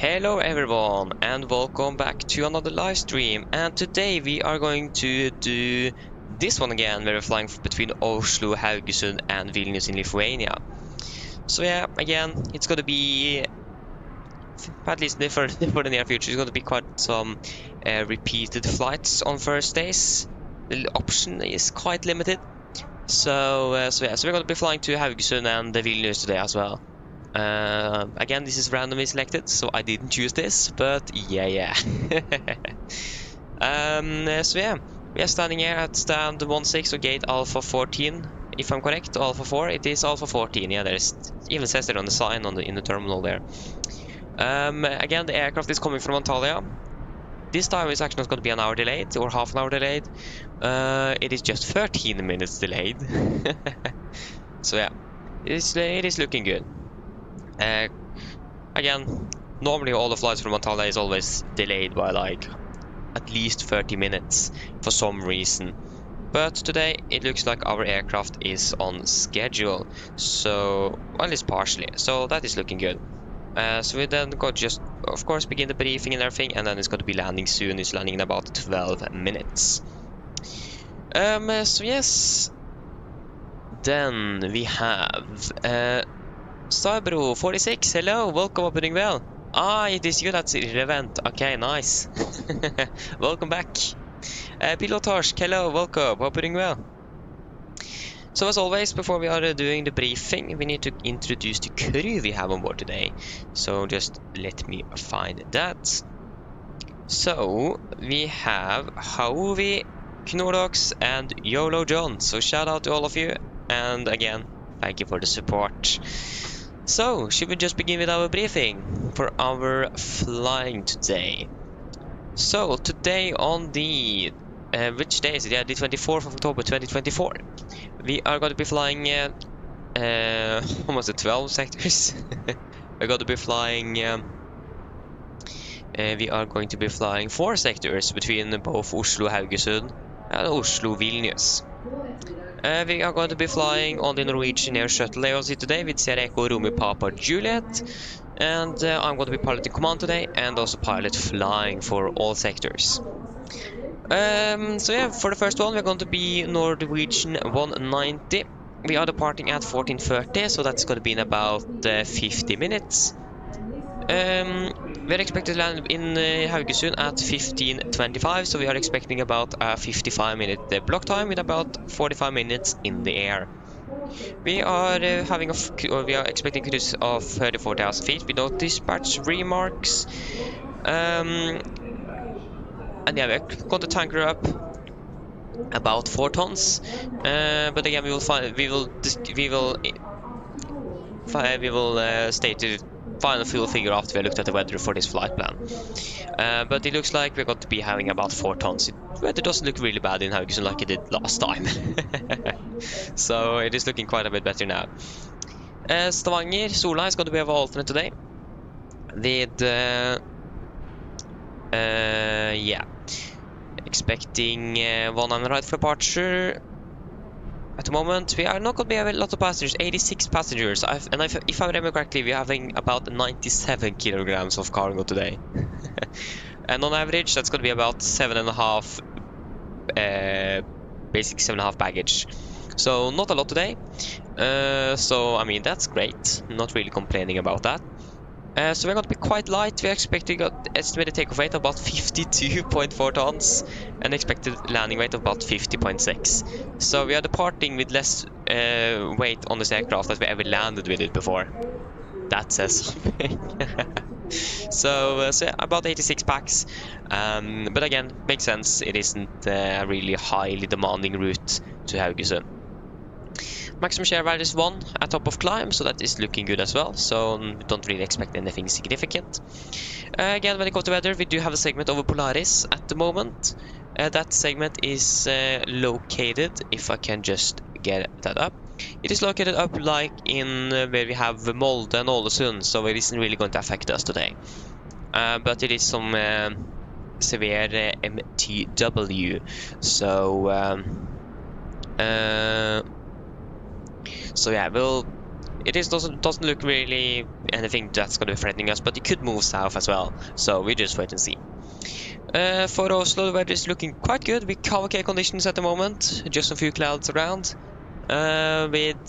Hello everyone and welcome back to another live stream, and today we are going to do this one again where we're flying between Oslo, Haugesund and Vilnius in Lithuania. So yeah, again, it's going to be, at least for the near future, it's going to be quite some repeated flights on Thursdays. The option is quite limited. So we're going to be flying to Haugesund and Vilnius today as well. Again, this is randomly selected, so I didn't choose this, but yeah. So yeah, we are standing here at stand 16 or gate Alpha 14. If I'm correct, Alpha 4, it is Alpha 14. Yeah, there's even says it on the sign in the terminal there. Again, the aircraft is coming from Antalya. This time it's actually not going to be an hour delayed or half an hour delayed. It is just 13 minutes delayed. So yeah, it is looking good. Again, normally all the flights from Antalya is always delayed by like at least 30 minutes for some reason. But today it looks like our aircraft is on schedule, so well, at least partially. So that is looking good. So we then got just, of course, begin the briefing and everything, and then it's going to be landing soon. It's landing in about 12 minutes. So yes, then we have Starbro 46, hello, welcome, hope you're doing well. Ah, it is you that's irrelevant. Okay, nice. Welcome back. Pilotage, hello, welcome, hope you're doing well. So as always, before we are doing the briefing, we need to introduce the crew we have on board today. So just let me find that. So we have Howie, Knorrox and YOLO John. So shout out to all of you, and again, thank you for the support. So, should we just begin with our briefing for our flying today? So, today on the, which day is it? Yeah, the 24th of October 2024. We are going to be flying, almost 12 sectors. We're going to be flying, we are going to be flying 4 sectors between both Oslo, Haugesund and Oslo, Vilnius. We are going to be flying on the Norwegian Air Shuttle AOC today with Sierra Echo Romeo Papa Juliet, and I'm going to be piloting command today and also pilot flying for all sectors. So yeah, for the first one we're going to be Norwegian 190. We are departing at 14:30, so that's going to be in about 50 minutes. We're expected to land in Haugesund at 15:25, so we are expecting about a 55-minute block time with about 45 minutes in the air. We are we are expecting cruise of 34,000 feet with no dispatch remarks. And yeah, we're going to tanker up about 4 tons. But again, we will stay to final fuel figure after we looked at the weather for this flight plan. But it looks like we're going to be having about 4 tons. The weather doesn't look really bad in Haugesund like it did last time. So it is looking quite a bit better now. Stavanger, Sola is going to be our alternate today. With, yeah, expecting 1 right for departure. At the moment, we are not going to be having a lot of passengers, 86 passengers, and if I remember correctly, we're having about 97 kilograms of cargo today. And on average, that's going to be about 7.5, basic 7.5 baggage. So not a lot today. So, I mean, that's great. Not really complaining about that. So we're going to be quite light. We're expecting an estimated takeoff weight of about 52.4 tons and expected landing weight of about 50.6. So we are departing with less weight on this aircraft that we ever landed with it before. That says something. So yeah, about 86 packs. But again, makes sense. It isn't a really highly demanding route to Haugesund. Maximum share value is 1 at top of climb, so that is looking good as well. So we don't really expect anything significant. Again, when it comes to weather, we do have a segment over Polaris at the moment. That segment is located, if I can just get that up. It is located up like in where we have Molde and Ålesund, so it isn't really going to affect us today. But it is some severe MTW. So yeah, doesn't look really anything that's going to be threatening us, but it could move south as well. So we just wait and see. For Oslo, the weather is looking quite good with okay conditions at the moment. Just a few clouds around, with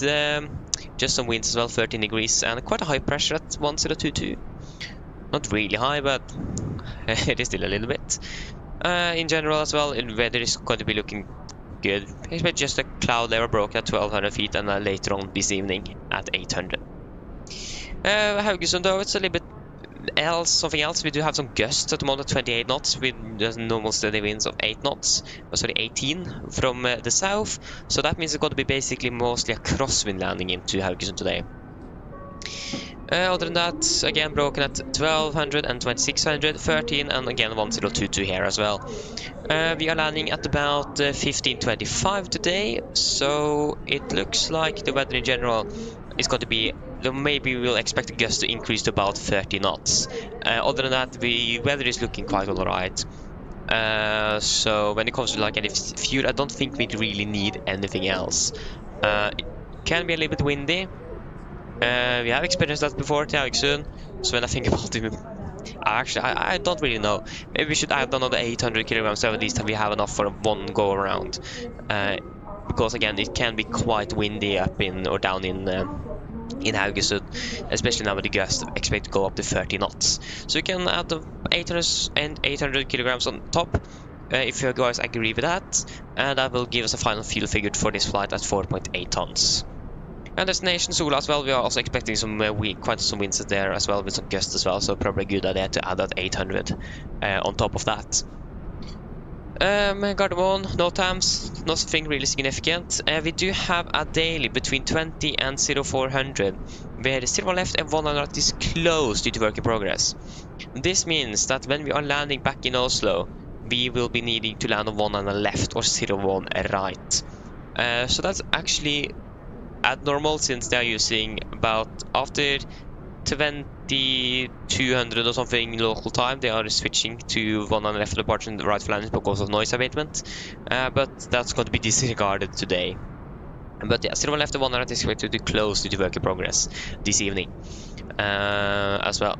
just some winds as well, 13 degrees, and quite a high pressure at 1022. Not really high, but it is still a little bit. In general as well, the weather is going to be looking good. Expect just a cloud layer broke at 1200 feet, and later on this evening at 800. Haugesund though, it's a little bit something else. We do have some gusts at the moment, 28 knots with normal steady winds of 8 knots. Sorry, 18 from the south. So that means it's going to be basically mostly a crosswind landing into Haugesund today. Other than that, again broken at 1200 and 2600, 13, and again 1022 here as well. We are landing at about 1525 today, so it looks like the weather in general is going to be, maybe we'll expect the gust to increase to about 30 knots. Other than that, the weather is looking quite alright. So when it comes to like any fuel, I don't think we really need anything else. It can be a little bit windy. We have experienced that before at Haugesund, so when I think about it, I don't really know. Maybe we should add another 800 kilograms, so at least we have enough for one go around. Because again, it can be quite windy up in or down in Haugesund, especially now with the gust expect to go up to 30 knots. So you can add the 800 kilograms on top, if you guys agree with that, and that will give us a final fuel figure for this flight at 4.8 tons. And destination Sola as well, we are also expecting some quite some winds there as well, with some gusts as well, so probably a good idea to add that 800 on top of that. Gardermoen, no times, nothing really significant. We do have a daily between 20 and 0400, where the 01 left and 1 right is closed due to work in progress. This means that when we are landing back in Oslo, we will be needing to land on 1 on the left or 01 right. So that's actually abnormal, since they are using about after 2200 or something local time, they are switching to 1 on the left departure and right for landing because of noise abatement, but that's going to be disregarded today. But yeah, 01 left and 1 right is expected to close due to work in progress this evening as well.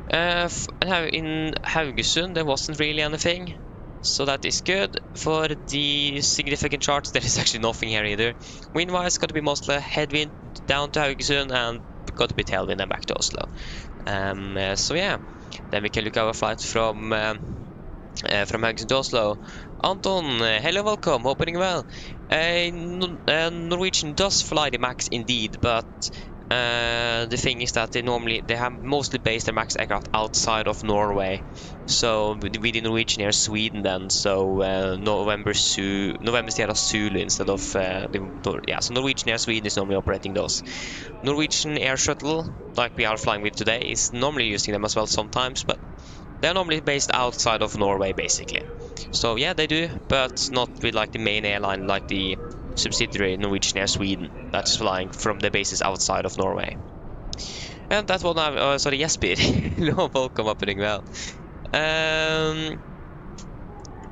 In Haugesund there wasn't really anything, so that is good. For the significant charts, there is actually nothing here either. Wind-wise, it's going to be mostly headwind down to Haugesund and got to be tailwind and back to Oslo. So yeah, then we can look at our flight from Haugesund to Oslo. Anton, hello, welcome, hoping well. Norwegian does fly the max indeed, but the thing is that they have mostly based their max aircraft outside of Norway. So with the Norwegian Air Sweden then, so November Sierra Zulu instead of so Norwegian Air Sweden is normally operating those. Norwegian Air Shuttle, like we are flying with today, is normally using them as well sometimes, but they're normally based outside of Norway basically. So yeah, they do, but not with like the main airline, like the subsidiary Norwegian Air Sweden that's flying from the bases outside of Norway. And that one, sorry, Jesper, welcome, up doing well.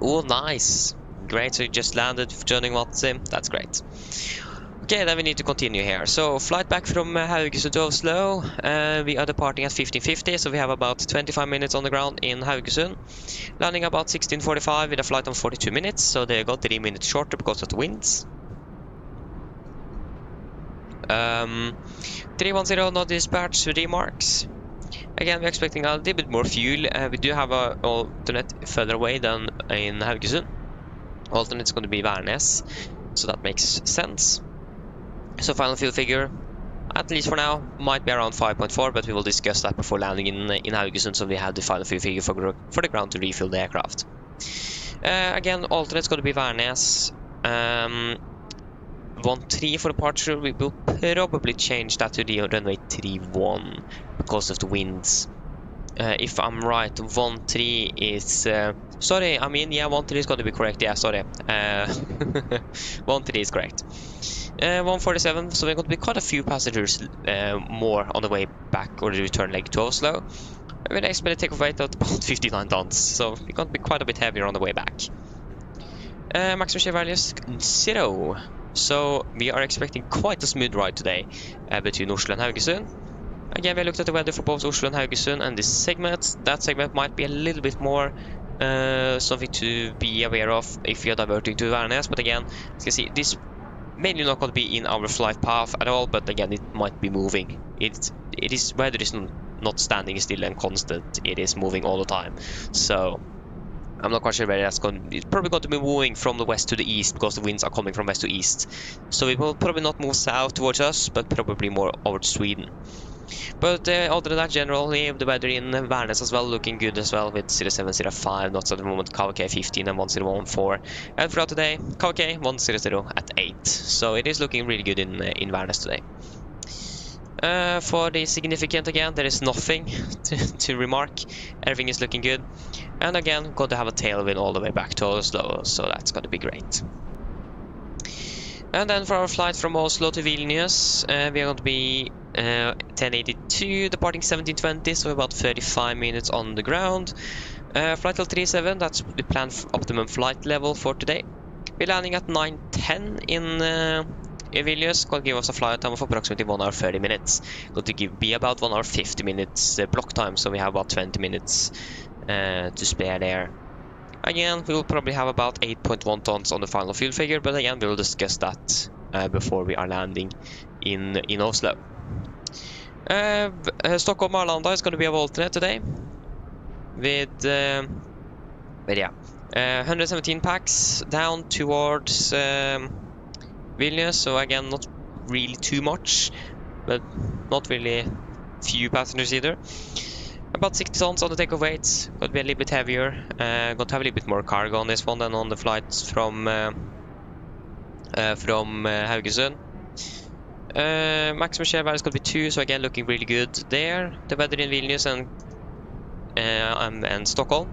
Oh, nice, great. So you just landed joining Matsim, that's great. Okay, then we need to continue here. So flight back from Haugesund to Oslo. We are departing at 1550, so we have about 25 minutes on the ground in Haugesund. Landing about 1645 with a flight on 42 minutes, so they got 3 minutes shorter because of the winds. 310 no dispatch remarks. Again, we're expecting a little bit more fuel. We do have an alternate further away than in Haugesund. Alternate is going to be Vilnius, so that makes sense. So final fuel figure, at least for now, might be around 5.4, but we will discuss that before landing in Haugesund, so we have the final fuel figure for the ground to refuel the aircraft. Again, alternate is going to be Vilnius. 13 for departure. We will probably change that to the runway 31 because of the winds. If I'm right, 13 is sorry, I mean, yeah, 13 is going to be correct. Yeah, sorry, 13 is correct. 147, so we're going to be quite a few passengers more on the way back or the return leg to Oslo. With an estimated takeoff weight of about 59 tons, so we're going to be quite a bit heavier on the way back. Maximum share values 0. So we are expecting quite a smooth ride today between Oslo and Haugesund. Again, we looked at the weather for both Oslo and Haugesund, and this segment, that segment might be a little bit more something to be aware of if you're diverting to Vilnius. But again, as you can see, this mainly not going to be in our flight path at all, but again, it might be moving. Weather is not standing still and constant, it is moving all the time. So I'm not quite sure where that's going. It's probably going to be moving from the west to the east because the winds are coming from west to east. So it will probably not move south towards us, but probably more over to Sweden. But other than that, generally, the weather in Vilnius as well looking good as well, with 07, 05 knots at the moment, KVK 15 and 1014. And throughout today, KVK 100 at 8. So it is looking really good in Vilnius today. For the significant, again, there is nothing to remark. Everything is looking good. And again, going to have a tailwind all the way back to Oslo, so that's going to be great. And then for our flight from Oslo to Vilnius, we are going to be 1082, departing 1720, so about 35 minutes on the ground. Flight level 37, that's the planned optimum flight level for today. We're landing at 9:10 in Vilnius, going to give us a flight time of approximately 1 hour 30 minutes. Going to be about 1 hour 50 minutes block time, so we have about 20 minutes to spare there. Again, we will probably have about 8.1 tons on the final fuel figure, but again, we will discuss that before we are landing in Oslo. Stockholm Arlanda is going to be a alternate today with 117 packs down towards Vilnius, so again, not really too much, but not really few passengers either. About 60 tons on the takeoff weights, going to be a little bit heavier, going to have a little bit more cargo on this one than on the flights from Haugesund. Maximum share value is going to be 2, so again looking really good there. The weather in Vilnius and Stockholm.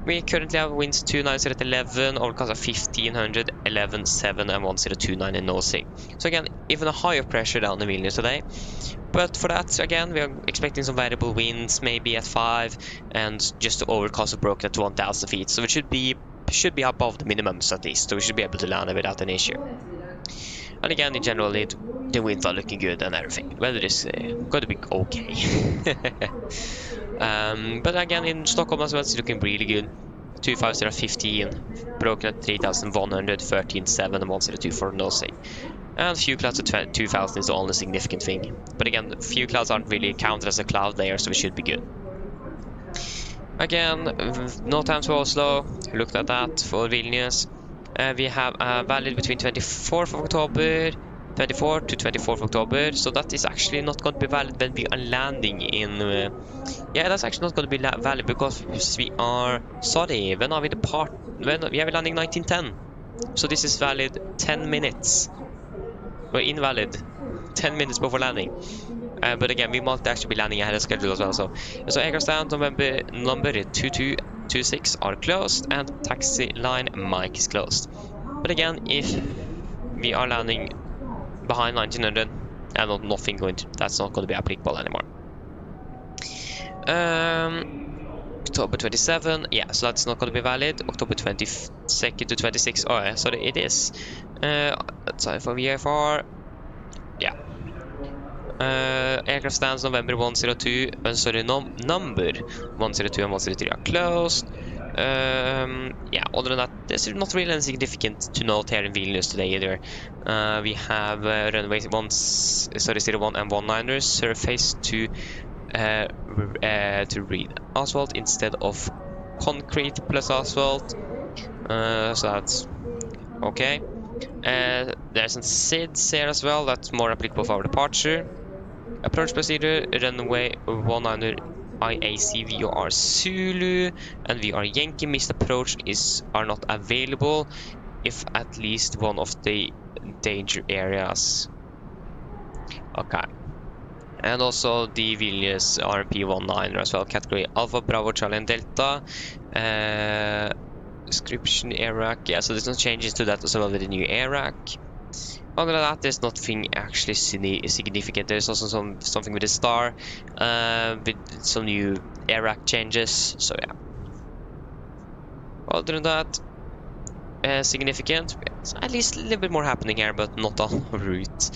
We currently have winds 290 at 11, overcast of 1500, 11, 7 and 1029 in nosing. So again, even a higher pressure down in Vilnius today. But for that, again, we are expecting some variable winds, maybe at 5, and just the overcast of broken at 1000 feet. So it should be above the minimums at least, so we should be able to land it without an issue. And again, in general, the winds are looking good and everything. Weather is going to be okay. But again, in Stockholm as well, it's looking really good. 250 at 15, broken at 3100, 13, 7 and 102 for nosing. And few clouds at 2000 is the only significant thing. But again, few clouds aren't really counted as a cloud layer, so we should be good. Again, no time to Oslo. We looked at that for Vilnius. We have a valid between 24th of October, 24th to 24th of October. So that is actually not going to be valid when we are landing in... yeah, that's actually not going to be valid because we are... Sorry, when are we depart? We're landing 1910. So this is valid 10 minutes. We're invalid 10 minutes before landing. But again, we might actually be landing ahead of schedule as well. So aircraft stand number 2226 are closed and taxi line mic is closed. But again, if we are landing behind 1900 and nothing that's not going to be applicable anymore. October 27, yeah, so that's not going to be valid. October 22nd to 26th, oh yeah, sorry, it is. Sorry for VFR, yeah. Aircraft stands November 102, sorry, number 102 and 103 are closed. Yeah, other than that, there's not really anything significant to note here in Vilnius today either. We have runway 01 and 19ers, surface to read asphalt instead of concrete plus asphalt. So that's okay. There's some SIDs here as well, that's more applicable for our departure. Approach procedure, runway 19 IAC VOR Zulu and VR Yankee. Missed approach are not available if at least one of the danger areas. Okay. And also the Vilnius RMP 19 as well, category Alpha, Bravo, Charlie and Delta. Description AirRack, yeah, so there's no changes to that as well with the new AirRack. Other than that, there's nothing actually significant. There's also something with the star, with some new AirRack changes, so yeah. Other than that, significant, So at least a little bit more happening here, but not on route.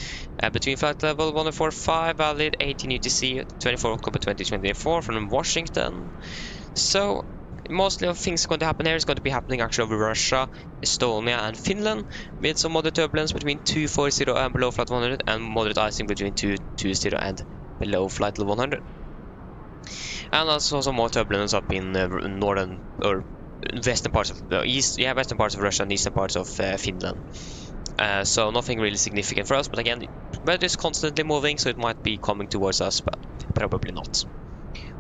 Between flight level 145, valid 18 UTC, 24 October 2024 from Washington. So mostly of things going to happen here is going to be happening actually over Russia, Estonia and Finland, with some moderate turbulence between 240 and below flight 100 and moderate icing between 220 and below flight level 100. And also some more turbulence up in northern or western parts of western parts of Russia and eastern parts of Finland. So nothing really significant for us, but again, weather is constantly moving, so it might be coming towards us, but probably not.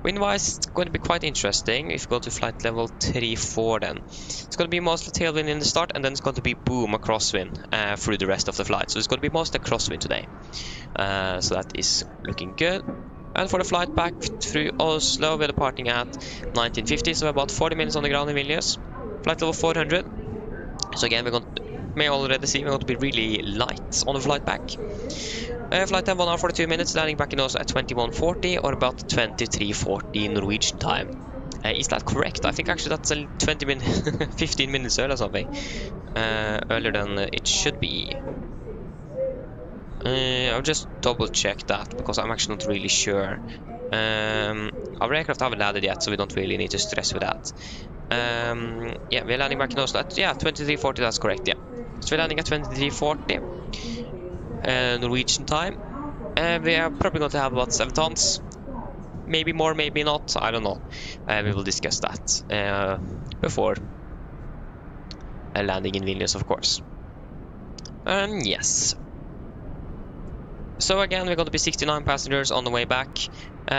Wind-wise, it's going to be quite interesting. If you go to flight level 3-4 then. It's going to be mostly tailwind in the start, and then it's going to be boom, a crosswind through the rest of the flight. So it's going to be mostly a crosswind today. So that is looking good. And for the flight back through Oslo, we're departing at 1950, so about 40 minutes on the ground in Vilnius. Flight level 400. So again, we're going to, may already see, we're going to be really light on the flight back. Flight time 1 hour 42 minutes, landing back in Oslo at 21:40 or about 23:40 Norwegian time. Is that correct? I think actually that's a 15 minutes early or something. Earlier than it should be. I'll just double check that because I'm actually not really sure. Our aircraft haven't landed yet, so we don't really need to stress with that. Yeah, we're landing back in Oslo at 23:40, that's correct, yeah. So we're landing at 23:40 Norwegian time. We are probably going to have about 7 tons. Maybe more, maybe not, I don't know. We will discuss that before landing in Vilnius, of course. Yes. So again, we're going to be 69 passengers on the way back.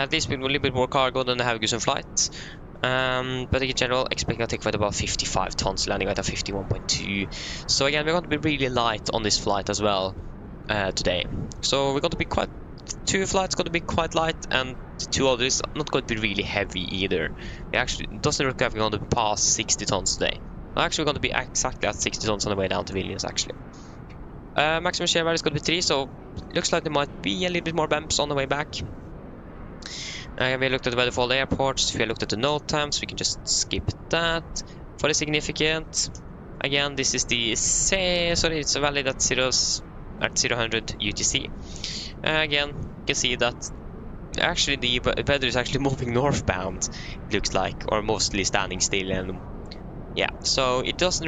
This will be a little bit more cargo than the Haugesund flight. But in general, expecting a take weight about 55 tons, landing weight of 51.2. So again, we're going to be really light on this flight as well today. So we're going to be quite... 2 flights going to be quite light, and the 2 others not going to be really heavy either. We actually doesn't look like we're going to pass 60 tons today. We're actually going to be exactly at 60 tons on the way down to Vilnius actually. Maximum share value is going to be 3, so looks like there might be a little bit more bumps on the way back. We looked at the weather for all the airports. If we looked at the note times, we can just skip that. For the significant, again, this is the it's valid at 000 UTC. Again, you can see that actually the weather is actually moving northbound. It looks like, or mostly standing still, and yeah. So it doesn't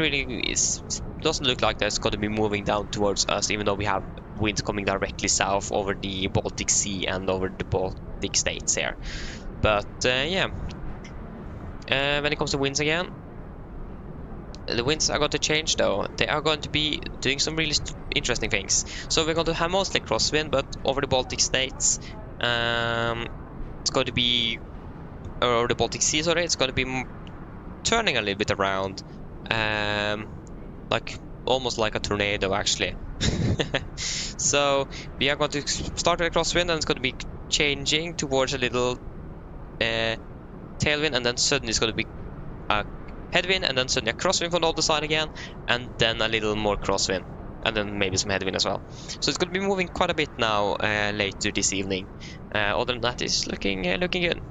look like that's going to be moving down towards us, even though we have winds coming directly south over the Baltic Sea and over the Baltic states here. But yeah, when it comes to winds again, the winds are going to change though. They are going to be doing some really interesting things. So we're going to have mostly crosswind, but over the Baltic states, it's going to be, or the Baltic Sea, sorry, it's going to be turning a little bit around, like almost like a tornado actually. So we are going to start with a crosswind, and it's going to be changing towards a little tailwind, and then suddenly it's going to be a headwind, and then suddenly a crosswind from the other side again, and then a little more crosswind, and then maybe some headwind as well. So it's going to be moving quite a bit now later this evening. Other than that, it's looking good.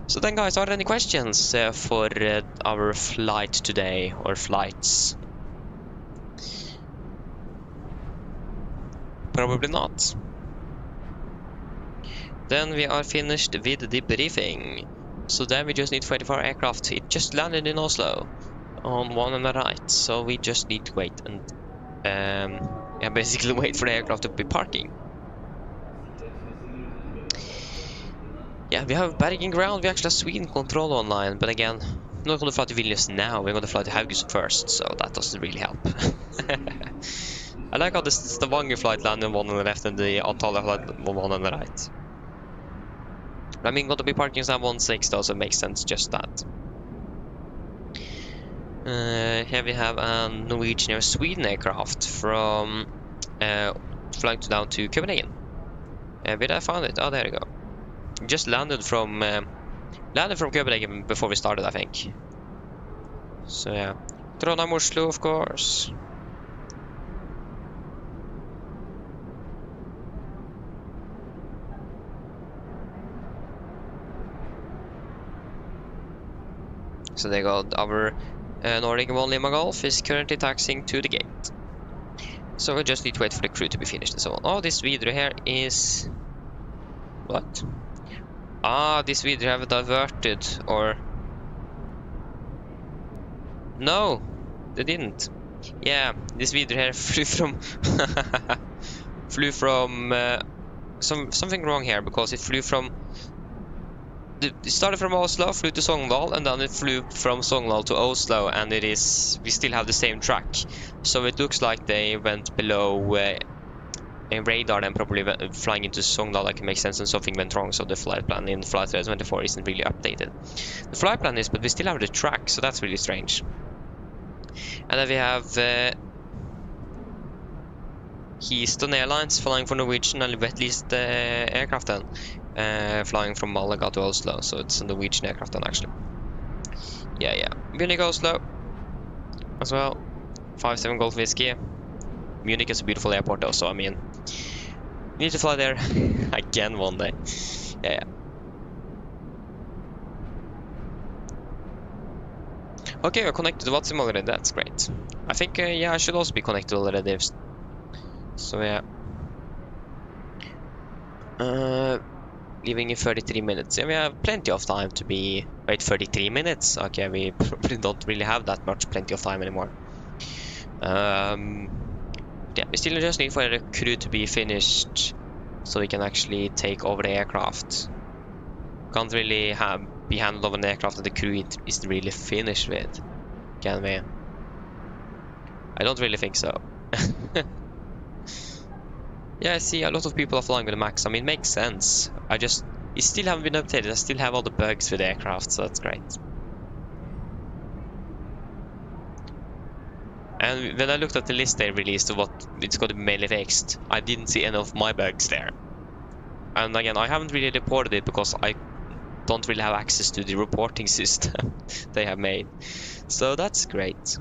So then guys, are there any questions for our flight today, or flights? Probably not. Then we are finished with the briefing. So then we just need 24 aircraft. It just landed in Oslo on one on the right. So we just need to wait and yeah, basically wait for the aircraft to be parking. Yeah, we have barricading ground. We actually have Sweden control online, but again, I'm not going to fly to Vilnius now. We're going to fly to Haugesund first, so that doesn't really help. I like how the Stavanger flight landed one on the left and the Antalya flight one on the right. I mean, going to be parking in 16 though, so it makes sense just that. Here we have a Norwegian or Sweden aircraft from flying down to Copenhagen. Where did I find it? Oh, there we go. Just landed from Copenhagen before we started, I think. So yeah, Trondheim, Oslo, of course. So they got our Nordic 1 Lima Golf is currently taxiing to the gate. So we just need to wait for the crew to be finished and so on. Oh, this video here is... What? Ah, this video have diverted, or... No, they didn't. Yeah, this video here flew from... flew from... something wrong here, because it flew from... It started from Oslo, flew to Sogndal, and then it flew from Sogndal to Oslo, and it is... We still have the same track. So it looks like they went below a radar and probably flying into Sogndal. Like, it makes sense, and something went wrong, so the flight plan in Flight 24 isn't really updated. The flight plan is, but we still have the track, so that's really strange. And then we have... Keystone Airlines flying for Norwegian, and at least the aircraft then. Flying from Malaga to Oslo, so it's a Norwegian aircraft then, actually. Yeah. Munich, Oslo as well. 57 Golf Whiskey. Munich is a beautiful airport though, so I mean, need to fly there again one day. Yeah. Okay, we're connected to Watsim already, that's great. I think, yeah, I should also be connected already. So yeah. Leaving in 33 minutes. Yeah, we have plenty of time to be... Wait, 33 minutes? Okay, we probably don't really have that much plenty of time anymore. Yeah, we still just need for the crew to be finished so we can actually take over the aircraft. Can't really be handled of an aircraft that the crew isn't really finished with, can we? I don't really think so. Yeah, I see a lot of people are flying with the Max. I mean, it makes sense. It still haven't been updated. I still have all the bugs with the aircraft, so that's great. And when I looked at the list they released of what it's going to be mainly fixed, I didn't see any of my bugs there. And again, I haven't really reported it because I don't really have access to the reporting system they have made. So that's great.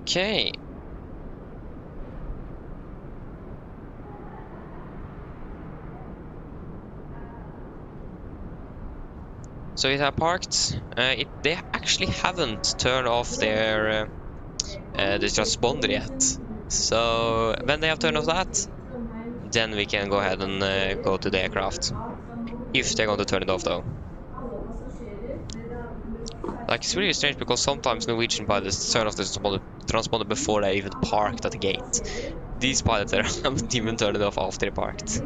Okay. So it have parked. They actually haven't turned off their the transponder yet. So when they have turned off that, then we can go ahead and go to the aircraft. If they're going to turn it off, though. Like, it's really strange because sometimes Norwegian pilots turn off the transponder before they even parked at the gate. These pilots haven't even turned it off after they parked.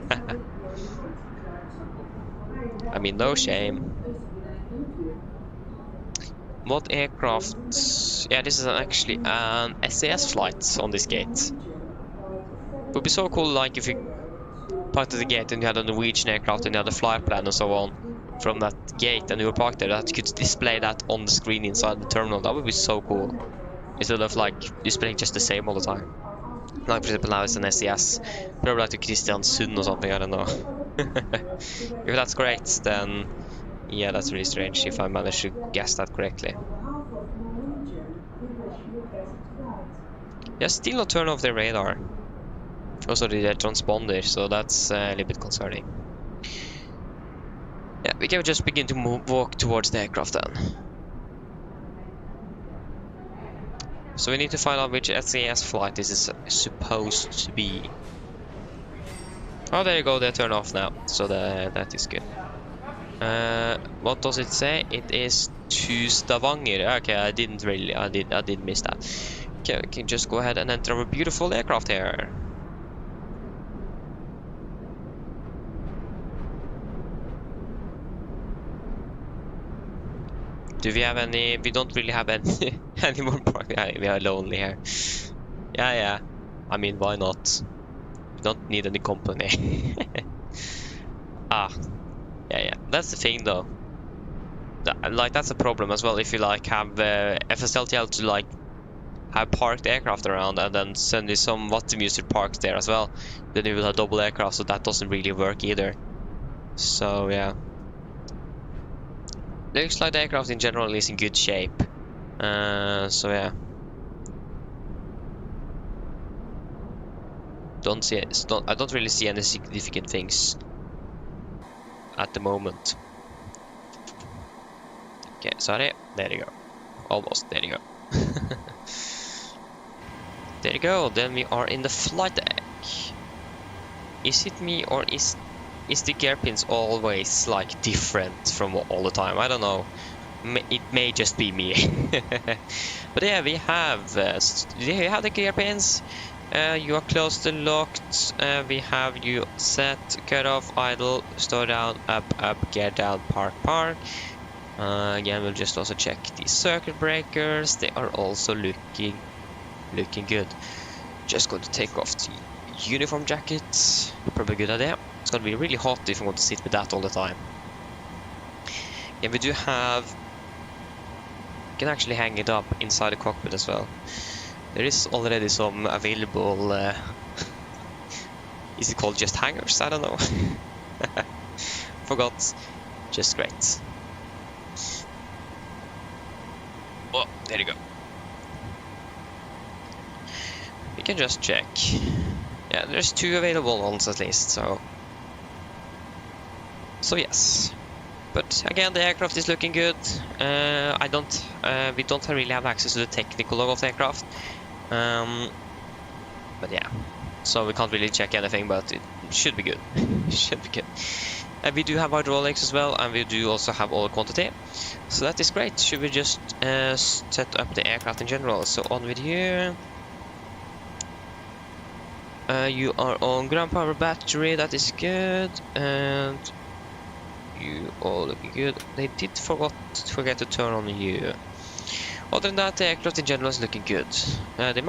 I mean, no shame. What aircraft? Yeah, this is actually an SAS flight on this gate. It would be so cool, like, if you parked at the gate and you had a Norwegian aircraft and you had a flight plan and so on from that gate, and you were parked there, that you could display that on the screen inside the terminal. That would be so cool. Instead of like displaying just the same all the time. Like, for example, now it's an SAS. Probably like to Kristiansund or something, I don't know. If that's correct, then yeah, that's really strange if I manage to guess that correctly. Yeah, still not turn off their radar. Also the transponder, so that's a little bit concerning. Yeah, we can just begin to walk towards the aircraft then. So we need to find out which SAS flight this is supposed to be. Oh, there you go, they turn off now, so that is good. What does it say? It is to Stavanger. Okay, I did miss that. Okay, we can just go ahead and enter our beautiful aircraft here. Do we have any? We don't really have any more. We are lonely here. Yeah. I mean, why not? We don't need any company. Yeah. That's the thing, though. That's a problem as well. If you like have FSLTL to like have parked aircraft around, and then suddenly some Watsim user parks there as well, then you will have double aircraft. So that doesn't really work either. So yeah. Looks like the aircraft in general is in good shape. So yeah. I don't really see any significant things at the moment. Okay, sorry. There you go. Almost. There you go. There you go. Then we are in the flight deck. Is it me, or is the gear pins always like different from all the time? I don't know. It may just be me. But yeah, we have the gear pins. You are closed and locked. We have you set, cut off, idle, slow down, up, gear down, park. Again, we'll just also check the circuit breakers. They are also looking good. Just going to take off the uniform jacket. Probably a good idea. It's going to be really hot if I want to sit with that all the time. Yeah, we do have... You can actually hang it up inside the cockpit as well. There is already some available... is it called just hangers? I don't know. Forgot. Just great. Oh, there you go. We can just check. Yeah, there's 2 available ones at least, so yes. But again, the aircraft is looking good. We don't really have access to the technical log of the aircraft. But yeah, so we can't really check anything, but it should be good. Should be good. And we do have hydraulics as well, and we do also have oil quantity. So that is great. Should we just set up the aircraft in general? So on with you. You are on ground power battery, that is good, and you all looking good. They did forget to turn on you. Other than that, the aircraft in general is looking good. They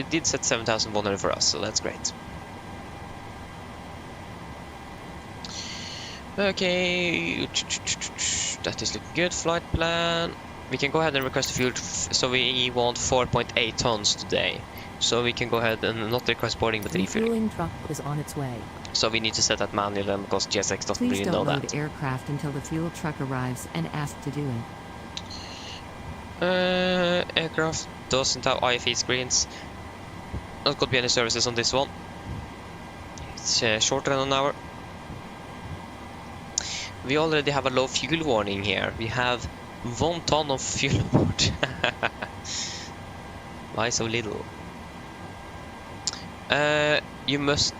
did set 7,100 for us, so that's great. Okay, that is looking good. Flight plan. We can go ahead and request fuel, so we want 4.8 tons today. So we can go ahead and not request boarding, but refueling. The truck is on its way. So we need to set that manually because GSX doesn't really know that. Please don't load aircraft until the fuel truck arrives and ask to do it. Aircraft doesn't have IFE screens. Not going to be any services on this one. It's shorter than an hour. We already have a low fuel warning here. We have 1 ton of fuel aboard. Why so little? You must...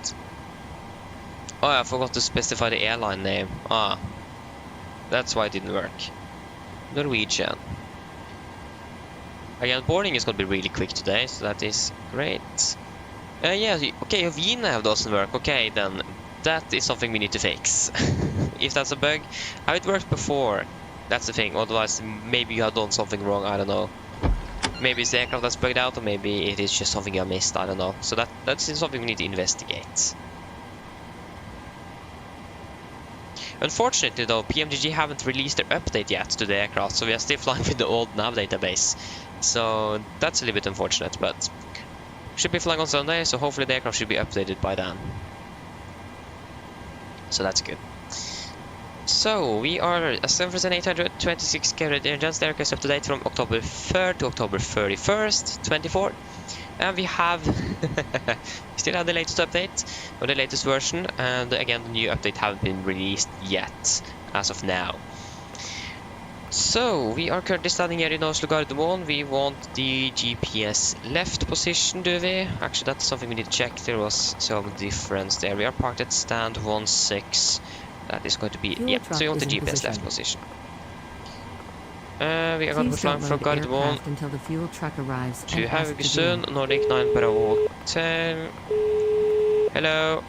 Oh, I forgot to specify the airline name. That's why it didn't work. Norwegian. Again, boarding is going to be really quick today, so that is great. Yeah, okay, if VNO doesn't work, okay, then that is something we need to fix. If that's a bug, how it worked before, that's the thing. Otherwise, maybe you have done something wrong, I don't know. Maybe it's the aircraft that's bugged out, or maybe it is just something you missed, I don't know. So that's something we need to investigate. Unfortunately though, PMDG haven't released their update yet to the aircraft, so we are still flying with the old nav database. So that's a little bit unfortunate, but should be flying on Sunday, so hopefully the aircraft should be updated by then. So that's good. So we are a 7,826 carried engines. The aircraft is up to date from October 3rd to October 31st, 24. And we have still have the latest update, or the latest version, and again the new update haven't been released yet as of now. So we are currently standing here in Oslo Gardermoen. We want the GPS left position, do we? Actually, that's something we need to check. There was some difference there. We are parked at stand 16. That is going to be, yeah, so you want the GPS left position. We are going to be flying from Gardermoen until the fuel truck arrives to Haugesund, Nordic 9 Bravo Hotel. Hello.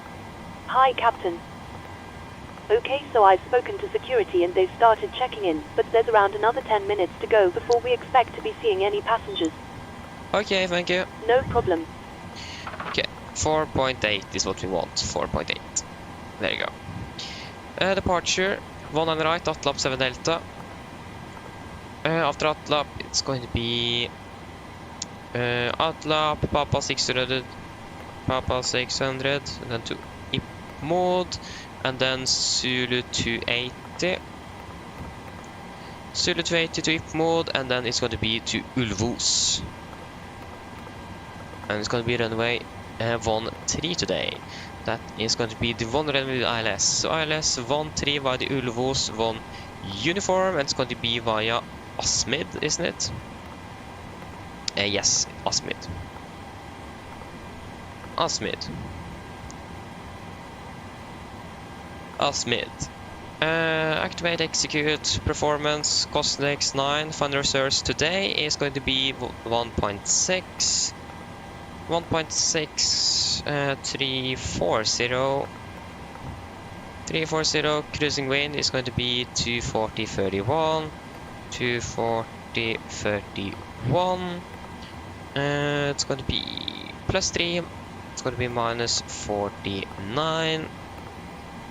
Hi, Captain. Okay, so I've spoken to security and they've started checking in, but there's around another 10 minutes to go before we expect to be seeing any passengers. Okay, thank you. No problem. Okay, 4.8 is what we want, 4.8. There you go. Departure, 1 and right, Atlap 7 Delta. After Atlap, it's going to be Atlap, Papa 600, and then to IP mode, and then Zulu 280. Zulu 280 to IP mode, and then it's going to be to Ulvos. And it's going to be runway 13 today. That is going to be the one runway with ILS. So ILS 13 via the Ulvos 1 uniform, and it's going to be via Asmid, isn't it? Yes, Asmid. Asmid. Activate, execute, performance, cost index 9, final reserves today is going to be 1.6. 340. 340, cruising wind is going to be 240.31. 240.31. It's going to be +3. It's going to be -49.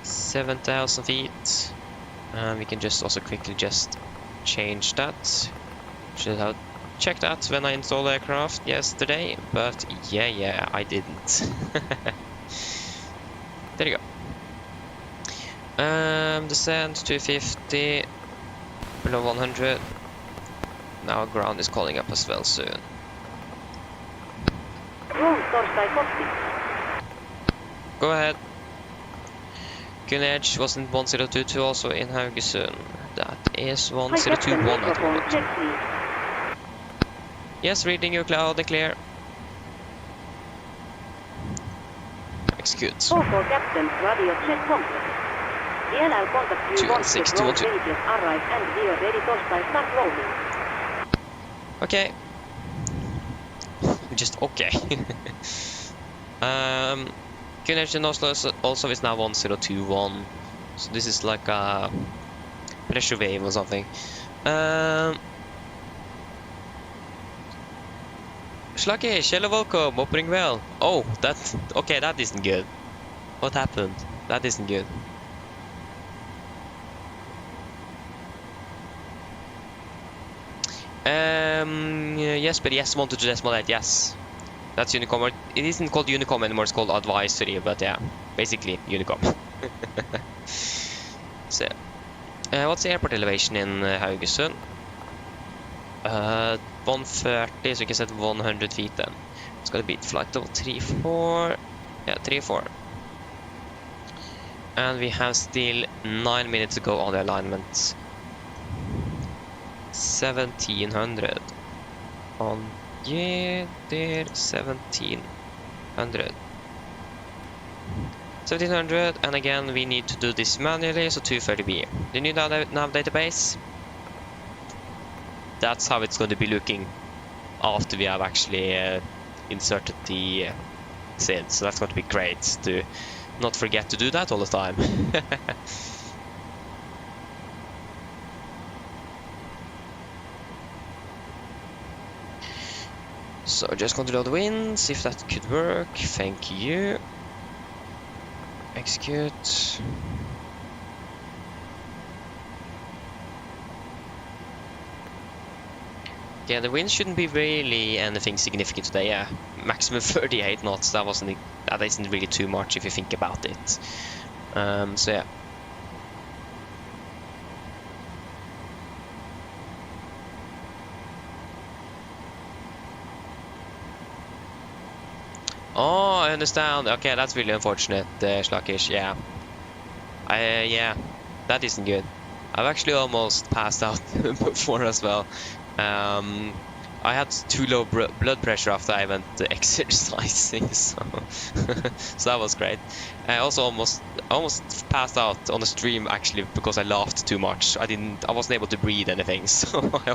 7,000 feet. We can just also quickly just change that. Should have checked that when I installed the aircraft yesterday, but yeah, I didn't. There you go. Descent 250, below 100. Now ground is calling up as well soon. Go ahead. Edge was in 1022 also in Haugesund. That is 1021 at the moment. Yes, reading you loud and clear. Execute. 216, Okay. Just okay. Edge in Oslo also is now 1021. So this is like a pressure wave or something. Sluggish, hello, welcome, opening well. Oh, that isn't good. What happened? That isn't good. Yes, but yes, 1 to decimal 8, yes. That's Unicom. It isn't called Unicom anymore, it's called Advisory, but yeah, basically Unicom. So, what's the airport elevation in Haugesund? 130, so you can set 100 feet then. It's gonna be flight level 34. Yeah, 34. And we have still 9 minutes to go on the alignment. 1700. On, yeah, there, 1700. 1700, and again we need to do this manually, so 230B. The new nav database. That's how it's going to be looking after we have actually inserted the SID. So that's going to be great to not forget to do that all the time. So just control the winds, if that could work. Thank you. Execute. Yeah, the wind shouldn't be really anything significant today. Yeah, maximum 38 knots. That isn't really too much if you think about it. So yeah. Oh, I understand. Okay, that's really unfortunate, Sluggish. Yeah. Yeah, that isn't good. I've actually almost passed out before as well. I had too low blood pressure after I went exercising, so so that was great. I also almost passed out on the stream actually because I laughed too much. I wasn't able to breathe anything, so I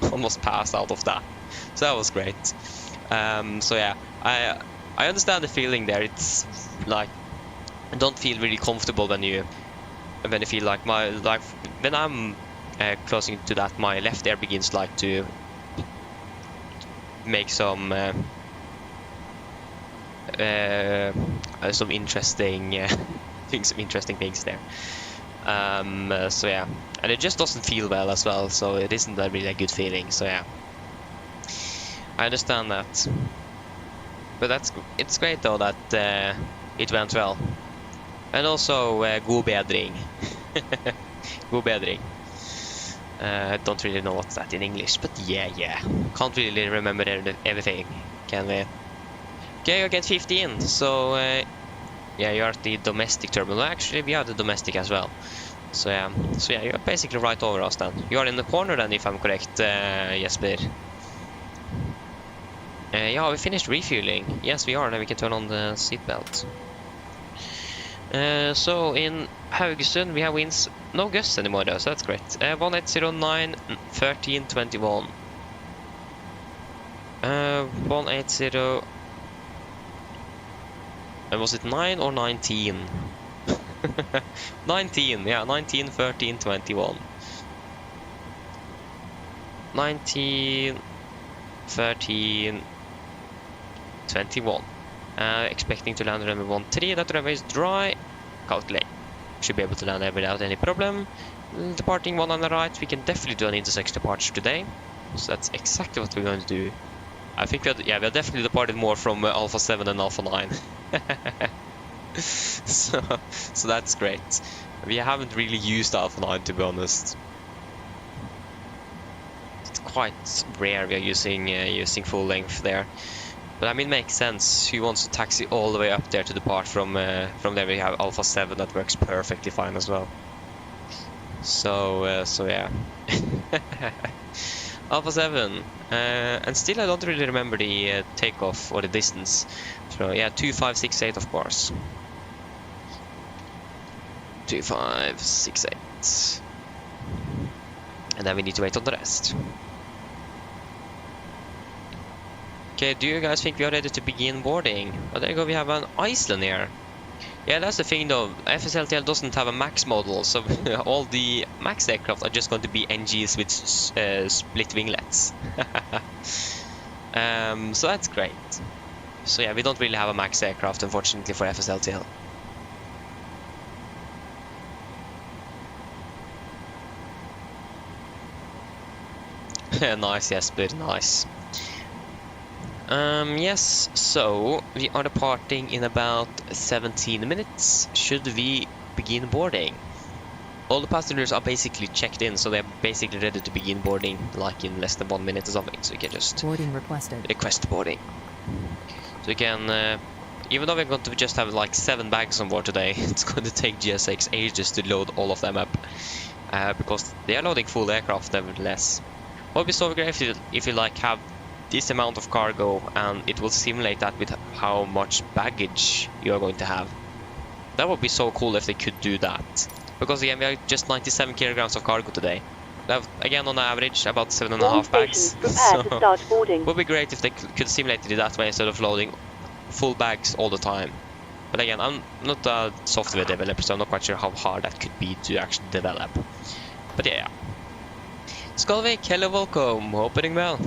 almost passed out of that. So that was great. So yeah, I understand the feeling there. It's like I don't feel really comfortable when you feel like when I'm closing to that, my left ear begins like to make some interesting interesting things there. So yeah, and it just doesn't feel well as well. So it isn't a really good feeling. So yeah, I understand that. But it's great though that it went well. And also god bedring. God bedring. I don't really know what's that in English, but yeah. Can't really remember everything, can we? Okay, you get 15, so yeah, you're at the domestic terminal. Actually, we are the domestic as well. So yeah, you're basically right over us then. You are in the corner then, if I'm correct, Jesper. Yeah, we finished refueling. Yes, we are. Now we can turn on the seatbelt. So in Haugesund we have winds, no gusts anymore though, so that's great. 1809, 13, 21. 180. Was it 9 or 19? 19, yeah, 19, 13, 21. 19, 13, 21. Expecting to land runway 13. That runway is dry. Calculate. Should be able to land there without any problem. Departing 1 on the right. We can definitely do an intersection departure today. So that's exactly what we're going to do. I think we are definitely departed more from Alpha 7 and Alpha 9. so that's great. We haven't really used Alpha 9, to be honest. It's quite rare we are using full length there. But I mean, makes sense. Who wants to taxi all the way up there to depart from there? We have Alpha 7 that works perfectly fine as well. So yeah. Alpha 7. And still I don't really remember the takeoff or the distance. So yeah, 2568 of course. 2568. And then we need to wait on the rest. Okay, do you guys think we are ready to begin boarding? Oh, there you go, we have an Iceland here. Yeah, that's the thing though, FSLTL doesn't have a max model, so all the max aircraft are just going to be NGs with split winglets. So that's great. So yeah, we don't really have a max aircraft, unfortunately, for FSLTL. Nice, yes, but nice. Yes, so we are departing in about 17 minutes. Should we begin boarding? All the passengers are basically checked in, so they're basically ready to begin boarding like in less than 1 minute or something. So we can just Boarding requested. Request boarding. So we can, even though we're going to just have like 7 bags on board today, it's going to take GSX ages to load all of them up, because they are loading full aircraft nevertheless. What would be so great if you like have this amount of cargo and it will simulate that with how much baggage you are going to have. That would be so cool if they could do that. Because again, we are just 97 kilograms of cargo today. That, again, on average, about 7.5 bags. So it would be great if they could simulate it that way instead of loading full bags all the time. But again, I'm not a software developer, so I'm not quite sure how hard that could be to actually develop. But yeah. Skolvik, hello, welcome. Hope you're doing well.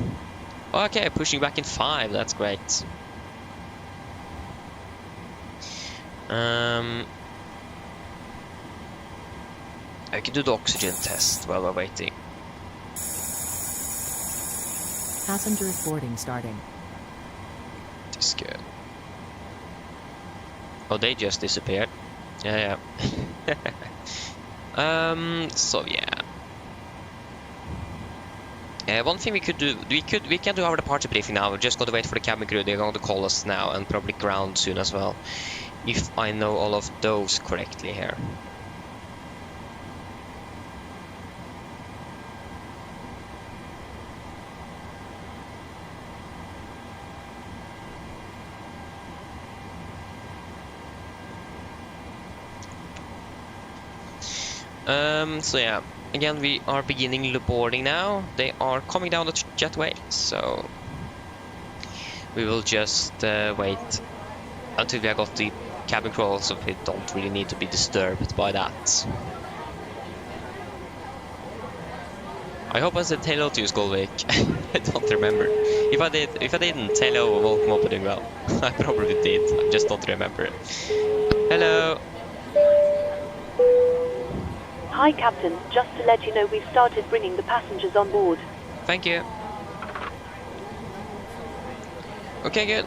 Okay, pushing back in 5, that's great. I can do the oxygen test while we're waiting. Passengers boarding starting. This is good. Oh, they just disappeared. Yeah. So yeah. One thing we could do, we can do our departure briefing now. We're just going to wait for the cabin crew. They're going to call us now and probably ground soon as well, if I know all of those correctly here. So yeah. Again, we are beginning the boarding now. They are coming down the jetway, so we will just wait until we have got the cabin crew, so we don't really need to be disturbed by that. I hope I said hello to you, Skolvik. I don't remember. If I didn't, hello, welcome up, doing well. I probably did. I just don't remember it. Hello. Hi, Captain. Just to let you know, we've started bringing the passengers on board. Thank you. Okay, good.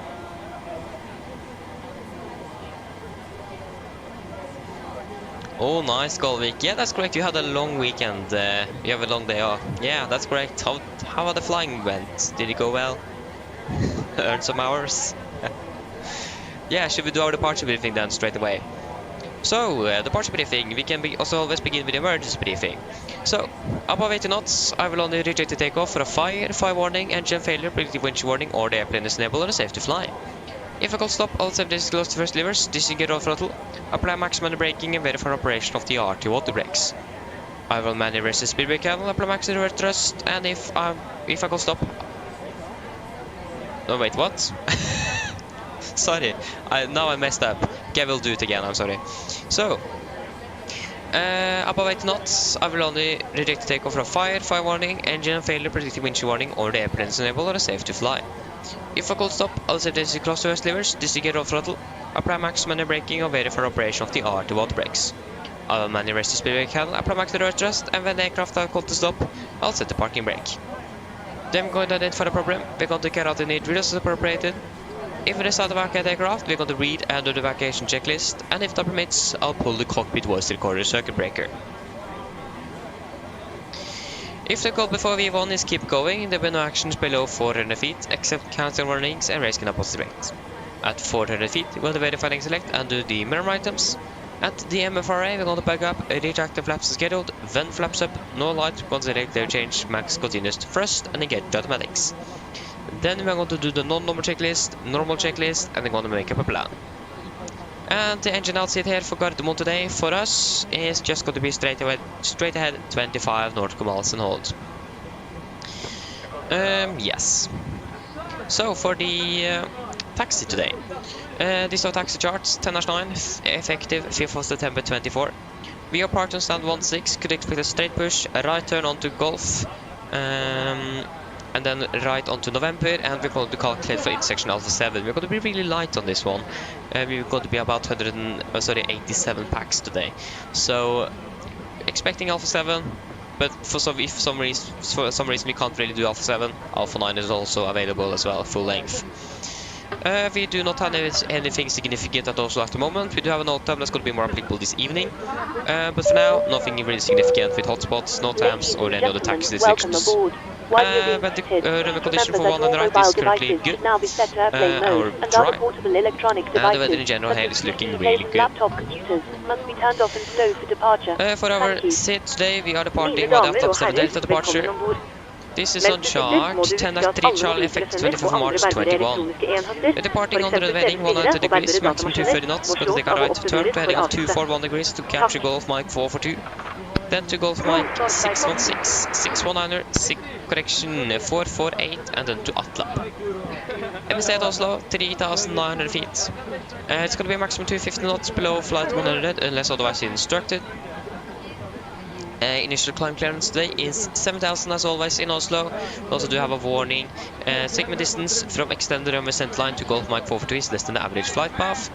Oh, nice, Skolvik. Yeah, that's correct. You had a long weekend. You have a long day off. Yeah, that's correct. How are the flying went? Did it go well? Earn some hours? Yeah, should we do our departure briefing then straight away? So, departure briefing. We can also always begin with the emergency briefing. So, above 80 knots, I will only reject the takeoff for a fire warning, engine failure, predictive wind warning, or the airplane is unable or safe to fly. If I call stop, all 7 days close to first levers, disengage all throttle, apply maximum braking and verify operation of the RT water brakes. I will manually raise the speed brake handle, apply maximum reverse thrust, and if I call stop... No, wait, what? Sorry, now I messed up. Okay, I will do it again, I'm sorry. So, above 8 knots, I will only reject the takeoff for a fire warning, engine failure, predictive wind warning, or the airplane is unable or safe to fly. If I call stop, I'll set this across the first levers, disengage all throttle, apply maximum braking or verify operation of the RT water brakes. I will manually raise the speed brake handle, apply maximum reverse thrust, and when the aircraft are called to stop, I'll set the parking brake. Then we're going to identify the problem, we're going to carry out the need drills as appropriated. If we decide to evacuate the aircraft, we're going to read and do the evacuation checklist, and if that permits, I'll pull the cockpit voice recorder circuit breaker. If the call before V1 is keep going, there will be no actions below 400 feet, except cancel warnings and raising a positive rate. At 400 feet, we're going to verify and select and do the minimum items. At the MFRA, we're going to back up, retract the flaps as scheduled, then flaps up, no light, once the later change, max continues to first, and engage the automatics. Then we're going to do the non-normal checklist, normal checklist, and we're going to make up a plan. And the engine outset here for Gardermoen today, for us, is just going to be straight ahead 25 nautical miles and hold. Yes. So for the taxi today. These are taxi charts, 10-9, effective 5th of September 24. We are parked on stand 16, could expect a straight push, a right turn onto Golf, and then right onto November, and we're going to calculate for intersection Alpha 7. We're going to be really light on this one. We're going to be about 87 packs today. So, expecting Alpha 7, but for some reason we can't really do Alpha 7. Alpha 9 is also available as well, full length. We do not have anything significant at Oslo at the moment. We do have a note tab that's going to be more applicable this evening. But for now, nothing really significant with hotspots, no tabs, or any other taxi restrictions. But the runway condition for 1 and right is currently good, or dry, and the weather in general here is looking really good. For our set today, we are departing by the Aftap 7 Delta departure. This is on chart 10-3 Charlie effect 24th March 21. We're departing under the heading 190 degrees, maximum 230 knots, going to take a right turn to heading of 241 degrees to capture Golf Mike 442. Then to Golf Mike 616, 619er, correction 448, and then to Atlap. MSC at Oslo, 3,900 feet. It's going to be a maximum 250 knots below flight 100 unless otherwise instructed. Initial climb clearance today is 7,000 as always in Oslo. We also do have a warning. Segment distance from extended runway centerline to Golf Mike 442 is less than the average flight path.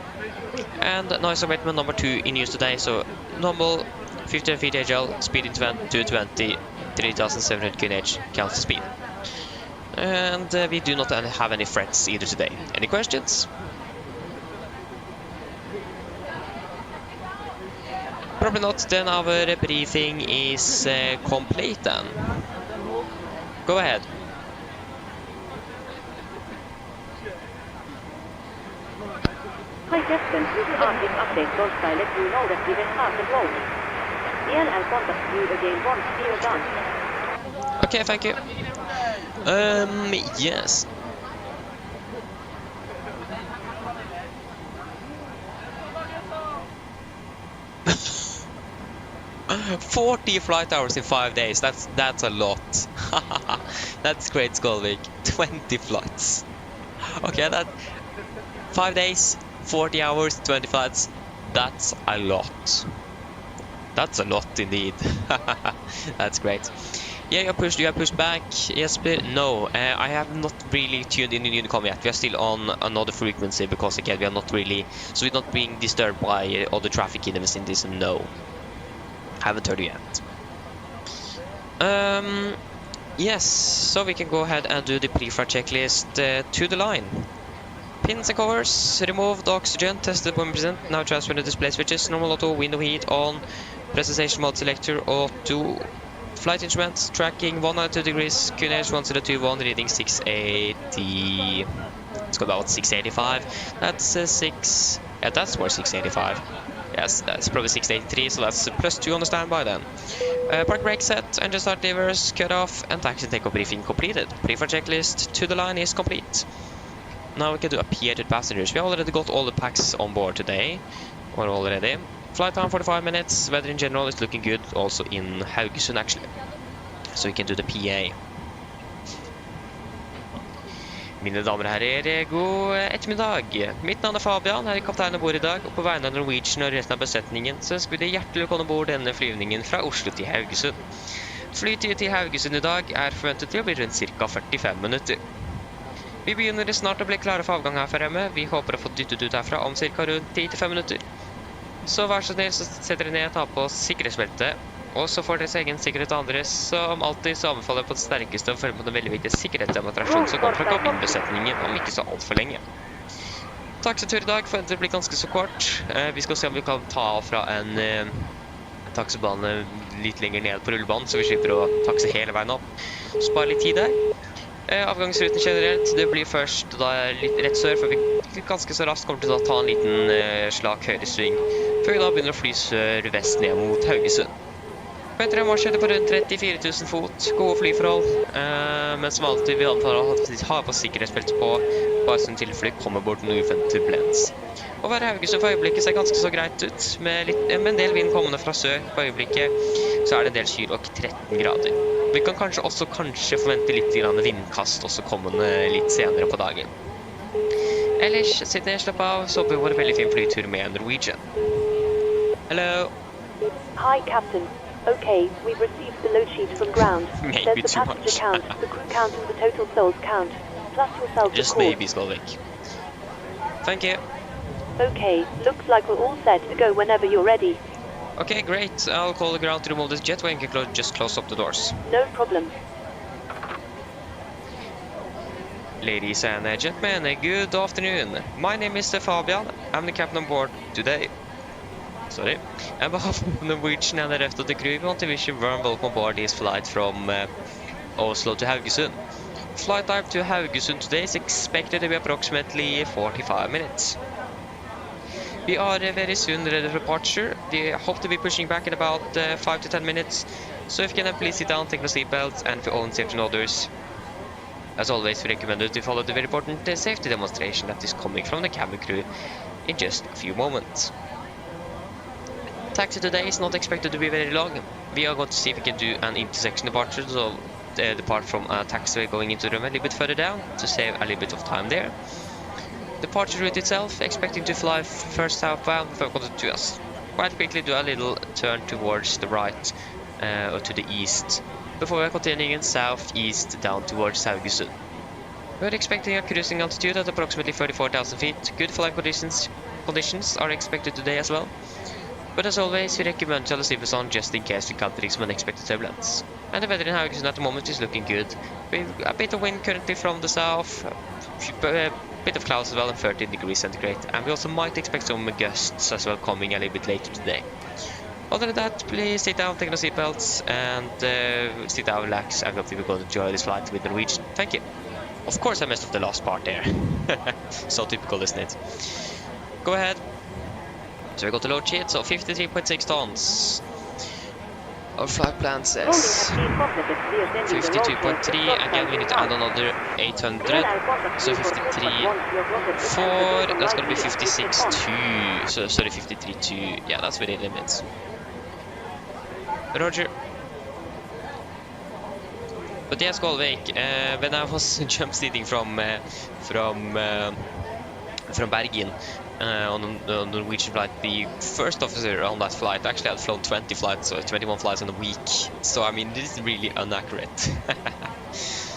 And noise abatement number 2 in use today. So normal 15 feet HL, speed in 220, 3,700 km count speed. And we do not have any threats either today. Any questions? Probably not, then our briefing is complete then. Go ahead. Hi Justin, this is Arctic update goes by let you know that we will start the road. Ian, I'll contact you again once we are done. Okay, thank you. Yes. $40 flight hours in 5 days. That's a lot. That's great, Skolvik. 20 flights. Okay, that 5 days, 40 hours, 20 flights. That's a lot. That's a lot indeed. That's great. Yeah, you have pushed back. Yes, but no, I have not really tuned in Unicom yet. We are still on another frequency because again we are not really, so we're not being disturbed by all the traffic in the vicinity. So no, haven't heard yet. Yes, so we can go ahead and do the pre-flight checklist to the line. Pins and covers, removed oxygen, tested when present, now transfer the display switches, normal auto, window heat on, presentation mode selector, auto, flight instruments, tracking 192 degrees, QNH 1021, reading 680, let's go about 685, that's 6, yeah that's more 685, Yes, that's probably 683, so that's +2 on the standby then. Park brake set, engine start levers, cut off, and taxi takeoff briefing completed. Pre-flight checklist to the line is complete. Now we can do a PA to passengers. We already got all the packs on board today, or already. Flight time 45 minutes, weather in general is looking good, also in Haugesund actually. Så vi kan do the PA. Mine damer og herrer, god ettermiddag. Mitt navn er Fabian, her er kaptein ombord i dag, og på vegne av Norwegian og resten av besetningen så ønsker vi deg hjertelig velkommen ombord denne flyvningen fra Oslo til Haugesund. Flytid til Haugesund i dag er forventet til å bli rundt ca. 45 minutter. Vi begynner snart å bli klare for avgang her fremme. Vi håper å få dyttet ut herfra om ca. rundt 10-5 minutter. Så vær så snill, så setter dere ned og tar på sikkerhetsbeltet. Og så får deres egen sikkerhet og andres. Som alltid så anbefaler jeg på det sterkeste å følge på den veldig viktige sikkerhetsdemonstrasjonen som kommer fra kabinbesetningen om ikke så alt for lenge. Taxitur i dag forventer å bli ganske så kort. Vi skal se om vi kan ta av fra en taxibane litt lenger ned på rullebanen, så vi slipper å taxe hele veien opp. Spare litt tid der. Avgangsruten generelt, det blir først da litt rett sør, for vi ganske så raskt kommer til å ta en liten slak høyresving, før vi da begynner å fly sør-vest ned mot Haugesund. Etter en marsjhøyde på rundt 34 000 fot, gode flyforhold, men som alltid vil anbefale å ha på sikkerhetsbelte på, bare som tilfelle kommer bort noe uventet turbulens. Å være Haugesund for øyeblikket ser ganske så greit ut, med en del vind kommende fra sør på øyeblikket, så er det en del skyr og 13 grader. Vi kan kanskje forvente litt vindkast også kommende litt senere på dagen. Ellers, sitt ned, slapp av, så håper vi får en veldig fin flytur med Norwegian. Hello. Hi, Captain. Okay, we've received the load sheet from ground. Maybe There's the too passenger much. count, the crew count and the total souls count. Plus yourself to Just call. maybe, Skolvik. Thank you. Okay, looks like we're all set to go whenever you're ready. Okay, great. I'll call the ground to remove this jetway and can just close up the doors. No problem. Ladies and gentlemen, good afternoon. My name is Fabian. I'm the captain on board today. Sorry. On behalf of Norwegian and the rest of the crew, we want to wish you a warm welcome aboard this flight from Oslo to Haugesund. Flight time to Haugesund today is expected to be approximately 45 minutes. We are very soon ready for departure. We hope to be pushing back in about 5 to 10 minutes. So if you can please sit down, take your seatbelts, and for own safety and others. As always, we recommend you to follow the very important safety demonstration that is coming from the cabin crew in just a few moments. Taxi today is not expected to be very long. We are going to see if we can do an intersection departure, so depart from a taxiway going into the room a little bit further down to save a little bit of time there. Departure route itself, expecting to fly first southbound before going to us. Quite quickly do a little turn towards the right or to the east before we're continuing southeast down towards Haugesund. We're expecting a cruising altitude at approximately 34,000 feet. Good flight conditions are expected today as well. But as always, we recommend to leave us on just in case we encounter some unexpected turbulence. And the weather in Haugesund at the moment is looking good. With a bit of wind currently from the south, a bit of clouds as well, and 13 degrees centigrade. And we also might expect some gusts as well coming a little bit later today. Other than that, please sit down, take your seatbelts, and sit down, relax. I hope you will go enjoy this flight with Norwegian. Thank you. Of course, I messed up the last part there. So typical, isn't it? Go ahead. So we got the load sheet, so 53.6 tons. Our flight plan says 52.3, again we need to add another 800, so 53.4, that's gonna be 56.2, so sorry, 53.2, yeah, that's within limits. Roger. But yes, Skolvik, when I was jump seating from Bergen, on the Norwegian flight, the first officer on that flight actually had flown 20 flights, or 21 flights in a week. So I mean, this is really inaccurate.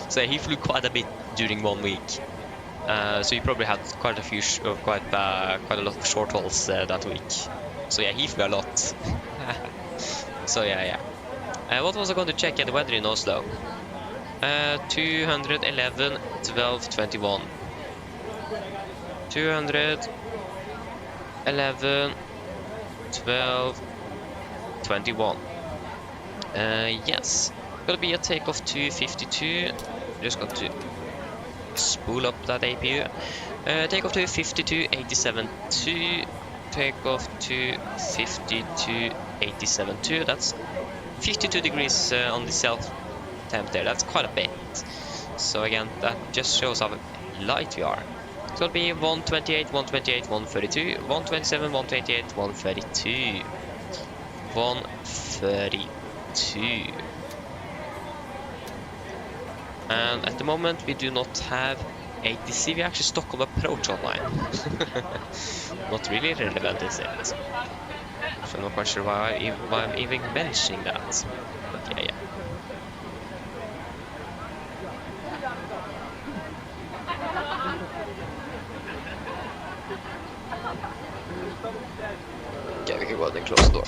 So he flew quite a bit during 1 week. So he probably had quite a lot of short hauls that week. So yeah, he flew a lot. So yeah. What was I going to check at the weather in Oslo? 211, 12, 21. 211, 12, 21. Yes, gonna be a takeoff 252. Just got to spool up that APU. Takeoff 252, 87.2. takeoff to 50 to 87.2. That's 52 degrees on the south temp there. That's quite a bit. So again, that just shows how light we are. So it'll be 128, 128, 132, 127, 128, 132, 132. And at the moment we do not have ATC, we actually Stockholm approach online. Not really relevant, is it? So I'm not quite sure why I'm even mentioning that. But yeah. Okay, we can go ahead and close the door.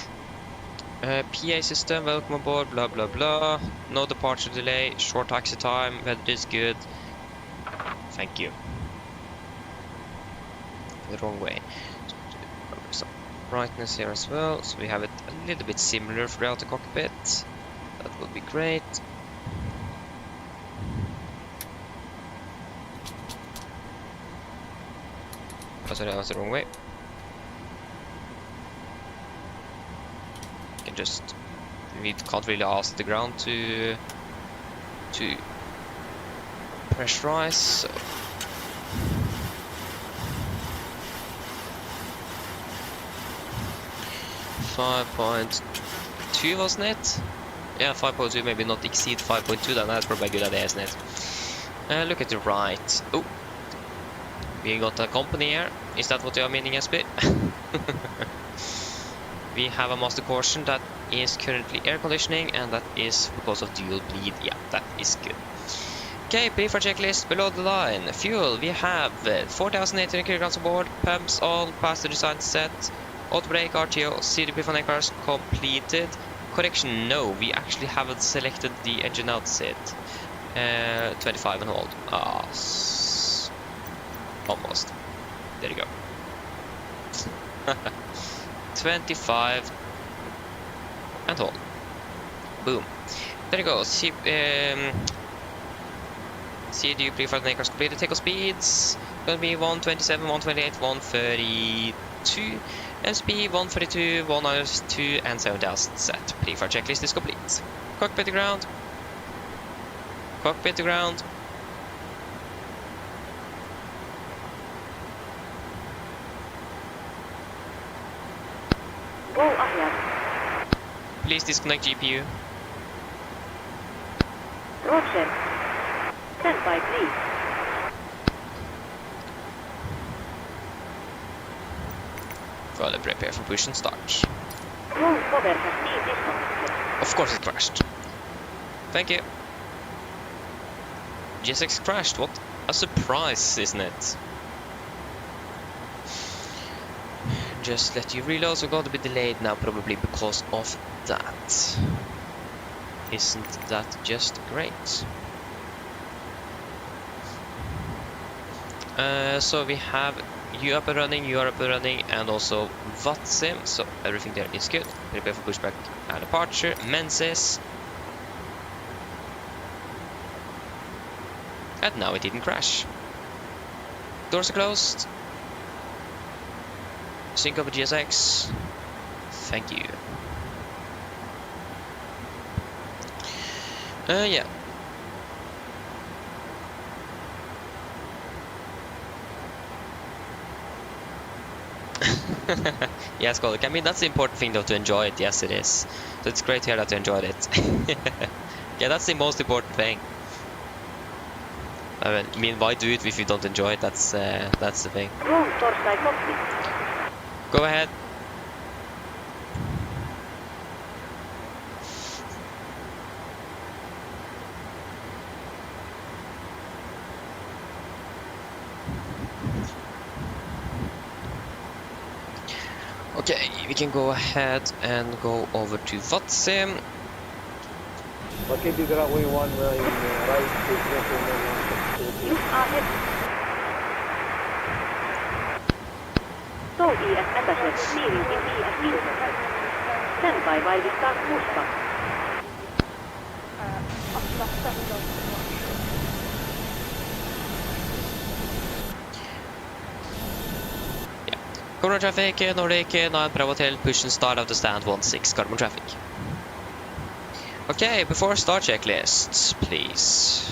PA system, welcome aboard, blah blah blah. No departure delay, short taxi time, weather is good. Thank you. The wrong way. Some brightness here as well, so we have it a little bit similar throughout the cockpit. That would be great. Oh, sorry, that was the wrong way. We can't really ask the ground to pressurize, so 5.2 wasn't it? Yeah, 5.2, maybe not exceed 5.2, then that's probably a good idea, isn't it? Look at the right. Oh, we got a company here. Is that what you are meaning, SB? We have a master caution that is currently air conditioning, and that is because of dual bleed. Yeah, that is good. Okay, pre-fire checklist below the line. Fuel, we have 4,800 kilograms aboard, pumps on, passenger design set, auto brake, RTO, CDP for cars completed. Correction, no, we actually haven't selected the engine outset. 25 and hold. Almost. There you go. 25 and hold. Boom. There you go. CDU pre-flight makers completed. Takeoff speeds will be 127, 128, 132. SP 132, 192, and 7,000 set. Pre-flight checklist is complete. Cockpit to ground. Cockpit to ground. Go ahead. Please disconnect GPU. Roger. Stand by, please. Gotta prepare for push and start. Roll cover has been disconnected. Of course it crashed. Thank you. GSX crashed. What a surprise, isn't it? Just let you reload, so going to be delayed now probably because of that. Isn't that just great? So we have you up and running, you are up and running, and also VATSIM, so everything there is good. Prepare for pushback and departure. Menses. And now it didn't crash. Doors are closed. Sync over GSX. Thank you. Yeah. Yes, Kolik. I mean, that's the important thing though, to enjoy it. Yes, it is. So it's great to hear that you enjoyed it. Yeah, that's the most important thing. I mean, why do it if you don't enjoy it? That's the thing. Go ahead. Okay, we can go ahead and go over to VATSIM. Okay, big runway 1 in right. You are hit. So ES Embassy, leaving in ES. Stand by while we start pushback. Carbon traffic, Nordic 9 Bravo Hotel, push and start of the stand 16 carbon traffic. Okay, before start checklist, please.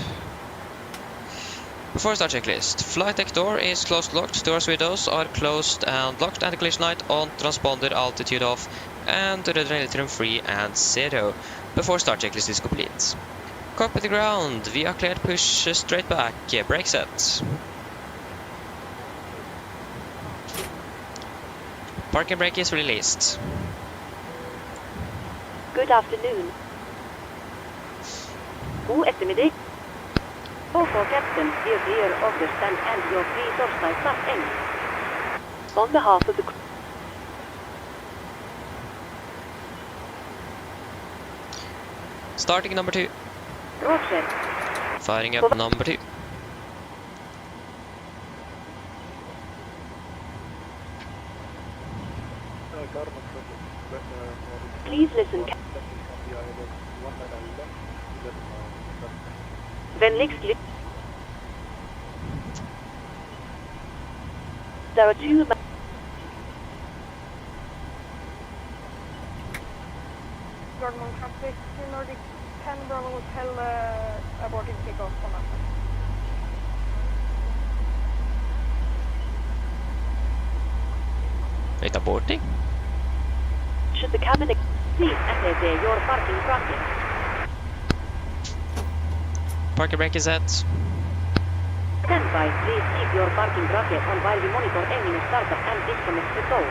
Before start checklist, flight deck door is closed locked, doors windows are closed and locked, and collision light on, transponder altitude off, and radiator free and 0. Before start checklist is complete. Cockpit the ground, we are cleared, push straight back, brake set. Parking brake is released. Good afternoon. God eftermiddag. For Captain, we're clear of the stand and your free Torsday start end. On behalf of the crew. Starting number 2. Roger. Firing up number 2. Please listen. Vänligst There are 2 Norwegian traffic, Nordic 10 Bravo Hotel, aborting takeoff from us. Wait, aborting? Should the cabin please enter your parking bracket. Parking brake is set. Stand by, please keep your parking bracket on while we monitor engine startup and disconnect the tow.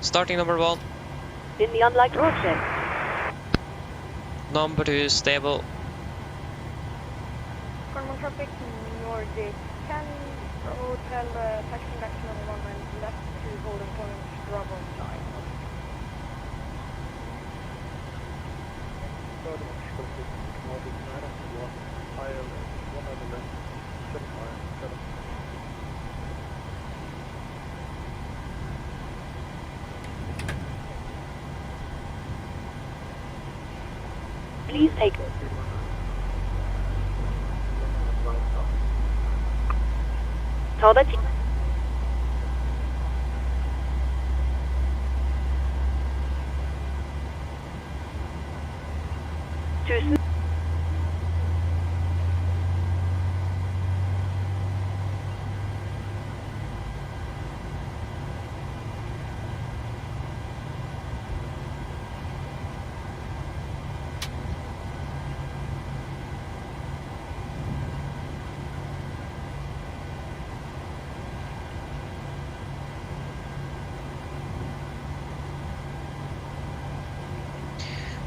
Starting number 1. In the unlike Roger. Number 2 stable. Norwegian traffic, Nordic 10 Bravo Hotel, taxiing back to number 1 and left to hold a point Bravo 9. Please take Toilet. Tusen.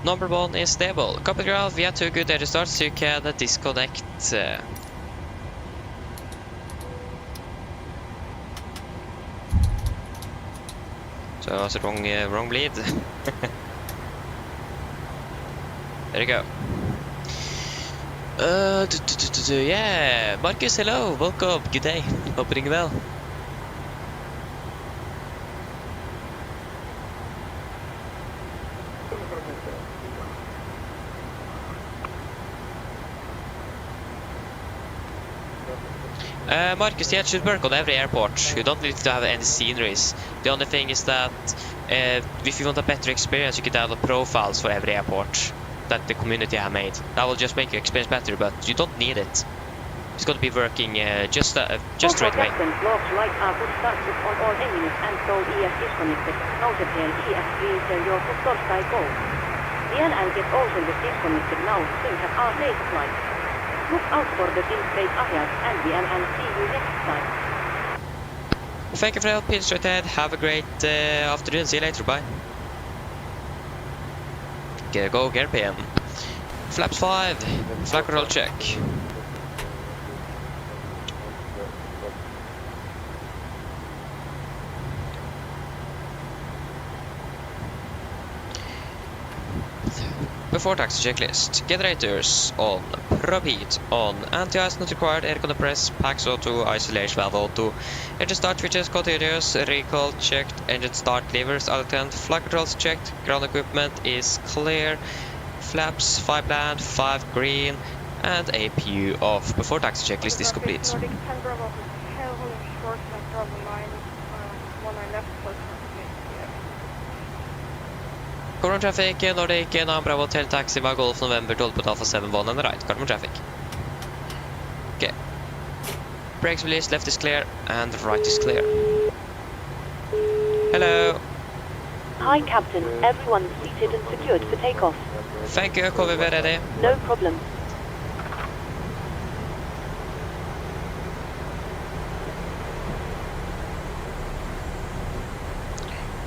Number 1 is stable. Copy ground, we have 2 good data starts, so you can disconnect. So I was wrong bleed. There you go. Yeah, Marcus, hello, welcome, good day, hope you're doing well. Marcus, yeah, it should work on every airport. You don't need to have any sceneries. The only thing is that if you want a better experience, you could download profiles for every airport that the community have made. That will just make your experience better, but you don't need it. It's going to be working just straight away. Logs light are put started on all engines and so ES disconnected. Noted here ES please your Torsday go. VNO get also disconnected now, soon have our safe flight. Look out for the pin straight ahead and VNO see you next time. Thank you for the help, pin straight ahead. Have a great afternoon. See you later. Bye. Go gear PM. Flaps 5. Flag control check. Before taxi checklist. Generators on. Repeat on. Anti-ice not required, air compress, packs auto, isolation valve auto. Engine start switches continuous, recall checked, engine start levers alternate, flight controls checked, ground equipment is clear, flaps 5 land, 5 green, and APU off. Before taxi checklist is complete. Nordic 10 Bravo Hotel, holding short left Bravo line, 19 left, close Common traffic, Nordic 9 Bravo Hotel taxi by Golf November 12 Put Alpha 71 and right, common traffic. Okay. Brakes released, left is clear, and right is clear. Hello. Hi, Captain. Everyone's seated and secured for takeoff. Thank you, KVB ready. No problem.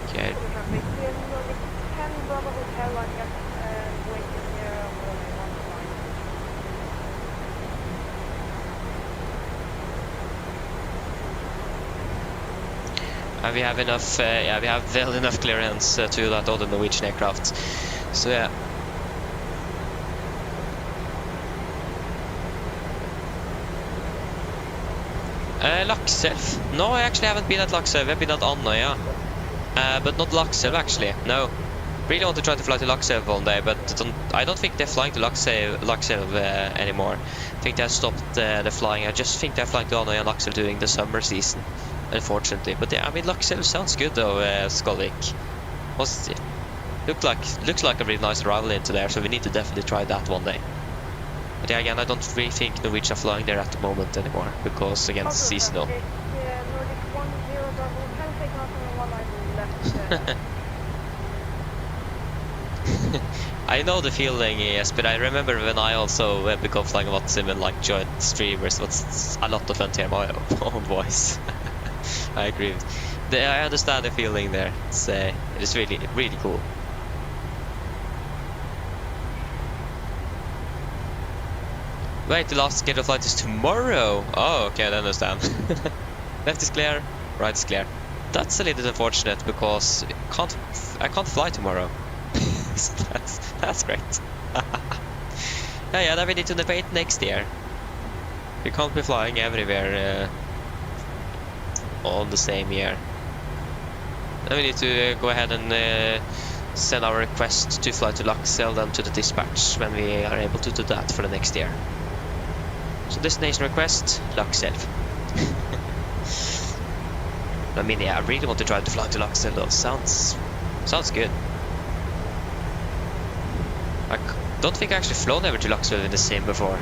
Okay. traffic. Nordic 10 Bravo Hotel, line left, waiting near runway 19. We have enough, yeah, we have well enough clearance to that other Norwegian aircraft. So yeah. Lakselv. No, I actually haven't been at Lakselv. I've been at Andøya. But not Lakselv actually. No. Really want to try to fly to Lakselv one day, but I don't think they're flying to Lakselv anymore. I think they have stopped the flying. I just think they're flying to Andøya and Lakselv during the summer season, unfortunately. But yeah, I mean Lakselv sounds good though, Skolvik. Looks like a really nice arrival into there, so we need to definitely try that one day. But yeah, again, I don't really think Norwegian are flying there at the moment anymore, because again, it's seasonal. Nordic 10 Bravo Hotel, taking off on 19 left. I know the feeling, yes, but I remember when I also began flying Watsim and like joint streamers, it was a lot of fun to hear my own voice. I agree. I understand the feeling there. It is really, really cool. Wait, the last scheduled flight is tomorrow. Oh, okay, I understand. Left is clear, right is clear. That's a little unfortunate because I can't fly tomorrow. So that's great. Yeah, then we need to wait next year. We can't be flying everywhere on the same year. Then we need to go ahead and send our request to fly to Lakselv and to the dispatch when we are able to do that for the next year. So destination request, Lakselv. I mean, yeah, I really want to try to fly to Lakselv though. Sounds good. I don't think I actually flown ever to Lakselv in the same before.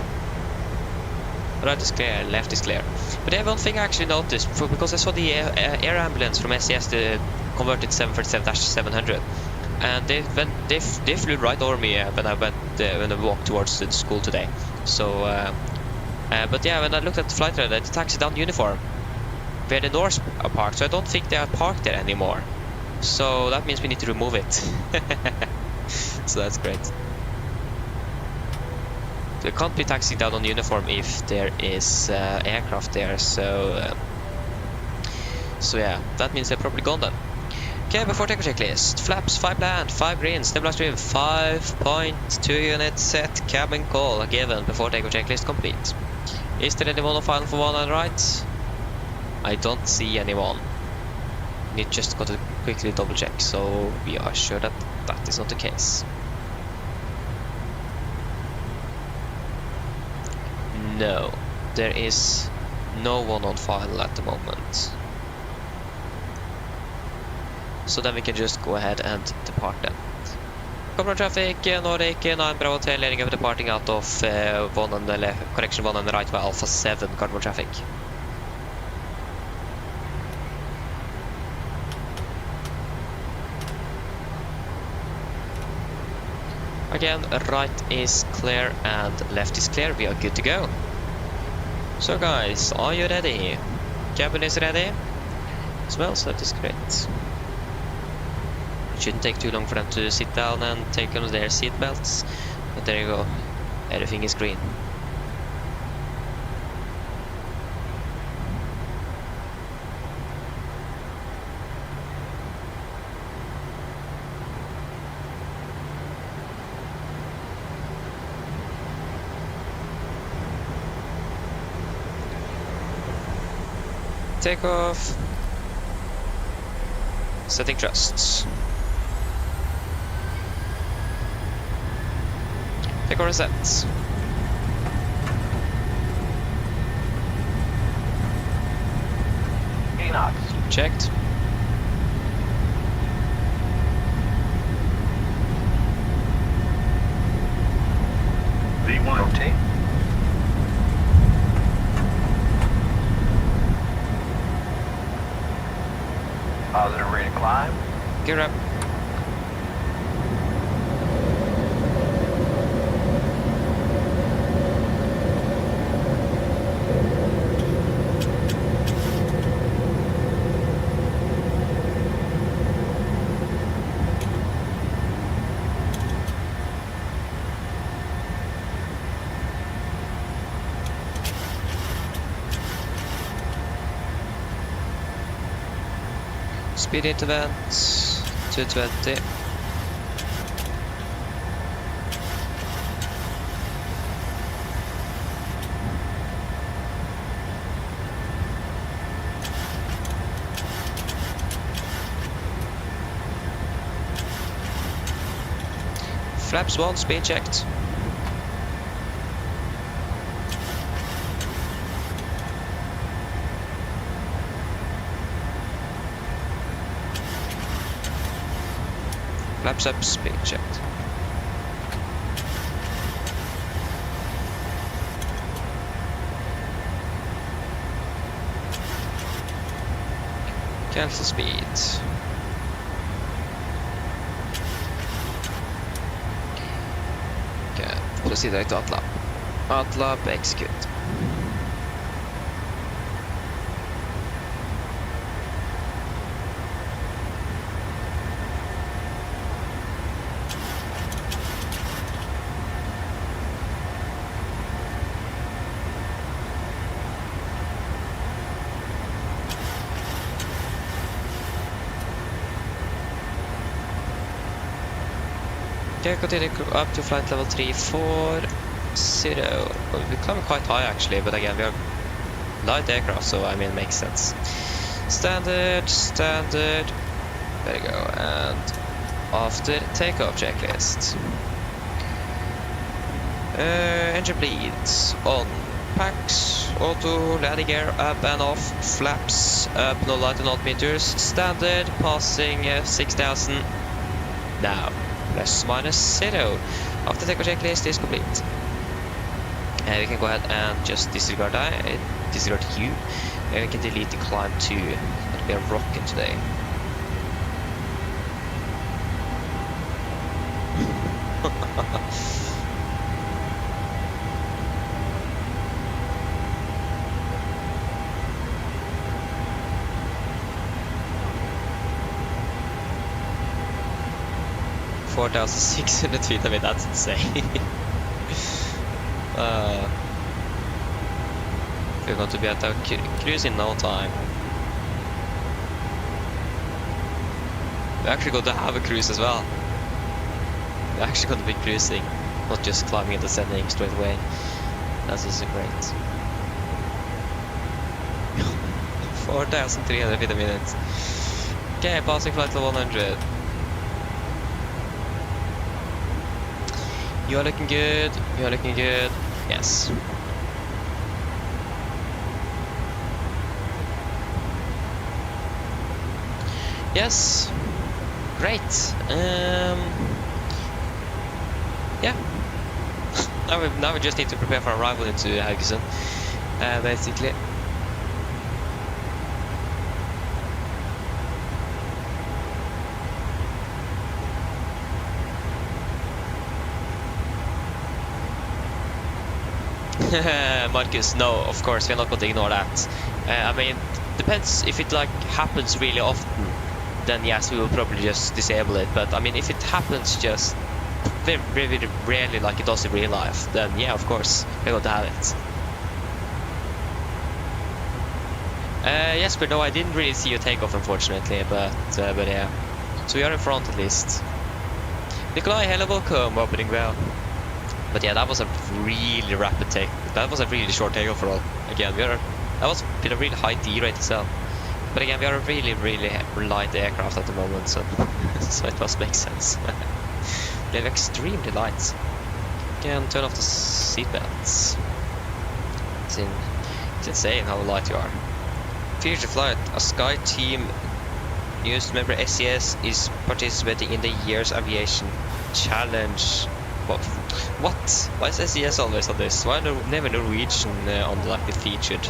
Right is clear, left is clear. But yeah, one thing I actually noticed, because I saw the air ambulance from SES converted 737-700, and they flew right over me when I walked towards the school today. So, but yeah, when I looked at the flight radar, they taxied down uniform where the Norse are parked. So I don't think they are parked there anymore. So that means we need to remove it. So that's great. We can't be taxiing down on uniform if there is aircraft there, so yeah, that means they're probably gone then. Okay, before takeoff checklist, flaps 5 land, 5 green, stabilize trim 5.2 units set, cabin call given, before takeoff checklist complete. Is there anyone on final for 1 and right? I don't see anyone. Need just got to quickly double check, so we are sure that that is not the case. No, there is no one on file at the moment. So then we can just go ahead and depart then. Common traffic, Nordic 9 Bravo Hotel, leading over departing out of correction 1 on the right by Alpha 7, common traffic. Again, right is clear and left is clear. We are good to go. So guys, are you ready? Cabin is ready. Smells, that is great. It shouldn't take too long for them to sit down and take on their seat belts. But there you go. Everything is green. Takeoff. Setting thrusts. Takeoff reset. Checked. V1. Rotate. Positive rate of climb. Gear up. Speed intervent 220. Flaps 1, speed checked. Flaps up, speed checked. Cancel speed. Okay, proceed direct to Atlab. Atlab, execute. Okay, continue up to flight level 340. Well, we're climbing quite high actually, but again, we are light aircraft, so I mean, it makes sense. Standard, standard. There you go. And after takeoff checklist. Engine bleeds on. Packs, auto, landing gear up and off, flaps up, no light and altimeters. Standard, passing 6,000. Now. Plus minus 0. After takeoff checklist is complete. We can go ahead and just disregard disregard you. And we can delete the climb 2. It'll be a rocket today. $4,600 feet, I mean, that's insane. We're going to be at our cruise in no time. We're actually going to have a cruise as well. We're actually going to be cruising, not just climbing and descending straight away. That's also great. 4,300 feet a minute. Okay, passing flight level 100. You're looking good. You're looking good. Yes. Yes. Great. Yeah. now we just need to prepare for arrival into Haugesund. Basically. Marcus, no, of course, we're not going to ignore that. I mean, depends if it like happens really often, then yes, we will probably just disable it. But I mean, if it happens just very, very rarely like it does in real life, then yeah, of course, we're going to have it. Yes, but no, I didn't really see you take off, unfortunately, but yeah. So we are in front at least. Nikolai, hello, welcome, opening well. But yeah, that was a really rapid take. That was a really short takeoff for all. Again, we are That was with a really high D rate as well. But again, we are a really light aircraft at the moment, so so it must make sense. We have extremely light. Again, turn off the seatbelts. It's insane how light you are. Future flight, a Sky Team news member SES is participating in the year's aviation challenge. What? Why is SES always on this? Why never Norwegian on like the featured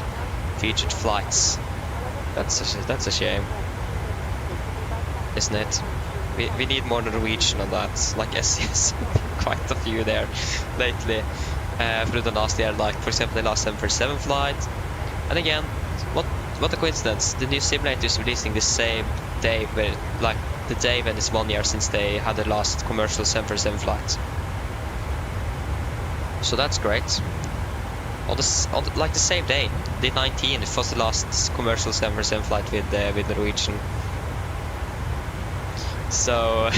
flights? That's a shame, isn't it? We need more Norwegian on that. Like SES, quite a few there lately through the last year. Like for example, the last 747 flight. And again, what a coincidence! The new simulator is releasing the same day, where like the day when it's 1 year since they had the last commercial 747 flight. So that's great. On like the same day, the 19th was the last commercial 747 flight with Norwegian. So,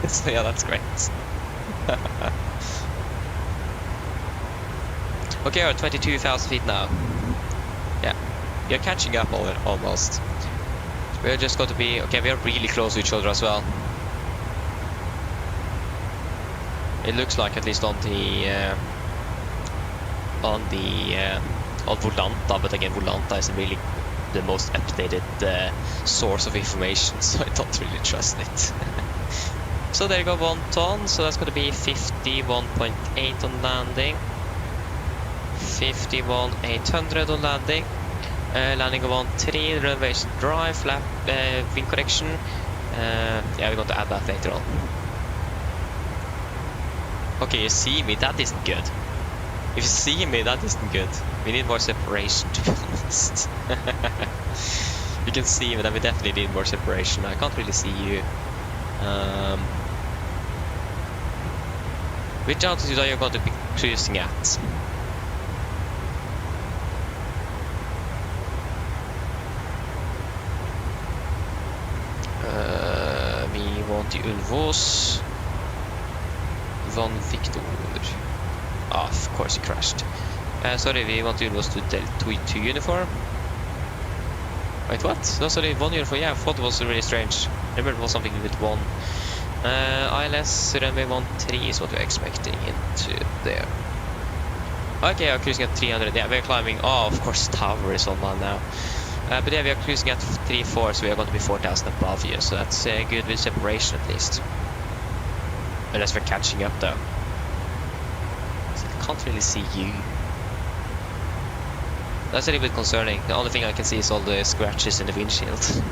so yeah, that's great. Okay, we're at 22,000 feet now. Yeah, we're catching up almost. We're just going to be okay. We are really close to each other as well. It looks like, at least on Volanta, but again, Volanta isn't really the most updated source of information, so I don't really trust it. So there you go, 1 ton, so that's going to be 51.8 on landing, 51,800 on landing, landing of 13, runway drive, flap, wind correction. Yeah, we're going to add that later on. Okay, you see me, that isn't good. If you see me, that isn't good. We need more separation, to be honest. You can see me, then we definitely need more separation. I can't really see you. Which altitude are you going to be cruising at? We want the Ulvås. Van Victor. Ah, of course he crashed. Sorry, we want Ulvås to 2 uniform. Wait, what? No, sorry, 1 uniform. Yeah, I thought it was really strange. Remember it was something with 1. ILS runway 13 is what we're expecting into there. Okay, we're cruising at 300. Yeah, we're climbing. Oh, of course, tower is on one now. But yeah, we are cruising at 3.4, so we are going to be 4,000 above you. So that's good with separation at least. Unless we're catching up though. I can't really see you. That's a little bit concerning. The only thing I can see is all the scratches in the windshield.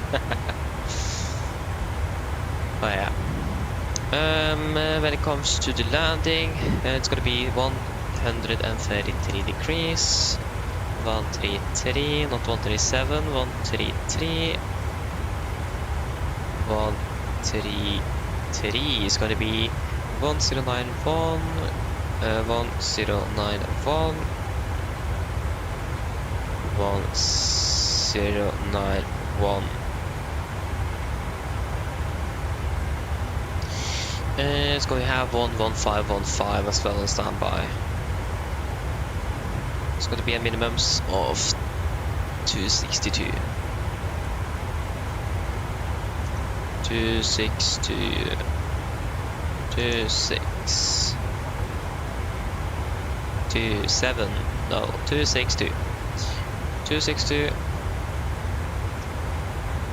Oh yeah. When it comes to the landing, it's gonna be 133 degrees. 133, not 137, 133. 133 is gonna be 1091, 1091, 1091. It's going to have 11515 as well on standby. It's going to be a minimums of 262. 262. 26. 27. No, 262. 262.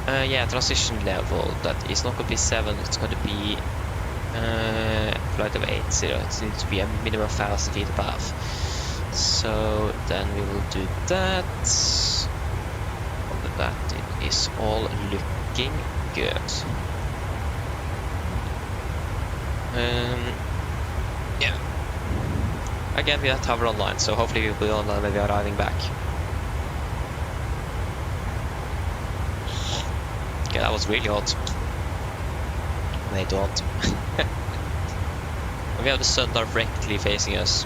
Yeah, transition level. That is not going to be 7. It's going to be flight of 80. It needs to be a minimum 1,000 feet above. So then we will do that. With that, it is all looking good. Yeah. Again, we have tower online, so hopefully we will be online when we are arriving back. Okay, that was really hot. They don't. We have the sun directly facing us.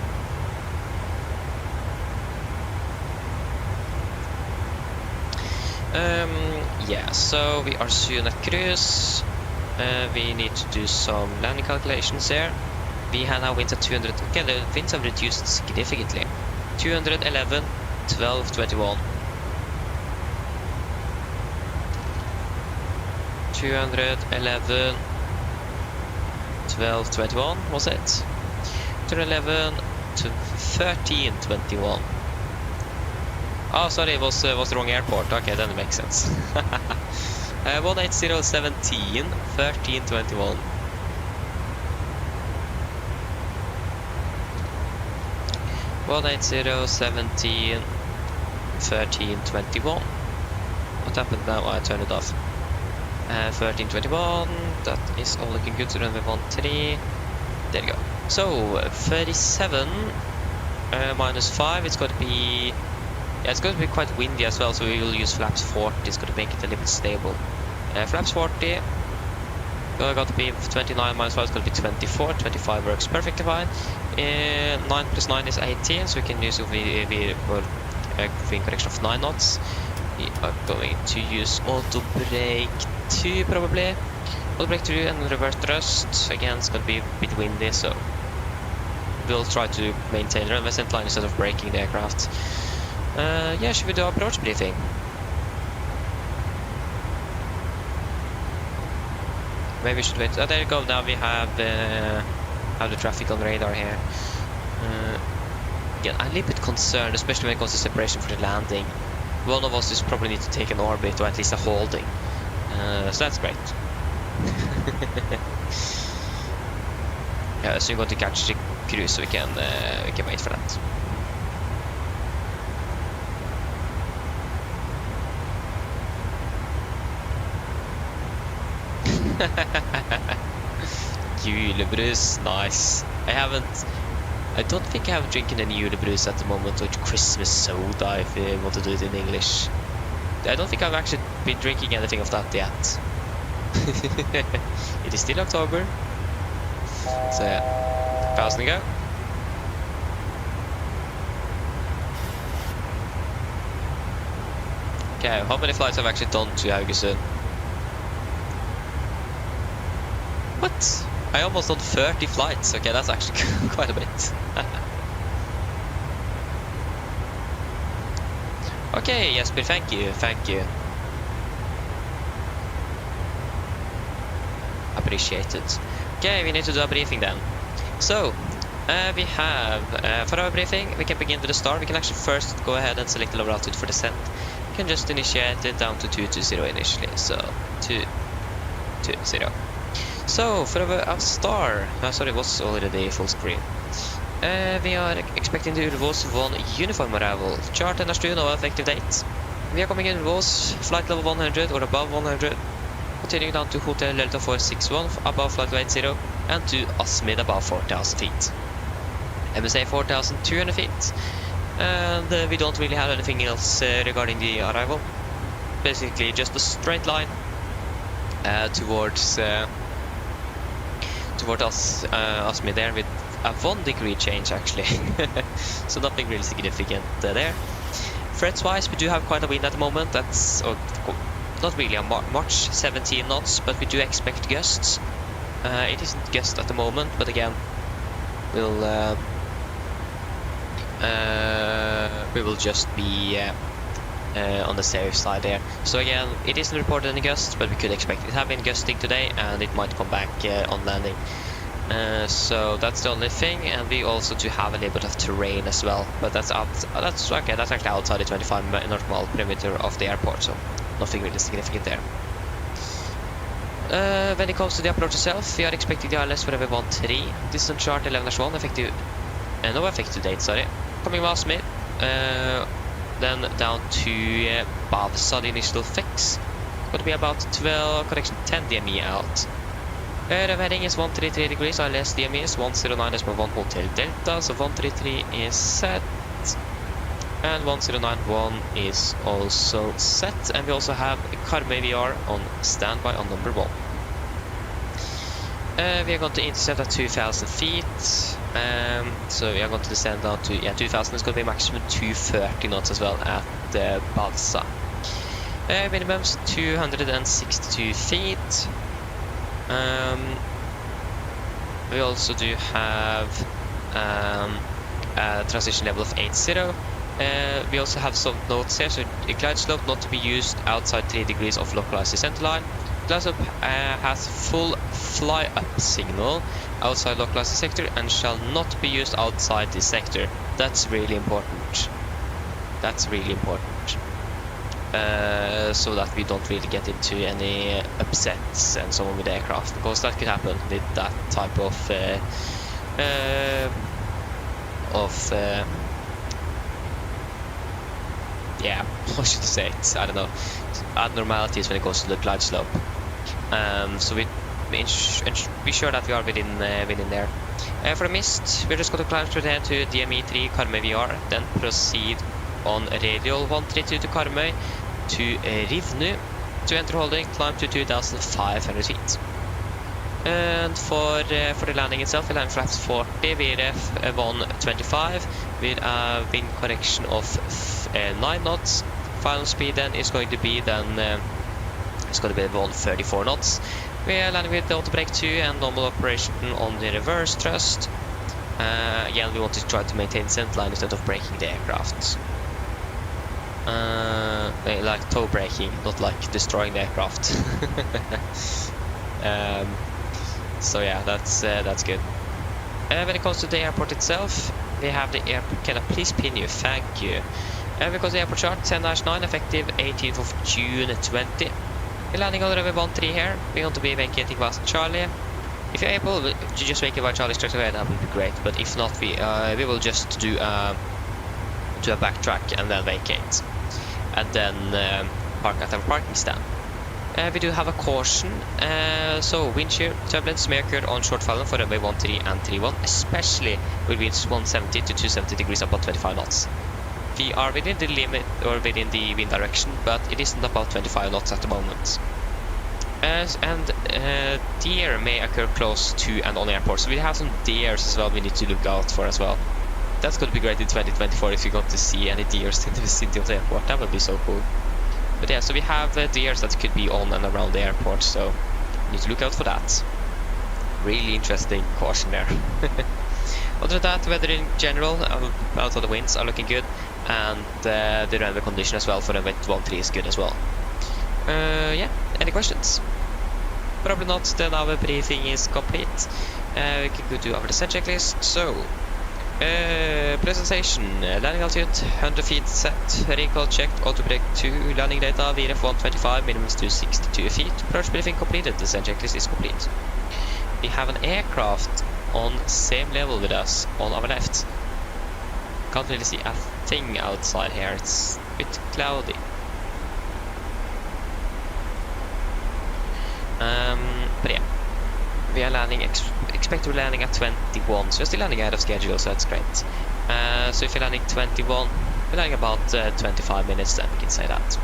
Yeah, so we are soon at cruise. We need to do some landing calculations here. We have now winds at 200. Okay, the winds have reduced significantly. 211, 12, 21. 211, 12, 21 was it? 211 to 13, 21. Oh, sorry, it was the wrong airport. Okay, then it makes sense. 180, 17, 13, 21. 180, 17, 13, 21. What happened now? Oh, I turned it off. 13, 21. That is all looking good. So runway 13. There you go. So 37 minus 5. It's going to be. Yeah, it's going to be quite windy as well. So we will use flaps 40. It's going to make it a little bit stable. Flaps 40. Got to be 29 minus 5 is going to be 24. 25 works perfectly fine. 9 plus 9 is 18, so we can use a wing correction of 9 knots. We are going to use auto brake 2 probably. Auto brake 2 and reverse thrust. Again, it's going to be a bit windy, so we'll try to maintain the runway center line instead of braking the aircraft. Yeah, should we do approach briefing? Maybe we should wait. Oh, there you go. Now we have the traffic on radar here. Again, I'm a little bit concerned, especially when it comes to separation for the landing. One of us is probably need to take an orbit or at least a holding. So that's great. Yeah, so we're going to catch the cruise, so we can wait for that. Julebrus, nice. I don't think I have drinking any julebrus at the moment, or Christmas soda if you want to do it in English. I don't think I've actually been drinking anything of that yet. It is still October. So yeah, 1,000 to go. Okay, how many flights have I actually done to Haugesund? What? I almost done 30 flights. Okay, that's actually quite a bit. Okay, Jesper, thank you. Appreciate it. Okay, we need to do a briefing then. So, we have, for our briefing, we can begin with the start. We can actually first go ahead and select the lower altitude for descent. We can just initiate it down to 220 initially. So, 220. So, for our star, sorry, it was already full screen. We are expecting the Ulvås 1 uniform arrival. Chart and Astro, no effective date. We are coming in Ulvås, flight level 100 or above 100. Continuing down to Hotel Delta 461 above flight level 80 and to Asmid above 4,000 feet. MSA 4,200 feet. And we don't really have anything else regarding the arrival. Basically just a straight line towards Asmid there with a 1 degree change actually. So nothing really significant there. Threats wise, we do have quite a wind at the moment. That's not really a much, 17 knots, but we do expect gusts. It isn't gust at the moment, but again, we will just be on the safe side there. So again, it isn't reported any gusts, but we could expect it. It have been gusting today, and it might come back on landing. So that's the only thing, and we also do have a little bit of terrain as well, but that's okay. That's actually outside the 25 nautical mile perimeter of the airport, so nothing really significant there. When it comes to the approach itself, we are expecting the ILS for runway 13. This is on chart 11-1, effective, no effective date, sorry. Coming with Asmid, then down to Bavsa, the initial fix. Going to be about 12, correction, 10 DME out. The heading is 133 degrees, ILS DME is 109.1 Hotel Delta, so 133 is set. And 1091 is also set, and we also have Carme VR on standby on number 1. We are going to intercept at 2,000 feet, so we are going to descend down to 2,000. It's going to be maximum 230 knots as well at Balsa. Minimums 262 feet. We also do have a transition level of 80. We also have some notes here, so a glide slope not to be used outside 3 degrees of localized descent line. Glass up has full fly-up signal outside localized sector and shall not be used outside this sector. That's really important. That's really important. So that we don't really get into any upsets and so on with the aircraft, because that could happen with that type of yeah, what should I say it? I don't know, abnormalities when it goes to the glide slope. So we be sure that we are within there. For the mist, we're just going to climb straight ahead to DME3 Karmøy VR, then proceed on radial 132 to Karmøy to Rivnu to enter holding, climb to 2,500 feet. And for the landing itself, we land flaps 40, VRF 125 with a wind correction of 9 knots. Final speed then is going to be 134 knots. We are landing with the auto brake 2 and normal operation on the reverse thrust. Again, we want to try to maintain center line instead of braking the aircraft. Like toe braking, not like destroying the aircraft. So yeah, that's good. When it comes to the airport itself, we have the airport. Can I please pin you? Thank you. Because the airport chart 10-9 effective 18th of June 20. We're landing on runway 13 here. We're going to be vacating West Charlie. If you're able to just vacate by Charlie straight away, that would be great. But if not, we will just do a backtrack and then vacate, and then park at our parking stand. We do have a caution, so wind shear, turbulence may occur on short fallen for runway 13 and 31, especially with winds 170 to 270 degrees above 25 knots. We are within the limit or within the wind direction, but it isn't about 25 knots at the moment. And deer may occur close to and on airport, so we have some deers as well we need to look out for as well. That's going to be great in 2024 if you got to see any deers in the vicinity of the airport. That would be so cool. But yeah, so we have deers that could be on and around the airport, so you need to look out for that. Really interesting caution there. Other than that, weather in general, out of the winds are looking good, and the runway condition as well for runway 13 is good as well. Yeah, any questions? Probably not, then our briefing is complete. We can go to our descent checklist. So, presentation, landing altitude 100 feet set, recall checked, auto brake 2, landing data VRF 125, minimum to 62 feet, approach briefing completed, descent checklist is complete. We have an aircraft on same level with us on our left. Can't really see a thing outside here, it's a bit cloudy. But yeah, we are landing, expect to be landing at 21, so we're still landing ahead of schedule, so that's great. So if you're landing 21, we're landing about 25 minutes, then we can say that.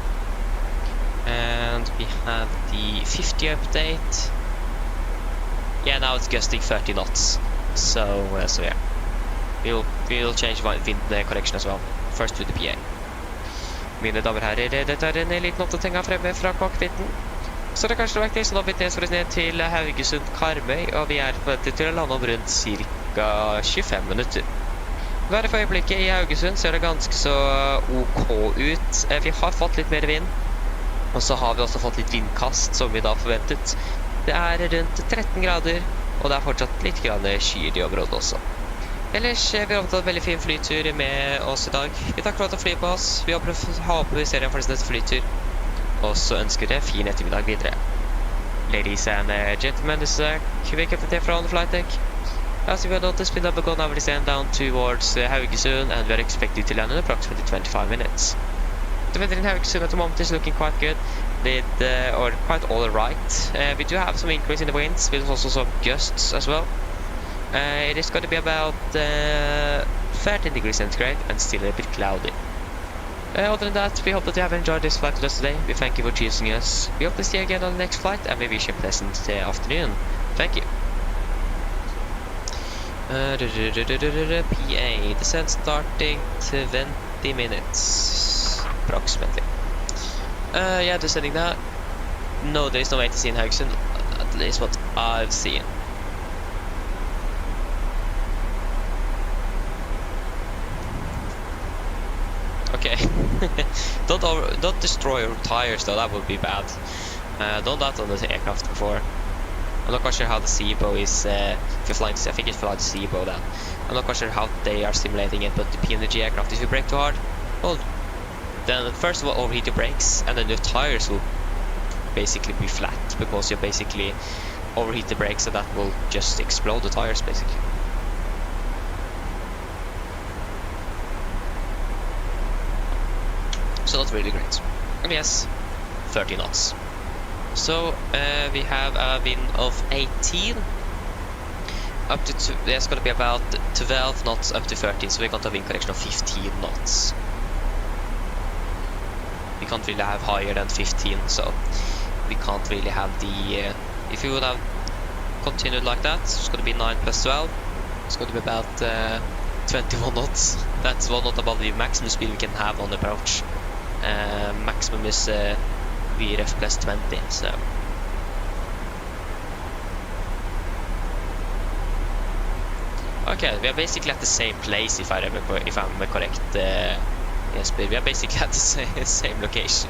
And we have the 50 update. Yeah, now it's gusting 30 knots, so yeah, we'll change wind correction as well. First to the PA. Mine damer og herrer, dette en liten oppdatering her fremme fra cockpiten. Så det kanskje det så nå betes vi ned til Haugesund Karmøy, og vi forventet til å lande om rundt ca. 25 minutter. Været for øyeblikket i Haugesund ser det ganske så OK ut. Vi har fått litt mer vind, og så har vi også fått litt vindkast, som vi da forventet. Det rundt 13 grader, og det fortsatt litt skyer i området også. Ellers vi har hatt en veldig fin flytur med oss i dag. Vi takker for at du flyr på oss. Vi håper å ha på i serien for neste flytur. Og så ønsker dere fin ettermiddag videre. Ladies and gentlemen, this is a quick update from the flight deck. As you will notice, we have gone over the stand down towards Haugesund, and we are expected to land in approximately 25 minutes. The weather in Haugesund at the moment is looking quite good, with, or quite alright. We do have some increase in the winds, with also some gusts as well. It is going to be about 13 degrees centigrade and still a bit cloudy. Other than that, we hope that you have enjoyed this flight with us today. We thank you for choosing us. We hope to see you again on the next flight, and we wish you a pleasant afternoon. Thank you. PA, descent starting 20 minutes, approximately. Yeah, descending now. No, there is no ATC in Haugesund, at least what I've seen. Okay. Don't destroy your tires though, that would be bad. Done that on the aircraft before. I'm not quite sure how the SIBO is, if you're flying, I think it's flying the SIBO then. I'm not quite sure how they are simulating it, but the PMDG aircraft, if you brake too hard, well, then first of all overheat your brakes, and then your tires will basically be flat, because you basically overheat the brakes, and that will just explode the tires basically. So not really great. And yes, 30 knots. So we have a wind of 18 up to there's going to be about 12 knots up to 13, so we're going to have a wind correction of 15 knots. We can't really have higher than 15, so we can't really have the if we would have continued like that, it's going to be 9 plus 12, it's going to be about 21 knots. That's 1 knot above the maximum speed we can have on the approach. Maximum is VRF plus 20, so okay, we are basically at the same place if I'm correct. Yes, but we are basically at the same location.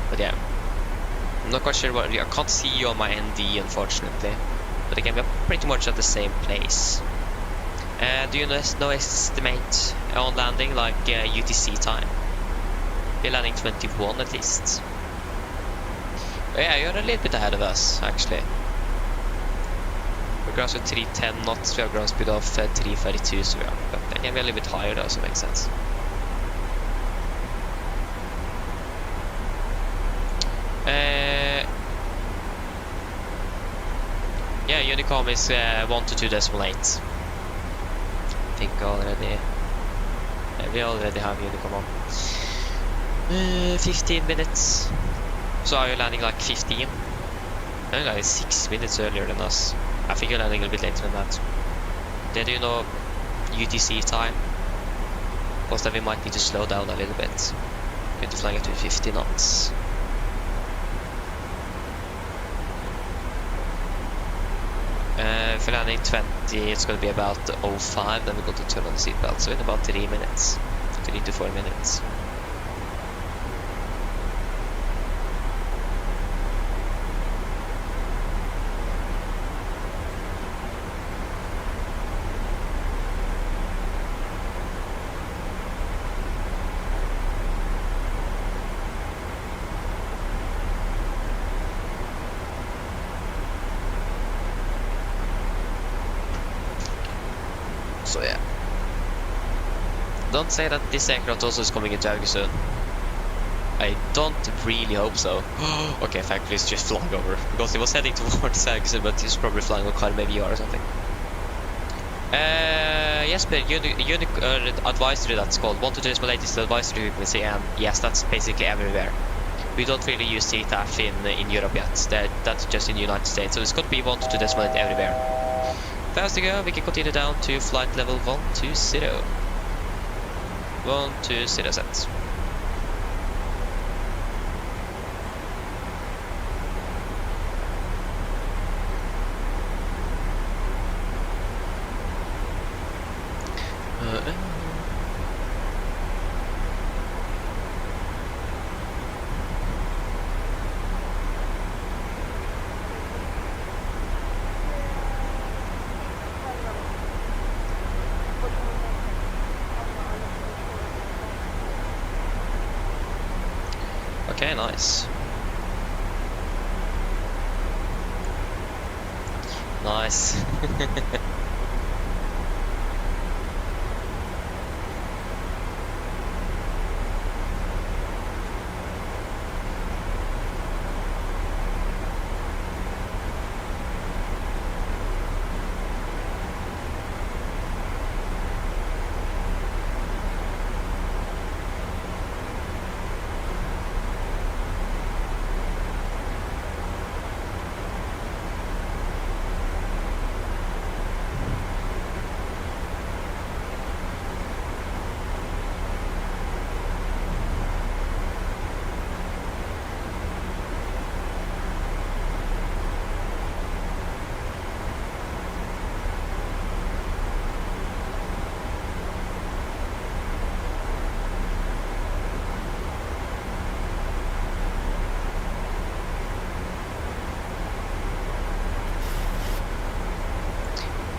But yeah, I'm not quite sure what I can't see you on my ND unfortunately. But again, we are pretty much at the same place. Do you know estimate on landing, like UTC time? We're landing 21 at least. Oh, yeah, you're a little bit ahead of us actually. We're ground speed 310 knots, we have ground speed of 332, so we are, but again we're a little bit higher though, so it makes sense. Yeah, Unicom is 1 to 2.8. I think already. We already have Unicom on. 15 minutes. So are you landing like 15? I think like 6 minutes earlier than us. I think you're landing a bit later than that. Then do you know UTC time? Because then we might need to slow down a little bit. Going to flying up to 50 knots. If we're landing 20, it's going to be about 05, then we're going to turn on the seatbelt. So in about 3 minutes, 3 to 4 minutes. So yeah, don't say that this aircraft also is coming into Haugesund. I don't really hope so. Okay, thankfully it's just flying over, because he was heading towards Haugesund, but he's probably flying on Carmevia or something. Yes, but advisory, that's called 1 to 2.8 is the advisory frequency, and yes, that's basically everywhere. We don't really use TAF in Europe yet. That's just in the United States, so it's got to be 1 to 2.8 everywhere. Fast to go, we can continue down to flight level 120. 120 set. Okay, nice. Nice.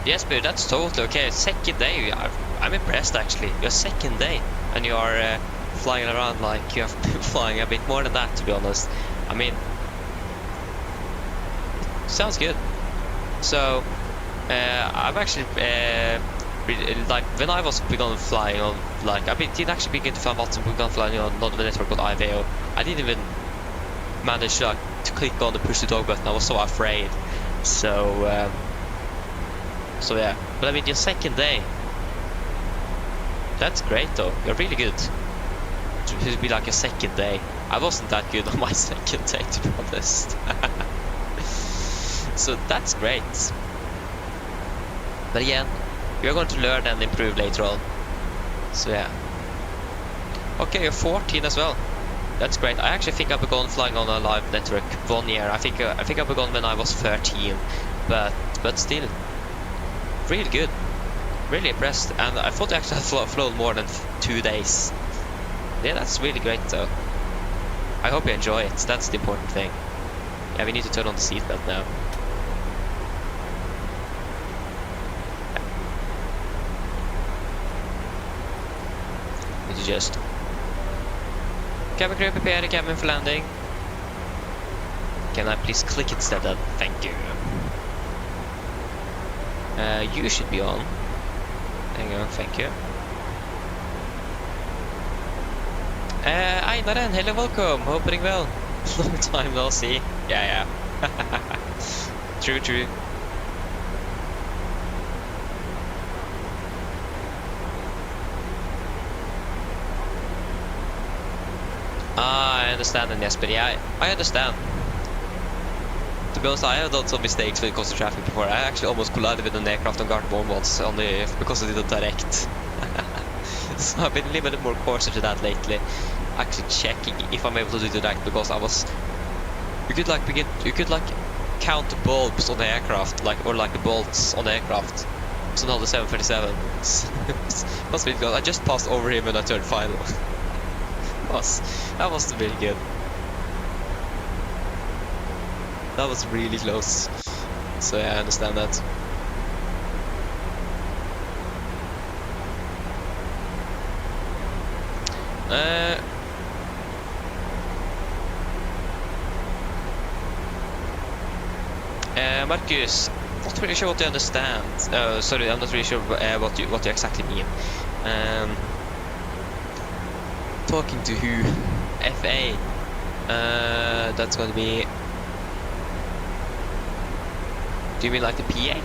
Yes, but that's totally okay. Second day, I'm impressed actually. Your second day, and you are flying around like you have been flying a bit more than that, to be honest. I mean, sounds good. So, I've actually like when I was begun flying on, like I didn't actually begin to fly Watson, begun flying on another network called IVO. I didn't even manage to click on the push to talk button. I was so afraid. So. So yeah, but I mean your second day, that's great though. You're really good. It would be like your second day. I wasn't that good on my second day, to be honest. So that's great. But again, you're going to learn and improve later on. So yeah. Okay, you're 14 as well. That's great. I actually think I've begun flying on a live network 1 year. I think I've begun when I was 13, but still. Really good, really impressed, and I thought I actually had flown more than 2 days. Yeah, that's really great though. I hope you enjoy it, that's the important thing. Yeah, we need to turn on the seatbelt now. Need to just... Cabin crew, prepare the cabin for landing. Can I please click instead then? Thank you. You should be on. Hang on, thank you. Einaren, hello, welcome. Hoping well. Long time no see. Yeah. True. I understand, and yes, but yeah, I understand. To be honest, I have done some mistakes when it comes to traffic before. I actually almost collided with an aircraft on Gardermoen once, only because I didn't direct. So I've been a little bit more cautious to that lately. Actually checking if I'm able to do direct, because I was... You could like count the bulbs on the aircraft, or the bolts on the aircraft. So now the 737. That's really good. I just passed over him when I turned final. That was really good. That was really close. So yeah, I understand that. Marcus, not really sure what you understand. Sorry, I'm not really sure what you exactly mean. Talking to who? FA. That's gonna be. Do you mean like the PA?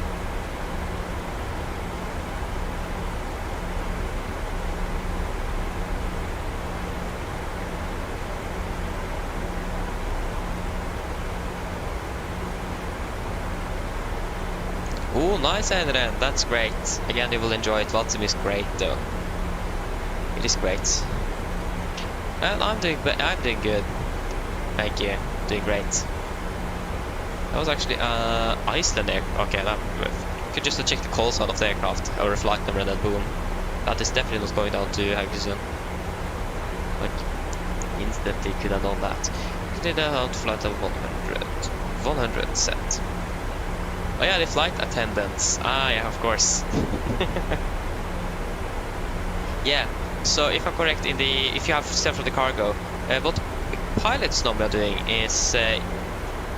Oh, nice, Adrian. That's great. Again, you will enjoy it. Watson is great, though. It is great. And I'm doing good. Thank you. Doing great. That was actually Iceland air. Okay, that you could just check the call sign of the aircraft or a flight number, and then boom. That is definitely not going down to Haugesund. Like instantly could have known that. Did a flight of 100 set. Oh yeah, the flight attendants. Ah yeah, of course. Yeah. So if I'm correct, if you have set for the cargo, what pilots normally are doing is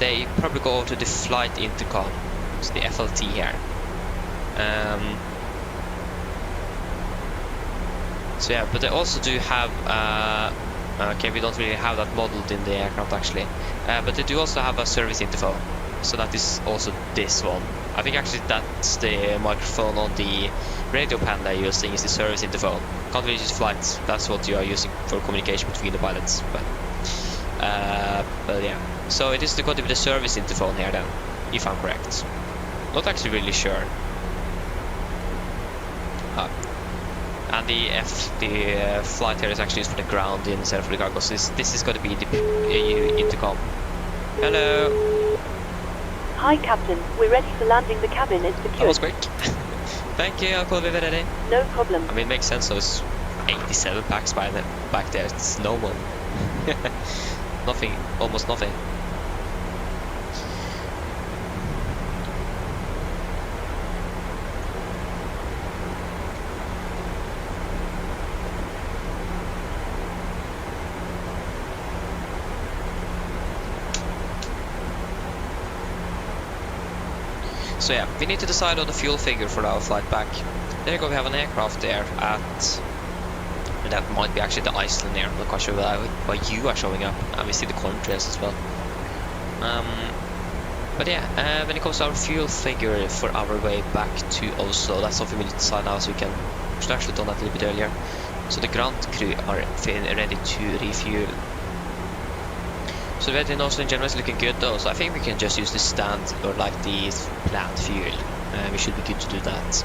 they probably go over to the flight intercom, it's the FLT here. So yeah, but they also do have okay, we don't really have that modeled in the aircraft actually, but they do also have a service interphone. So that is also this one. I think actually that's the microphone on the radio panel you're using is the service interphone. Can't really use flights. That's what you are using for communication between the pilots. But yeah. So it is going to be the service interphone here then, if I'm correct. Not actually really sure. And the flight here is actually used for the ground instead of the cargo. So this is going to be the intercom. Hello. Hi, Captain. We're ready for landing. The cabin is secured. That was quick. Thank you, I'll call you ready. No problem. I mean, it makes sense, so it's 87 packs back there. It's normal. Nothing, almost nothing. So yeah, we need to decide on the fuel figure for our flight back. There you go, we have an aircraft there at... That might be actually the Iceland air, I'm not quite sure why you are showing up. And we see the contrails as well. But yeah, when it comes to our fuel figure for our way back to Oslo, that's something we need to decide now, so we should actually done that a little bit earlier. So the ground crew are ready to refuel. So the Radeon Oslo in general is looking good though, so I think we can just use the stand or like the planned fuel. We should be good to do that.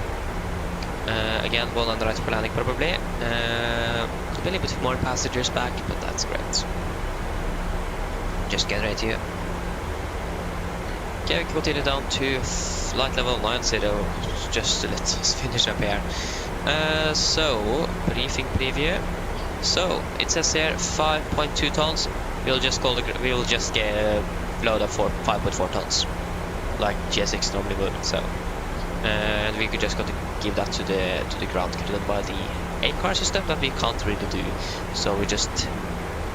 Again, one on the right for landing probably. Could be a little bit more passengers back, but that's great. Just get ready here. Okay, we can continue down to flight level 90, just to let us finish up here. So, briefing preview. So, it says here 5.2 tons. We'll just load up for 5.4 tons, like GS6 normally would. So, and we could just got to give that to the ground crew by the 8-car system that we can't really do. So we just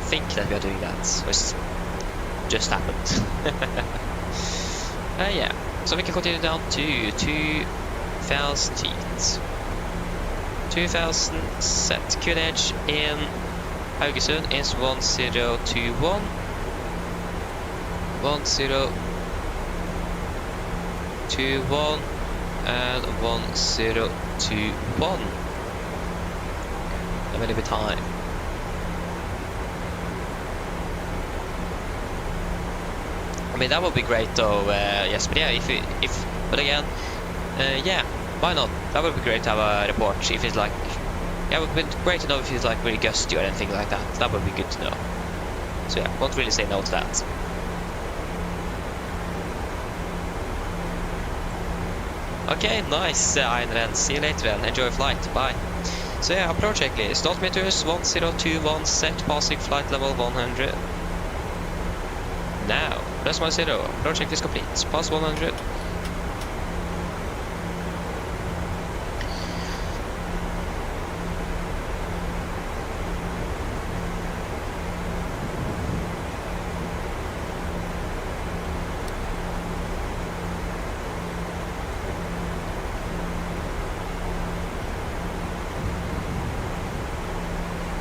think that we are doing that. So it's just happened. Yeah. So we can continue down to 2,000 feet. 2,000 set. QNH in Haugesund is 1021. 1021 and 1021. A little bit high. I mean, that would be great though, yes, but yeah, but again, yeah, why not? That would be great to have a report if it's like, yeah, it would be great to know if it's like really gusty or anything like that. That would be good to know. So yeah, won't really say no to that. Okay, nice, Einar, see you later then, enjoy your flight, bye. So yeah, approach checklist, altimeters 1021 set, passing flight level 100. Now, press 10, approach checklist complete, pass 100.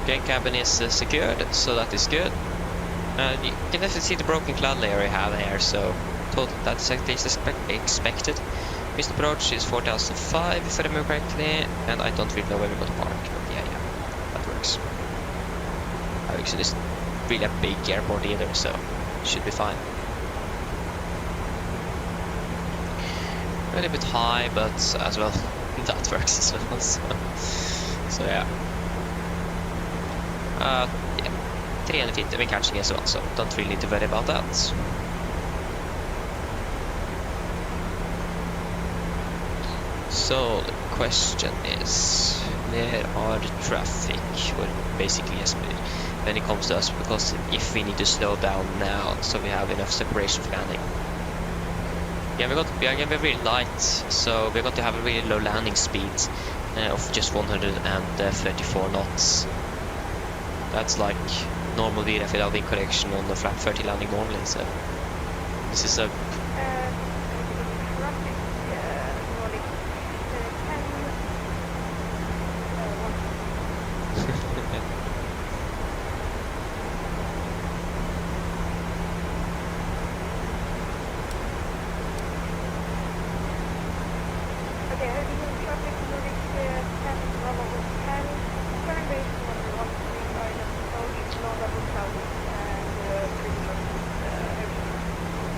Okay, cabin is secured, so that is good. You can definitely see the broken cloud layer we have here, so total that is expected. Missed approach is 4005 if I remember correctly, and I don't really know where we're going to park, but yeah, that works. Haugesund isn't really a big airport either, so it should be fine. A little bit high, but as well, that works as well, so yeah. Yeah, 300 feet we're catching as well, so don't really need to worry about that. So the question is, where are the traffic, or basically yes, when it comes to us, because if we need to slow down now, so we have enough separation for landing. Yeah, we're going to be really light, so we're going to have a really low landing speed of just 134 knots. That's like normal VRF without wind correction on the flap 30 landing normally, so this is a...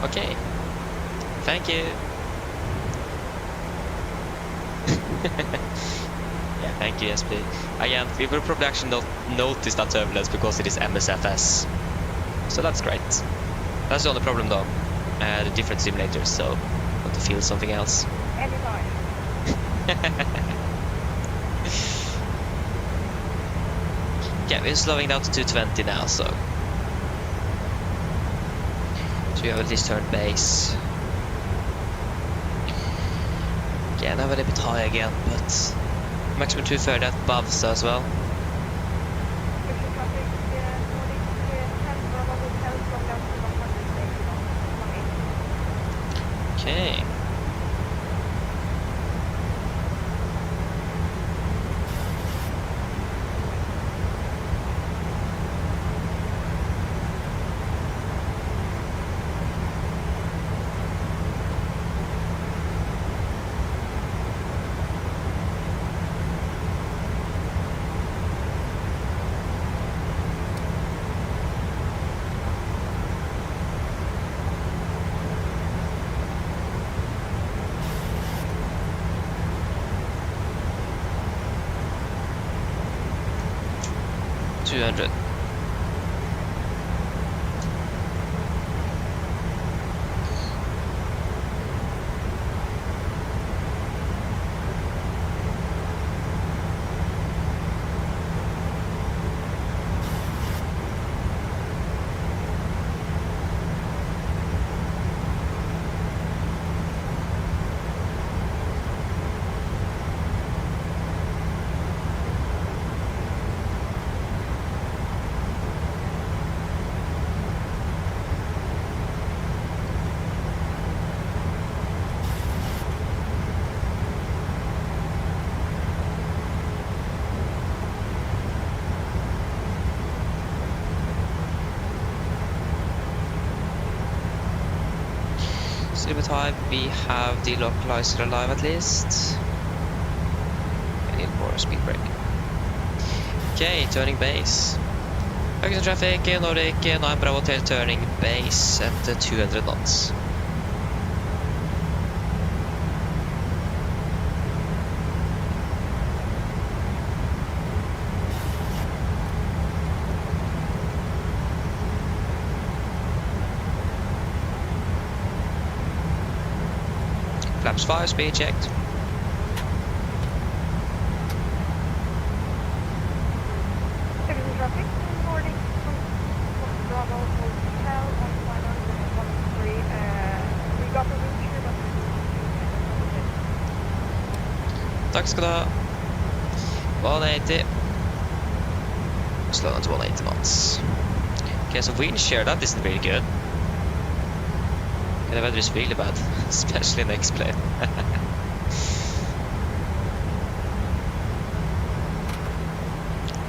Okay, thank you. Yeah, thank you, SP. Again, we will probably actually not notice that turbulence because it is MSFS. So that's great. That's the only problem though. The different simulators, so I want to feel something else. Anytime. Yeah, we're slowing down to 220 now, so we have at least turned base. Yeah, now we're a bit high again, but maximum 230 at Bavsa as well. Okay. 200. Limit time, we have the localizer alive at least. I need more speed brake. Okay, turning base. Haugesund traffic, Nordic 9 Bravo Hotel turning base at 200 knots. Flaps 5, speed checked. Haugesund traffic, Nordic, Bravo Hotel on 113. We got the wind shear, but Tack ska du ha. 180. Slow down to 180 knots. Okay, so wind shear, that isn't really good. The weather is really bad, especially next plane.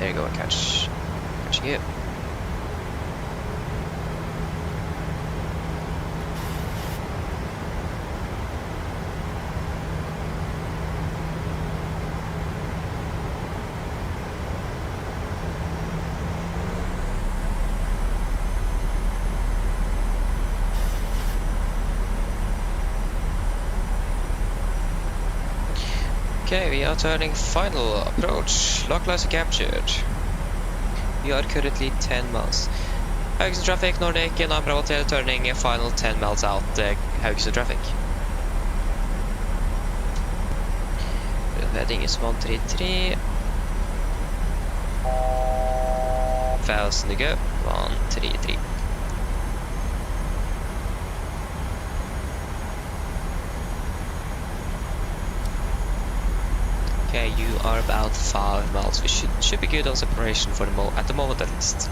There you go, catching you. Okay, we are turning final approach. Localizer captured. We are currently 10 miles. Haugesund traffic, Nordic 9 Bravo Hotel turning final 10 miles out. Haugesund traffic. Heading is 133. 1000 to go. 133. Okay, you are about 5 miles. We should be good on separation for at the moment at least.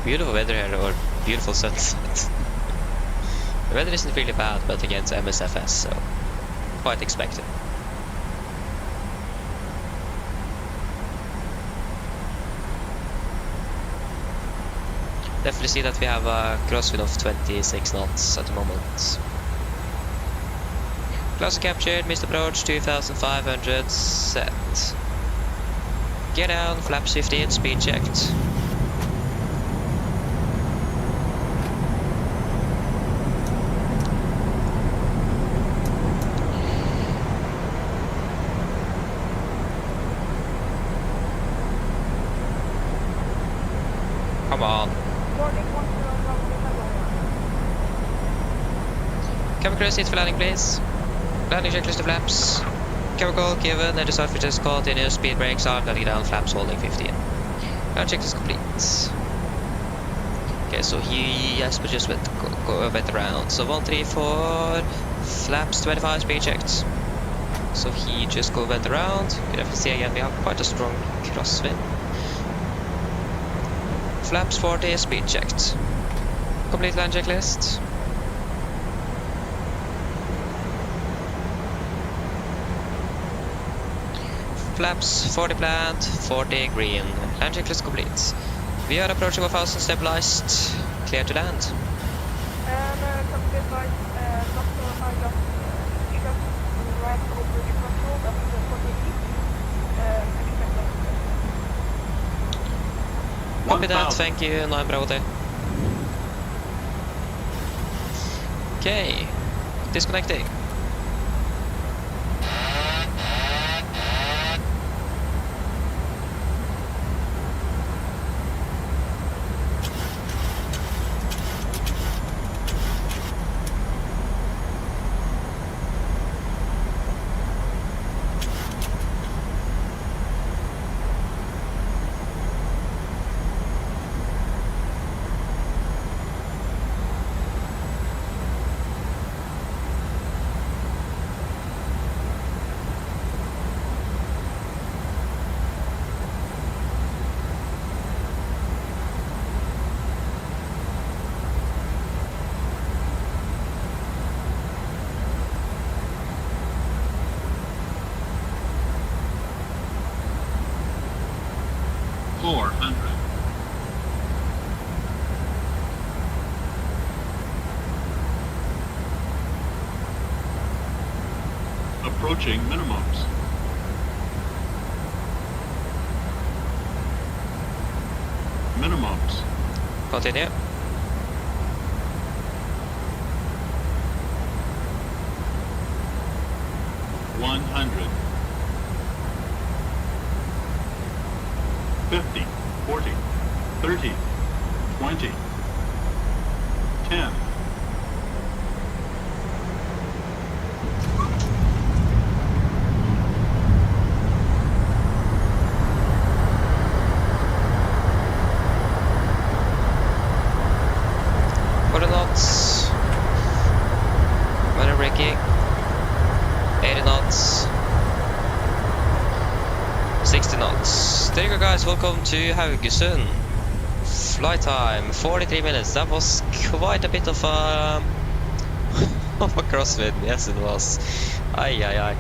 Beautiful weather here, or beautiful sunset. The weather isn't really bad, but against MSFS, so quite expected. Definitely see that we have a crosswind of 26 knots at the moment. Closer captured, missed approach 2500 set. Get down, flaps 15, speed checked. Come on. Chemical seat for landing, please. Landing checklist to flaps. Chemical given, and the surface continuous, speed brakes arm, letting down, flaps holding 15. Ground check is complete. Okay, so he just went around. So 134, flaps 25, speed checked. So he just went around. You can see again we have quite a strong crosswind. Flaps 40, speed checked. Complete land checklist. flaps, 40 planned, 40 green. Land checklist complete. We are approaching 1000 stabilized. Clear to land. Some good advice. Doctor, I got right over the threshold up to 40 feet. Expect that. Copy that, thank you, 9 Bravo Hotel. Okay, disconnecting. Approaching minimums. Minimums. Continue. One 100. 50, 40, 30, 20, 10. Braking, 80 knots, 60 knots. There you go, guys, welcome to Haugesund. Flight time 43 minutes. That was quite a bit of a of a crosswind. Yes, it was. Aye.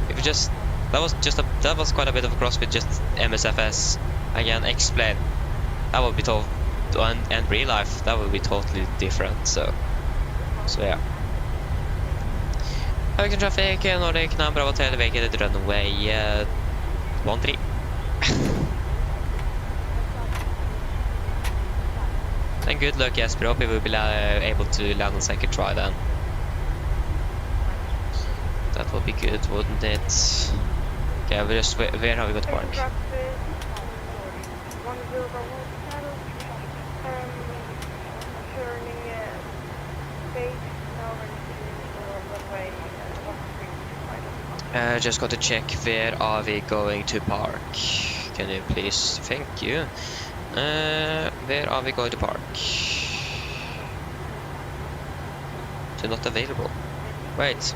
If you just that was quite a bit of a crosswind. Just MSFS. Again, explain. That would be told, and real life that would be totally different. So yeah. Haugesund traffic, Nordic number of hotel vacated runway 13. And good luck, Jesper. Hope we will be able to land on second try then. That would be good, wouldn't it? Okay, where have we got to park? Just got to check where are we going to park. Can you please? Thank you. Where are we going to park? So not available. Wait.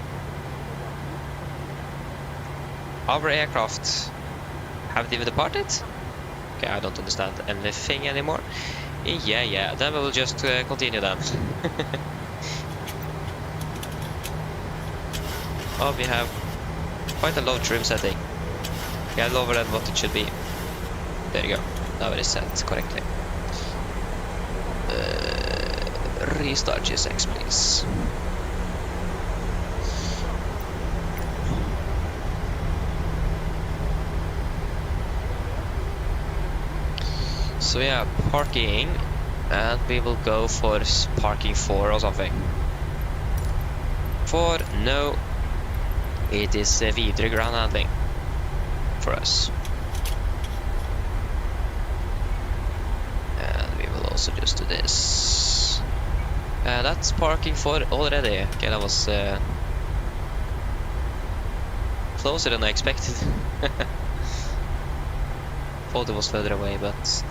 Our aircraft haven't even departed? Okay, I don't understand anything anymore. Yeah, then we will just continue then. Oh, we have quite a low trim setting. Yeah, lower than what it should be. There you go. Now it is set correctly. Restart GSX, please. So yeah, parking, and we will go for parking 4 or something. 4, no. It is videre ground handling for us. And we will also just do this. That's parking 4 already. Okay, that was closer than I expected. Thought it was further away, but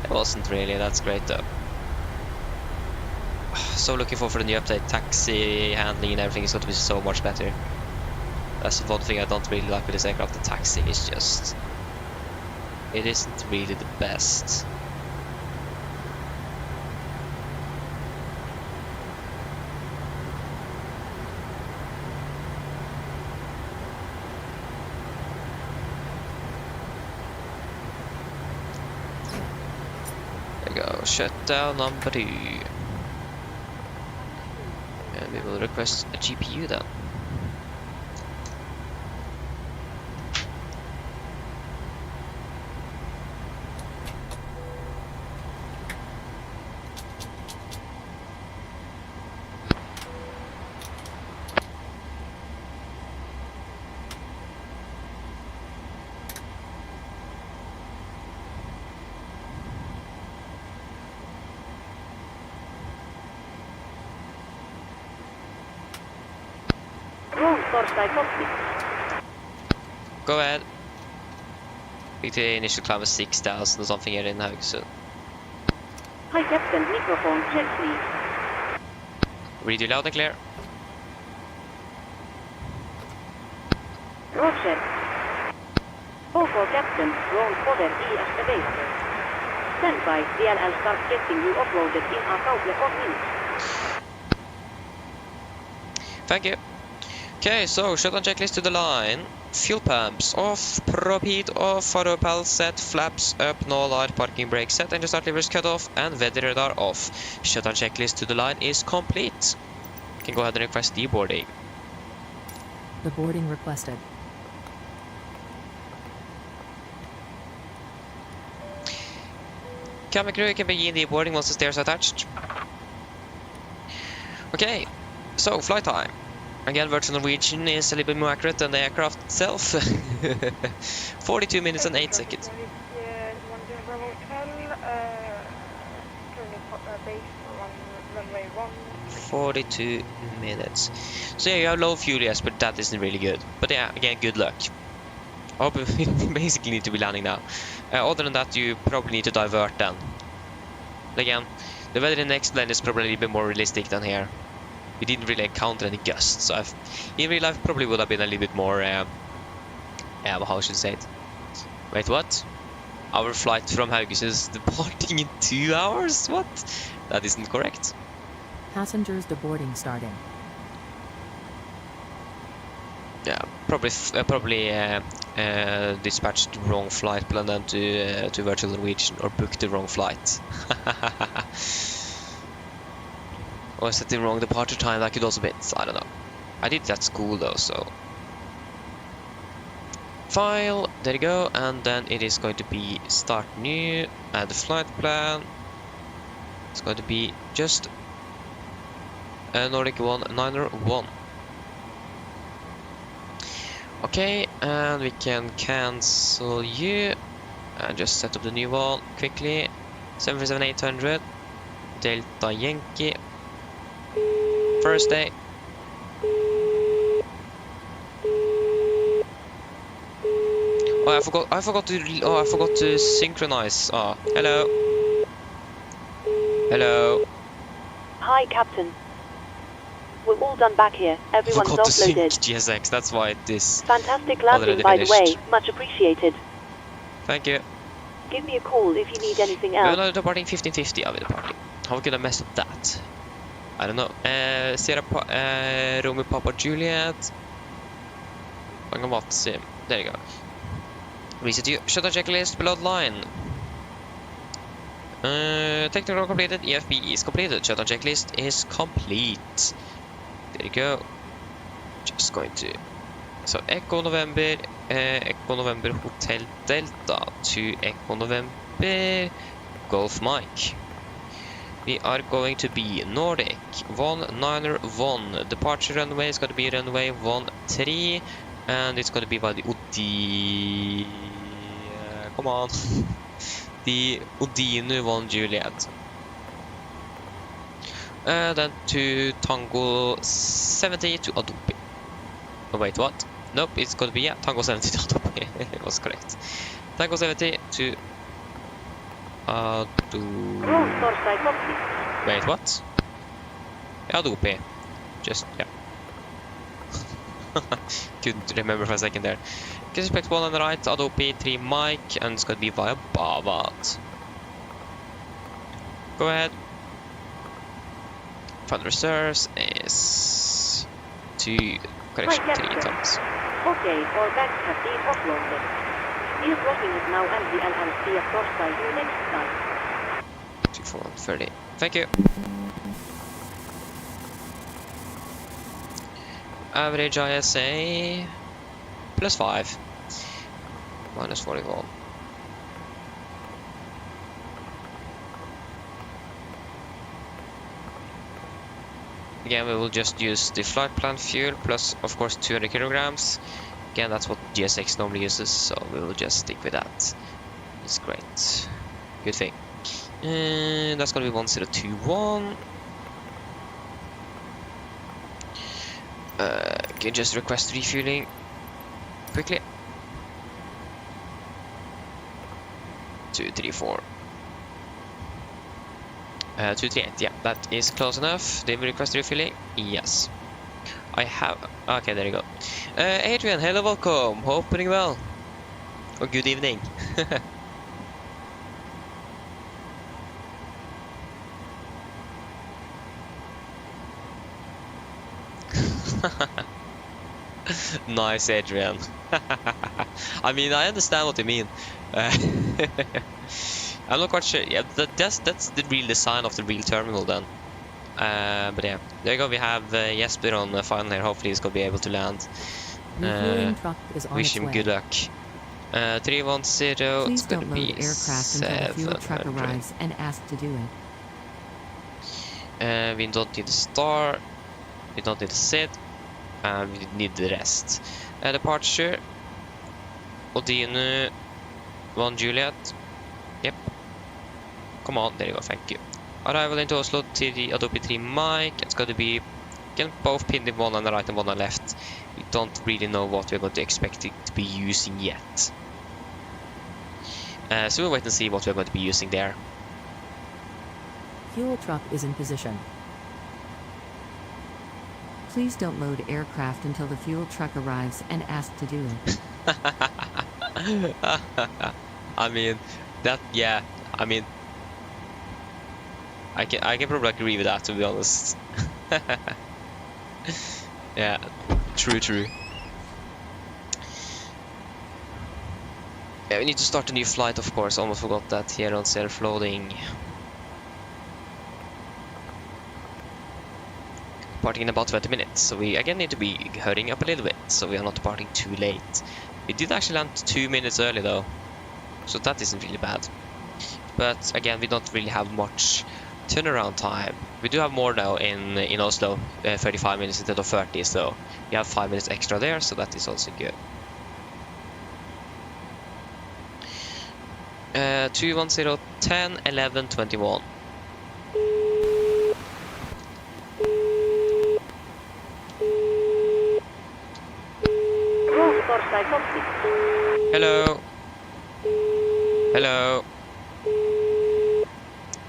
it wasn't really. That's great though. So looking forward for the new update. Taxi handling and everything is going to be so much better. That's one thing I don't really like with this aircraft. The taxiing is just... it isn't really the best. There we go, shutdown number 2. And we will request a GPU then. Torstai Cockpit. Go ahead. I think the initial climb was 6,000 or something here in Haugesund. Hi Captain, microphone check please. Read you loud and clear. Roger. For Captain, drone fodder ES available. Stand by, DLL start getting you uploaded in a couple of minutes. Thank you. Okay, so shutdown checklist to the line. Fuel pumps off, prop heat off, photo pal set, flaps up, no light, parking brake set, engine start levers cut off, and weather radar off. Shutdown checklist to the line is complete. You can go ahead and request deboarding. The boarding requested. Camera crew can begin deboarding once the stairs are attached. Okay, so flight time. Again, virtual Norwegian is a little bit more accurate than the aircraft itself. 42 minutes and 8 seconds. Runway 1. 42 minutes. So yeah, you have low fuel, yes, but that isn't really good. But yeah, again, good luck. I hope you basically need to be landing now. Other than that, you probably need to divert then. But again, the weather in the next plane is probably a little bit more realistic than here. We didn't really encounter any gusts, so in real life probably would have been a little bit more, how should I say it? Wait, what? Our flight from Haugesund is departing in 2 hours? What? That isn't correct. Passengers deboarding starting. Yeah, probably dispatched the wrong flight plan then to virtual Norwegian, or booked the wrong flight. Or set the wrong departure time, that could also be it, I don't know. I did that at school though, so. File, there you go, and then it is going to be start new, add the flight plan. It's going to be just Nordic 191. Okay, and we can cancel you and just set up the new one quickly. 737-800 Delta Yankee. First day. Oh, I forgot to synchronize. Oh, hello. Hello. Hi Captain. We're all done back here. Everyone's Forgot to sync offloaded. GSX, that's why it is Fantastic landing, already by the way. finished. Much appreciated. Thank you. Give me a call if you need anything else. No, departing 1550 are we departing. How could I mess up that? I don't know. Sierra Romeo Papa Juliet. There you go. Reset you. Shutdown checklist below the line. Technical completed. EFB is completed. Shutdown checklist is complete. There you go. Just going to. So Echo November Hotel Delta to Echo November Golf Mike. We are going to be Nordic 191. Departure runway is going to be runway 13, and it's going to be by the come on, the Udine 1 Juliet. Then to Tango 70 to Adobe. Oh wait, what? Nope, it's going to be Tango 70 to Adobe. It was correct. Tango 70 to Wait, what? Adobe. Just, yeah. Couldn't remember for a second there. Expect 1 on the right, Adobe 3 Mike, and it's going to be via Bavat. Go ahead. Fund reserves is 2, correction, 3 tons. Okay, all bags have been offloaded. Steel crossing is now empty and see a cross by you next time. 430. Thank you. Average ISA +5. -41. Again, we will just use the flight plan fuel plus, of course, 200 kilograms. Again, that's what GSX normally uses, so we will just stick with that. It's great. Good thing. That's gonna be 1021. Can just request refueling quickly. 234. 238, yeah, that is close enough. Did we request refueling? Yes. I have. Okay, there you go. Adrian, hello, welcome. Hope doing well. Or good evening. Nice, Adrian. I mean, I understand what you mean. I'm not quite sure. Yeah, that's the real design of the real terminal then. But yeah, there you go. We have Jesper on the final here. Hopefully he's gonna be able to land. Refueling truck is on Wish its him way. good luck. 310. Please It's gonna don't be load aircraft until the fuel truck 700. arrives and ask to do it. We don't need the star. We don't need the sit. We need the rest. Departure. Odinu 1 Juliet. Yep. Come on, there you go, thank you. Arrival into Oslo to the Adobe 3 mic. It's going to be again both pinned in one on the right and one on the left. We don't really know what we're going to expect it to be using yet. So we'll wait and see what we're going to be using there. Fuel truck is in position. Please don't load aircraft until the fuel truck arrives and ask to do it. I mean, that, yeah, I mean, I can probably agree with that, to be honest. Yeah, true. Yeah, we need to start a new flight, of course. Almost forgot that here on self-loading. Departing in about 20 minutes, so we again need to be hurrying up a little bit, so we are not departing too late. We did actually land 2 minutes early though, so that isn't really bad. But again, we don't really have much turnaround time. We do have more now in Oslo, 35 minutes instead of 30, so we have 5 minutes extra there, so that is also good. 210, 10, 11, 21. Hello. Hello.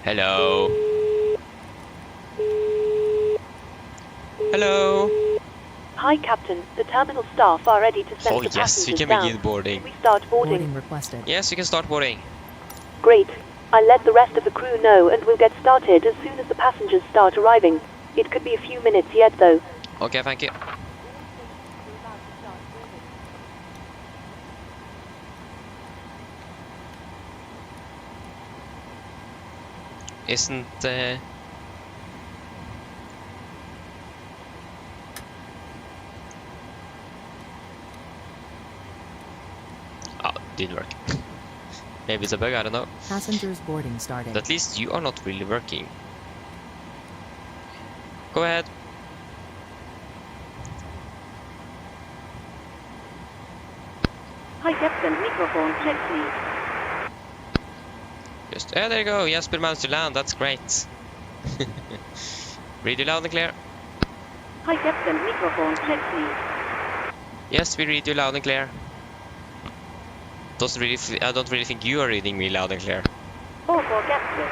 Hello. Hello. Hi, Captain. The terminal staff are ready to send Oh the yes, we passengers can down. begin boarding. We start boarding. Boarding requested. Yes, you can start boarding. Great. I'll let the rest of the crew know and we'll get started as soon as the passengers start arriving. It could be a few minutes yet though. Okay, thank you. Isn't oh, didn't work. Maybe it's a bug, I don't know. Passengers boarding starting. But at least you are not really working. Go ahead. Hi, Captain. Microphone check, please. Just there you go. Jesper managed to land. That's great. Read you loud and clear. Hi, Captain. Microphone check, please. Yes, we read you loud and clear. I don't really think you are reading me loud and clear. OK, Captain.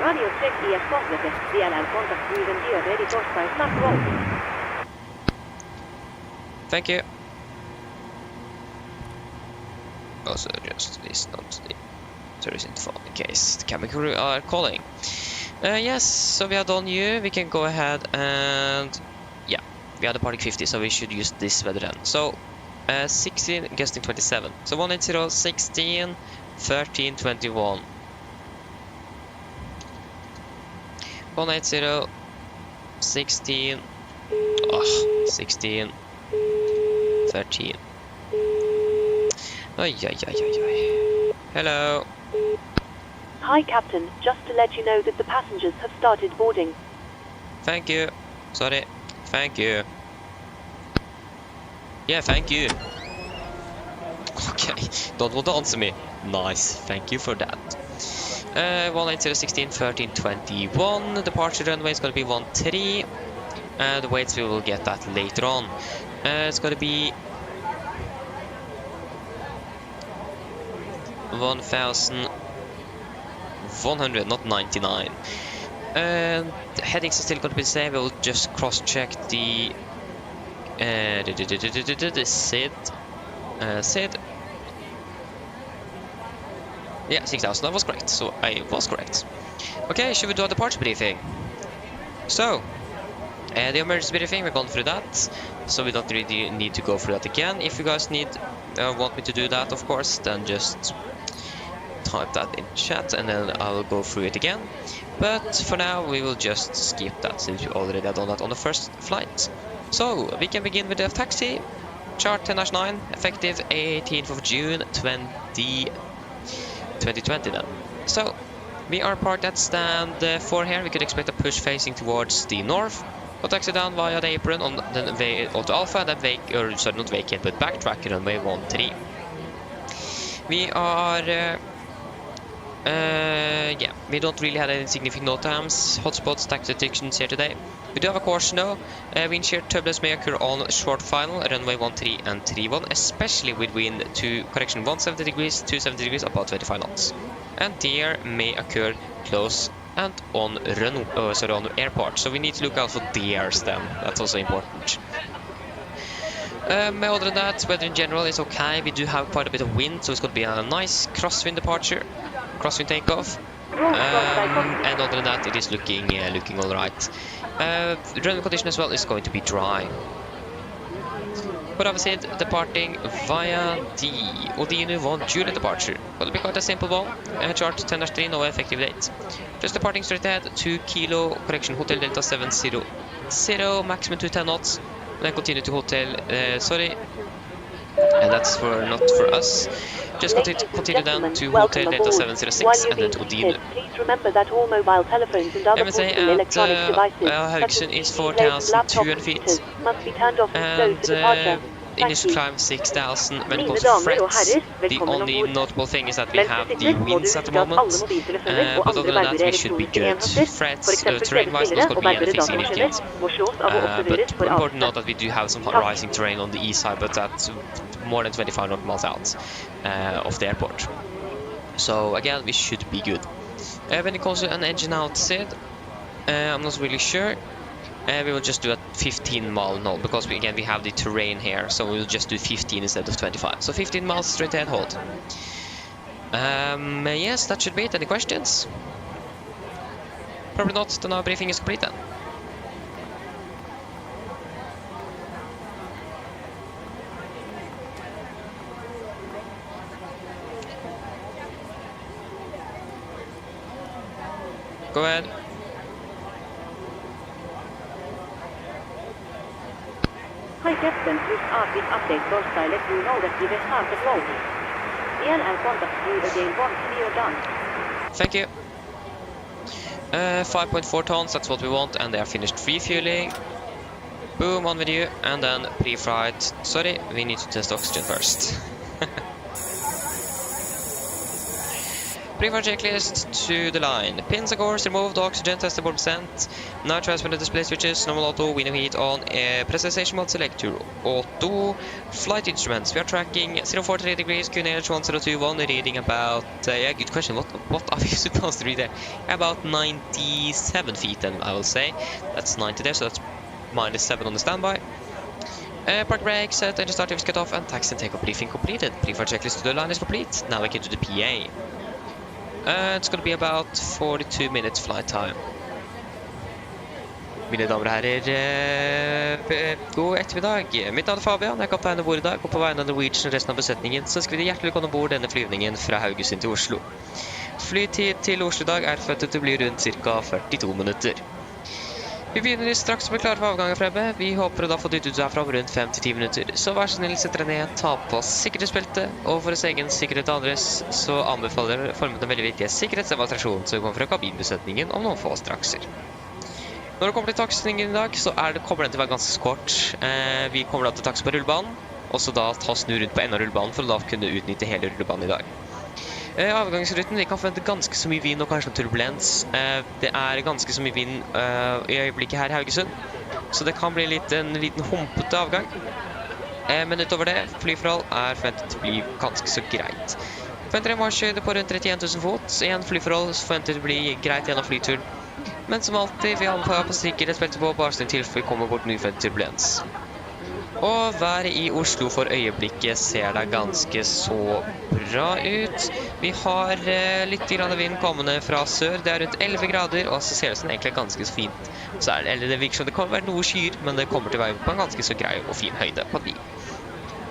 Radio check is completed. DLL contact with and ready to start roll. Thank you. Also, just listen to the service info in case the cabin crew are calling. Yes, so we have done you. We can go ahead and yeah, we are departing 50, so we should use this weather then. So 16, gusting 27. So 180, 16, 13, 21. 180, 16, 16, 13. Ay. Hello. Hi, Captain. Just to let you know that the passengers have started boarding. Thank you. Sorry. Thank you. Yeah, thank you. Okay, don't want to answer me. Nice, thank you for that. 180, 16, 13, 21. Departure runway is going to be 13. The weights, we will get that later on. It's going to be 1,100, not 99. The headings are still going to be the same. We'll just cross-check the SID. Yeah, 6,000. That was correct. So I was correct. Okay, should we do a departure briefing? So, the emergency briefing, we've gone through that. So we don't really need to go through that again. If you guys want me to do that, of course, then just type that in chat and then I'll go through it again. But for now, we will just skip that since we already have done that on the first flight. So, we can begin with the taxi. Chart 10-9, effective 18th of June 2020 then. So, we are parked at stand 4 here. We could expect a push facing towards the north. We'll taxi down via the apron on the Auto Alpha and then not vacate, but backtrack runway 13. We are... yeah, we don't really have any significant no times, hotspots, taxi detections here today. We do have a caution though. Wind shear turbulence may occur on short final, runway 13 and 31, especially with wind to correction 170 degrees, 270 degrees, about 25 knots. And deer may occur close and on on airport. So we need to look out for deers then. That's also important. Other than that, weather in general is okay. We do have quite a bit of wind, so it's going to be a nice crosswind departure, crosswind takeoff. And other than that, it is looking all right. The runway condition as well is going to be dry. But obviously, departing via the Odino 1 Juliet departure. Will be quite a simple one. Chart 10-3, no effective date. Just departing straight ahead to Kilo, correction, Hotel Delta 700, maximum to 10 knots. Then continue to Hotel, and that's not for us. Just continue down to Hotel Delta 706 and then to Odino. Please remember that all mobile telephones and other portable electronic devices Haugesund is 4,200 feet. Must be turned off and closed for departure. Initial climb 6,000 when it comes to frets. The only notable thing is that we have the winds at the moment, but other than that we should be good. Frets, terrain-wise, not going to be anything significant. But important to note that we do have some rising terrain on the east side, but that's more than 25 nautical miles out of the airport. So again, we should be good. When it comes to an engine out SID, I'm not really sure. We will just do a 15 mile null because we have the terrain here, so we'll just do 15 instead of 25. So 15 miles straight ahead hold. Yes, that should be it. Any questions? Probably not. Then our briefing is complete then. Go ahead. Hi Captain, just this update course I let you know that we will start the loading. Ian and contact you again once we are done. Thank you. 5.4 tons, that's what we want, and they are finished refueling. Boom, on with you, and then pre-flight. Sorry, we need to test oxygen first. Pre-flight checklist to the line. Pins and cores removed, oxygen test aboard percent. Now transfer the display switches, normal auto, window heat on, pressurization mode select to auto. Flight instruments, we are tracking 043 degrees, QNH 1021, reading about, yeah, good question, what are we supposed to read there? About 97 feet then, I will say. That's 90 there, so that's -7 on the standby. Park brake, set, engine start, cut off, and taxi and takeoff briefing completed. Pre-flight checklist to the line is complete. Now we can do the PA. It's going to be about 42 minutes flight time. Mine damer og herrer, god ettermiddag. Mitt navn er Fabian, jeg er kaptein ombord i dag, og på vegne av Norwegian og resten av besetningen så skal vi hjertelig velkommen ombord denne flyvningen fra Haugesund til Oslo. Flytid til Oslo i dag er forventet til å bli rundt ca. 42 minutter. Vi begynner straks med klare for avgang fremme. Vi håper å da få dyttet ut herfra om rundt 5-10 minutter. Så vær så snill, sett dere ned, ta på sikkerhetsbeltet, og for oss egen sikkerhet og andres, så anbefaler jeg formet en veldig viktig sikkerhetsdemonstrasjon som kommer fra kabinbesetningen om noen få strakser. Når det kommer til taksingen i dag, så kommer den til å være ganske kort. Vi kommer da til taks på rullebanen, og så da ta snu rundt på enden av rullebanen for å da kunne utnytte hele rullebanen i dag. Avgangsruten, vi kan forvente ganske så mye vind og kanskje turbulens. Det er ganske så mye vind i øyeblikket her i Haugesund, så det kan bli en liten humpete avgang. Men utover det, flyforhold er forventet å bli ganske så greit. Forventer en marsjhøyde på rundt 31 000 fot. Igjen flyforhold forventer å bli greit gjennom flyturen. Men som alltid, vi anbefaler på sikkerhetsbeltet på bare sånn til for vi kommer bort uforventet turbulens. Og været i Oslo for øyeblikket ser det ganske så bra ut. Vi har litt grann vind kommende fra sør. Det er rundt 11 grader, og så ser det sånn egentlig ganske så fint. Eller det virker som det kan være noe skyer, men det kommer til å være på en ganske så grei og fin høyde på de.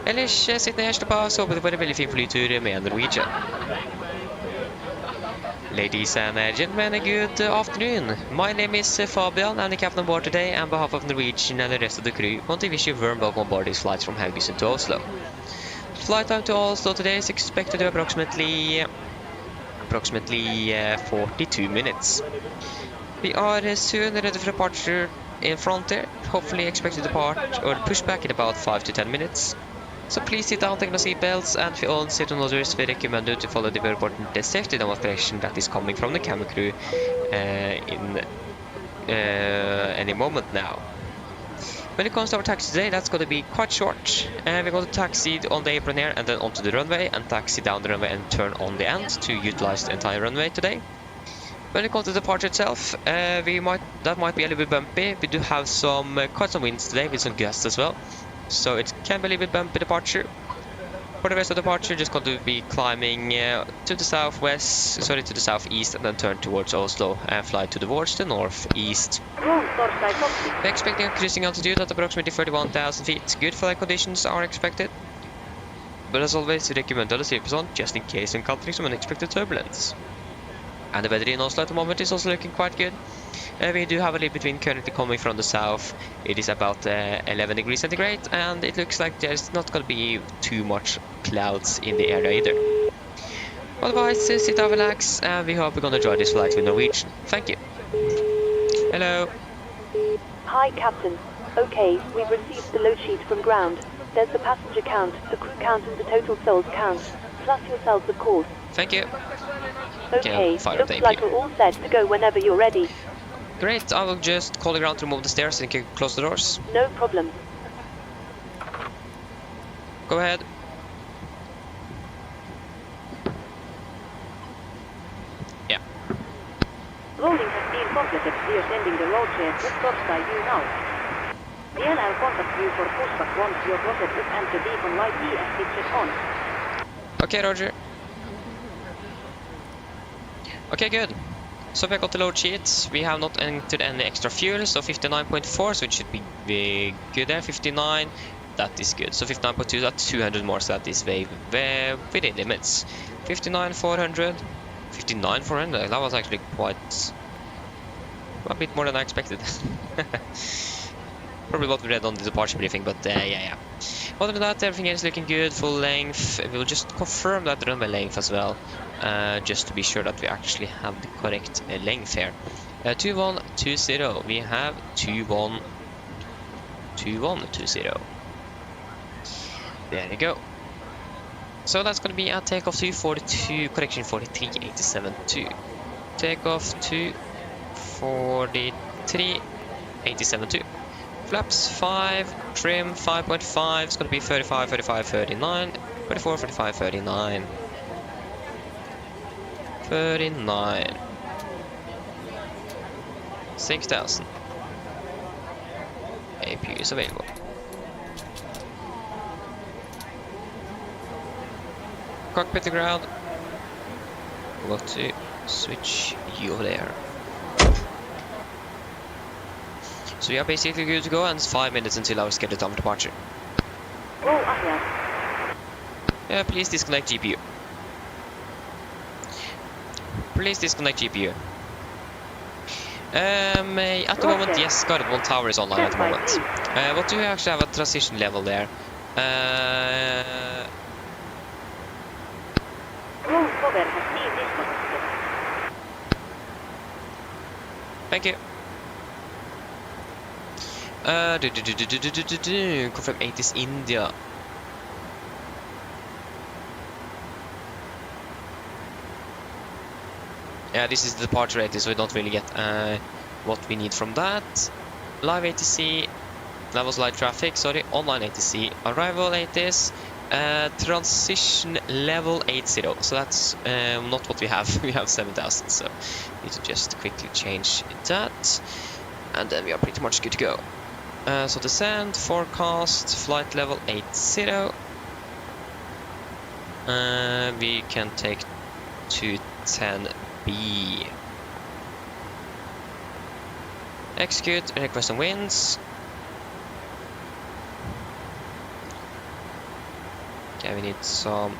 Ellers sitt ned, slapp av, så håper du på en veldig fin flytur med Norwegian. Ladies and gentlemen, good afternoon. My name is Fabian. I'm the captain on board today. On behalf of Norwegian and the rest of the crew, I want to wish you a warm welcome on board these flights from Haugesund to Oslo. Flight time to Oslo today is expected to be approximately 42 minutes. We are soon ready for departure in front there. Hopefully expected to depart or pushback in about 5 to 10 minutes. So please sit down, take no seatbelts, and for all sitting others, we recommend you to follow the very important safety demonstration that is coming from the camera crew in any moment now. When it comes to our taxi today, that's going to be quite short. We're going to taxi on the apron here and then onto the runway, and taxi down the runway and turn on the end to utilize the entire runway today. When it comes to the departure itself, that might be a little bit bumpy. We do have quite some winds today with some gusts as well. So it can be a little bit bumpy departure. For the rest of the departure, just going to be climbing to the southeast and then turn towards Oslo and fly towards the northeast. We're expecting a cruising altitude at approximately 31,000 feet. Good flight conditions are expected. But as always, we recommend the seatbelts on just in case encountering some unexpected turbulence. And the weather in Oslo at the moment is also looking quite good. We do have a little bit wind currently coming from the south. It is about 11 degrees centigrade, and it looks like there's not going to be too much clouds in the area either. Otherwise, sit down, relax, and we hope you're going to enjoy this flight with Norwegian. Thank you. Hello. Hi, Captain. Okay, we've received the load sheet from ground. There's the passenger count, the crew count, and the total souls count, plus yourselves, of course. Thank you. Okay, looks like we're all set to go whenever you're ready. Great, I will just call the ground to remove the stairs and close the doors. No problem. Go ahead. Yeah. Loading has been completed. We are sending the load share to Torstad you now. DLL contact you for pushback once your process is and the beacon light ES switches on. Okay, Roger. Okay, good. So we got the load sheets. We have not entered any extra fuel, so 59.4, so it should be good there. 59, that is good. So 59.2, that's 200 more, so that is within limits. 59,400. 59,400, that was actually quite a bit more than I expected. Probably what we read on the departure briefing, but yeah. Other than that, everything is looking good, full length. We'll just confirm that runway length as well, just to be sure that we actually have the correct length here. 2120, we have 2120. There you go. So that's going to be a takeoff to 4387.2. Takeoff to 4387.2. Flaps 5, trim 5.5, it's going to be 35, 35, 39, 34, 35, 39. 39. 6,000. APU is available. Cockpit to ground. We've got to switch you over there. So we are basically good to go, and it's 5 minutes until our scheduled time of departure. Go ahead. Please disconnect GPU. Please disconnect GPU. At the moment, yes, Guided 1 tower is online at the moment. What do you actually have a transition level there? Roll cover has been disconnected. Thank you. Confirm 8 is India. Yeah, this is the departure rate, so we don't really get what we need from that. Live ATC, levels light traffic, sorry, online ATC, arrival ATS, transition level 80, so that's not what we have. We have 7,000, so need to just quickly change that, and then we are pretty much good to go. So descent, forecast, flight level 80. We can take 210B. Execute, request some winds. Okay, we need some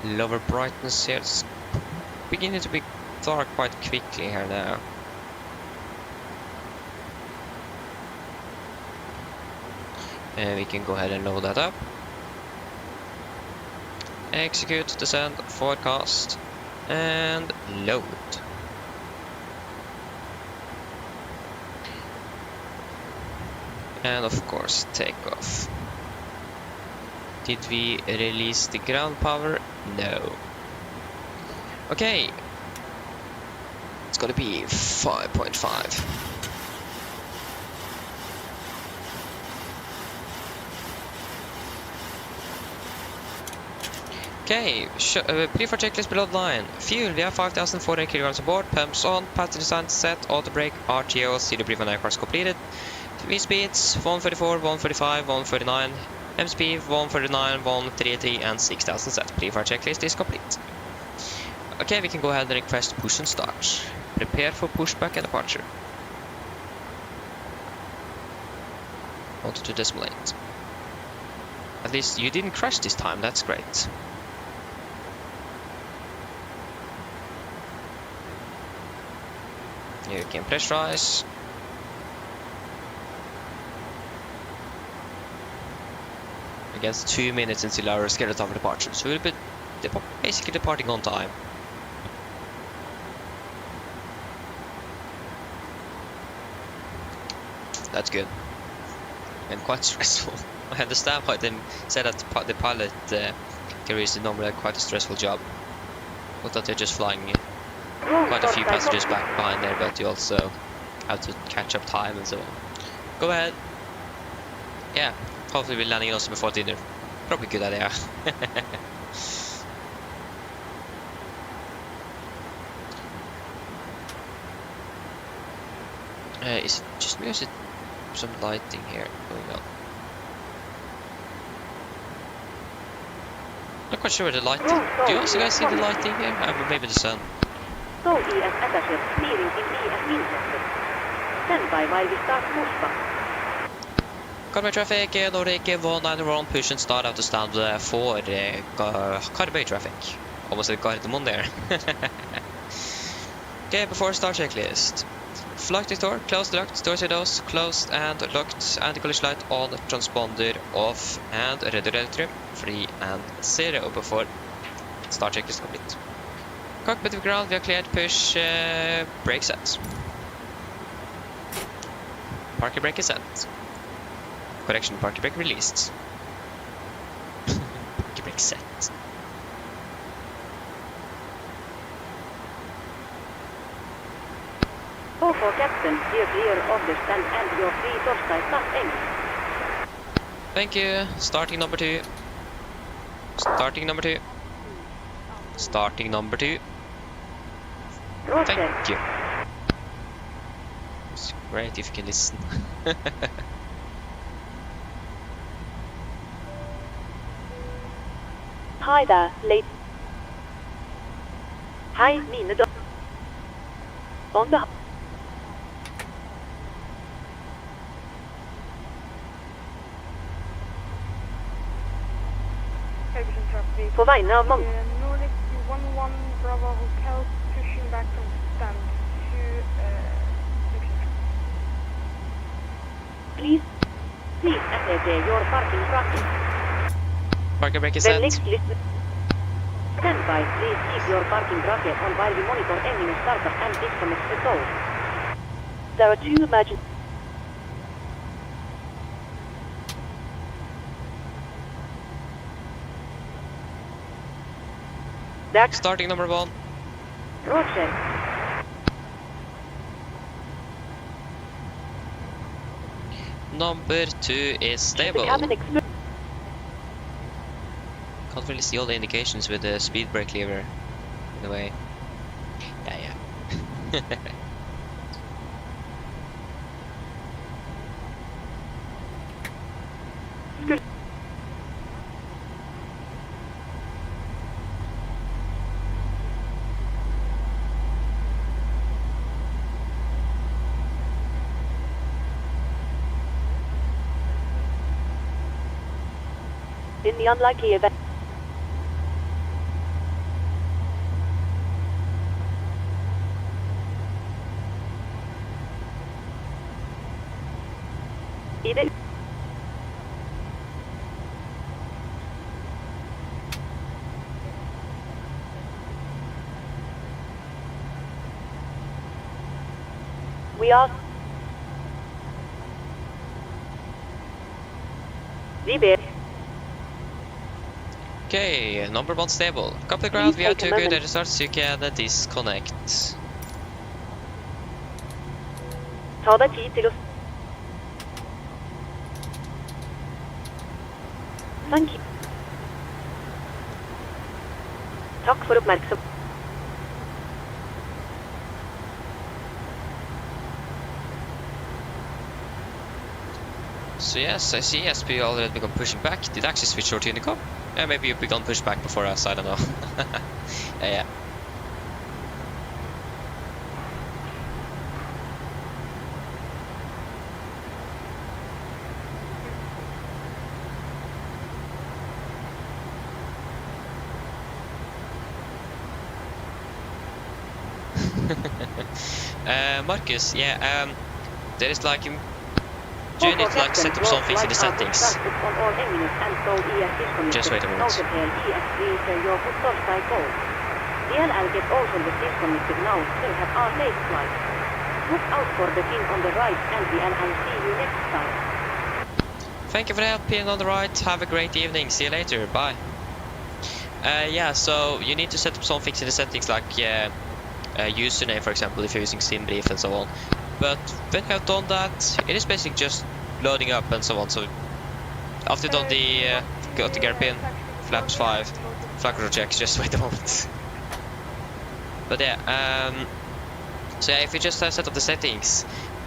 lower brightness here. It's beginning to be dark quite quickly here now. And we can go ahead and load that up. Execute, descend, forecast, and load. And of course, takeoff. Did we release the ground power? No. Okay. It's gonna be 5.5. Okay, pre-for checklist below the line. Fuel, we have 5,400 kilograms aboard. Pumps on, pattern design set, auto brake, RTO, CD brief and aircraft completed. TV speeds 144, 145, 149. MSP 149, 130 and 6,000 set. Pre-for checklist is complete. Okay, we can go ahead and request push and start. Prepare for pushback and departure. 1.2.8. At least you didn't crash this time, that's great. You can pressurize. Against 2 minutes until our scheduled time for departure, so we'll be basically departing on time. That's good. And quite stressful. I understand why they said that the pilot carriers normally have quite a stressful job. Not that they're just flying quite a few passengers back behind there, but you also have to catch up time and so on. Go ahead. Yeah, hopefully we're landing also before dinner. Probably a good idea. Is it just me or is it some lighting here going on? Not quite sure where the lighting. Do you also guys see the lighting here? Maybe the sun. So ES attaches clearing in ES intercepted. Stand by while we start pushback. Carby traffic, Nordic 191, push and start out to stand for Carby traffic. Almost a Gardermoen there. Okay, before start checklist. Flight door, closed, locked, doors windows, closed and locked, anti-collision light on, transponder off, and radio trim 3 and 0 before start checklist complete. Cockpit of ground, we are cleared, push, brake set. Parking brake is set. Correction, parking brake released. Parking brake set. Oh, for captain, steer clear of the stand and your free topside not aim. Thank you. Starting number 2. Starting number 2. Starting number 2. Roger. Thank you. It's great if you can listen. Hi there, lady. Hi, mine damer. On the Haugesund traffic. På vegne av mange Nordic 11 Bravo Hotel, pushing back from Please, attach your parking bracket. Parking brake is Then set. next listen. Stand by, please keep your parking bracket on while we monitor engine startup and disconnect the tow. there are 2 emergency. That's Starting number 1. Roger. Number 2 is The stable. cabin explode. Can't really see all the indications with the speed brake lever in the way. Yeah. In the unlikely event. Either We are. Zibir. Okay, number 1 stable. Copy ground, we Please have take 2 a good moment. edge starts, so you can disconnect. Ta deg tid til å Thank you. Takk for oppmerksom. So yes, I see SP already begun pushing back. Did I actually switch over to Unicom? Yeah, maybe you've begun pushback before us, I don't know. Yeah. Marcus, yeah, there is like you need to like set up some things in the settings. Just wait a minute. DLL get also disconnected now, still have our safe flight. Look out for the pin on the right and I'll see you next time. Thank you for the help, pin on the right. Have a great evening. See you later. Bye. Yeah, so you need to set up some things in the settings like username, for example, if you're using SimBrief and so on. But when you have done that, it is basically just loading up and so on. So after you've done the got the gear pin, flaps 5, flag control checks, just wait a moment. But yeah, so yeah, if you just set up the settings,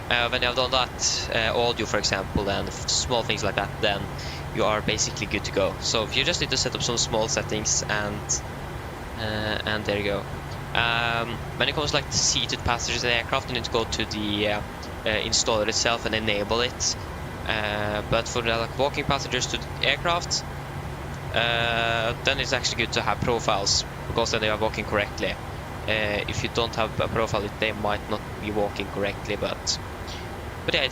when you have done that, audio for example, and small things like that, then you are basically good to go. So you just need to set up some small settings, and there you go. When it comes to like the seated passengers in the aircraft, you need to go to the installer itself and enable it. But for the like walking passengers to the aircraft, then it's actually good to have profiles, because then they are walking correctly. If you don't have a profile, they might not be walking correctly, but yeah,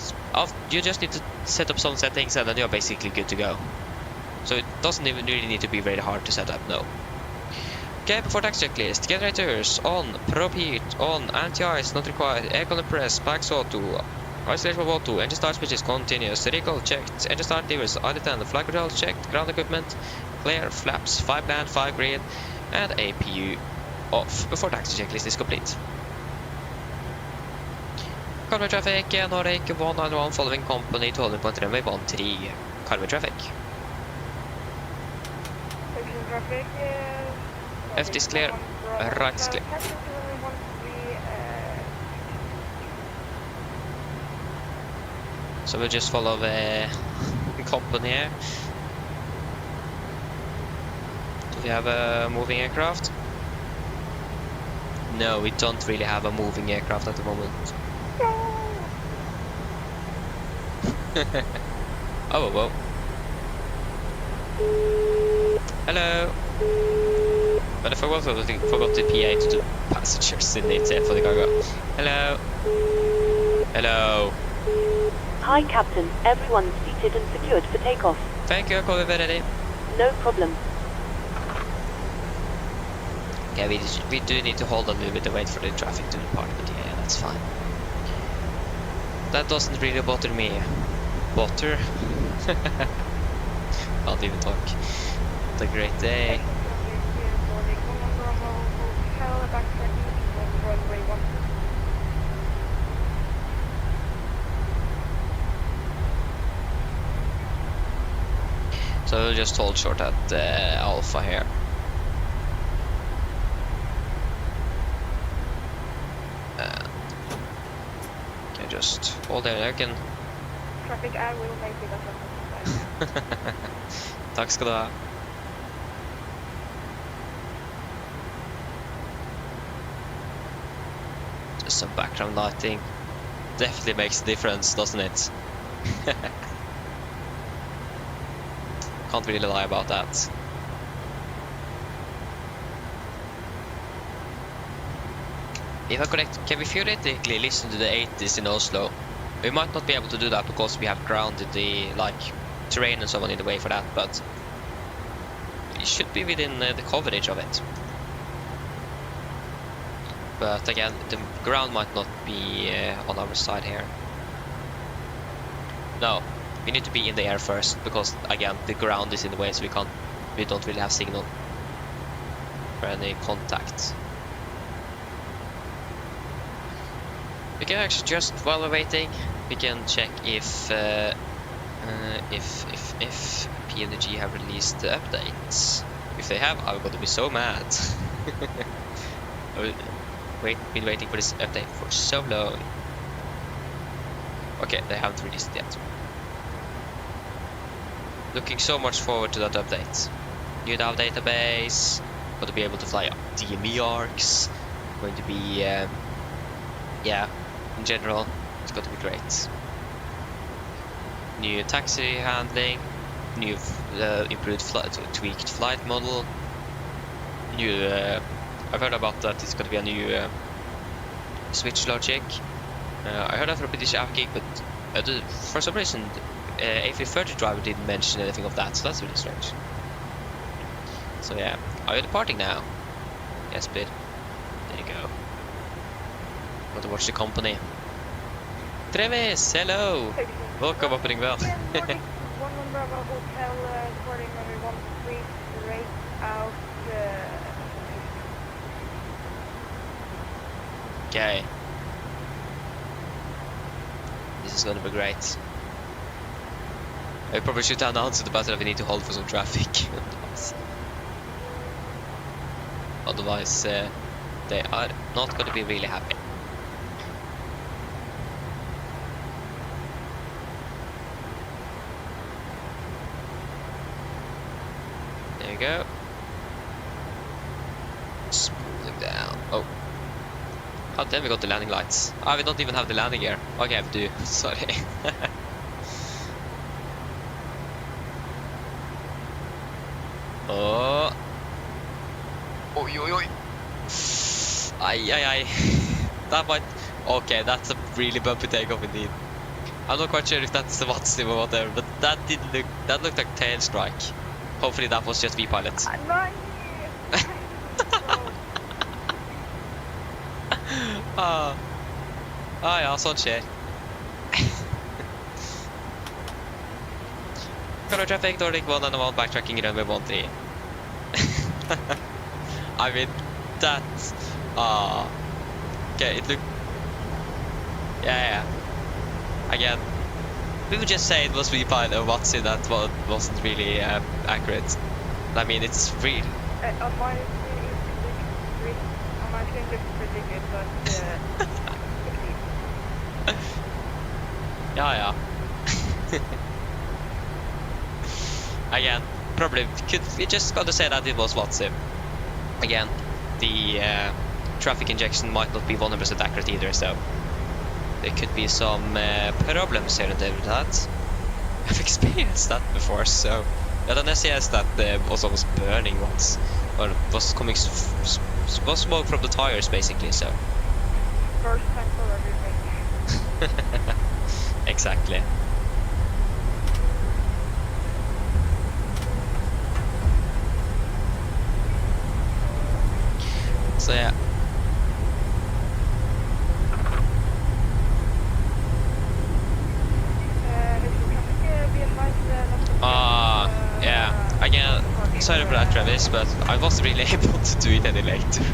you just need to set up some settings and then you're basically good to go. So it doesn't even really need to be very hard to set up, no. Okay, before tax checklist, generators on, probe heat on, anti-ice not required, aircon press, packs auto, isolation of auto, engine start switch is continuous, recall checked, engine start levers ID10, flight control checked, ground equipment clear, flaps 5 land, 5 green, and APU off before taxi checklist is complete. Cargo traffic, Nordic 191 following company to holding point runway 13. Cargo traffic. Traffic. Left is clear, right is clear. So we'll just follow the company here. Do we have a moving aircraft? No, we don't really have a moving aircraft at the moment. Oh, whoa. Hello. But I forgot the PA to the passengers in it for the cargo. Hello. Hello. Hi, Captain. Everyone's seated and secured for takeoff. Thank you, call me ready. No problem. Okay, we do need to hold a little bit to wait for the traffic to depart, but yeah, that's fine. That doesn't really bother me. Bother? Can't even talk. What a great day. So we'll just hold short at Alpha here. Okay, just hold there, I can... Traffic, I will make it as a Tack ska du ha. Just some background lighting. Definitely makes a difference, doesn't it? Can't really lie about that. If I correct, can we theoretically listen to the 80s in Oslo? We might not be able to do that because we have grounded the terrain and so on in the way for that, but it should be within the coverage of it. But again, the ground might not be on our side here. No, we need to be in the air first because again the ground is in the way, so we don't really have signal for any contact. We can actually just, while we're waiting, we can check if PMDG have released the updates. If they have, I'm going to be so mad. I've been waiting for this update for so long. Okay, they haven't released it yet. Looking so much forward to that update. New DAO database, going to be able to fly up DME arcs, going to be, yeah, in general, it's going to be great. New taxi handling, new improved tweaked flight model, new, I've heard about that it's going to be a new switch logic. I heard that from British AppGeek, but for some reason A330 driver didn't mention anything of that, so that's really strange. So yeah, are you departing now? Yes, bid. There you go. Want to watch the company. Trevis, hello! Welcome, opening bell. 1 Bravo Hotel, reporting number 13, straight out. Okay. This is gonna be great. I probably should announce at the battle that we need to hold for some traffic. Otherwise, they are not gonna be really happy. There you go. Smoothing down. Oh. Oh, then we got the landing lights. Ah, we don't even have the landing gear. Okay, we do. Sorry. Oh. Oi, oi, oi. Ay, ay, ay. That might... Okay, that's a really bumpy takeoff indeed. I'm not quite sure if that's the Watsim or whatever, but that didn't look... That looked like tail strike. Hopefully that was just V-pilot. Ah, ja, sånt skjer. Color traffic, Nordic 1 and 1 backtracking runway 13. I mean, that's... okay, it looked... Yeah. Again, we would just say it was V-pilot or what's in that wasn't really accurate. I mean, it's real. On my screen looks pretty good, but yeah. Again, probably we just got to say that it was Watsim. Again, the traffic injection might not be 100% accurate either, so there could be some problems here and there with that. I've experienced that before, so I had an SES that was almost burning once, or was coming was smoke from the tires basically. So first time for everything. Exactly. So yeah. Yeah. Again, sorry for that, Travis, but I wasn't really able to do it any later.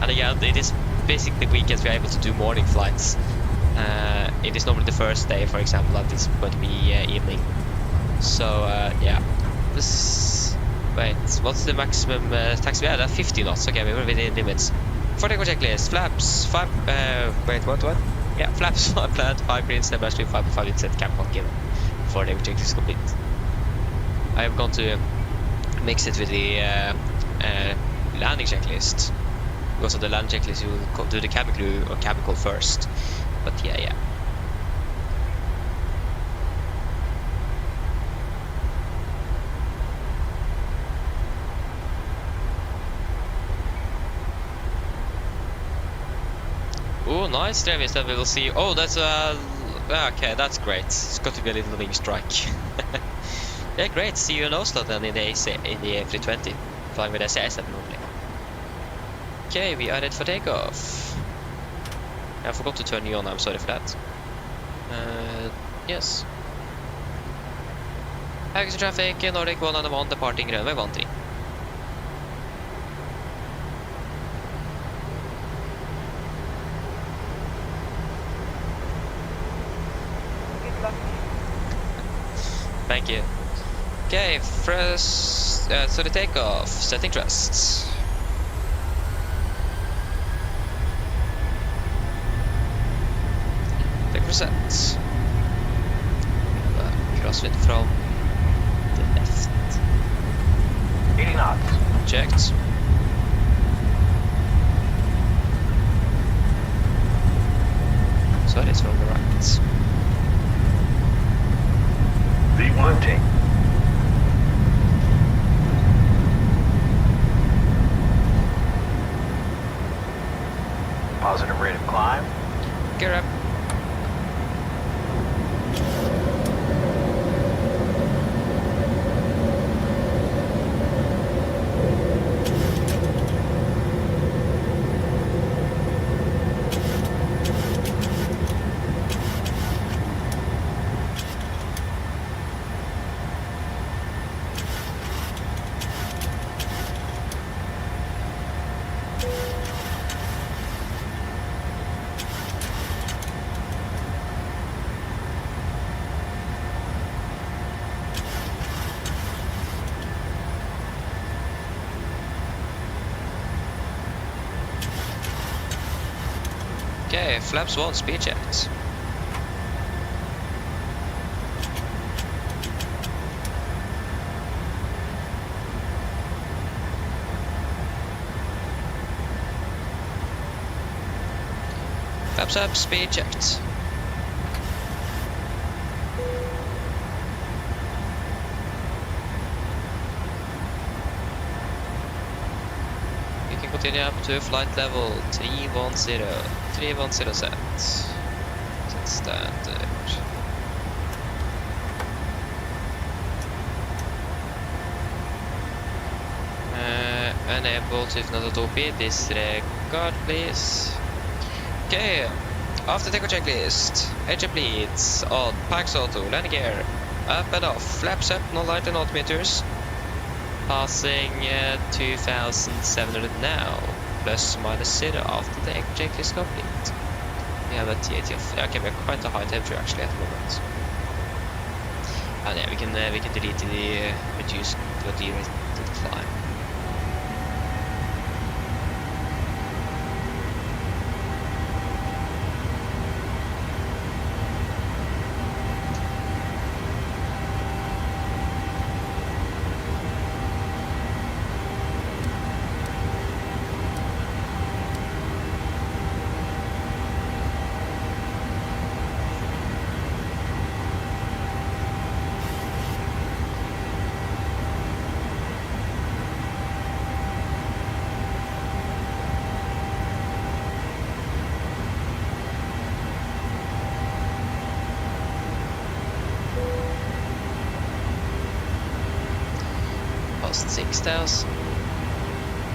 And again, it is basically the weekends we are able to do morning flights. It is normally the first day, for example, that it's going to be evening. So yeah. Wait, what's the maximum taxi? Yeah, that's 50 knots. Okay, we were within limits. For the checklist, flaps 5. Wait, what? Yeah, flaps 5 planned, 5 green, stabilized stream, 5.5 inset, cap 1 given. For the checklist complete. I am going to mix it with the landing checklist. Because on the landing checklist, you will do the cabin crew or cabin call first. But yeah. Oh, nice, Travis, that we will see. Oh, that's okay, that's great. It's got to be a little wing strike. Yeah, great. See you in Oslo then in the A320, flying with SAS normally. Okay, we are ready for takeoff. I forgot to turn you on. I'm sorry for that. Yes. Haugesund traffic, Nordic 101 departing runway 13. Thank you. Okay, first, so the takeoff, setting thrust. Takeoff set. Crosswind from the left. 80 knots. Checked. So it is from the right. Rotate. Positive rate of climb. Gear up. Okay, flaps 1, speed checked. Flaps up, speed checked. You can continue up to flight level 310. 310 set. Set standard. Enable if not at OP. Disregard, please. Okay. After takeoff checklist. HM leads on. Pax auto. Landing gear. Up and off. Flaps up. No light and altimeters. Passing 2,700 now. Plus minus 0 after the checklist complete. We have a TAT of, okay, we have quite a high temperature actually at the moment. And yeah, we can delete the reduced to a derated climb. almost 6,000.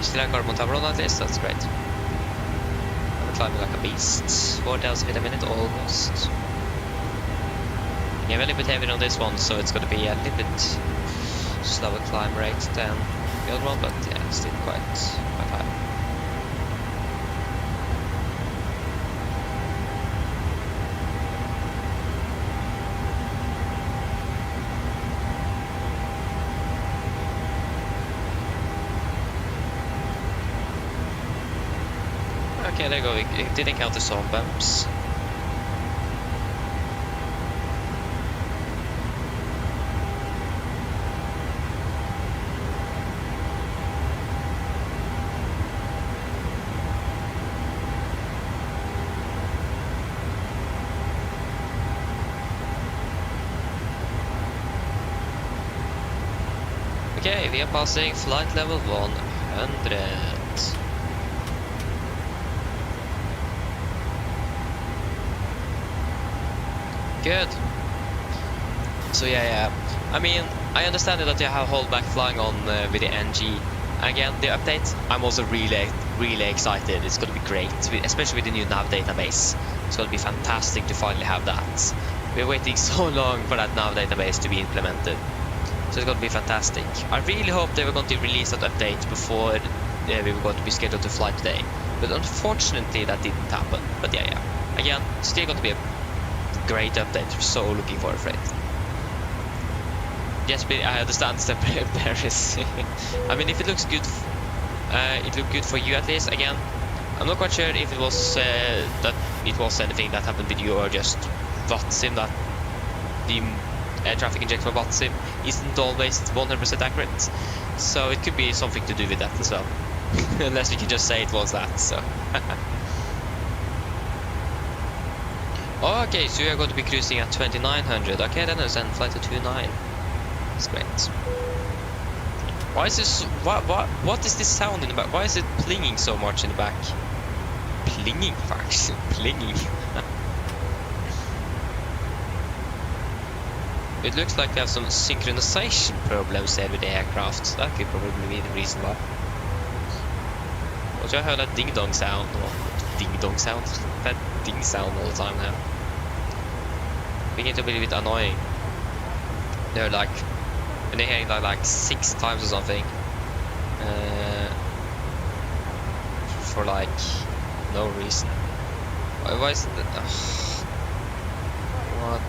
Still like carbon tablon at least, that's great. I'm climbing like a beast. 4,000 feet a minute almost. Yeah, a little bit heavier on this one, so it's gonna be a little bit slower climb rate than the other one, but yeah, still quite high. Okay, there you go, it did encounter some bumps. Okay, we are passing flight level 100. Good. So yeah. I mean, I understand that you have holdback flying on with the NG. Again, the update, I'm also really excited. It's gonna be great, especially with the new nav database. It's gonna be fantastic to finally have that. We're waiting so long for that nav database to be implemented. So it's gonna be fantastic. I really hope they were going to release that update before we were going to be scheduled to fly today. But unfortunately that didn't happen. But yeah. Again, still going to be a great update. We're so looking forward for it. Yes, I understand the Paris. I mean, if it looks good, it looked good for you at least. Again, I'm not quite sure if it was that it was anything that happened with you or just VATSIM, that the air traffic injection for VATSIM isn't always 100% accurate. So it could be something to do with that as well. Unless we can just say it was that, so. Okay, so we are going to be cruising at 2900. Okay, then I'll flight to 29. That's great. Why is this? What is this sound in the back? Why is it plinging so much in the back? Plinging, facts. Plinging. It looks like we have some synchronization problems there with the aircraft. That could probably be the reason why. But I heard that ding dong sound. Ding dong sound. That ding sound all the time now. Beginning to be a bit annoying. They're like, when they're hearing that like 6 times or something, for like no reason. Why is it? What?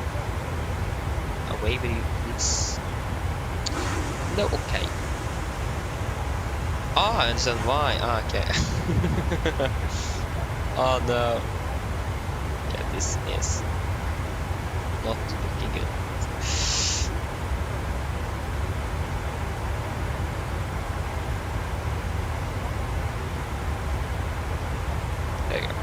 Away with this? No, okay. Ah, I understand why. Ah, okay. Oh no. Yeah, this is not looking good. There you go.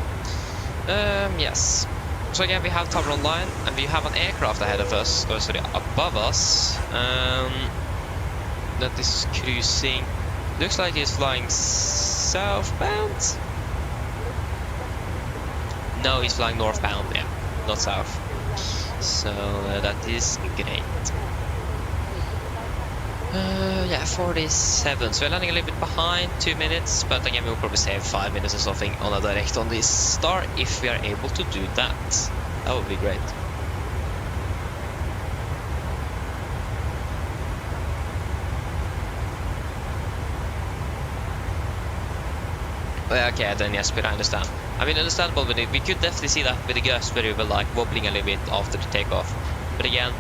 Yes. So again, we have tower online, and we have an aircraft ahead of us, or sorry, above us. That is cruising. Looks like it's flying southbound. No, he's flying northbound. Yeah, not south. So that is great. Yeah, 47. So we're landing a little bit behind, 2 minutes, but again we'll probably save 5 minutes or something on a direct on this star if we are able to do that. That would be great. Okay, then yes, but I understand. I mean, understandable with it. We could definitely see that with the gust where we were like wobbling a little bit after the takeoff. But again,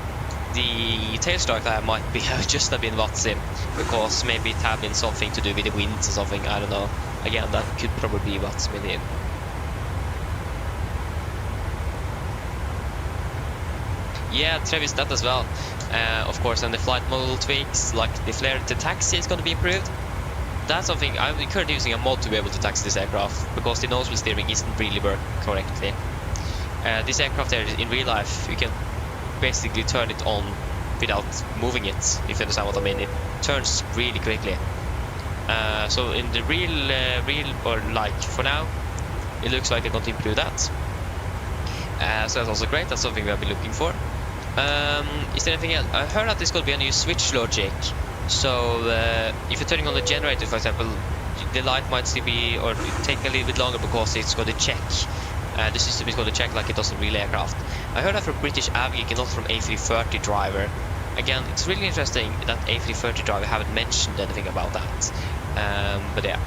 the tail strike there might be just have been VATSIM, because maybe it had been something to do with the winds or something. I don't know. Again, that could probably be VATSIM in it. Yeah, Travis, that as well. Of course, and the flight model tweaks, like the flare to taxi is going to be improved. That's something I'm currently using a mod to be able to taxi this aircraft, because the nose wheel steering isn't really work correctly. This aircraft there, in real life, you can basically turn it on without moving it, if you understand what I mean. It turns really quickly. So in the real or like for now, it looks like they're going to improve that. So that's also great. That's something we have been looking for. Is there anything else? I heard that there's going to be a new switch logic So if you're turning on the generator, for example, the light might still be, or take a little bit longer because it's going to check. The system is going to check like it does in real aircraft. I heard that from British Avgeek and not from A330 driver. Again, it's really interesting that A330 driver haven't mentioned anything about that. But yeah.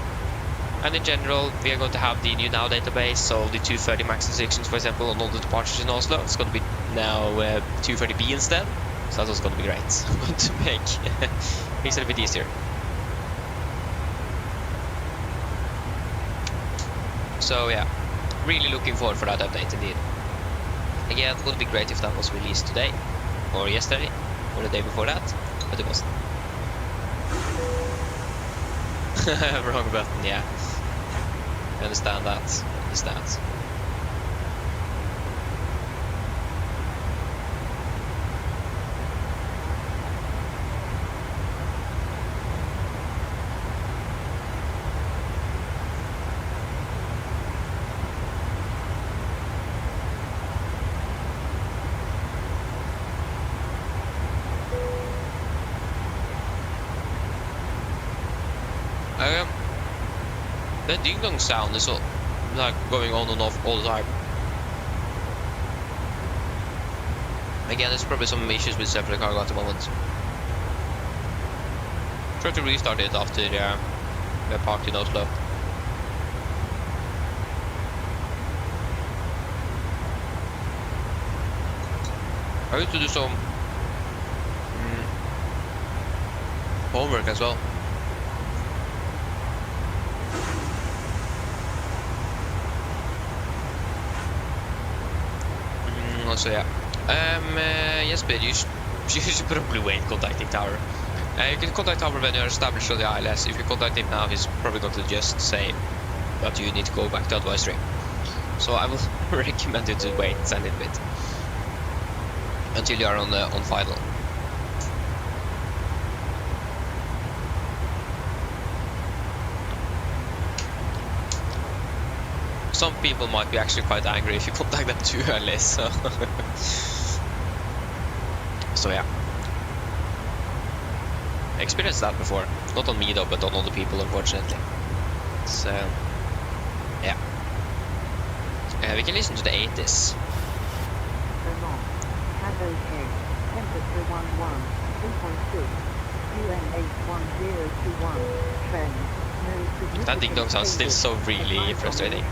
And in general, we are going to have the new now database, so the 230 max restrictions, for example, on all the departures in Oslo. It's going to be now 230B instead. So that's also going to be great. Going to make things a little bit easier. So yeah, really looking forward for that update indeed. Again, it would be great if that was released today, or yesterday, or the day before that, but it wasn't. Wrong button, yeah. I understand that. Understand. The ding dong sound is like going on and off all the time. Again, there's probably some issues with separate cargo at the moment. Try to restart it after we're parked in Oslo. I need to do some homework as well. So yeah, yes, but you should probably wait contacting tower. You can contact tower when you're established on the ILS. If you contact him now, he's probably going to just say that you need to go back to advisory. So I will recommend you to wait a little bit until you are on final. Some people might be actually quite angry if you contact them too early, so so yeah. I experienced that before. Not on me though, but on other people, unfortunately. So yeah. We can listen to the 80s. That ding dong sounds still so really frustrating.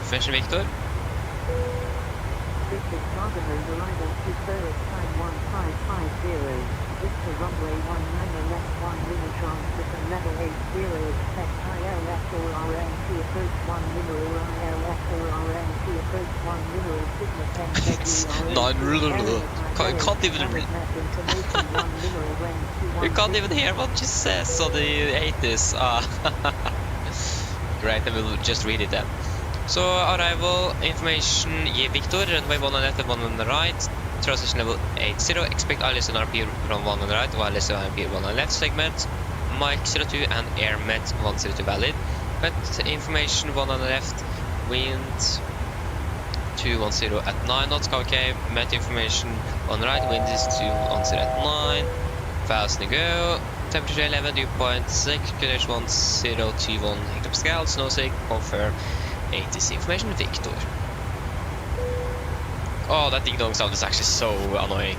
Information Victor. Victor runway 19 left 1 Lima transfer and level 80 expect ILS or RNC approach 1 Lima or ILS or RNC approach 1 Lima or Sigma 10 can't even you can't even hear what she says on the 80s. Great, I will just read it then. So arrival information Victor, runway 1 on left and 1 on the right. Transition level 80, expect ILS and RP from 1 on the right, while LS and RP 1 on the left segment, Mike 02 and Air Met 102 valid. Met information 1 on the left, wind 210 at 9 knots, okay. Met information on the right, wind is 210 at 9, fast to go, temperature 11, dew point 6, condition 1021 hectopascal, snow sig, confirm 80C information, Victor. Oh, that ding dong sound is actually so annoying.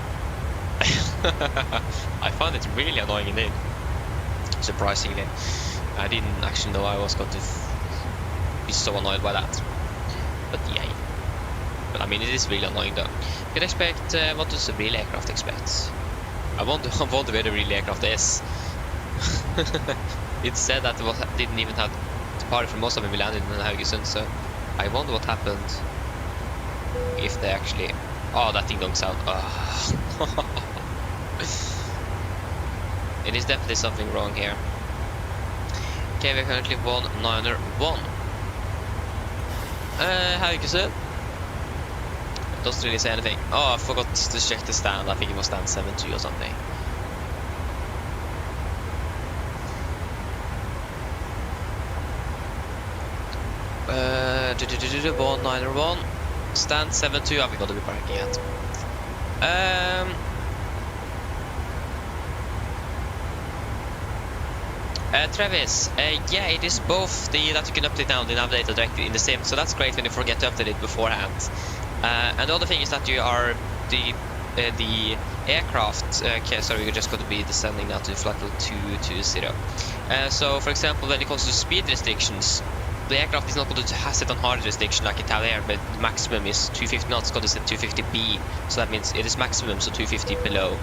I find it really annoying indeed. Surprisingly. I didn't actually know I was going to be so annoyed by that. But yay. But I mean, it is really annoying though. You can expect, what does the real aircraft expect? I wonder where the real aircraft is. It said that it didn't even have departed from Oslo when we landed in Haugesund, so I wonder what happened. If they actually... Oh, that ding dong sound. It is definitely something wrong here. Okay, we're currently 191. Haugesund. Doesn't really say anything. Oh, I forgot to check the stand. I think it was stand 72 or something. Uh, 191. Stand 72, are we going to be parking at? Travis, yeah, it is both that you can update now the nav data directly in the sim, so that's great when you forget to update it beforehand. And the other thing is that you are the aircraft. Okay, sorry, we're just going to be descending now to flight level 220. So, for example, when it comes to speed restrictions, the aircraft is not going to set on hard restriction like it have air, but the maximum is 250 knots. It's going to set 250B, so that means it is maximum, so 250 below.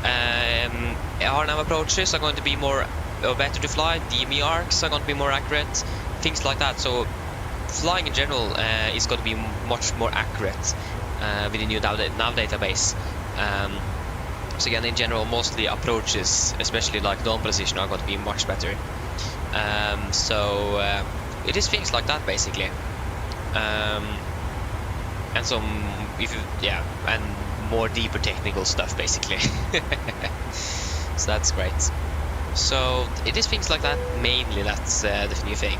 Our nav approaches are going to be more better to fly. DME arcs are going to be more accurate, things like that. So flying in general is going to be much more accurate with the new nav database. So again, in general, mostly approaches, especially like dawn position, are going to be much better. So it is things like that basically, and some and more deeper technical stuff basically. So that's great. So it is things like that mainly. That's the new thing.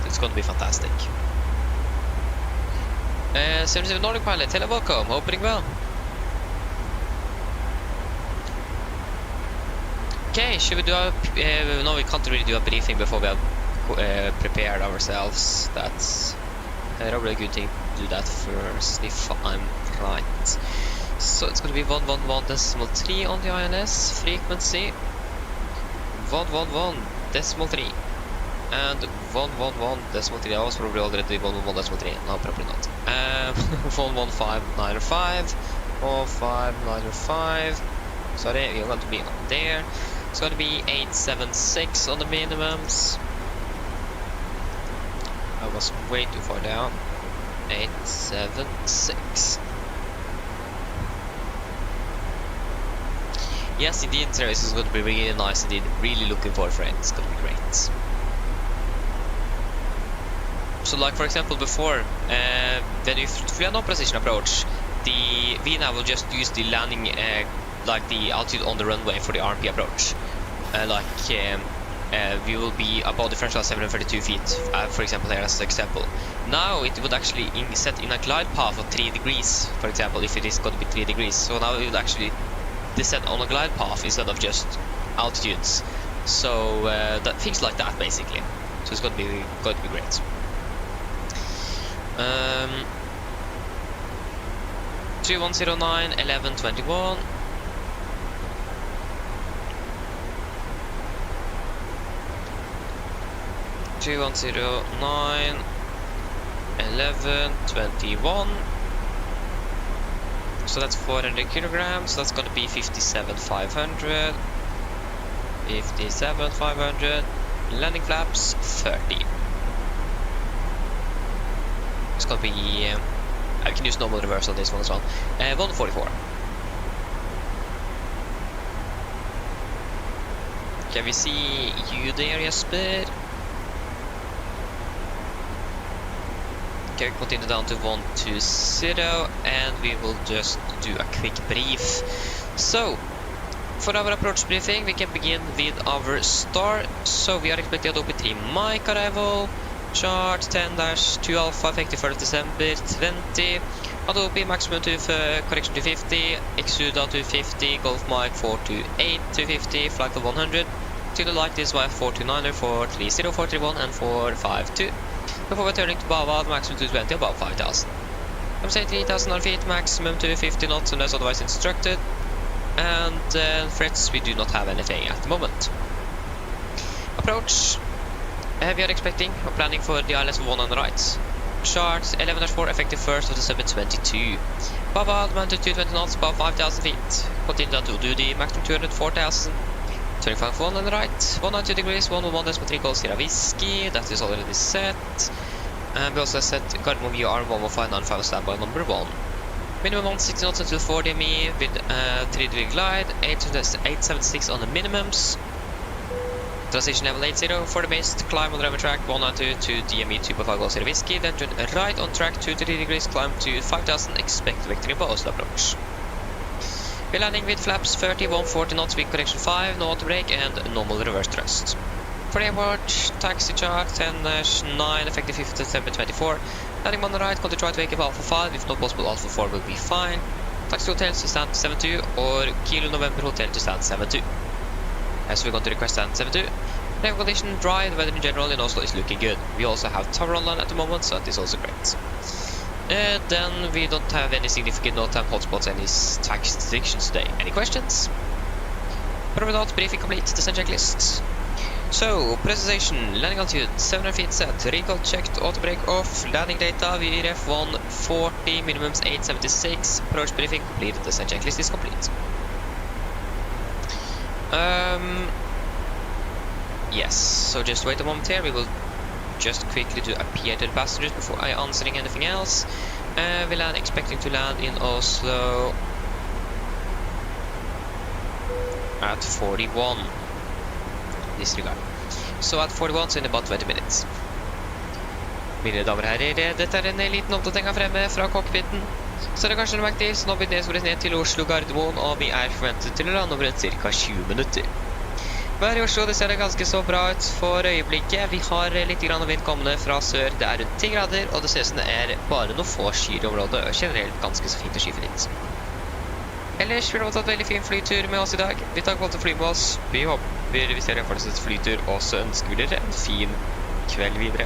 It's going to be fantastic. 77 Nordic pilot, hello, welcome, opening well. Okay, should we do a no, we can't really do a briefing before we have prepared ourselves. That's a really good thing to do that first, if I'm right. So it's going to be 111.3 on the INS frequency, 111.3, and 111.3. I was probably already 111.3. No, probably not. 115.95 or 5.95. Sorry, you're going to be on there. It's going to be 876 on the minimums. I was way too far down. 876. Yes, indeed, this is going to be really nice indeed. Really looking forward for it. It's going to be great. So, like for example, before, when you fly a non-precision approach, the VNO will just use the landing, like the altitude on the runway for the RMP approach. We will be above the threshold 732 feet, for example, here as an example. Now it would actually set in a glide path of 3 degrees, for example, if it is going to be 3 degrees. So now it would actually descend on a glide path instead of just altitudes. So that things like that basically. So it's going to be great. 2109 1121. 2109 1121. So that's 400 kilograms. That's gonna be 57,500. 57,500. Landing flaps 30. It's gonna be. I can use normal reverse on this one as well. 144. Can we see you there, Jesper? Okay, continue down to 120, and we will just do a quick brief. So, for our approach briefing, we can begin with our start. So, we are expecting Adobe 3 mic arrival, chart 10-2 alpha, effective 1st December 20, Adobe maximum to correction 250, Exuda 250, Golf mic 428 250, flight of 100. To the light is YF 429er, 430, 431, and 452. Before returning to Bavad, maximum 220 above 5,000. I'm saying 3,000 feet, maximum to 50 knots unless otherwise instructed. And threats, we do not have anything at the moment. Approach. We are expecting or planning for the ILS 1 on the right. Chart 11-4, effective 1st of December 22. Bavad, mounted 220 knots above 5,000 feet. Continue to do the maximum 204,000. 25 1 on the right, 192 degrees, 111.3 Golf Sierra Whiskey, that is already set. And we also set Gardermoen VR 11595 standby number 1. Minimum 160 knots until 4 DME with 3 degree glide, 876 on the minimums. Transition level 80 for the mist, climb on the runway track 192 to DME 2.5 Golf Sierra Whiskey, then turn right on track 2 to 3 degrees, climb to 5000, expect vectoring for Oslo approach. We're landing with flaps 30, 140 knots, wind correction 5, no auto brake, and normal reverse thrust. For the airport, taxi chart 10-9, effective 5th December 24. Landing on the right, contact right vehicle Alpha 5, if not possible Alpha 4 will be fine. Taxi Hotel to stand 72 or Kilo November Hotel to stand 72. So we're going to request stand 72. Air condition dry, the weather in general in Oslo is looking good. We also have tower online at the moment, so that is also great. Then we don't have any significant no-time hotspots, any tax restrictions today. Any questions? Probably not. Briefing complete. Descent checklist. So, presentation, landing altitude 700 feet set, recall checked, auto brake off, landing data, VRF 140, minimums 876, approach briefing complete, descent checklist is complete. Yes, so just wait a moment here, we will just quickly do a PA to the passengers before I answering anything else. We land expecting to land in Oslo at 41. Disregard. Så at 41 så in about 20 minutes. Mine damer og herrer, dette en liten oppdatering her fremme fra cockpiten. Så det kanskje merkt til, så nå begynner vi ned til Oslo Gardermoen, og vi forventet til å lande over ca. 20 minutter. Været i Oslo, det ser ganske så bra ut for øyeblikket. Vi har litt grann vind kommende fra sør, det rundt 10 grader, og det ser ut som det bare noen få skyer i området, og generelt ganske så fint og skyfritt. Ellers vil det ha tatt veldig fin flytur med oss i dag. Vi tar kvalitet fly med oss. Vi håper vi ser en fortsatt flytur, og så ønsker vi dere en fin kveld videre.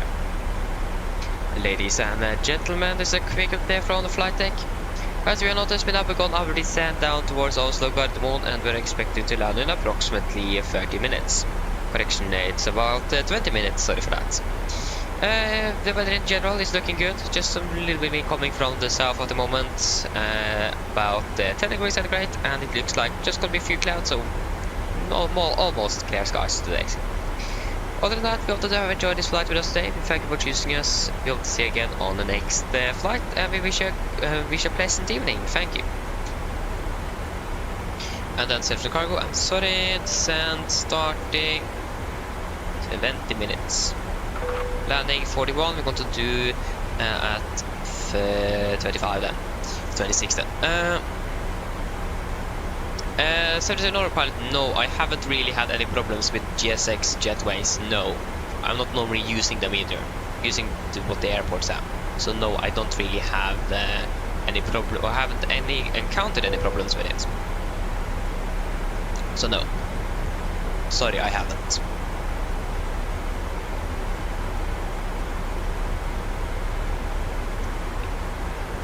Ladies and gentlemen, this is a quick update from the flight deck. As we have noticed, we have begun our descent down towards Oslo Gardermoen, and we're expecting to land in approximately 30 minutes. Correction, it's about 20 minutes, sorry for that. The weather in general is looking good, just some little bit wind coming from the south at the moment, about 10 degrees centigrade, and it looks like just gonna be a few clouds, so almost clear skies today. Other than that, we hope that you have enjoyed this flight with us today. Thank you for choosing us. We hope to see you again on the next flight, and we wish you a pleasant evening. Thank you. And then search the cargo, I'm sorry, descent starting 20 minutes. Landing 41, we're going to do at 25 then, 26 then. So there's another pilot, no, I haven't really had any problems with GSX jetways, no. I'm not normally using them either, using what the airports have. So no, I don't really have any problem, or haven't encountered any problems with it. So no, sorry, I haven't.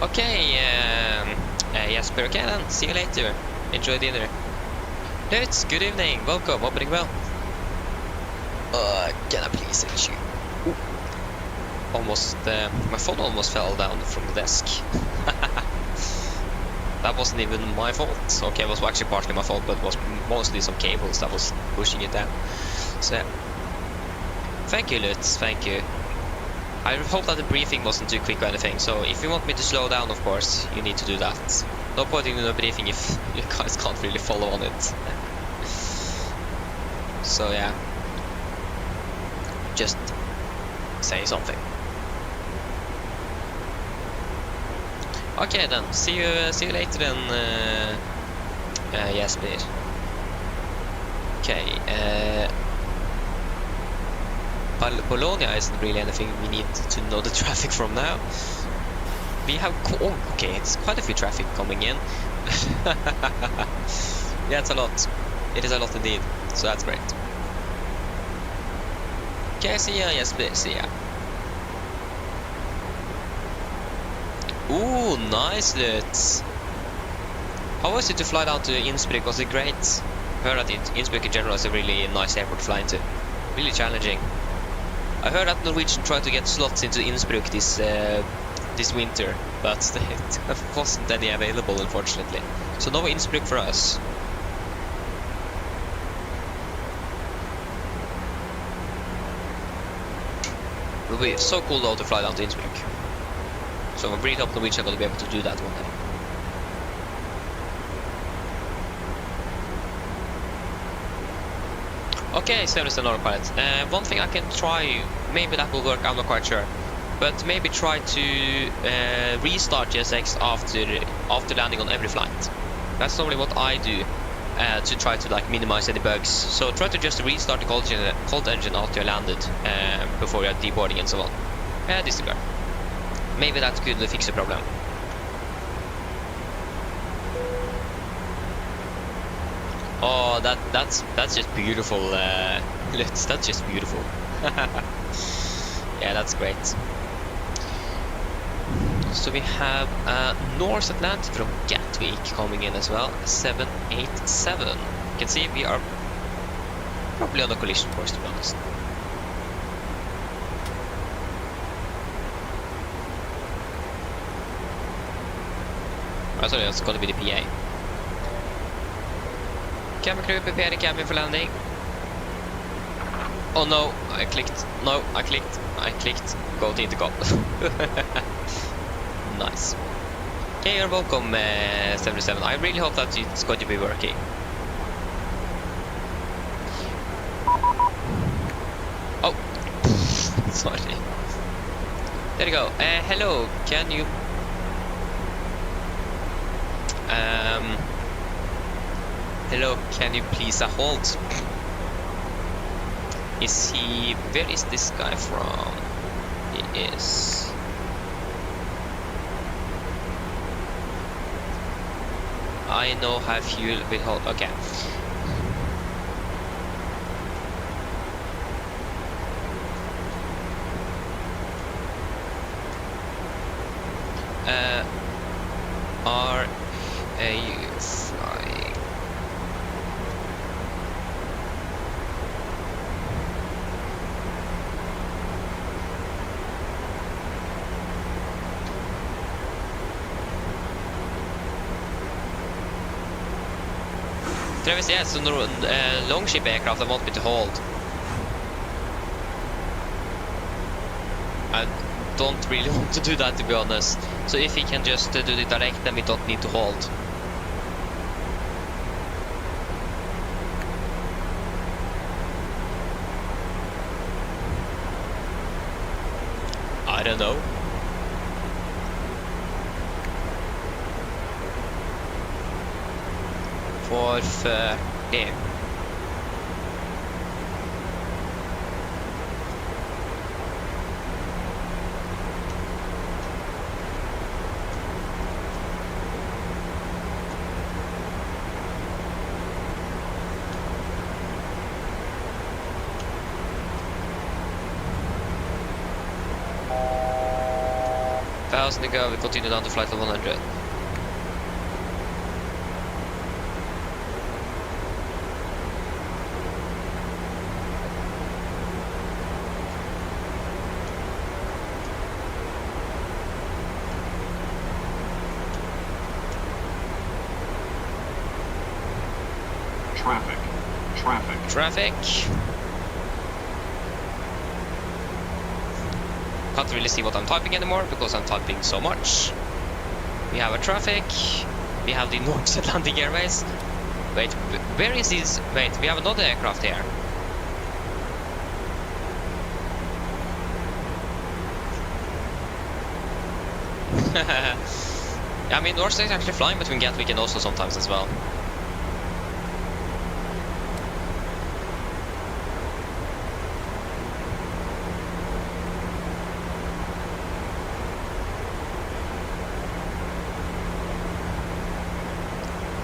Okay, Jesper, okay then, see you later. Enjoy dinner. Dudes, good evening, welcome, opening well. Can I please hit you? Ooh. Almost, my phone almost fell down from the desk. That wasn't even my fault. Okay, it was actually partly my fault, but it was mostly some cables that was pushing it down. So, yeah. Thank you, Lutz, thank you. I hope that the briefing wasn't too quick or anything, so if you want me to slow down, of course, you need to do that. No point in a briefing if you guys can't really follow on it. So yeah, just say something. Okay then, see you later then, Jesper. Okay, Bologna isn't really anything we need to know the traffic from now. We have okay, it's quite a few traffic coming in. Yeah, it's a lot. It is a lot indeed, so that's great. Okay, see ya, yes please, see ya. Ooh, nice, Lutz. How was it to fly down to Innsbruck? Was it great? I heard that Innsbruck in general is a really nice airport to fly into. Really challenging. I heard that Norwegian tried to get slots into Innsbruck this winter, but there wasn't any available, unfortunately. So no Innsbruck for us. It would be so cool though to fly down to Innsbruck. So I'm really hoping Norwegian are going to be able to do that one day. Okay, so there's another pilot. One thing I can try, maybe that will work, I'm not quite sure. But maybe try to restart GSX after landing on every flight. That's normally what I do to try to like minimize any bugs. So try to just restart the cold engine after you landed before you're deboarding and so on. Disregard. Maybe that could fix the problem. Oh, that's just beautiful. That's just beautiful. Yeah, that's great. So we have North Atlantic from Gatwick coming in as well, 787. You can see we are probably on a collision course, to be honest. Oh, sorry, it's going to be the PA. Cabin crew, prepare the cabin for landing. Oh no, I clicked. No, I clicked. Go to intercom. Nice. Okay, you're welcome, 77. I really hope that it's going to be working. Oh, sorry. There you go. Hello, can you... Hello, can you please hold? Is he... Where is this guy from? He is... I know how fuel will hold. Okay. Are you flying? Travis, yes, longship aircraft I want me to hold. I don't really want to do that, to be honest. So if he can just do the direct, then we don't need to hold. I don't know. For 30. To go, we continue down to flight level 100. Traffic. Can't really see what I'm typing anymore because I'm typing so much. We have a traffic. We have the North Atlantic Airways. Wait, where is this? Wait, we have another aircraft here. I mean, North is actually flying between Gatwick and Oslo sometimes as well.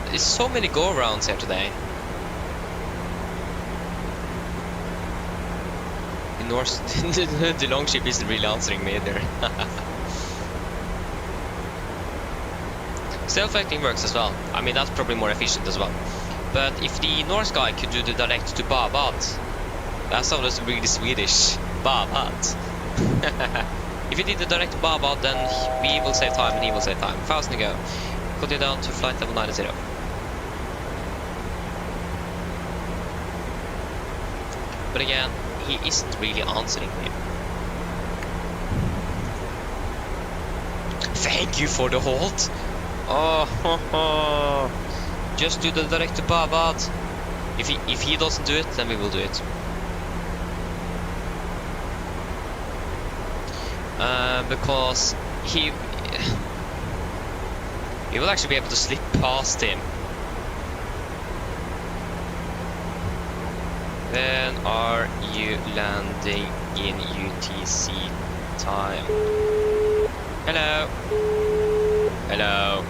There's so many go-arounds here today. The North, the longship isn't really answering me either. Self-acting works as well. I mean, that's probably more efficient as well. But if the Norse guy could do the direct to Babad, that sounds really Swedish. Babad. If he did the direct to Babad, then we will save time and he will save time. 1000 to go. Continue down to flight level 90. But again, he isn't really answering me. Thank you for the hold. Oh, just do the direct to Babad. If he doesn't do it, then we will do it. Because he will actually be able to slip past him. When are you landing in UTC time? Hello. Hello.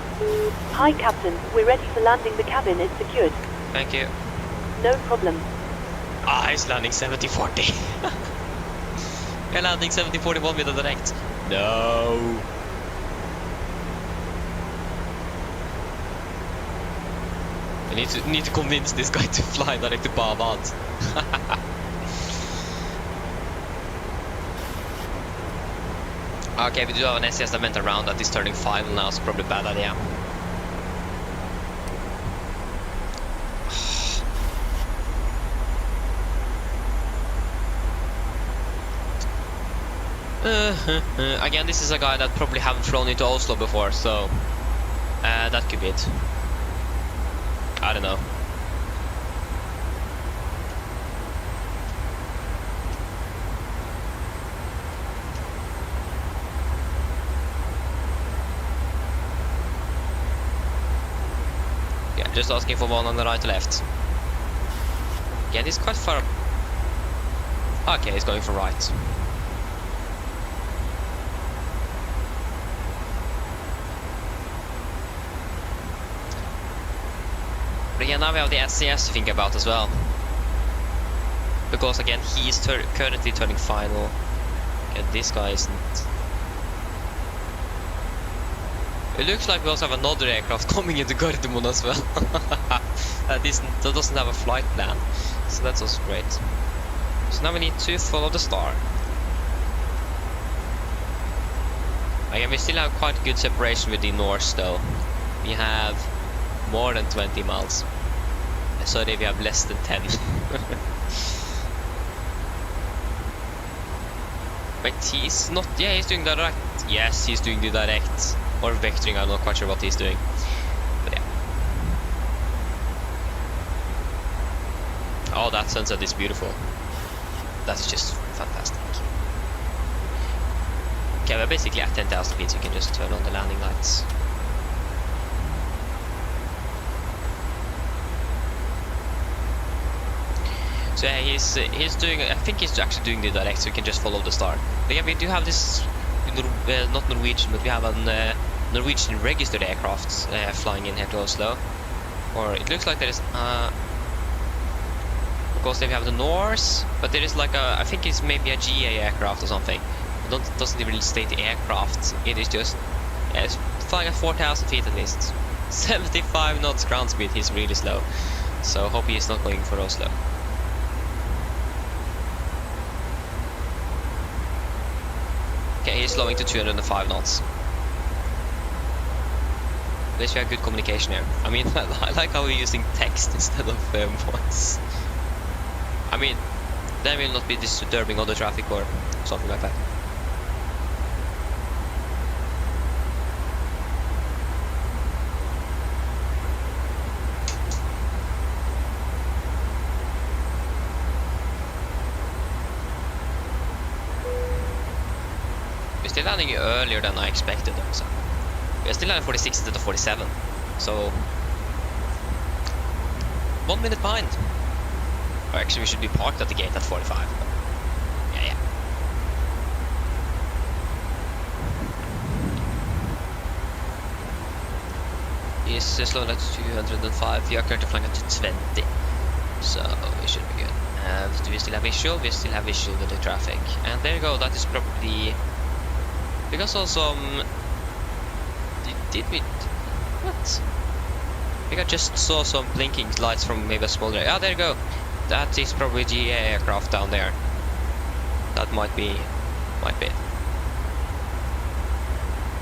Hi, Captain. We're ready for landing. The cabin is secured. Thank you. No problem. Ah, he's landing 70-40. We're landing 70-41 with a direct. No. I need to convince this guy to fly direct to Bavad. Okay, we do have an SCS that went around that is turning final now, so probably a bad idea. Again, this is a guy that probably haven't flown into Oslo before, so that could be it. I don't know. Yeah, just asking for one on the right to left. Yeah, he's quite far. Okay, he's going for right. But again, now we have the SCS to think about as well. Because again, he is currently turning final. And this guy isn't. It looks like we also have another aircraft coming into Gardermoen as well. that doesn't have a flight plan. So that's also great. So now we need to follow the star. Again, we still have quite good separation with the Norse though. We have more than 20 miles. Sorry, we have less than 10. But he's not. Yeah, he's doing the direct. Yes, he's doing the direct. Or vectoring, I'm not quite sure what he's doing. But yeah. Oh, that sunset is beautiful. That's just fantastic. Okay, we're basically at 10,000 feet, so you can just turn on the landing lights. So yeah, he's doing. I think he's actually doing the direct, so you can just follow the star. But yeah, we do have this, not Norwegian, but we have a Norwegian registered aircraft flying in here to Oslo. Or it looks like there is. Of course, they have the Norse, but there is like a. I think it's maybe a GA aircraft or something. It doesn't even state the aircraft. It is just. Yeah, it's flying at 4,000 feet at least. 75 knots ground speed. He's really slow. So hope he is not going for Oslo. Okay, he's slowing to 205 knots. At least we have good communication here. I mean, I like how we're using text instead of voice. I mean, then we'll not be disturbing other traffic or something like that. We're still landing earlier than I expected though, so we're still landing 46 instead of 47, so 1 minute behind. Or actually we should be parked at the gate at 45, but yeah. He's slowing at 205, we are currently flying at 220, so we should be good. Do we still have visual? We still have visual with the traffic, and there you go. That is probably because also did we what? I think I just saw some blinking lights from maybe a smaller. Ah, there you go. That is probably GA aircraft down there. That might be it.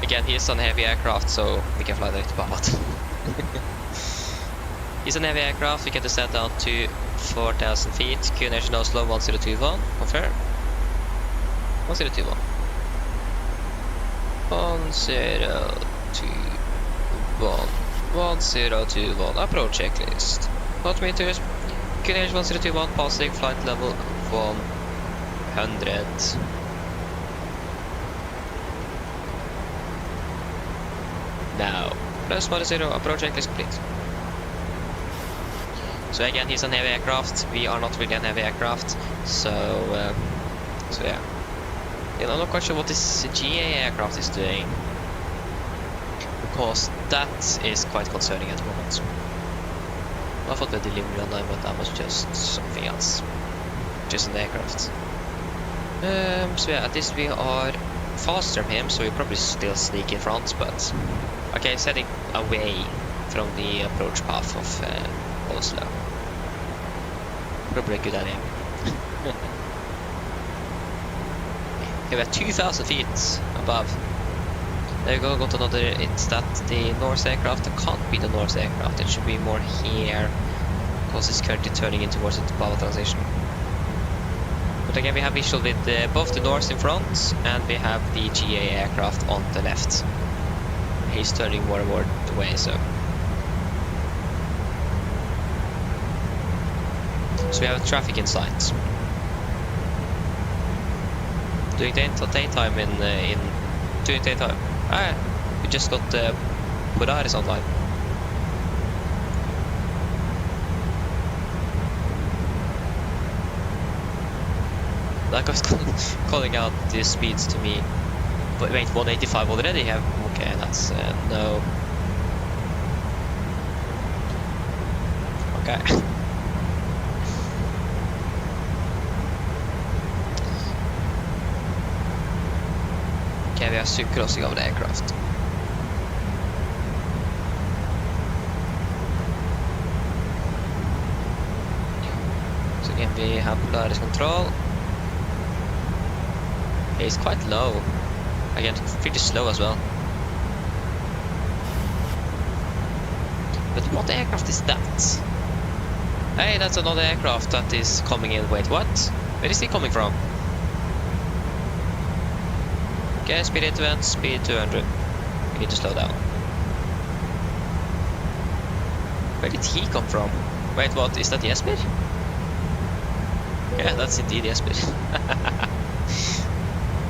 Again, he is on heavy aircraft, so we can fly direct to Babat. He's on heavy aircraft. We get to set down to 4,000 feet. QNH Oslo 1021. Confirm. 1021. 1021. 1021. Approach checklist. Altimeters. QNH 1021. Passing flight level 100. Now. Plus 10. Approach checklist complete. So again, he's on heavy aircraft. We are not really on heavy aircraft. So yeah. And I'm not quite sure what this GA aircraft is doing, because that is quite concerning at the moment. I thought the delivery online, but that was just something else. Just an aircraft. So yeah, at least we are faster than him, so we probably still sneak in front, but... Okay, it's heading away from the approach path of Oslo. Probably a good idea. Okay, we are 2,000 feet above. There you go, got another, it's that the Norse aircraft. It can't be the Norse aircraft, it should be more here, because it's currently turning in towards the Bava transition. But again, we have visual with both the Norse in front, and we have the GA aircraft on the left. He's turning more and more the way, so... So we have traffic in sight. Doing daytime in doing daytime. Ah, we just got Polaris online. Like I was calling out the speeds to me. But wait, 185 already? Yeah, okay, that's no. Okay. Okay, we are synchronousing over the aircraft. So again, we have Polaris control. It's quite low. Again, pretty slow as well. But what aircraft is that? Hey, that's another aircraft that is coming in. Wait, what? Where is he coming from? Okay, speed 820, speed 200. We need to slow down. Where did he come from? Wait, what? Is that Jesper? Yeah, that's indeed Jesper.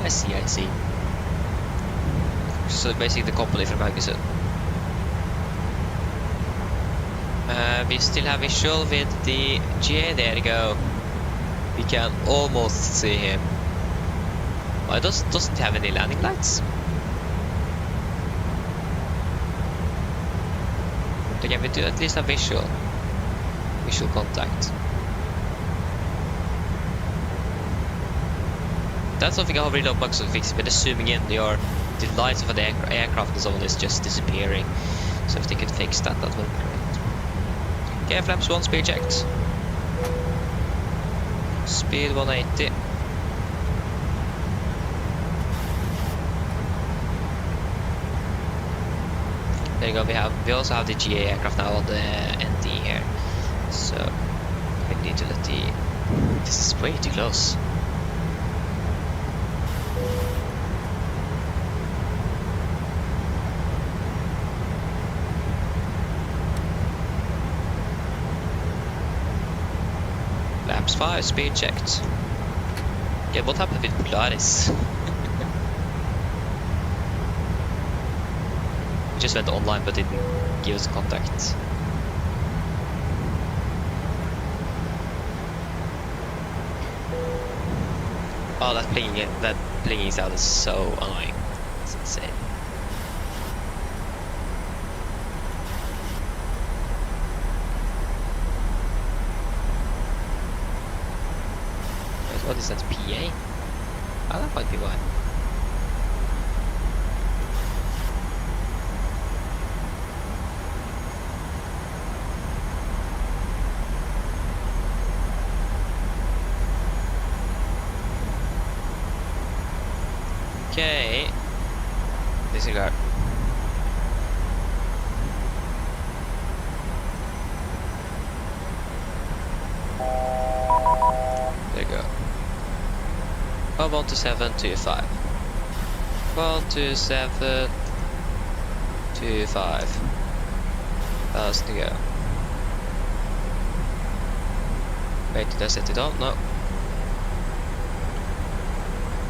I see. So basically the company from Haugesund. We still have visual with the GA, there you go. We can almost see him. Well, it doesn't have any landing lights. But again, we do at least have visual contact. That's something I really love bugs to fix. When zooming in, the lights of the aircraft and so on is just disappearing. So if they could fix that, that would be great. Okay, flaps 1, speed checked. Speed 180. There you go, we also have the GA aircraft now on the ND here. So we need to let the... This is way too close. Laps 5, speed checked. Okay, what happened with Polaris? Just went online but didn't give us contact. Oh, that blinging sound is so annoying. It's insane. Wait, what is that? PA? Oh, that might be why. Okay, disregard. There you go. 12725. 12725. That's to go. Wait, did I set it on? No.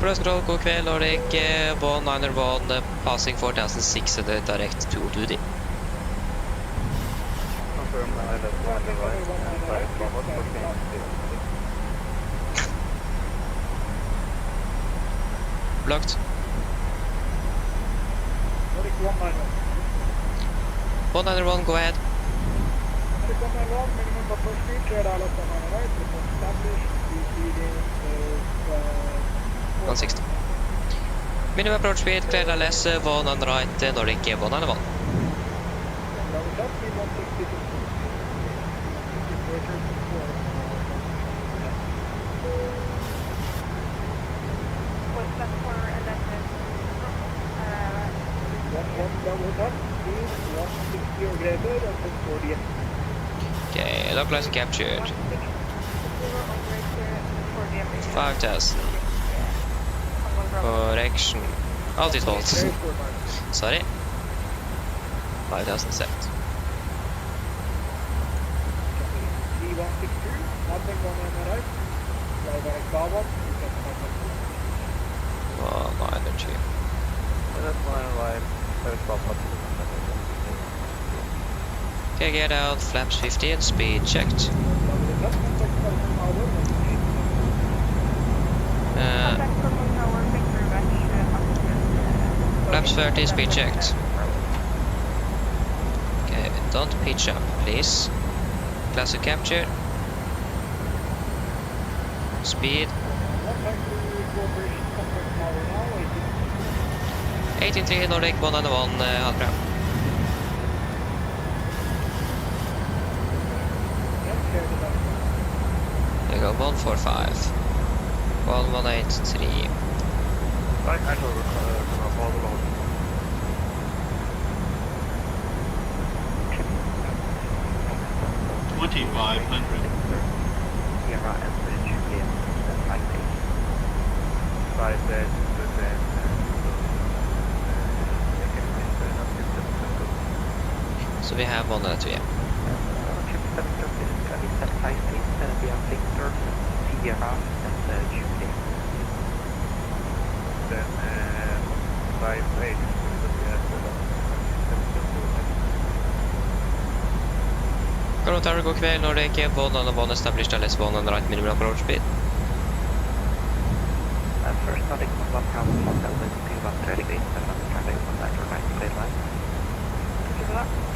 Press control, god kveld, Nordic 191, passing 4600 direct to duty. Confirm Blocked. 191, go ahead. 160. Minimum approach speed, clear LS, 1 on right, Nordic 1 and 1. What's that for? And then Okay, localizer captured. 5000. Correction. Alltid holdt. Sorry. 5000 set. Oh, no energy. Okay, get out, flaps 15, speed checked. Flaps 30, speed checked. Okay, don't pitch up, please. Classic capture. Speed. 18.3 Nordic 1 and 1, halv bra. There we go, 145. 1183. Right, I shall follow along. So we have 1 and 2, yeah. Golden Tower, god kveld, Nordic 1 on 1 established LS 1 on right minimum approach speed. First Nordic 1 pound, 1,238, 700 on that right straight line.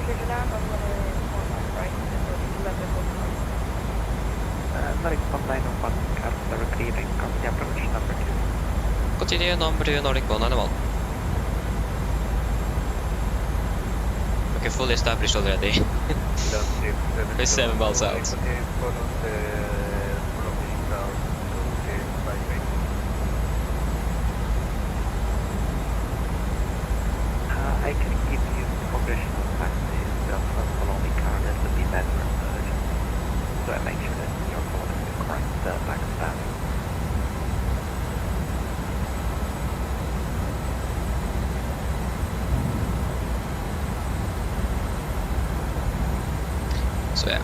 Clear land on right, Nordic 1901, after clearing of the approach number 2. Continue number 2, Nordic 1 and 1. Okay, fully established already. We're 7 miles out. I can give you progression taxis following car that will be better so I make sure that you're following the correct backstab. So yeah.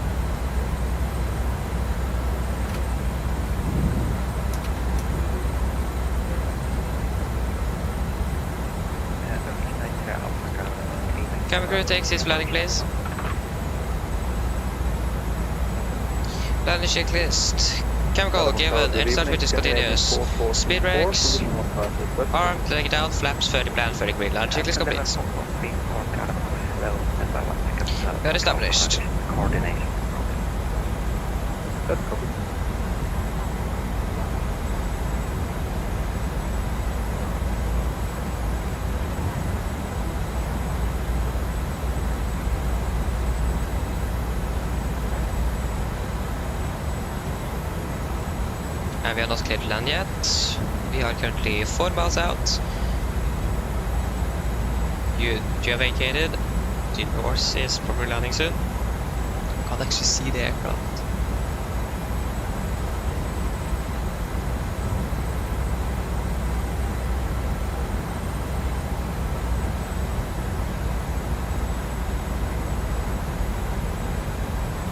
Camera crew takes his landing, please. Landing checklist. Chemical given, and start with discontinuous. Speed brakes. Arm, leg it out, flaps 30, plan 30 green. Landing checklist complete. We are established. Coordination. And we are not cleared to land yet. We are currently 4 miles out. You have vacated. The north is probably landing soon. Can't actually see the aircraft.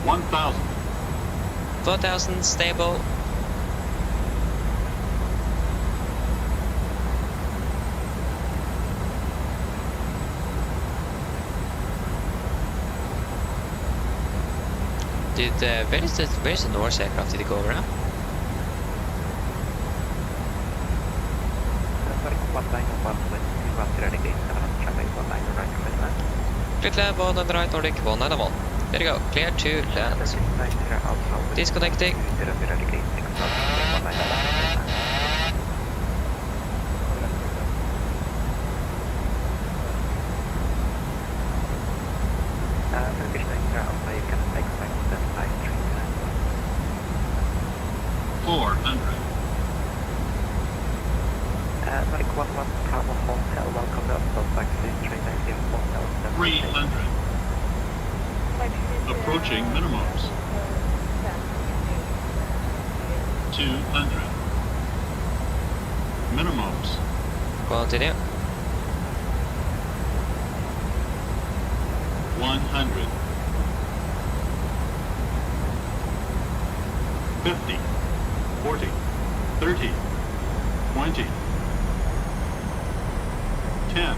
$1,000. 4,000 stable. Where is the Norse aircraft? Did it go over now? Clear 1 on the right, Nordic 1 and 1. There you go. Clear to land. Disconnecting. Turkish 90 Alpha, you can expect that I street. 400. Nordic 11 Bravo Hotel, welcome to Oslo, taxi 390 Hotel. 300. Approaching minimums. 200. Minimums. Continue. 100. 50. 40. 30. 20. 10.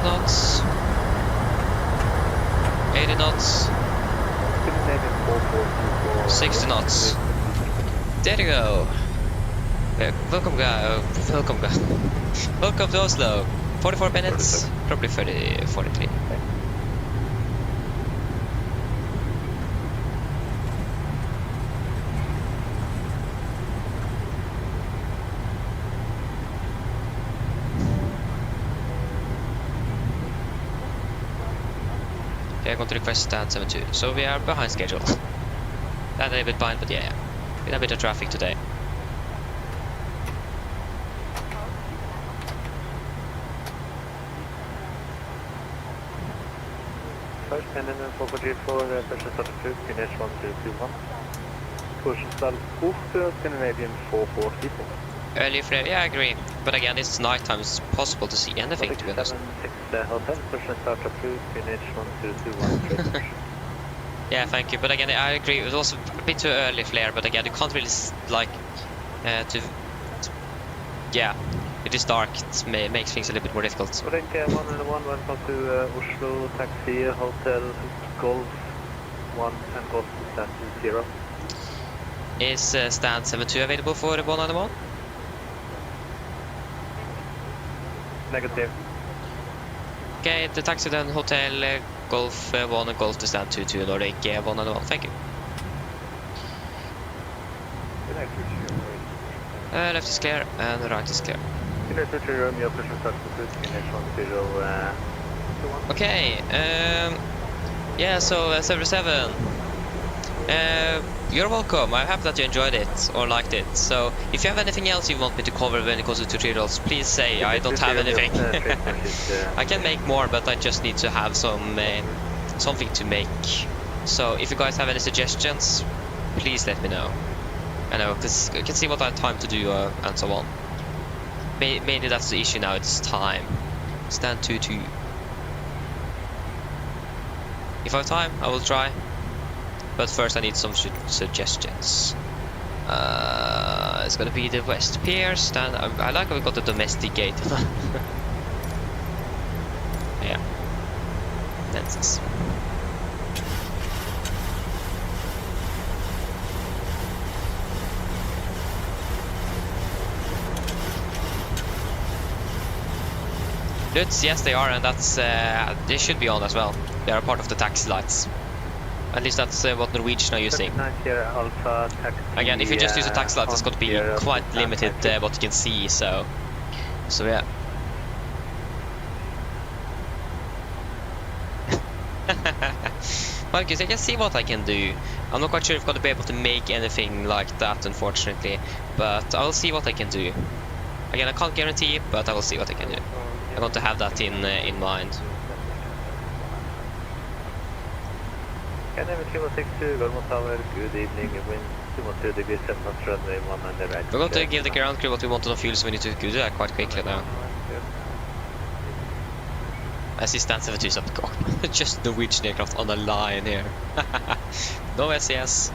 Knots, 80 knots, 60 knots. There you go. Welcome to Oslo. 44 minutes, probably 43. I'm going to request stand 72, so we are behind schedule. And a little bit behind, but yeah, we have a bit of traffic today. First, and then 444, person started to finish 1221. Pushback, Scandinavian 444. Early flare, yeah, I agree. But again, it's nighttime, it's possible to see anything, to be honest. Hotel, person started to finish 1221. Yeah, thank you. But again, I agree, it was also a bit too early flare, but again, you can't really, like, yeah, it is dark, it makes things a little bit more difficult. Link 101, welcome to Oslo, taxi, hotel, Golf 1 and Golf stand 0. Is stand 72 available for 191? Negative. Okay, the taxi then hotel, Golf 1 and Golf to stand 22, Nordic 191, thank you. Left is clear and right is clear. Okay, yeah, so 77. You're welcome. I'm happy that you enjoyed it or liked it. So if you have anything else you want me to cover when it comes to tutorials, please say. I don't have anything. I can make more, but I just need to have some something to make. So if you guys have any suggestions, please let me know. I know, because I can see what I have time to do and so on. Mainly that's the issue now, it's time. Stand 22. If I have time, I will try. But first I need some suggestions. It's gonna be the West Pier. Stand. I like how we got the domestic gate. Yeah. That's this. Lutz, yes they are, and that's they should be on as well. They are part of the taxi lights. At least that's what Norwegian are using. Again, if you just use the taxi lights, it's going to be quite limited what you can see. So yeah. Well, because I can see what I can do. I'm not quite sure if I'm going to be able to make anything like that, unfortunately. But I will see what I can do. Again, I can't guarantee, but I will see what I can do. I want to have that in mind. Good evening, wind 212 degrees 7 knots, runway 1 and the right. We're going to give the ground crew what we want on fuel, so we need to do that quite quickly now. I see stand 72 up the cockpit. Just Norwegian aircraft on a line here. No SES.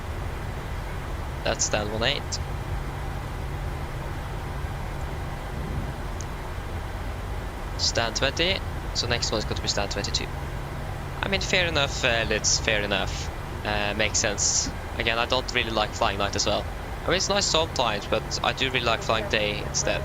That's stand 18. Stand 20. So next one is going to be stand 22. I mean, fair enough, Lids, fair enough. Makes sense. Again, I don't really like flying night as well. I mean, it's nice sometimes, but I do really like flying day instead.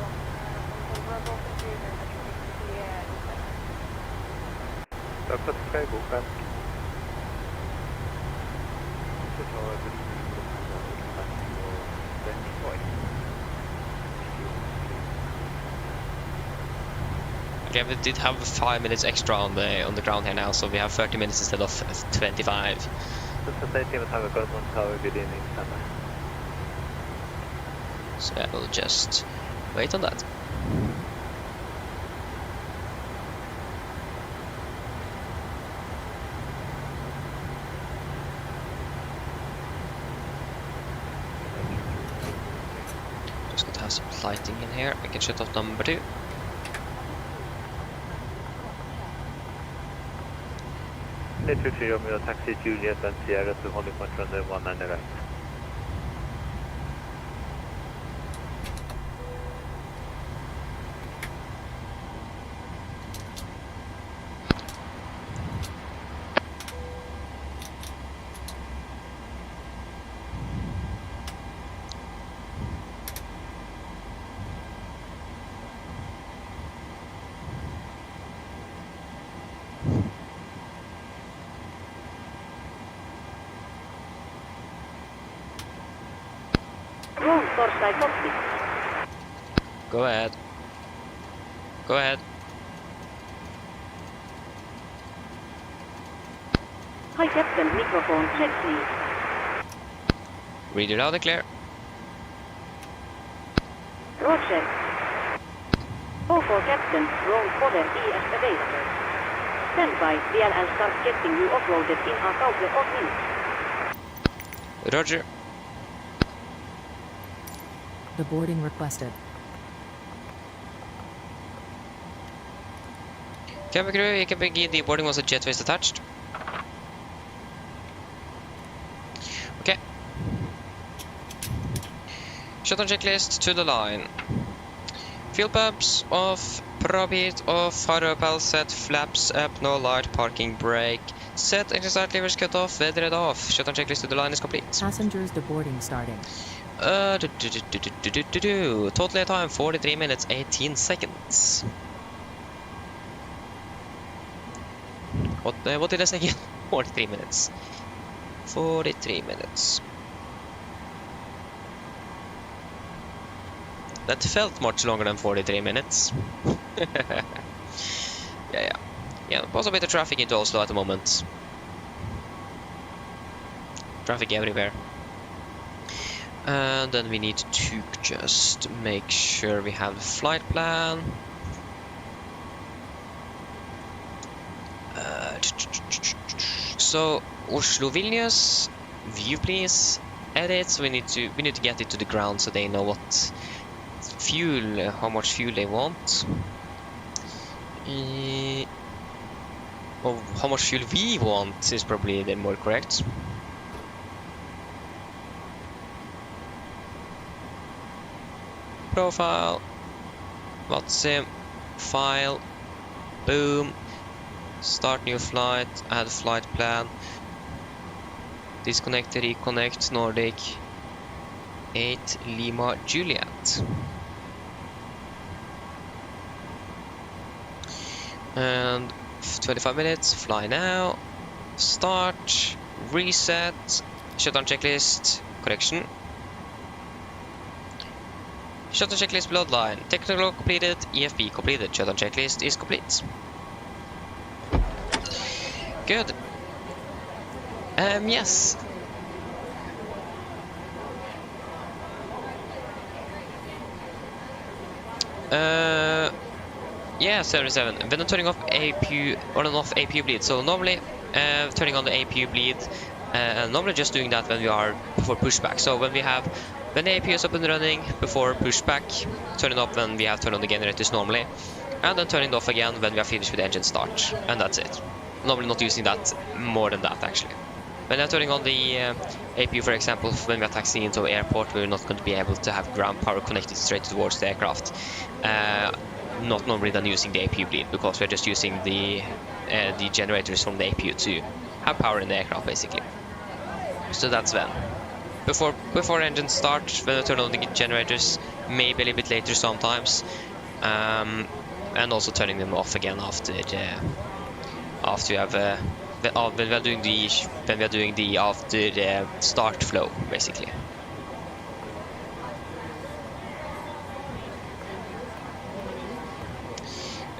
Okay, we did have 5 minutes extra on the ground here now, so we have 30 minutes instead of 25. So I will just wait on that. Just gonna have some lighting in here. I can shut off number 2. Romeo taxi Juliet and Sierra to holding point runway 19 right. Room Torstai Cockpit. Go ahead. Go ahead. Hi Captain, microphone check please. Read it loud and clear. Roger. For Captain, roll fodder ES available. Stand by, DL and start getting you offloaded in a couple of minutes. Roger. The boarding requested. Cabin crew, you can begin the boarding once the jet is attached. Okay. Shutdown checklist to the line. Fuel pumps off, prop heat off, HAU-OSL set, flaps up, no light, parking brake. Set, exit start levers cut off, weather it off. Shutdown checklist to the line is complete. Passengers deboarding starting. Total time 43 minutes 18 seconds. What did I say again? 43 minutes. 43 minutes. That felt much longer than 43 minutes. Yeah, also a bit of traffic into Oslo at the moment. Traffic everywhere. And then we need to just make sure we have the flight plan. So Oslo Vilnius, view please, edit. So we need to get it to the ground so they know what fuel, how much fuel they want. Or how much fuel we want is probably the more correct. Profile, WhatsApp, file, boom, start new flight, add flight plan, disconnect, reconnect, Nordic 8 Lima Juliet. And 25 minutes, fly now, start, reset, shutdown checklist, correction. Shutdown checklist bloodline, technical completed, EFB completed, shutdown checklist is complete. Good. Yes. Yeah, 77. When I'm turning off APU, on and off APU bleed. So normally, turning on the APU bleed, normally just doing that when we are before pushback. So when the APU is up and running before pushback, turn it up when we have turned on the generators normally, and then turn it off again when we are finished with the engine start, and that's it. Normally not using that more than that actually. When I'm turning on the APU, for example, when we are taxiing into the airport, we're not going to be able to have ground power connected straight towards the aircraft. Not normally than using the APU bleed, because we're just using the generators from the APU to have power in the aircraft basically. So that's when. before engine start, when we turn on the generators, maybe a little bit later sometimes, and also turning them off again after you have when we are doing the after the start flow, basically.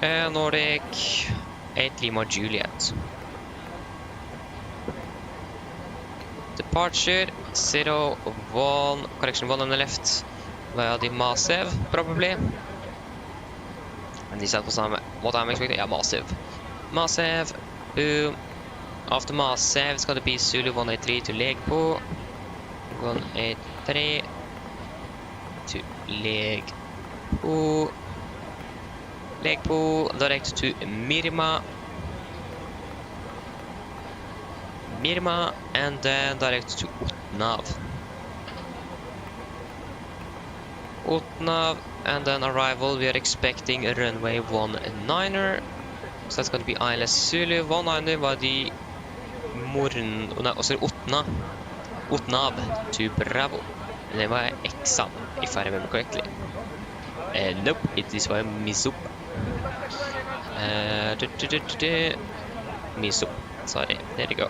Nordic 8 Lima Juliet. Departure 01, correction 1 on the left via the Massive, probably. And is that what I'm expecting? Yeah, Massive, boom. After Massive, it's gonna be Zulu 183 to Legpo. 183 to Legpo. Legpo, direct to Mirma, and then direct to Otnav, and then arrival, we are expecting a runway 19er, so that's going to be ILS Zulu 19er by the Otnav to Bravo, and then by Exam, if I remember correctly. Nope, it is by Misup. Misup. Sorry, there you go.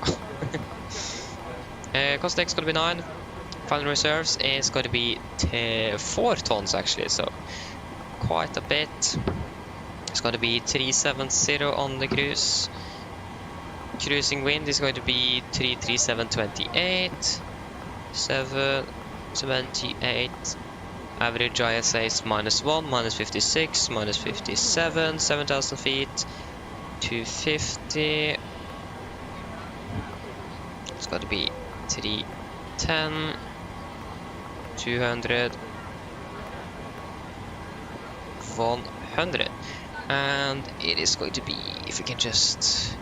Cost X is going to be 9. Final reserves is going to be 4 tons actually, so quite a bit. It's going to be 370 on the cruise. Cruising wind is going to be 337.28. 778. Average ISA is -1, -56, -57, 7,000 feet, 250. It's got to be 310, 200, 100. And it is going to be, if we can just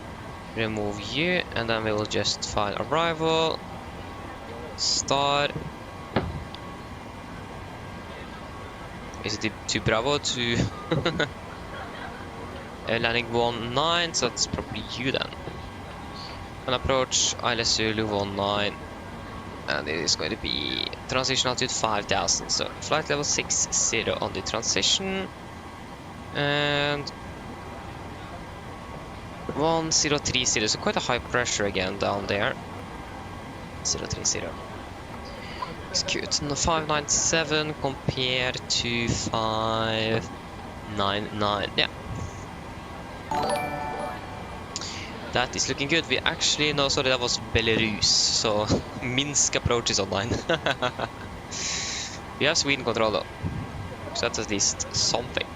remove you, and then we will just find arrival, start. Is it to Bravo to landing 19, so that's probably you then. And approach ILS Zulu 19, and it is going to be transition altitude 5,000, so flight level 60 on the transition, and 1030, so quite a high pressure again down there. 030. Execute. No, 597 compared to 599. Yeah. That is looking good. We actually, no, sorry, that was Belarus. So Minsk approach is online. We have Sweden control though. So that's at least something.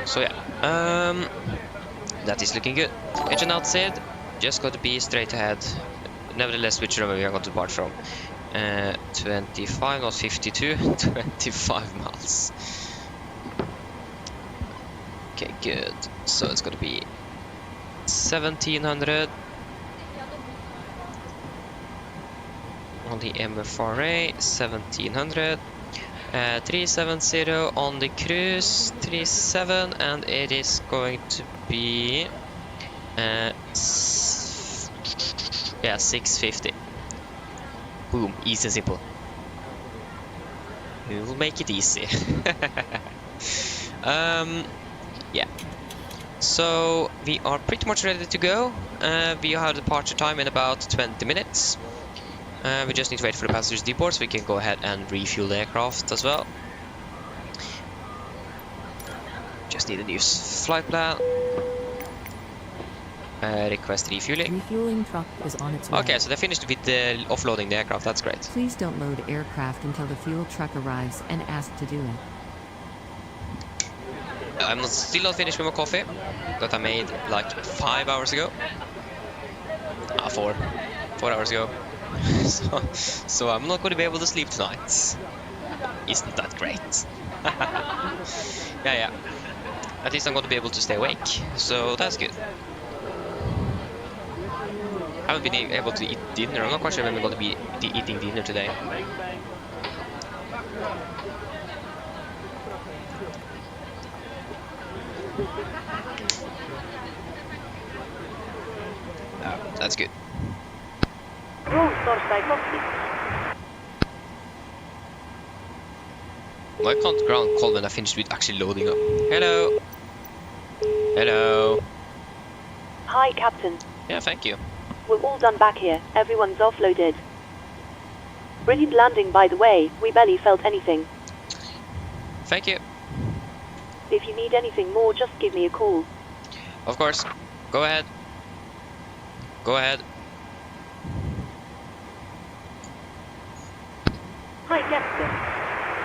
So yeah, that is looking good. Engine outside, just got to be straight ahead. Nevertheless, which runway we are going to depart from? 25, not 52, 25 miles. Okay, good. So it's going to be 1700 on the MFRA, 1700. 370 on the cruise, 37, and it is going to be yeah, 650. Boom, easy and simple. We will make it easy. Yeah. So we are pretty much ready to go. We have departure time in about 20 minutes. We just need to wait for the passengers deport so we can go ahead and refuel the aircraft as well. Just need a new flight plan. Request refueling. Refueling truck is on its way. Okay, so they finished with the offloading the aircraft. That's great. Please don't load aircraft until the fuel truck arrives and ask to do it. I'm still not finished with my coffee that I made like 5 hours ago. 4 hours ago. So I'm not going to be able to sleep tonight. isn't that great. Yeah. At least I'm going to be able to stay awake, so that's good. I haven't been able to eat dinner. I'm not quite sure when we're going to be eating dinner today. That's good. Why can't ground call when I finished with actually loading up? Hello. Hello. Hi, Captain. Yeah, thank you. We're all done back here. Everyone's offloaded. Brilliant landing, by the way. We barely felt anything. Thank you. If you need anything more, just give me a call. Of course. Go ahead. Go ahead. Hi, Captain.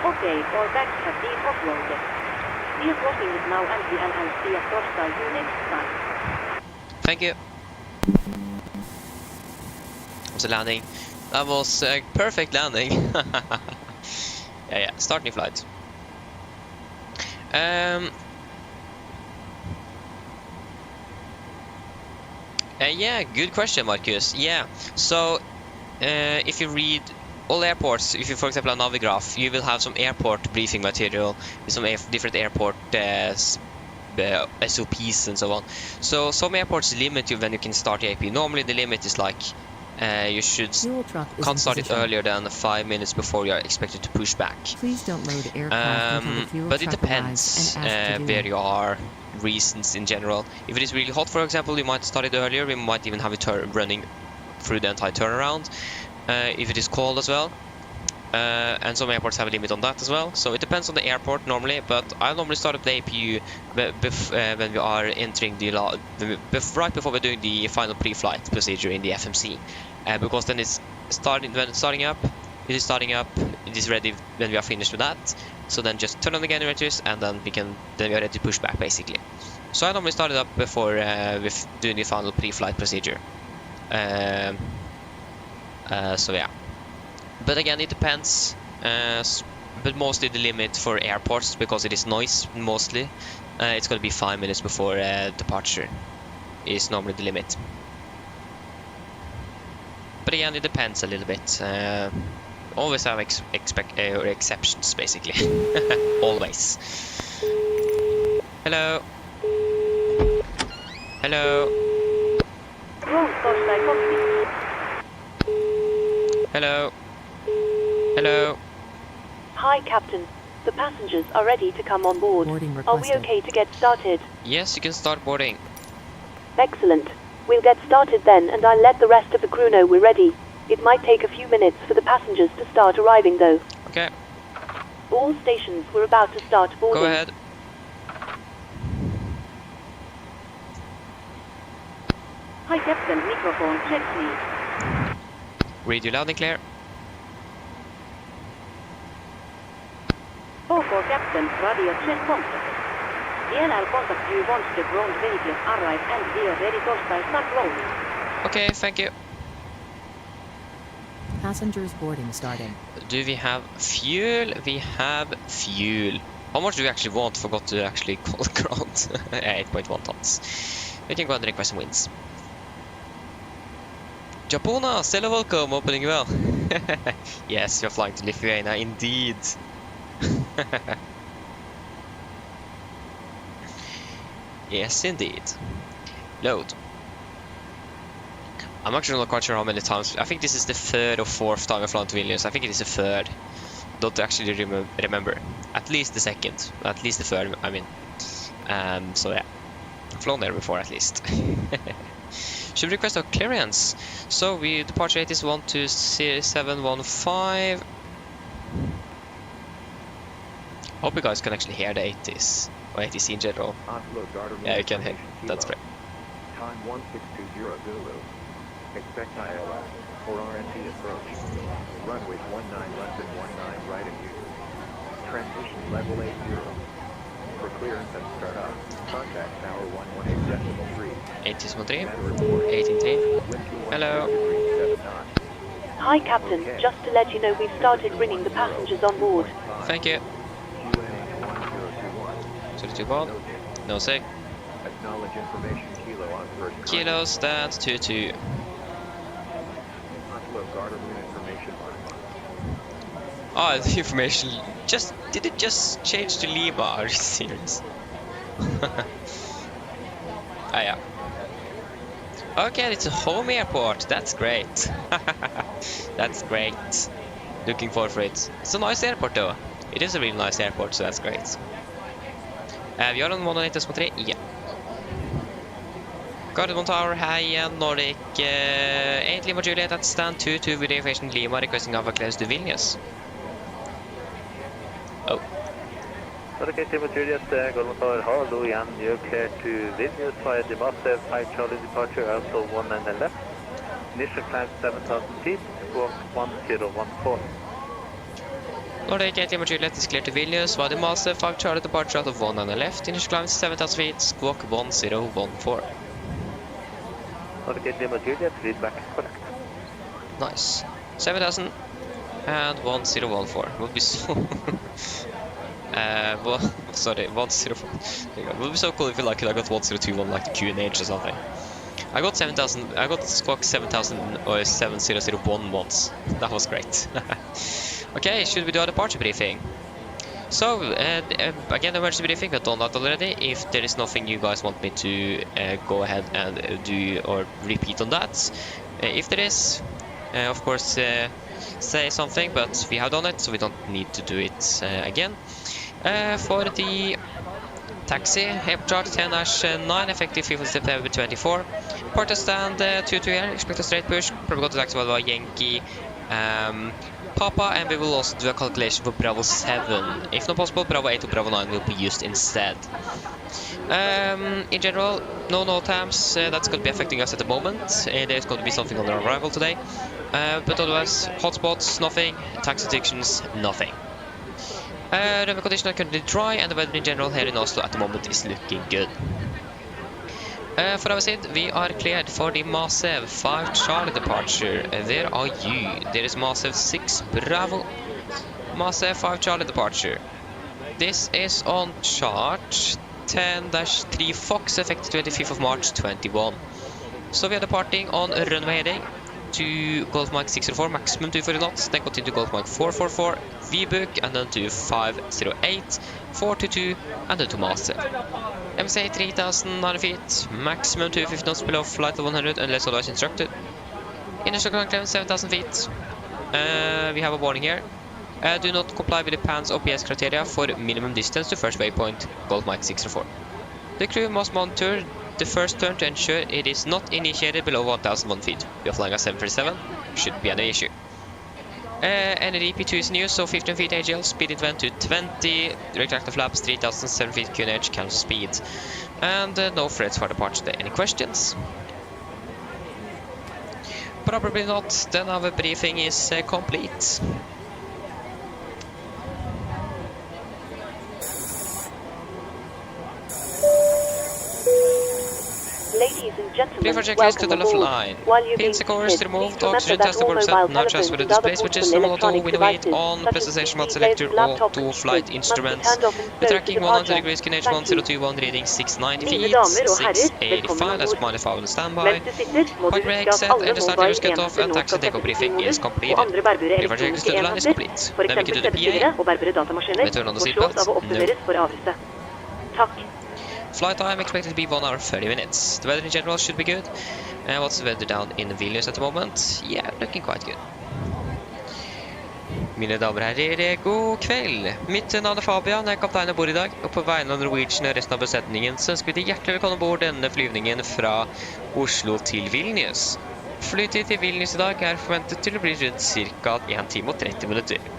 Okay, all bags have been offloaded. We are crossing it now and we will see a hostile you next time. Thank you. That was a landing. That was a perfect landing. Yeah, start new flight. Yeah, good question, Marcus. Yeah, so if you read all airports, if you for example on Navigraph, you will have some airport briefing material with some different airport SOPs and so on. So some airports limit you when you can start the AP. Normally the limit is like you can't start it earlier than 5 minutes before you are expected to push back. Please don't load aircraft until the fuel but it truck depends arrives and ask to do where it. you are, reasons in general. If it is really hot, for example, you might start it earlier. We might even have it running through the entire turnaround. If it is cold as well. And some airports have a limit on that as well. So it depends on the airport normally, but I normally start up the APU when we are entering the right before we're doing the final pre-flight procedure in the FMC, because then it's starting when it's starting up. It is starting up. It is ready when we are finished with that. So then just turn on the generators, and then we are ready to push back basically. So I normally start it up before with doing the final pre-flight procedure. So yeah. But again, it depends, but mostly the limit for airports, because it is noise mostly, it's going to be 5 minutes before departure is normally the limit. But again, it depends a little bit. Always have exceptions basically. Always. Hello. Hello. Hello. Hello. Hi, Captain. The passengers are ready to come on board. Boarding Are we requested. okay to get started? Yes, you can start boarding. Excellent. We'll get started then, and I'll let the rest of the crew know we're ready. It might take a few minutes for the passengers to start arriving, though. Okay, All stations, we're about to start boarding. go ahead. Hi, Captain. Microphone check, please. Read you loud and clear. Okay, Captain. Radio check contact. DNL contact you once the ground vehicles arrive and we are ready to start rolling. Okay, thank you. Passengers boarding starting. Do we have fuel? We have fuel. How much do we actually want? Forgot to actually call ground. 8.1 tons. We can go ahead and request some wins. Japona, still welcome, opening well. Yes, you're flying to Lithuania, indeed. Yes, indeed. Load. I'm actually not quite sure how many times. I think this is the third or fourth time I've flown to Vilnius. I think it is the third. Don't actually remember. At least the second. At least the third, I mean. So yeah. I've flown there before at least. Should request a clearance. So we departure rate is 12715. Hope you guys can actually hear the 80s or 80s in general. Oslo, Yeah, you can hear. That's great. Time 1620 Zulu. Expect ILS for RNT approach. Runway 19 less than 19 right of you. Transition level 80. For clearance and start up. Contact tower 118.3. 80.3. 18.3. Hello. Hi, Captain. Just to let you know, we've started bringing the passengers on board. Thank you. QNH 1021. 021. No sig. Acknowledge information kilo on first. Kilo stand 22. Oslo Gardermoen information mark. Oh, the information did it just change to Lima? Are you serious? Ah, yeah. Okay, it's a home airport. That's great. That's great. Looking forward for it. It's a nice airport though. It is a really nice airport, so that's great. Vi har en 190.3, ja. Gardermoen Tower, hi igjen, Nordic 8 Lima Juliet at stand 22 with aviation Lima requesting of a clearance to Vilnius. Oh. Nordic 8 Lima Juliet, Gardermoen Tower, hello again, you're clear to Vilnius via the massive 5 Charlie departure, also 19 left. Initial climb 7,000 feet, squawk 1014. Nordic 8 Lima Juliet is clear to Vilnius via the massive 5 Charlie departure out of 19 left. Initial climb 7,000 feet, squawk 1014. Nordic 8 Lima Juliet, feedback correct. Nice. 7,000 and 1014 would be so. Well, sorry, 104. It would be so cool if I got 1021 like the QNH or something. I got 7,000. I got squawk 7,000 or 7001 once. That was great. Okay, should we do a departure briefing? So, again, the emergency briefing, we've done that already. If there is nothing you guys want me to go ahead and do or repeat on that. If there is, of course, say something, but we have done it, so we don't need to do it again. For the taxi, airport charge 10-9, effective 5th of September 24. Port to stand 22 here, expect a straight push, probably go to taxi by Yankee Papa, and we will also do a calculation for Bravo 7. If not possible, Bravo 8 or Bravo 9 will be used instead. In general, no times, that's going to be affecting us at the moment. There's going to be something on our arrival today. But otherwise, hotspots, nothing. Taxi addictions, nothing. Runway conditions are currently dry, and the weather in general here in Oslo at the moment is looking good. For our side, we are cleared for the Massive 5 Charlie departure. Where are you? There is Massive 6 Bravo. Massive 5 Charlie departure. This is on chart 10-3 Fox, effective 25th of March 21. So we are departing on runway heading to Golf Mike 604, maximum 240 knots, then continue to Golf Mike 444, V-book, and then to 508, 422, and then to Massive. MSA 3,900 feet, maximum 250 knots below flight level 100 unless otherwise instructed. Initial climb 7,000 feet. We have a warning here. Do not comply with the PAN's OPS criteria for minimum distance to first waypoint, Golf Mike 604. The crew must monitor the first turn to ensure it is not initiated below 1,001 feet. We are flying a 737, shouldn't be an issue. NREP2 is new, so 15 feet AGL, speed it went to 20, retractor flaps 3,007 feet QNH, cancel speed. And no threats for departure today. Any questions? Probably not, then our briefing is complete. Ladies and gentlemen, Clear for checklist to the left line. Pins and cores removed, oxygen test the percent, now transfer the display switches, normal auto, window weight on, presentation mod selector, auto, flight instruments. The tracking 190 degrees, QNH 1021, reading 690 feet, 685, that's minus 5 on standby. Park brake set, and the starter is cut off, and taxi takeoff briefing is completed. Clear for checklist to the line is complete. Then we can do the PA. We turn on the seatbelt. No. Takk. Flight time expected to be 1 hour 30 minutes. The weather in general should be good. And what's the weather down in Vilnius at the moment? Yeah, looking quite good. Mine damer og herrer, god kveld. Mitt navn Fabian, jeg er kaptein og bor i dag. Og på vegne av Norwegian og resten av besetningen så ønsker vi til hjertelig velkommen bord denne flyvningen fra Oslo til Vilnius. Flytid til Vilnius i dag er forventet til å bli rundt ca. 1 time og 30 minutter.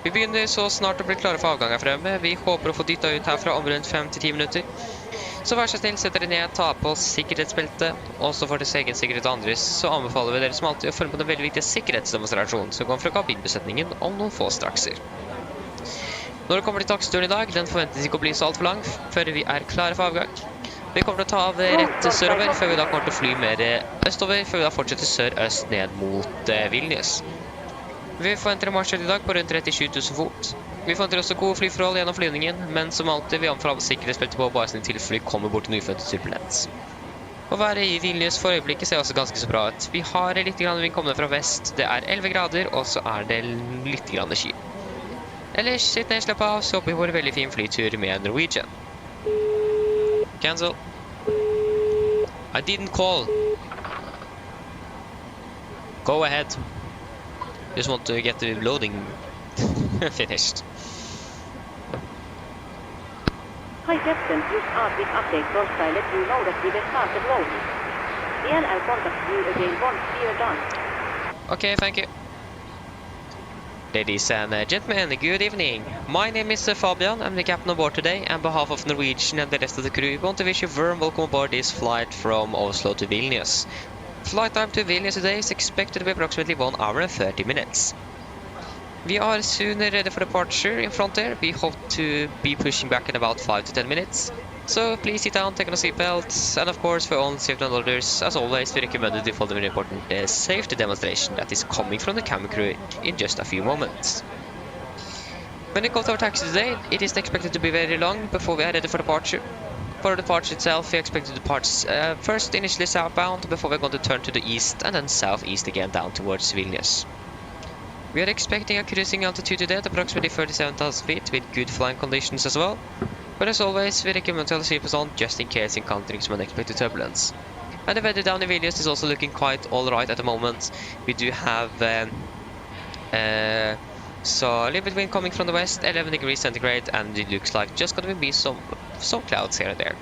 Vi begynner så snart å bli klare for avgang her fremme. Vi håper å få dyttet ut herfra om rundt 5-10 minutter. Så vær så snill, sett dere ned, ta på sikkerhetsbelte. Også for deres egen sikkerhet og andres, så anbefaler vi dere som alltid å følge på den veldig viktige sikkerhetsdemonstrasjonen som kommer fra kabinbesetningen om noen få strakser. Når det kommer til taxituren i dag, den forventes ikke å bli så alt for lang før vi er klare for avgang. Vi kommer til å ta av rett sørover, før vi da kommer til å fly mer østover, før vi da fortsetter sør-øst ned mot Vilnius. Vi forventer en marsjhøyde i dag på rundt 37 000 fot. Vi forventer også gode flyforhold gjennom flyvningen, men som alltid vi anbefaler sikkerhetsbelte på bare i tilfelle vi kommer bort til nyfødte turbulens. Å være i Vilnius for øyeblikket ser også ganske så bra ut. Vi har litt grann vind kommende fra vest, det er 11 grader, og så er det litt grann sky. Ellers, sitt ned, slapp av, så håper vi får en veldig fin flytur med Norwegian. Cancel. I didn't call. Go ahead. Just want to get the loading finished. Hi Captain, just asked this update Torstai let you know that we have started loading. Then I'll contact you again once we are done. Okay, thank you. Ladies and gentlemen, good evening. My name is Fabian. I'm the captain on board today. On behalf of Norwegian and the rest of the crew, we want to wish you a warm welcome aboard this flight from Oslo to Vilnius. Flight time to Vilnius today is expected to be approximately 1 hour and 30 minutes. We are soon ready for departure in front there. We hope to be pushing back in about 5 to 10 minutes. So please sit down, take on a seatbelt, and of course for all safety and orders, as always, we recommend the following important safety demonstration that is coming from the camera crew in just a few moments. When it comes to our taxi today, it is expected to be very long before we are ready for departure. For the departure itself, we expect to depart first initially southbound before we're going to turn to the east and then southeast again down towards Vilnius. We are expecting a cruising altitude today at approximately 37,000 feet with good flying conditions as well. But as always, we recommend to have the seatbelts on just in case encountering some unexpected turbulence. And the weather down in Vilnius is also looking quite alright at the moment. We do have so a little bit wind coming from the west, 11 degrees centigrade, and it looks like just going to be some clouds here and there.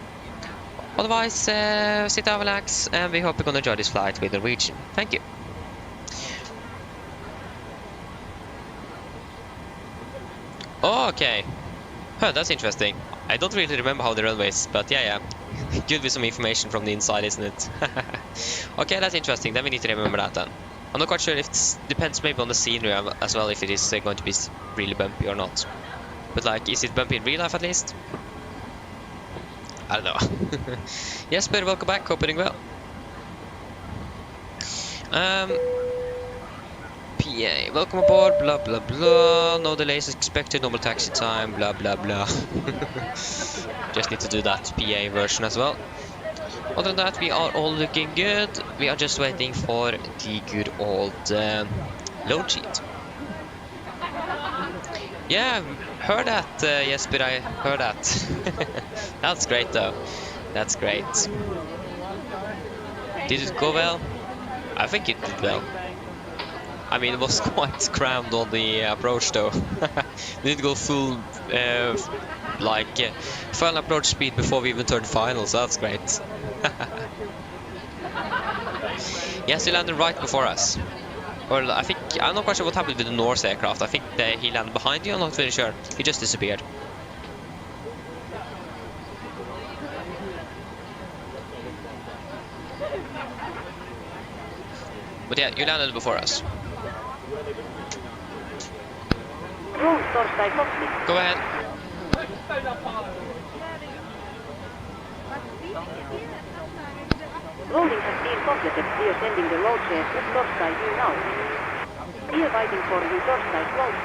Otherwise, sit down, relax, and we hope you're going to enjoy this flight with Norwegian. Thank you. Oh, okay. Huh, that's interesting. I don't really remember how the runway is, but yeah. Good with some information from the inside, isn't it? Okay, that's interesting. Then we need to remember that then. I'm not quite sure if it depends maybe on the scenery as well, if it is going to be really bumpy or not. But like, is it bumpy in real life at least? I don't know. Yes, but welcome back. Hope you're doing well. PA, welcome aboard, blah blah blah, no delays expected, normal taxi time, blah blah blah. Just need to do that PA version as well. Other than that, we are all looking good. We are just waiting for the good old load sheet. Yeah, heard that, Jesper, I heard that. That's great though, that's great. Did it go well? I think it did well. I mean, it was quite crammed on the approach though. We didn't go full final approach speed before we even turned final, so that's great. Yes, he landed right before us. Well, I'm not quite sure what happened with the Norse aircraft. I think he landed behind you, I'm not very sure. He just disappeared. But yeah, you landed before us. Go ahead. Loading has been completed. We are sending the load share to Torstai you now. We are waiting for you Torstai close.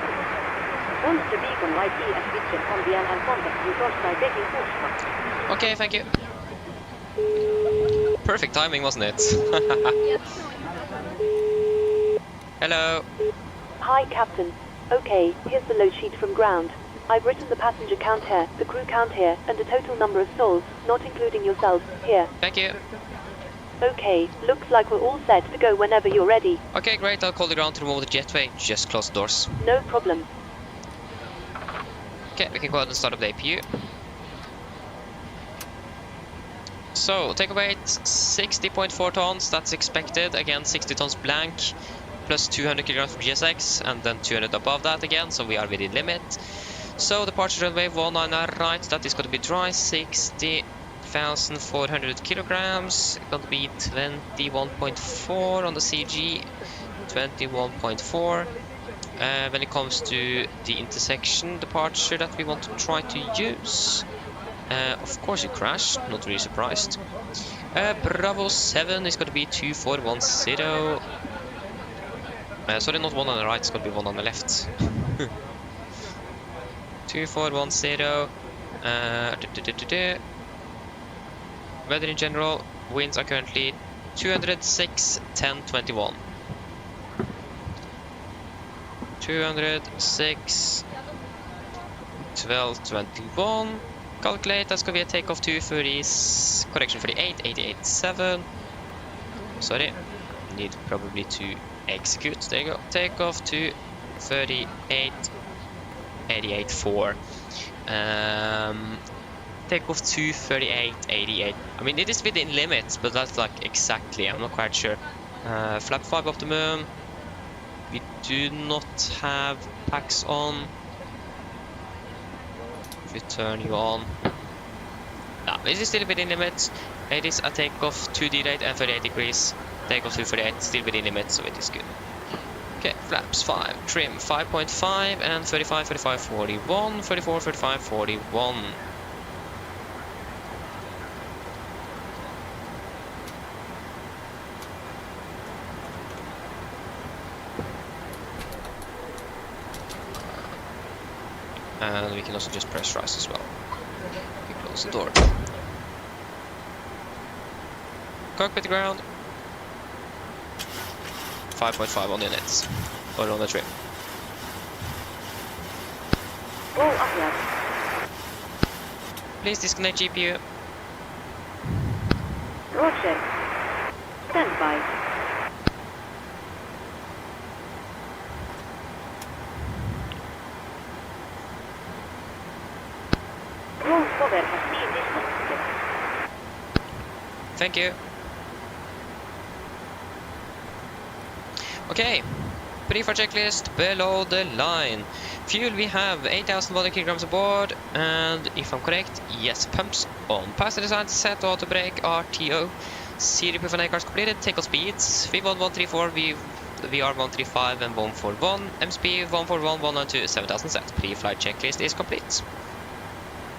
Once the beacon light ES switches on the and contact you Torstai taking Pushback. Okay, thank you. Perfect timing, wasn't it? Hello. Hi, Captain. Okay, here's the load sheet from ground. I've written the passenger count here, the crew count here, and the total number of souls, not including yourselves, here. Thank you. Okay, looks like we're all set to go whenever you're ready. Okay, great. I'll call the ground to remove the jetway. Just close the doors. No problem. Okay, we can go ahead and start up the APU. So, take weight 60.4 tons. That's expected. Again, 60 tons blank. Plus 200 kilograms from GSX, and then 200 above that again, so we are within limit. So departure runway 19 right, that is going to be dry, 60,400 kilograms, going to be 21.4 on the CG, 21.4. When it comes to the intersection departure that we want to try to use, of course you crashed, not really surprised. Bravo 7 is going to be 2410. Sorry, not one on the right, it's gonna be one on the left. 2410. Weather in general, winds are currently 206, 10, 21. 206, 12, 21. Calculate, that's gonna be a takeoff 230, correction 48, 88, 7. Sorry, need probably to execute. There you go. Takeoff 238, 88, 4. Takeoff 238, 88. I mean, it is within limits, but that's like exactly, I'm not quite sure. Flap 5 optimum. We do not have packs on. If we turn you on. No, it is still within limits. It is a takeoff 2D rate and 38 degrees. Takeoff 238, still within limits, so it is good. Okay, flaps 5, trim 5.5 and 35, 35, 41, 34, 35, 41. And we can also just pressurize as well. We close the door. Cockpit ground. 5.5 on the units. Or on the trim. All upright. Please disconnect GPU. Roger. Stand by. Roll cover has been disconnected. Thank you. Okay, pre-flight checklist below the line. Fuel, we have 8,000 kilograms aboard, and if I'm correct, yes, pumps on. Passenger side, set auto brake, RTO. CDP for cars completed. Takeoff speeds, V1134, VR135 and 141. MSP 141, 192, 7,000 set. Pre-flight checklist is complete.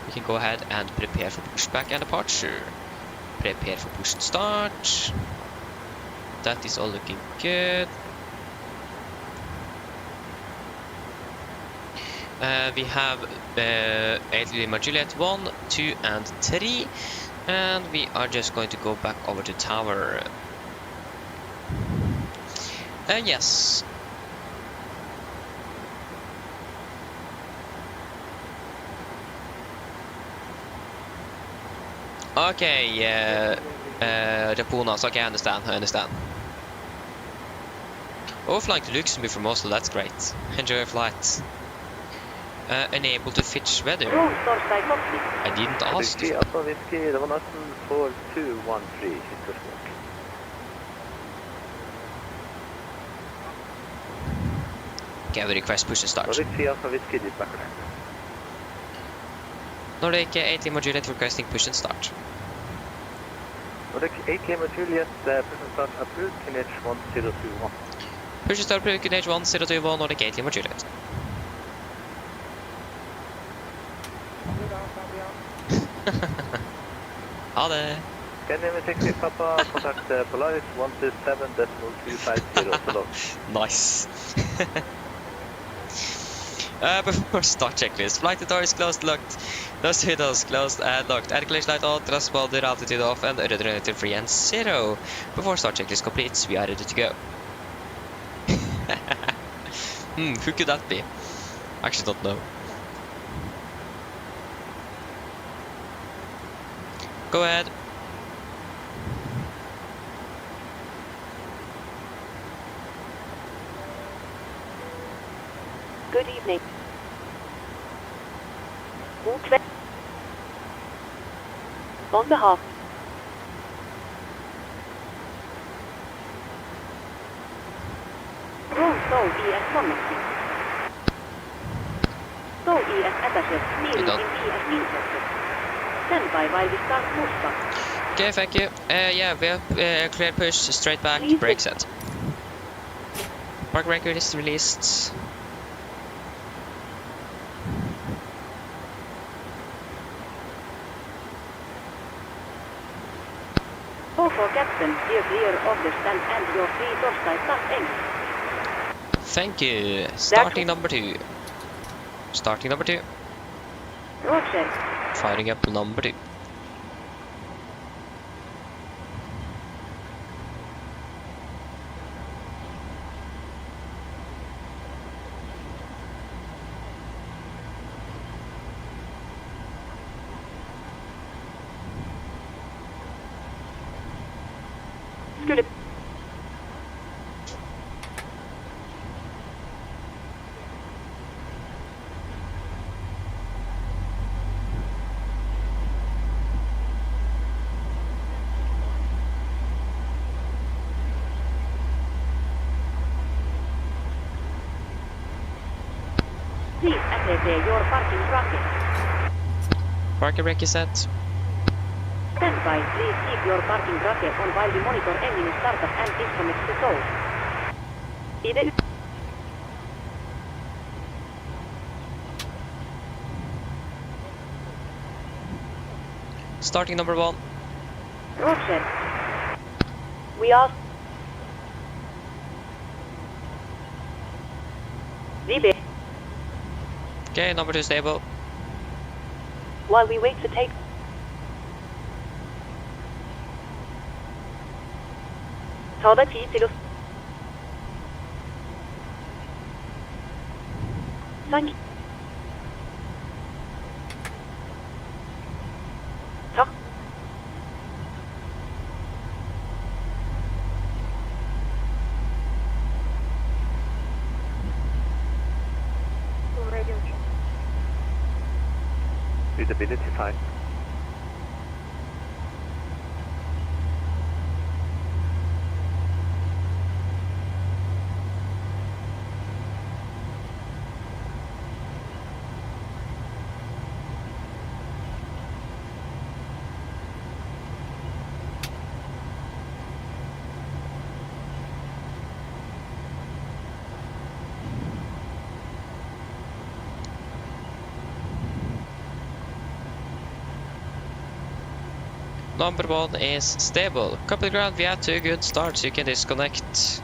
We can go ahead and prepare for pushback and departure. Prepare for push and start. That is all looking good. We have 8 Lima Juliet 1, 2 and 3, and we are just going to go back over to tower. Yes. Okay, Reponas, okay, I understand. Oh, flying to Luxembourg from Oslo, that's great. Enjoy your flight. Unable to fetch weather. I didn't ask. Whiskey, Alpha Whiskey, det var nesten 4213 Hittersvåg. Okay, I will request push and start. Whiskey, Alpha Whiskey, dit bakker. Nordic 8 Lima Juliet requesting push and start. Nordic 8 Lima Juliet, push and start approved, QNH 1021. Push and start approved, QNH 1021, Nordic 8 Lima Juliet. Ha det! Scanning 60 Papa, contact Polaris 127.250 Oslo. Nice. Before start checklist, flight door is closed, locked. Nose windows closed and locked. Air collision light on, transponder altitude off, and rudder free and 0. Before start checklist completes, we are ready to go. Who could that be? Actually don't know. Go ahead. Good evening. On behalf. Roll Seoul ES connecting. Seoul ES attaches, leading in ES intercepted. Stand by while we start pushback. Okay, thank you. Yeah, we have clear push, straight back, brake set. Park record is released. Go for captain, steer clear of the stand and your free torch side start engine. Thank you. Starting number 2. Starting number 2. Roger. Firing up number 2. Skulle Please activate your parking bracket. Parking brake is set. Stand by. Please keep your parking bracket on while we monitor engine startup and disconnect the zone. Starting number 1. Roger. We are Liebe. Okay, number 2 stable. while we wait for take. Ta deg tid til å Thank you. Takk. Radio check. Visibility fine. Number 1 is stable. Copy ground, we have 2 good starts, you can disconnect.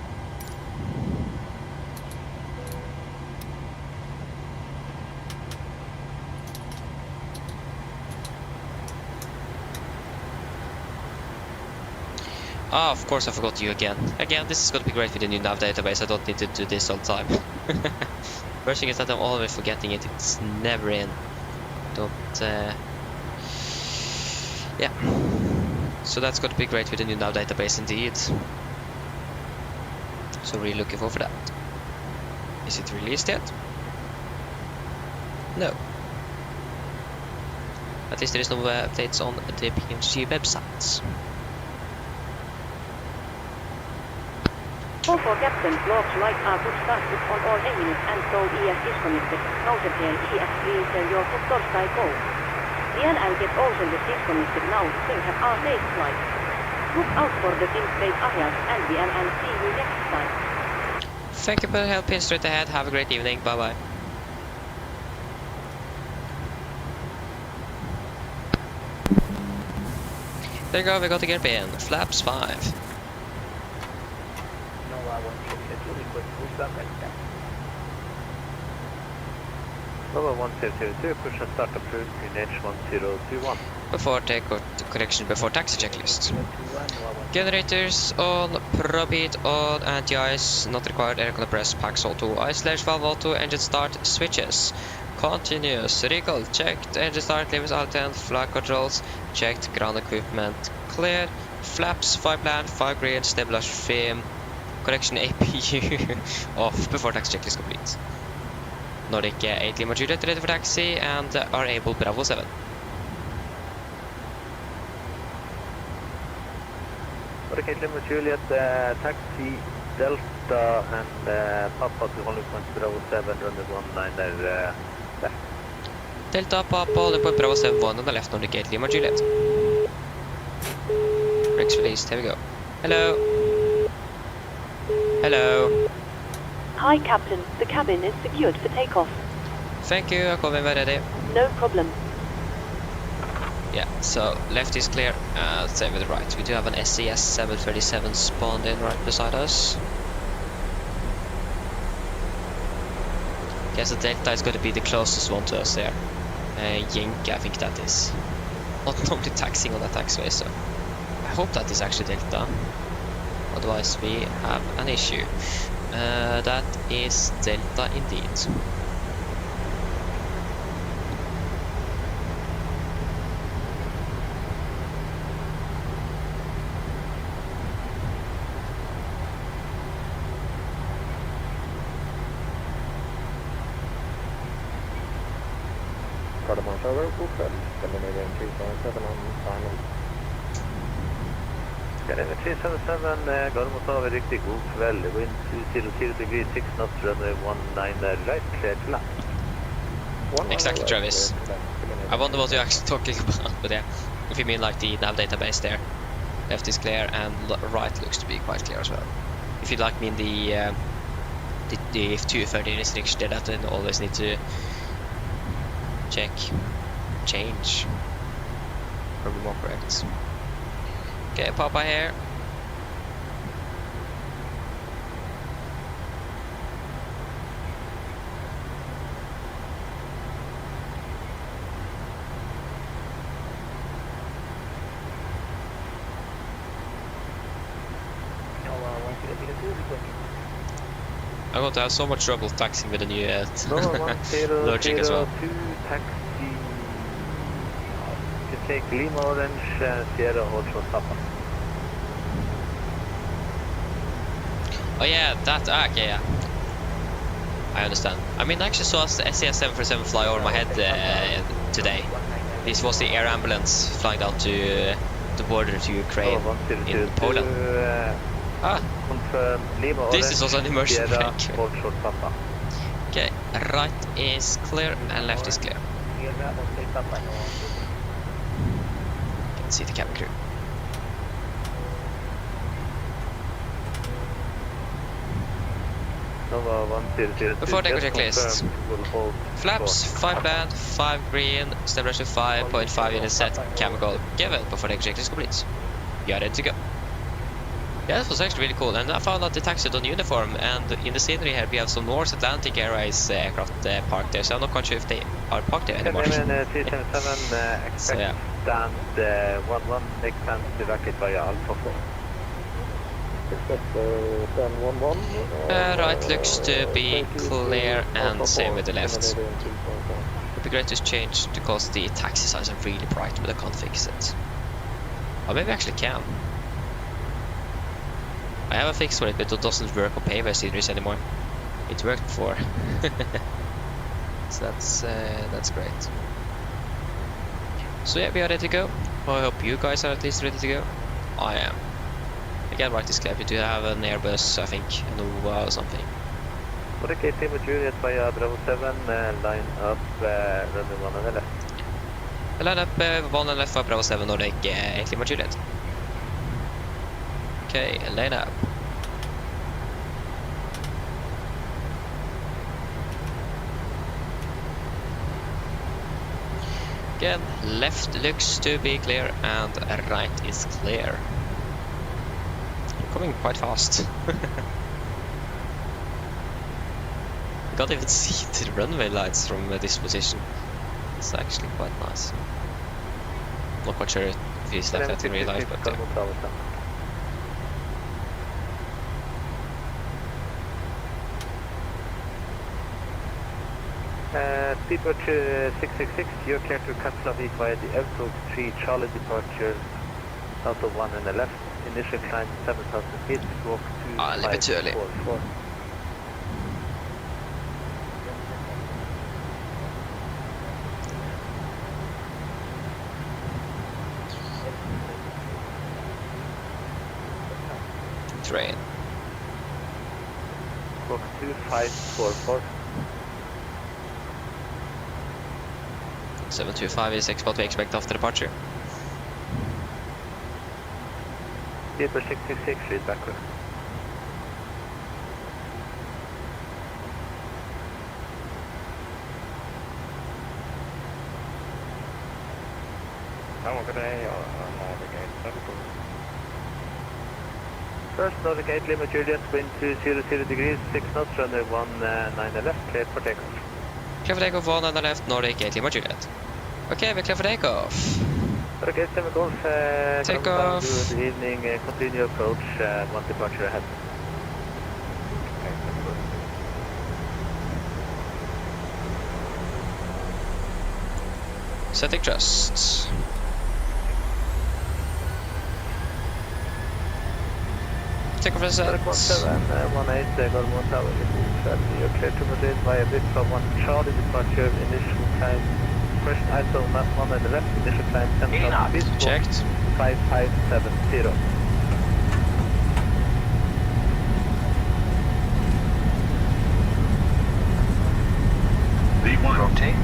Ah, of course I forgot you again. Again, this is gonna be great with the new nav database, I don't need to do this all the time. Worst thing is that I'm always forgetting it, it's never in. Yeah. So that's going to be great with the new nav database indeed. So really looking forward for that. Is it released yet? No. At least there is no updates on the PMDG websites. Call for captain. Logs light are put started on all engines and so ES disconnected. Noted here ES please your Torstai go. VNL get also the disconnected now, so have our safe flight. Look out for the thin space areas and VNL see you next time. Thank you for the help, straight ahead, have a great evening, bye bye. There you go, we got the gear in, flaps 5. No, I want to check it really quick. Who's that next guy? Number 1002, push and start approved, green H 1021. Before takeoff correction, before taxi checklist. Generators on, probeat on, anti-ice, not required, air compress, packs auto, ice/valve auto, engine start, switches. Continuous, recall, checked, engine start, levels out and flight controls, checked, ground equipment, clear, flaps, 5 land, 5 green, stabilizer frame, correction APU off before taxi checklist complete. Nordic 8 Lima Juliet ready for taxi and are able Bravo 7. Nordic 8 Lima Juliet, taxi Delta and Papa to only point Bravo 7, runway 19 left. Delta Papa, only point Bravo 7, 1 on the left, Nordic 8 Lima Juliet. Brakes released, here we go. Hello. Hello. Hi, Captain. The cabin is secured for takeoff. Thank you, I'll call when we're ready. No problem. Yeah, so left is clear, same with the right. We do have an SES 737 spawned in right beside us. Okay, so Delta is going to be the closest one to us there. Yankee, I think that is. Not normally taxiing on that taxiway, so I hope that is actually Delta. Otherwise we have an issue. That is Delta indeed. Over, god kväll. Scandinavian 377 on final. Scandinavian 377, går mot havet, riktig god kväll. Wind 200 degrees, 6 knots, runway 19 right, clear to land. Exactly, Travis. I wonder what you're actually talking about, but yeah, if you mean like the nav database there, left is clear and right looks to be quite clear as well. If you like mean the 230 restriction there, that then always need to change, probably more correct. Okay, Papa here. I'm going to have so much trouble taxiing with the new Logic as well. Taxi. You take Lima Orange, Sierra Oslo Papa. Oh yeah, that, okay, yeah. I understand. I mean, I actually saw the SES 747 fly over my head today. This was the air ambulance flying down to the border to Ukraine in Poland. This is also an immersion brake. Okay, right is clear and left is clear. Can see the cabin crew. Before deco checklist. Flaps, 5 band, 5 green, stem ratio 5.5 unit set, chemical given. Before deco checklist complete. You are ready to go. Yeah, that was actually really cool, and I found out the taxi on uniform, and in the scenery here we have some North Atlantic Airways aircraft parked there, so I'm not quite sure if they are parked there anymore. 377, so yeah. Stand 11, make plans to evacuate via Alpha 4. Expect stand 11. Right looks to be clear, and same with the left. It would be great to change because the taxi signs are really bright, but I can't fix it. Or maybe I actually can. I have a fix for it, but it doesn't work on paved sceneries anymore. It worked before. So that's great. So yeah, we are ready to go. I hope you guys are at least ready to go. I am. Again, right is clear. We do have an Airbus, I think, a Nova or something. For the KT with Juliet via Bravo 7, line up runway 1 and left. Line up 1 and left for Bravo 7 Nordic, Lima Juliet. Okay, line up. Again, left looks to be clear and right is clear. I'm coming quite fast. I can't even see the runway lights from this position. It's actually quite nice. Not quite sure if he's left that in real life, but Speedbird 666, you're clear to Katslavik via the Airport 3 Charlie departure, out of 1 and the left, initial climb 7,000 feet, walk 2544. Train. Walk 2544. 725 is what we expect after departure. Speedbird 666, read backward. First Nordic 8 Lima Juliet, wind 200 degrees, 6 knots, runway 19 left, cleared for takeoff. Clear for takeoff 1 on the left, Nordic 8 Lima Juliet. Okay, we're clear for takeoff. Okay, 7 Golf, Takeoff. good evening, continue approach, 1 departure ahead. Setting thrust. Takeoff and set. 1718, Golden Tower, you're clear to Madrid via Bishop 1 Charlie departure, initial time, first ISO map 1 on the left, initial time 10,000 feet, Checked. 5570. V1. Rotate.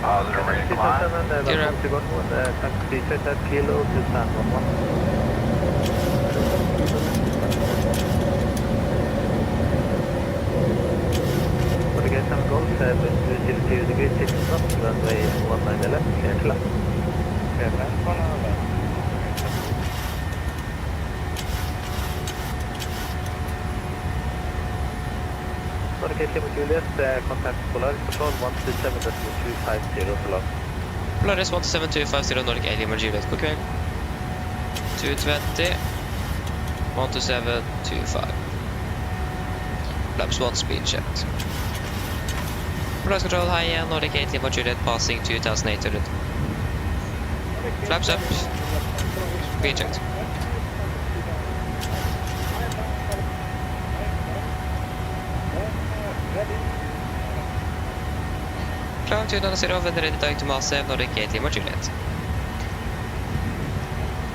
Positive rate of climb. Welcome to Gotland, taxi set at Kilo to San 11. Okay, 7 Golf, with 2 degrees 6 knots, runway 19 left, clear to land. Clear to land, 1 hour left. Okay, Lima Juliet, contact Polaris Control 127.250 to log. Polaris 17250 Nordic 8 Lima Juliet. God kväll. 220. 12725. Flaps 1 speed checked. Polaris Control high end Nordic 8 Lima Juliet passing 2800. Flaps up. Speed checked. Climb 290 and ready to MSFS Nordic 8 Lima Juliet.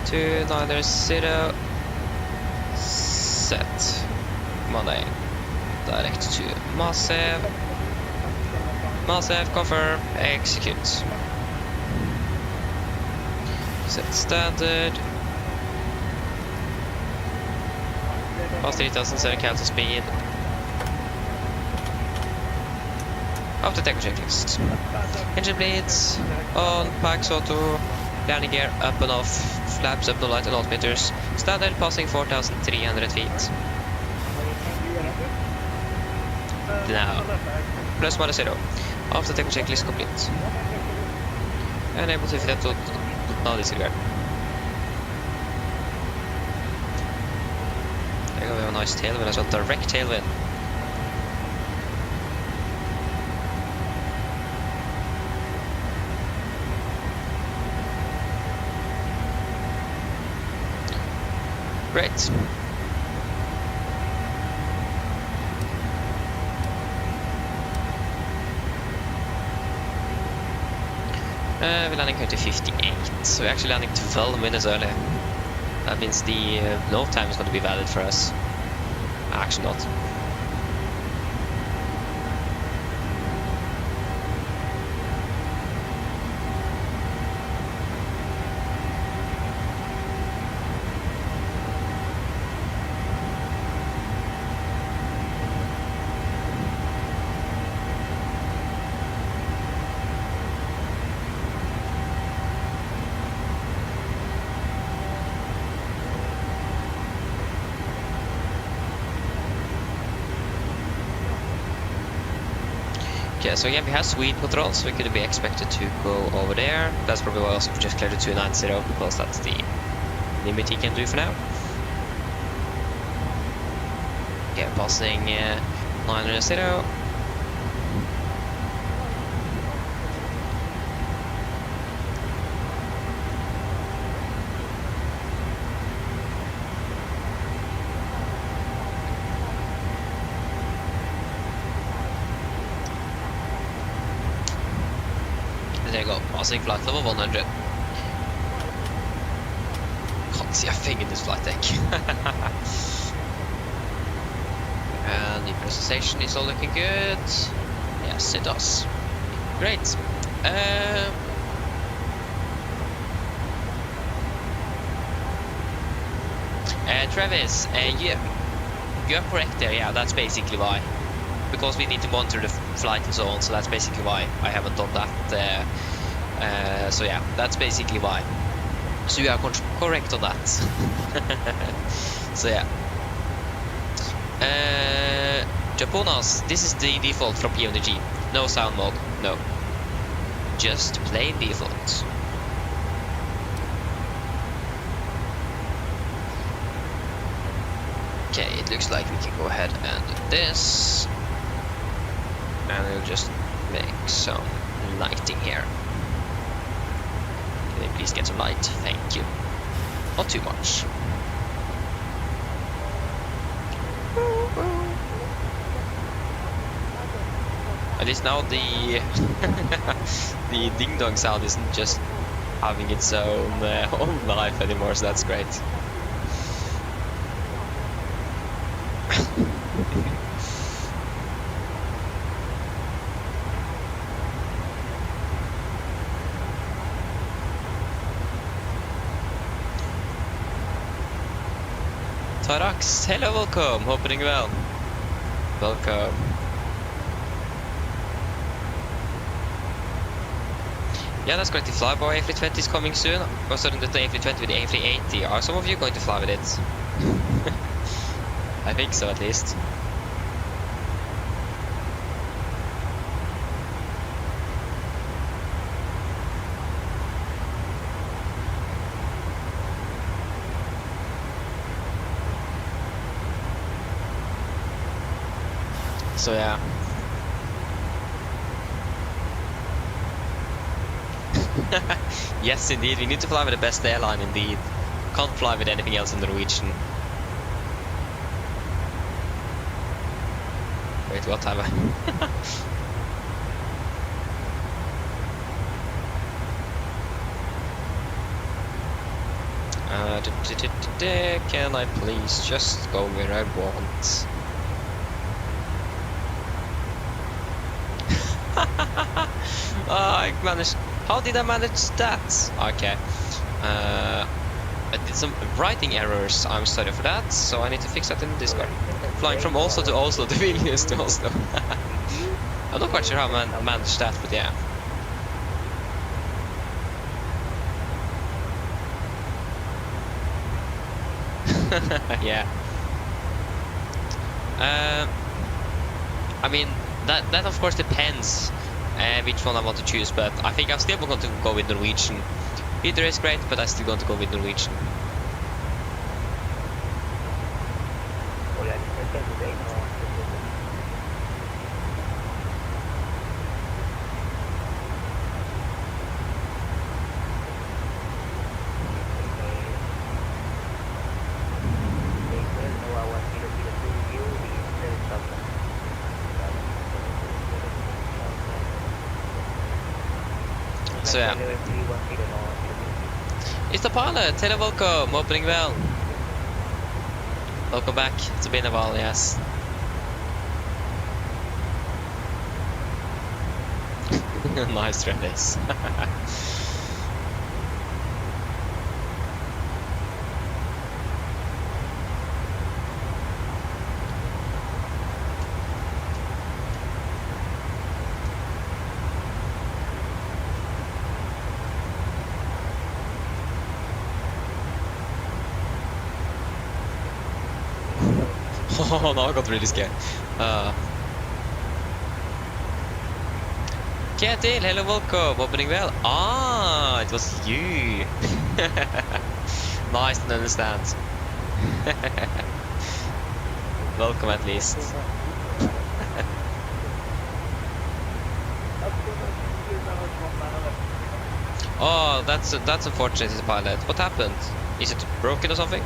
290 set. Monday. Direct to MSFS. MSFS confirm, execute. Set standard. Past 3007 cancel speed. After takeoff checklist. Engine bleeds, on, packs auto, landing gear up and off, flaps up no light and altimeters, standard passing 4,300 feet. Now, plus minus 0. After takeoff checklist complete. Enable to fit to now disregard. There we have a nice tailwind as well, direct tailwind. Great. We're landing here to 58, so we're actually landing 12 minutes early. That means the load time is going to be valid for us. Actually not. Okay, so again we have sweep control, so we could be expected to go over there. That's probably why also we just cleared the 290 because that's the limit he can do for now. Okay, passing 900. There you go, passing flight level 100. Can't see a thing in this flight deck. And the presentation is all looking good. Yes, it does. Great. Travis, you're correct there. Yeah, that's basically why. Because we need to monitor the flight and so on, so that's basically why I haven't done that. So yeah, that's basically why. So you are correct on that. So yeah. Japonas, this is the default from PMDG. No sound mode, no. Just plain default. Okay, it looks like we can go ahead and do this. And we'll just make some lighting here. Can you please get some light? Thank you. Not too much. At least now the the ding dong sound isn't just having its own life anymore, so that's great. Tarax, hello, welcome, hope you're doing well. Welcome. Yeah, that's great. The flyby A320 is coming soon. We're starting the A320 with the A380. Are some of you going to fly with it? I think so, at least. So yeah. Yes, indeed. We need to fly with the best airline, indeed. Can't fly with anything else in the Norwegian. Wait, what have I? Can I please just go where I want? I managed. How did I manage that? Okay. I did some writing errors. I'm sorry for that. So I need to fix that in the Discord. Flying from Oslo to Oslo to Vilnius to Oslo. I'm not quite sure how I managed that, but yeah. Yeah. I mean, that of course depends which one I want to choose, but I think I'm still going to go with Norwegian. Either is great, but I still want to go with Norwegian. So yeah. It's the pilot, hello, welcome, opening well. Welcome back, it's been a while, yes. Nice release. Oh, now I got really scared. Ketil, hello, welcome, opening well. Ah, it was you. Nice to understand. Welcome at least. Oh, that's unfortunate, the pilot. What happened? Is it broken or something?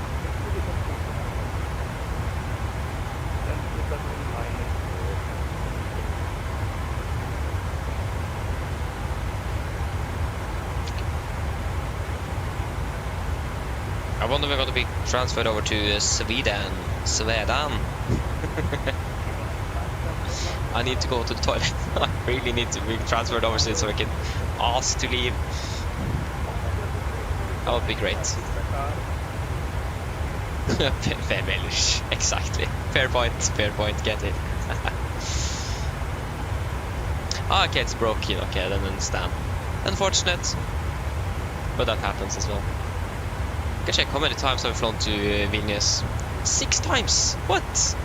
I wonder if we're going to be transferred over to Sweden. I need to go to the toilet. I really need to be transferred over so I can ask to leave. That would be great. Fair English, exactly. Fair point, get it. Okay, it's broken. Okay, I don't understand. Unfortunate, but that happens as well. can check how many times I've flown to Vilnius. 6 times! What?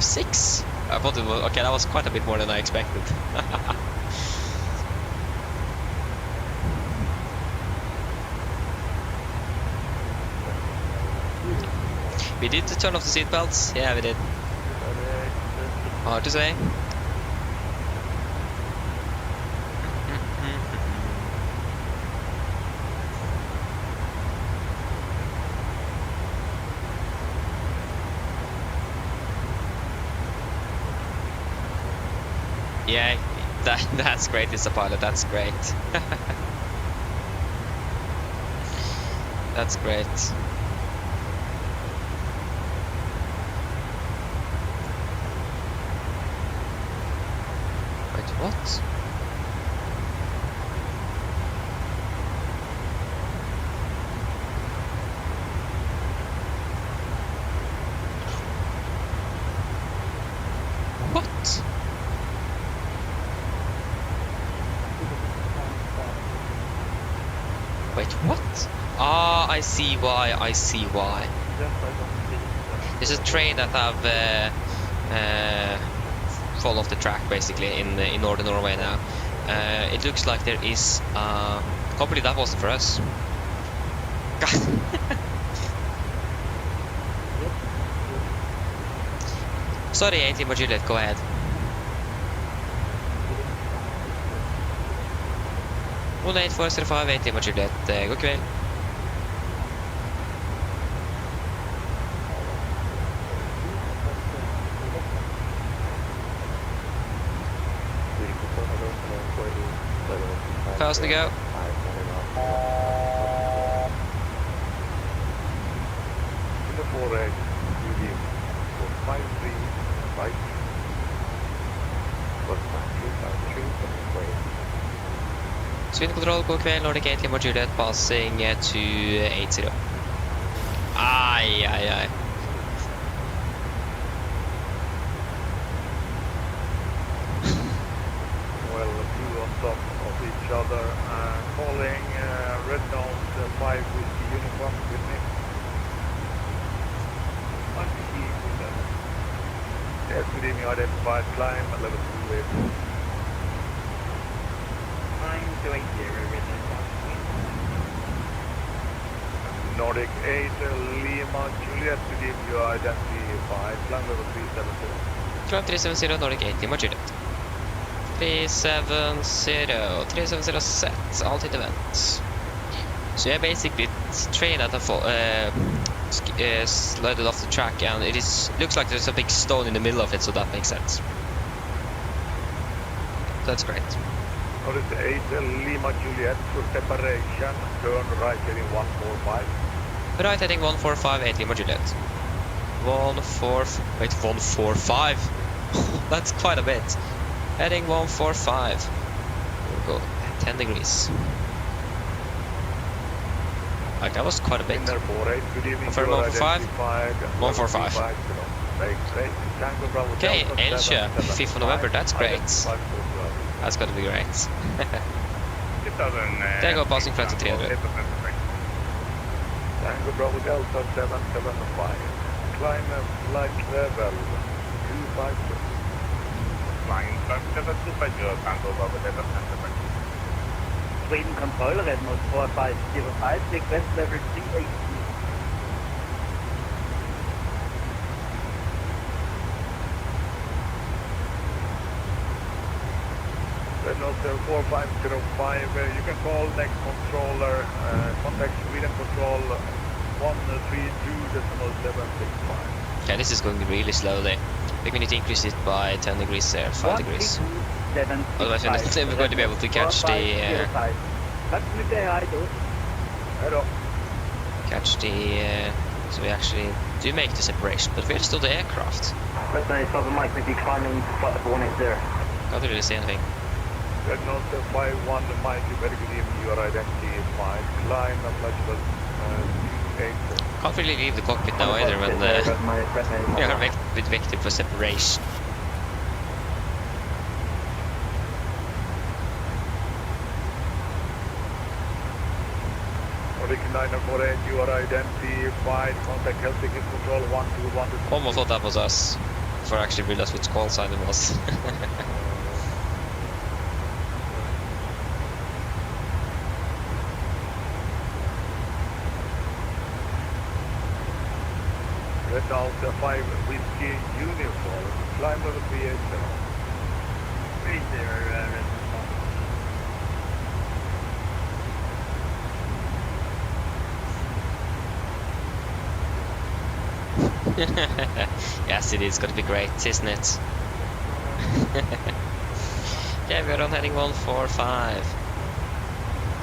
6? I thought it was... Okay, that was quite a bit more than I expected. We did turn off the seatbelts? Yeah, we did. Hard to say. Yeah, that's great. It's a pilot. That's great. That's great. Wait, what? What? Wait, what? Ah, I see why, I see why. There's a train that have fall off the track basically in northern Norway now. It looks like there is hopefully that wasn't for us. Sorry, 18 but Juliet, go ahead. Well, 8405, 18 but Juliet, god kväll. Fast to go. Svinkontroll, god kväll, Nordic 80 mot Juliet, passing to 80. Aj, aj, aj. Well, two on top of each other, calling red nose 5 with the uniform with me. Yes, good evening, identified climb, level 2 8. 9280, Nordic 8, Lima, Juliet, good evening, you are identified, climb level 370. Climb 370, Nordic 8, Lima, Juliet. 370, 370 set, altitude event. So yeah, basically it's a train that slided off the track, and it looks like there's a big stone in the middle of it, so that makes sense. That's great. Nordic 8, Lima, Juliet, for separation, turn right heading 145. Right heading 145, 8 Lima, Juliet. 145? That's quite a bit. Heading 145. We'll go 10 degrees. Like, that was quite a bit. 145? 145. Okay, Elche, 5th of November, that's great. That's gotta be great. Tango passing flight to 300. Tango Bravo Delta 775. Climb flight level 252. Flying flight level 252, Tango Bravo Delta 775. Sweden control, red nose 4505, request level 380. Red nose 4505, you can call next controller, contact Sweden control 132.765. Okay, this is going really slowly. I think we need to increase it by 10 degrees there, 5 degrees. Otherwise we're never going to be able to catch the... so we actually do make the separation, but we're still the aircraft. Can't really see anything. Red nose 51, Mike, very good evening, you are identified. Climb and flight 8. Can't really leave the cockpit now either when we are with vector for separation. Nordic 948, you are identified. Contact Helsinki Control 121. Almost thought that was us. Before I actually realized which call sign it was. Red Delta 5 Whiskey Uniform. Climb level 380. 30, Red. Yes, it is going to be great, isn't it? Yeah, we're on heading 145.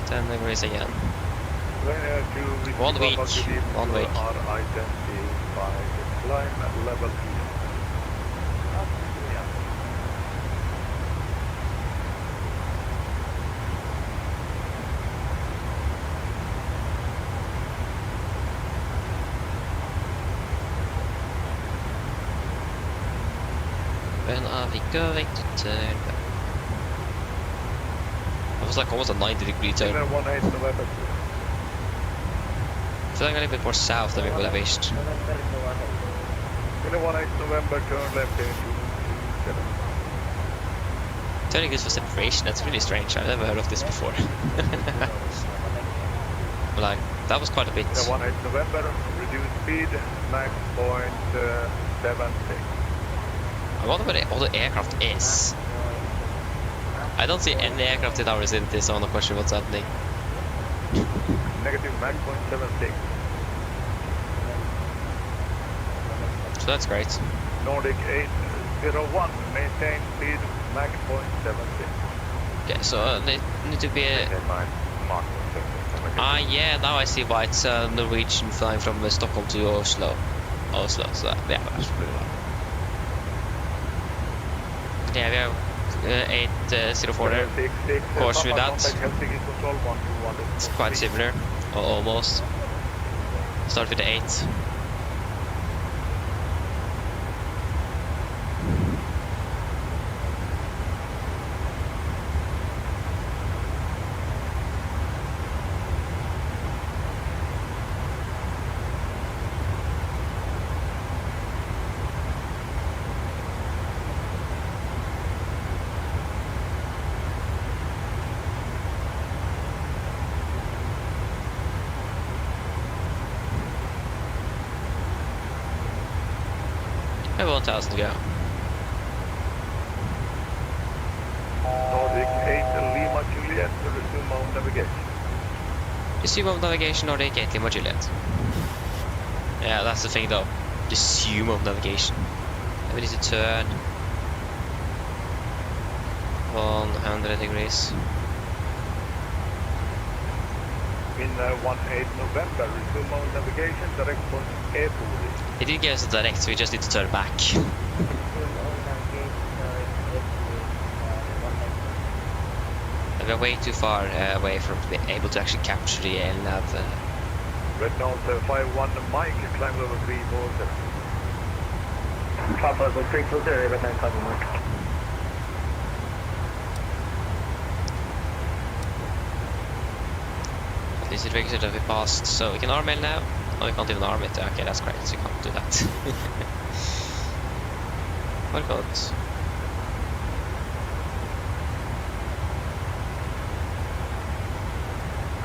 10 degrees again. 1 week. 1 week. Are identified. Climb level 3. When are we going to turn back? It was like almost a 90-degree turn. I feel like a little bit more south than we would have wished. November, turn left into 7. Turning is for separation, that's really strange. I've never heard of this before. Like, that was quite a bit. 18 November, reduce speed, max point 76. I wonder where the other aircraft is. I don't see any aircraft in our vicinity, so I'm not quite sure what's happening. Negative max point 76. So that's great. Nordic 801, maintain speed max point 76. Okay, so they need to be a... yeah, now I see why it's Norwegian flying from Stockholm to Oslo. Oslo, so yeah, that's pretty well. Yeah, we have 804 there. Caution with that. It's quite similar, or almost. Start with the 8. We have 1,000 to go. Nordic 8 Lima Juliet, resume on navigation. Resume on navigation, Nordic 8 Lima Juliet. Yeah, that's the thing though. Resume on navigation. And we need to turn 100 degrees. In 18 November, resume on navigation, direct point Airport. He didn't give us a direct, so we just need to turn back. And we're way too far away from being able to actually capture the LNAV. Red Note 51 Mike, climb level 340. Papa level 340, Red Note 51 Mike. At least it registered that we passed, so we can arm it now. Oh, we can't even arm it. Okay, that's great, so we can't do that. What about?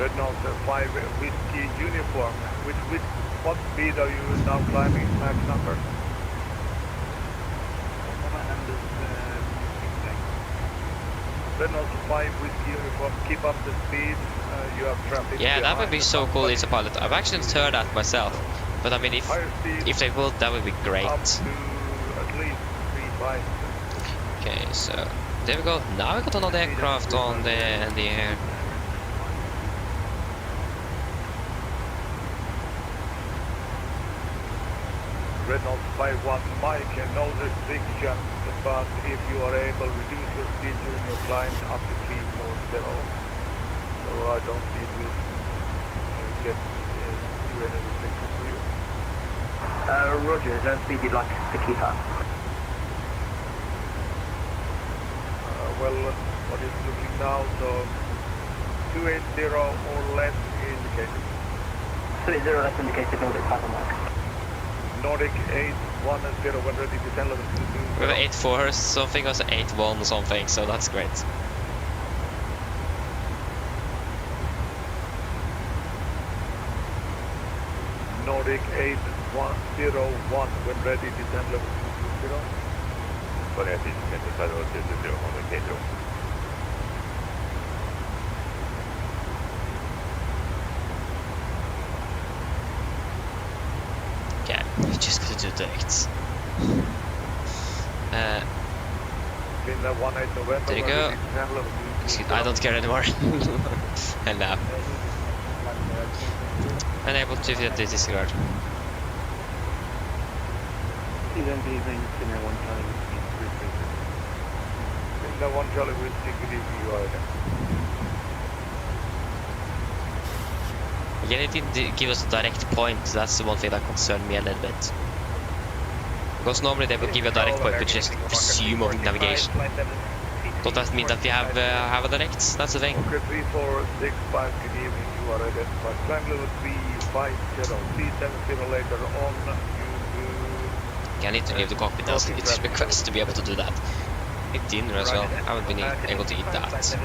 Red Note 5 Whiskey Uniform. What speed are you now climbing? Max number? Red Note 5 Whiskey Uniform. Keep up the speed. You have traffic. Yeah, that would be so cool as a pilot. I've actually heard that myself. But I mean, if they would, that would be great. Up to at least 3.5. Okay, so there we go. Now we got another aircraft on the air. Red Note 51 Mike, no restrictions, but if you are able, reduce your speed during your climb up to 340. So I don't see this get any restrictions for you. Roger, is there a speed you'd like to keep up? Well, what is looking now, so 280 or less indicated. 30, that's indicated Nordic final mark. Nordic 810 when ready to 10 level 220. We have 8-4 something or 8-1 something, so that's great. Nordic 8101 when ready to 10 level 220. Sorry, I didn't get the title of 220 on the K2. Okay, we just gotta do directs. Finland 18 November. There you go. Excuse, I don't care anymore. And now. Unable to fit the disregard. Finland 1 Charlie. Finland 1 Charlie will take it if you are there. Yeah, they didn't give us a direct point. That's the one thing that concerned me a little bit. Because normally they would give you a direct point, but just presume of navigation. Does that mean that we have a direct? That's the thing. Okay, 3465, good evening, you are identified. Climb level 350, 370 later on, you Yeah, I need to leave the cockpit as it's a request to be able to do that. Eat dinner as well. I haven't been able to eat that.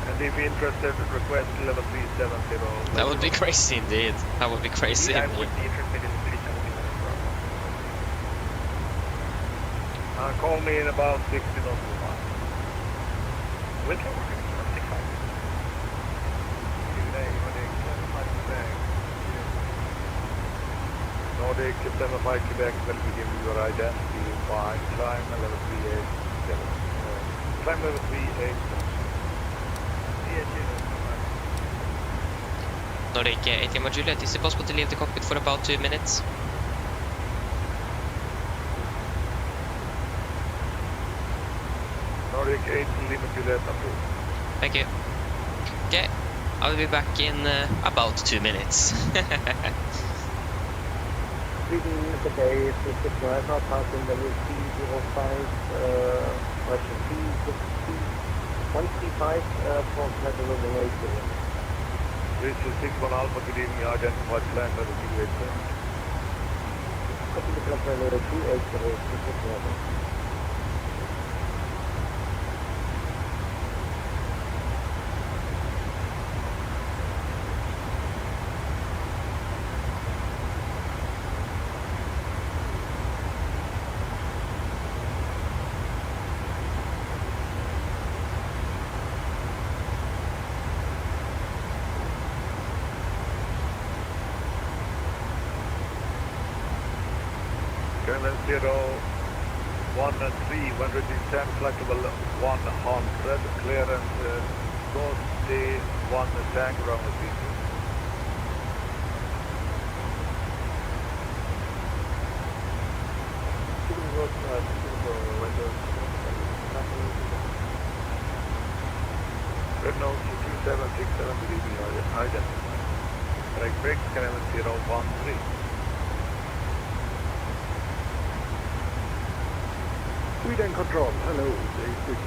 And if you're interested, request level 370. That would be crazy indeed. That would be crazy Yeah, I indeed. would be interested in 370. Call me in about 60 knots per mile. With you, we're going to start 65. Nordic 75 Quebec will be giving your identity by climb level 387. Climb level 387. Nordic 18 Juliet, is it possible to leave the cockpit for about 2 minutes? Nordic 8 Lima Juliet approved. Thank you. Okay, I'll be back in about 2 minutes. Speaking today, is the driver passing level C05, Russian C135 for level 8. This is 61 Alpha, good evening, identified climb level 287. Copy the climb level 280, German 013, 110, flight level 100, clearance, Ghost D1 tank around the sea. Red nose 2767, good evening, identified. Break brakes, German 013. Sweden Control, hello, this is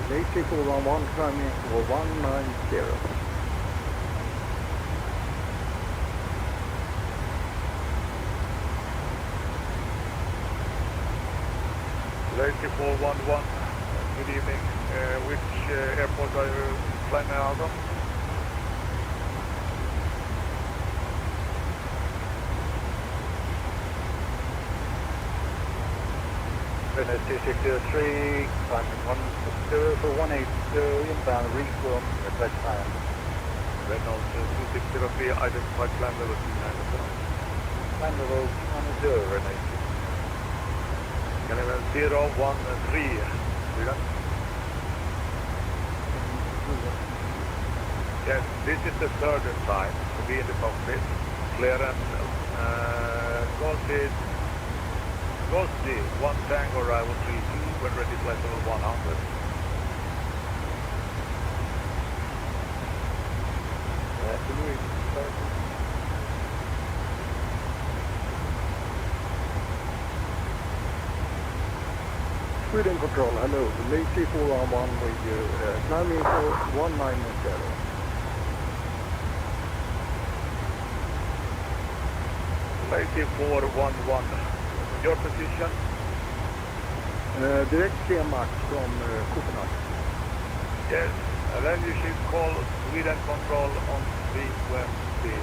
AC411 climbing for 190. Lady 411, good evening. Which airport are you flying out of? Vilnius 2603, climbing 160 for 180, inbound reform, request time. Renault 2603, identified climb level 294. Climb level 290, Renault. Level 013, Sweden. Yes, this is the third time to be in the cockpit. Clearance, Ghosty, 1 Tango arrival 32, when ready flight level 100. Sweden Control, hello, Lazy 411 with you, climbing for 190. 8411. Your position? Direct CMAX from Copenhagen. Yes. And then you should call Sweden Control on frequency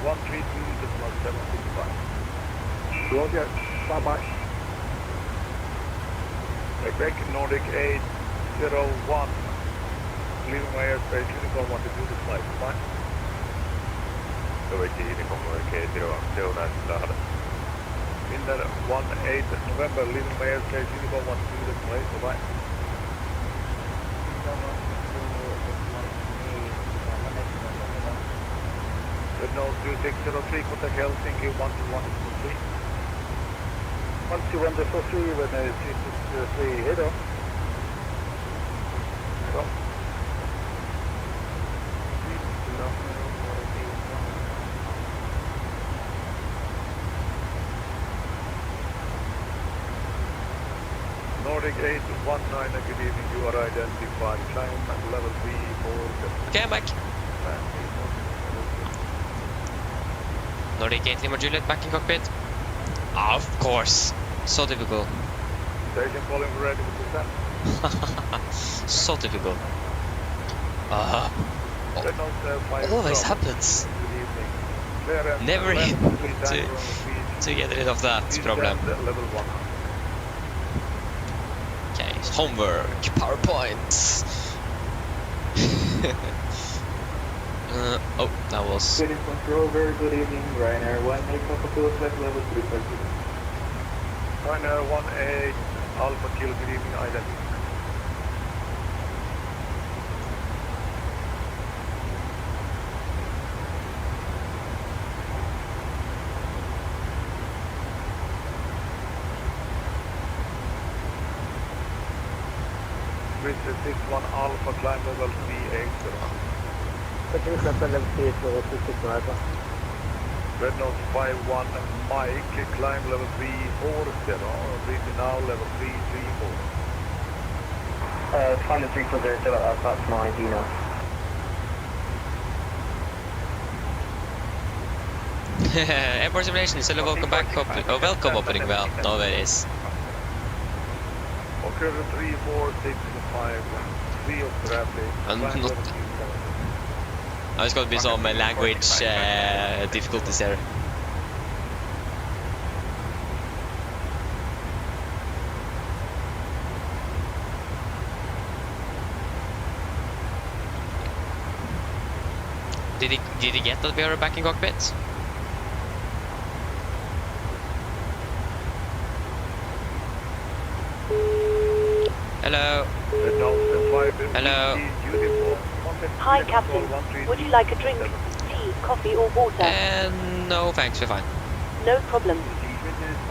132.765. Roger. Bye-bye. Quebec Nordic 801. Leaving my airspace, Unicorn 1 to do the flight. Fine. Norwegian Unicorn K009. Winner 18 November, leaving my airspace, Unicorn 1 to do the flight. Bye. Nose 2603, contact Helsinki 12143. 12143, with 2603, head on. Head on. Nordic 819, good evening, you are identified. Climb level 3 for Okay, I'm back. Nordic 8 Lima Juliet back in cockpit. Of course. So difficult. Station calling ready to descend. So difficult. Always happens. Never able to get rid of that problem. Level 1. Okay, homework, PowerPoint. Oh, that was. Swedish Control, very good evening. Ryanair 1A, Cockpit, level 3. Ryanair 1A, Alpha Kilo, good evening, identity. Richard 61 Alpha, climb level 380. Red Nose 51 Mike, climb level 340, reaching now level 334. Climb 340, that's my VNO. Airport simulation, still a welcome back, welcome opening bell. No, there is. Okay, 3465, 3 of traffic. Now it's going to be some language difficulties there. Did he get that we are back in cockpit? Hello. Hello. Hi, Captain. Would you like a drink, tea, coffee, or water? No, thanks, we're fine. No problem.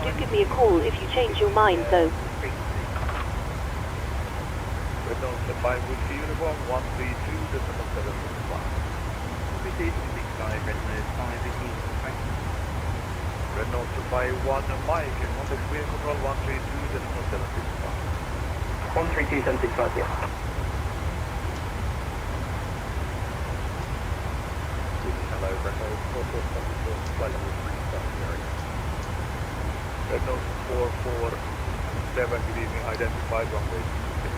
Do give me a call if you change your mind, though. Red Nose 5 with uniform 132.765. Red Nose 51 Mike, contact Sweden Control 132.765. 132.765, yeah. Hello, Red Nose 4474, Red Nose 447, good evening, identified runway 26.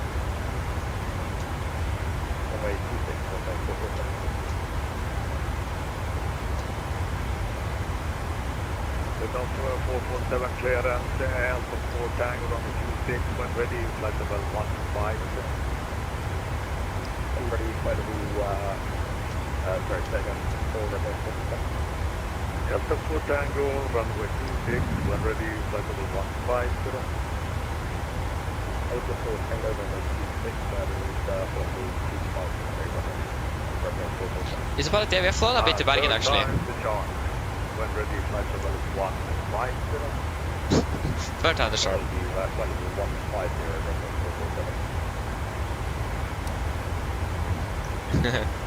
Runway 26, contact 447. Red Nose 447, clearance, Alpha 4 Tango, runway 26, when ready, flight level 15. When ready, flight level, sorry, second, forward, Delta 4 Tango, runway 26, when ready, flight level 150. Delta 4 Tango, runway 26, runway 25, It's about there, we have flown a bit to Bergen actually. When ready, flight level 150. Third time the sharp. Flight level 150,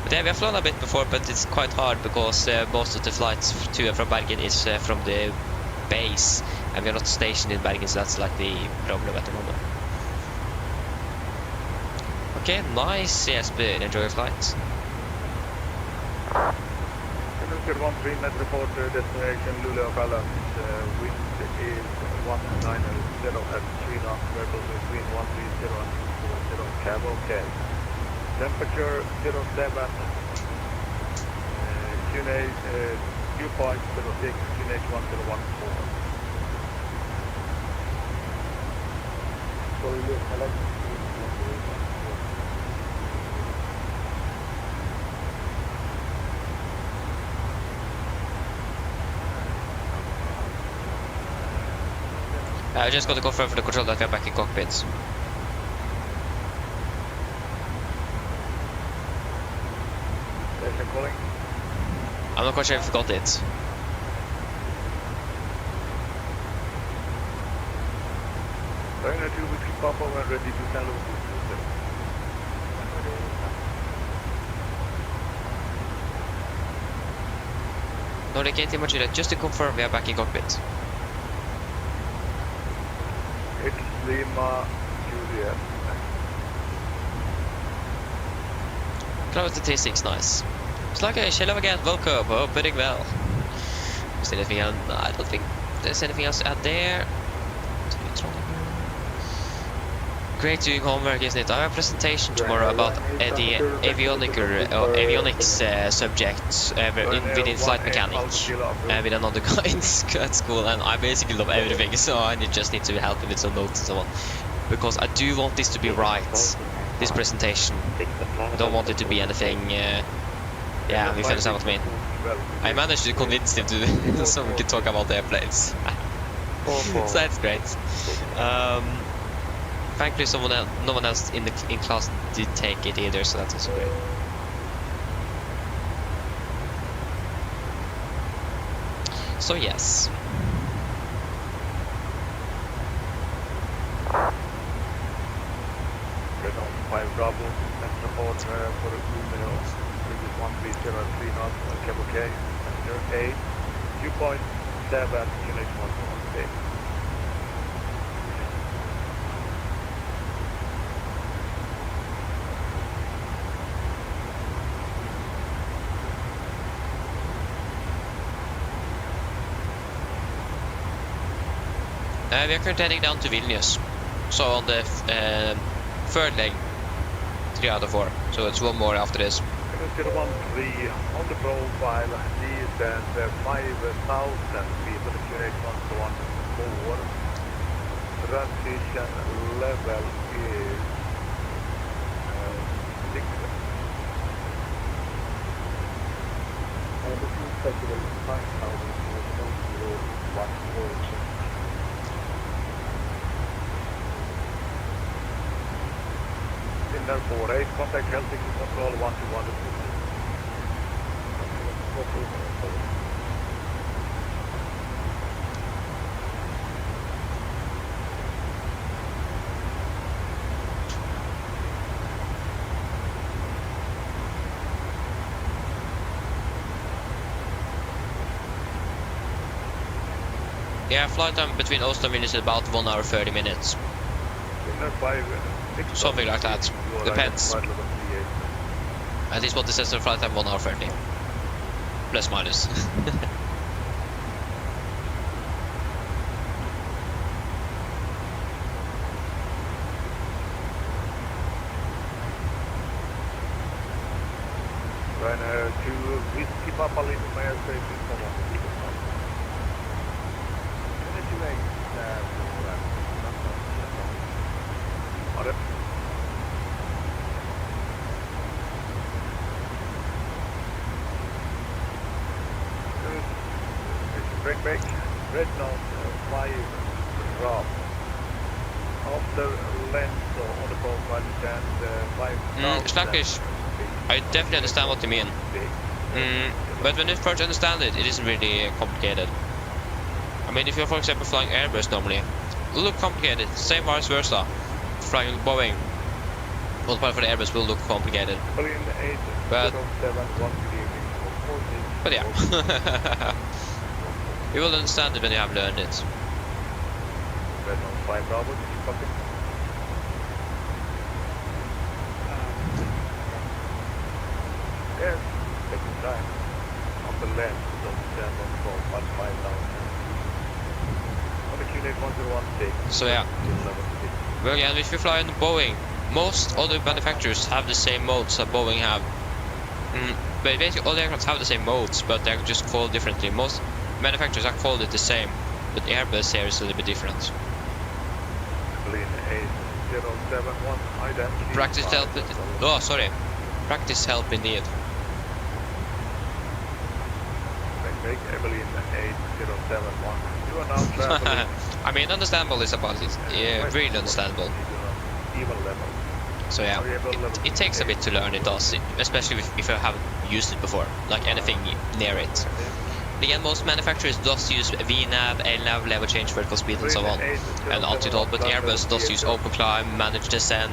But yeah, we have flown a bit before, but it's quite hard because most of the flights to and from Bergen is from the base, and we are not stationed in Bergen, so that's like the problem at the moment. Okay, nice, yes, but enjoy your flights. 13 met report destination Luleå Kallas. Wind is 190 at 3 knots, vehicles between 130 and 240 cab, okay. Temperature 07, QNH dew point 06, QNH 1014. So you select I just got to confirm for the control that we are back in cockpits. Station calling. I'm not quite sure if we got it. Ryanair 2 Whiskey Papa when ready to San Luis. No, they can't much of that. Just to confirm we are back in cockpit. It's Lima Juliet. Close to T6, nice. It's like a shell of a gas, welcome, oh, pretty well. Is there anything else? No, I don't think there's anything else out there. Great doing homework, isn't it? I have a presentation tomorrow about the avionics subjects within flight mechanic with another guy in school, and I basically love everything, so I just need to help him with some notes and so on. Because I do want this to be right, this presentation. I don't want it to be anything, yeah, if you understand what I mean. I managed to convince him to so we could talk about the airplanes. So that's great. Thankfully, no one else in class did take it either, so that's also great. So yes. Red on 5 Bravo, and support for the Vilnius. Previous 1303 knots, cab okay. Passenger 8, dew point 7, QNH 116. We are currently heading down to Vilnius, so on the third leg, 3 out of 4, so it's one more after this. 013 on the profile, descent 5,000 feet on the QNH 114. Transition level is 6. and the fuel cycle is 5,014. Signal 48, contact Helsinki Control 121. Yeah, flight time between Oslo and Vilnius is about 1 hour 30 minutes. Signal 5, Something like that. Depends. At least what it says on flight time, 1 hour 30. Plus minus. Ryanair 2 Whiskey Papa Lima airspace is common. Break, red note 5 drop. After length on the profile and 5,000. Slackish. I definitely understand what you mean. But when you first understand it, it isn't really complicated. I mean, if you're for example flying Airbus normally, it will look complicated. Same vice versa. Flying Boeing, multiplied for the Airbus will look complicated. But yeah. You will understand it when you have learned it. Red on 5 Bravo, did you copy? Yes, taking time. on the left, don't stand on top, but 5,000. On the QNH 1016. So yeah. Well, again, if you fly in Boeing, most other manufacturers have the same modes that Boeing have. But basically all the aircraft have the same modes, but they're just called differently. Most manufacturers are called it the same, but Airbus here is a little bit different. Practice help. Oh, sorry. Practice help indeed. Evelyn 8071. You are now traveling. I mean, understandable is about it. Yeah, really understandable. Even level. So yeah, it takes a bit to learn, it does, especially if you haven't used it before, like anything near it. Again, most manufacturers does use VNAV, LNAV, level change, vertical speed and so on, and altitude, but Airbus does use open climb, managed descent,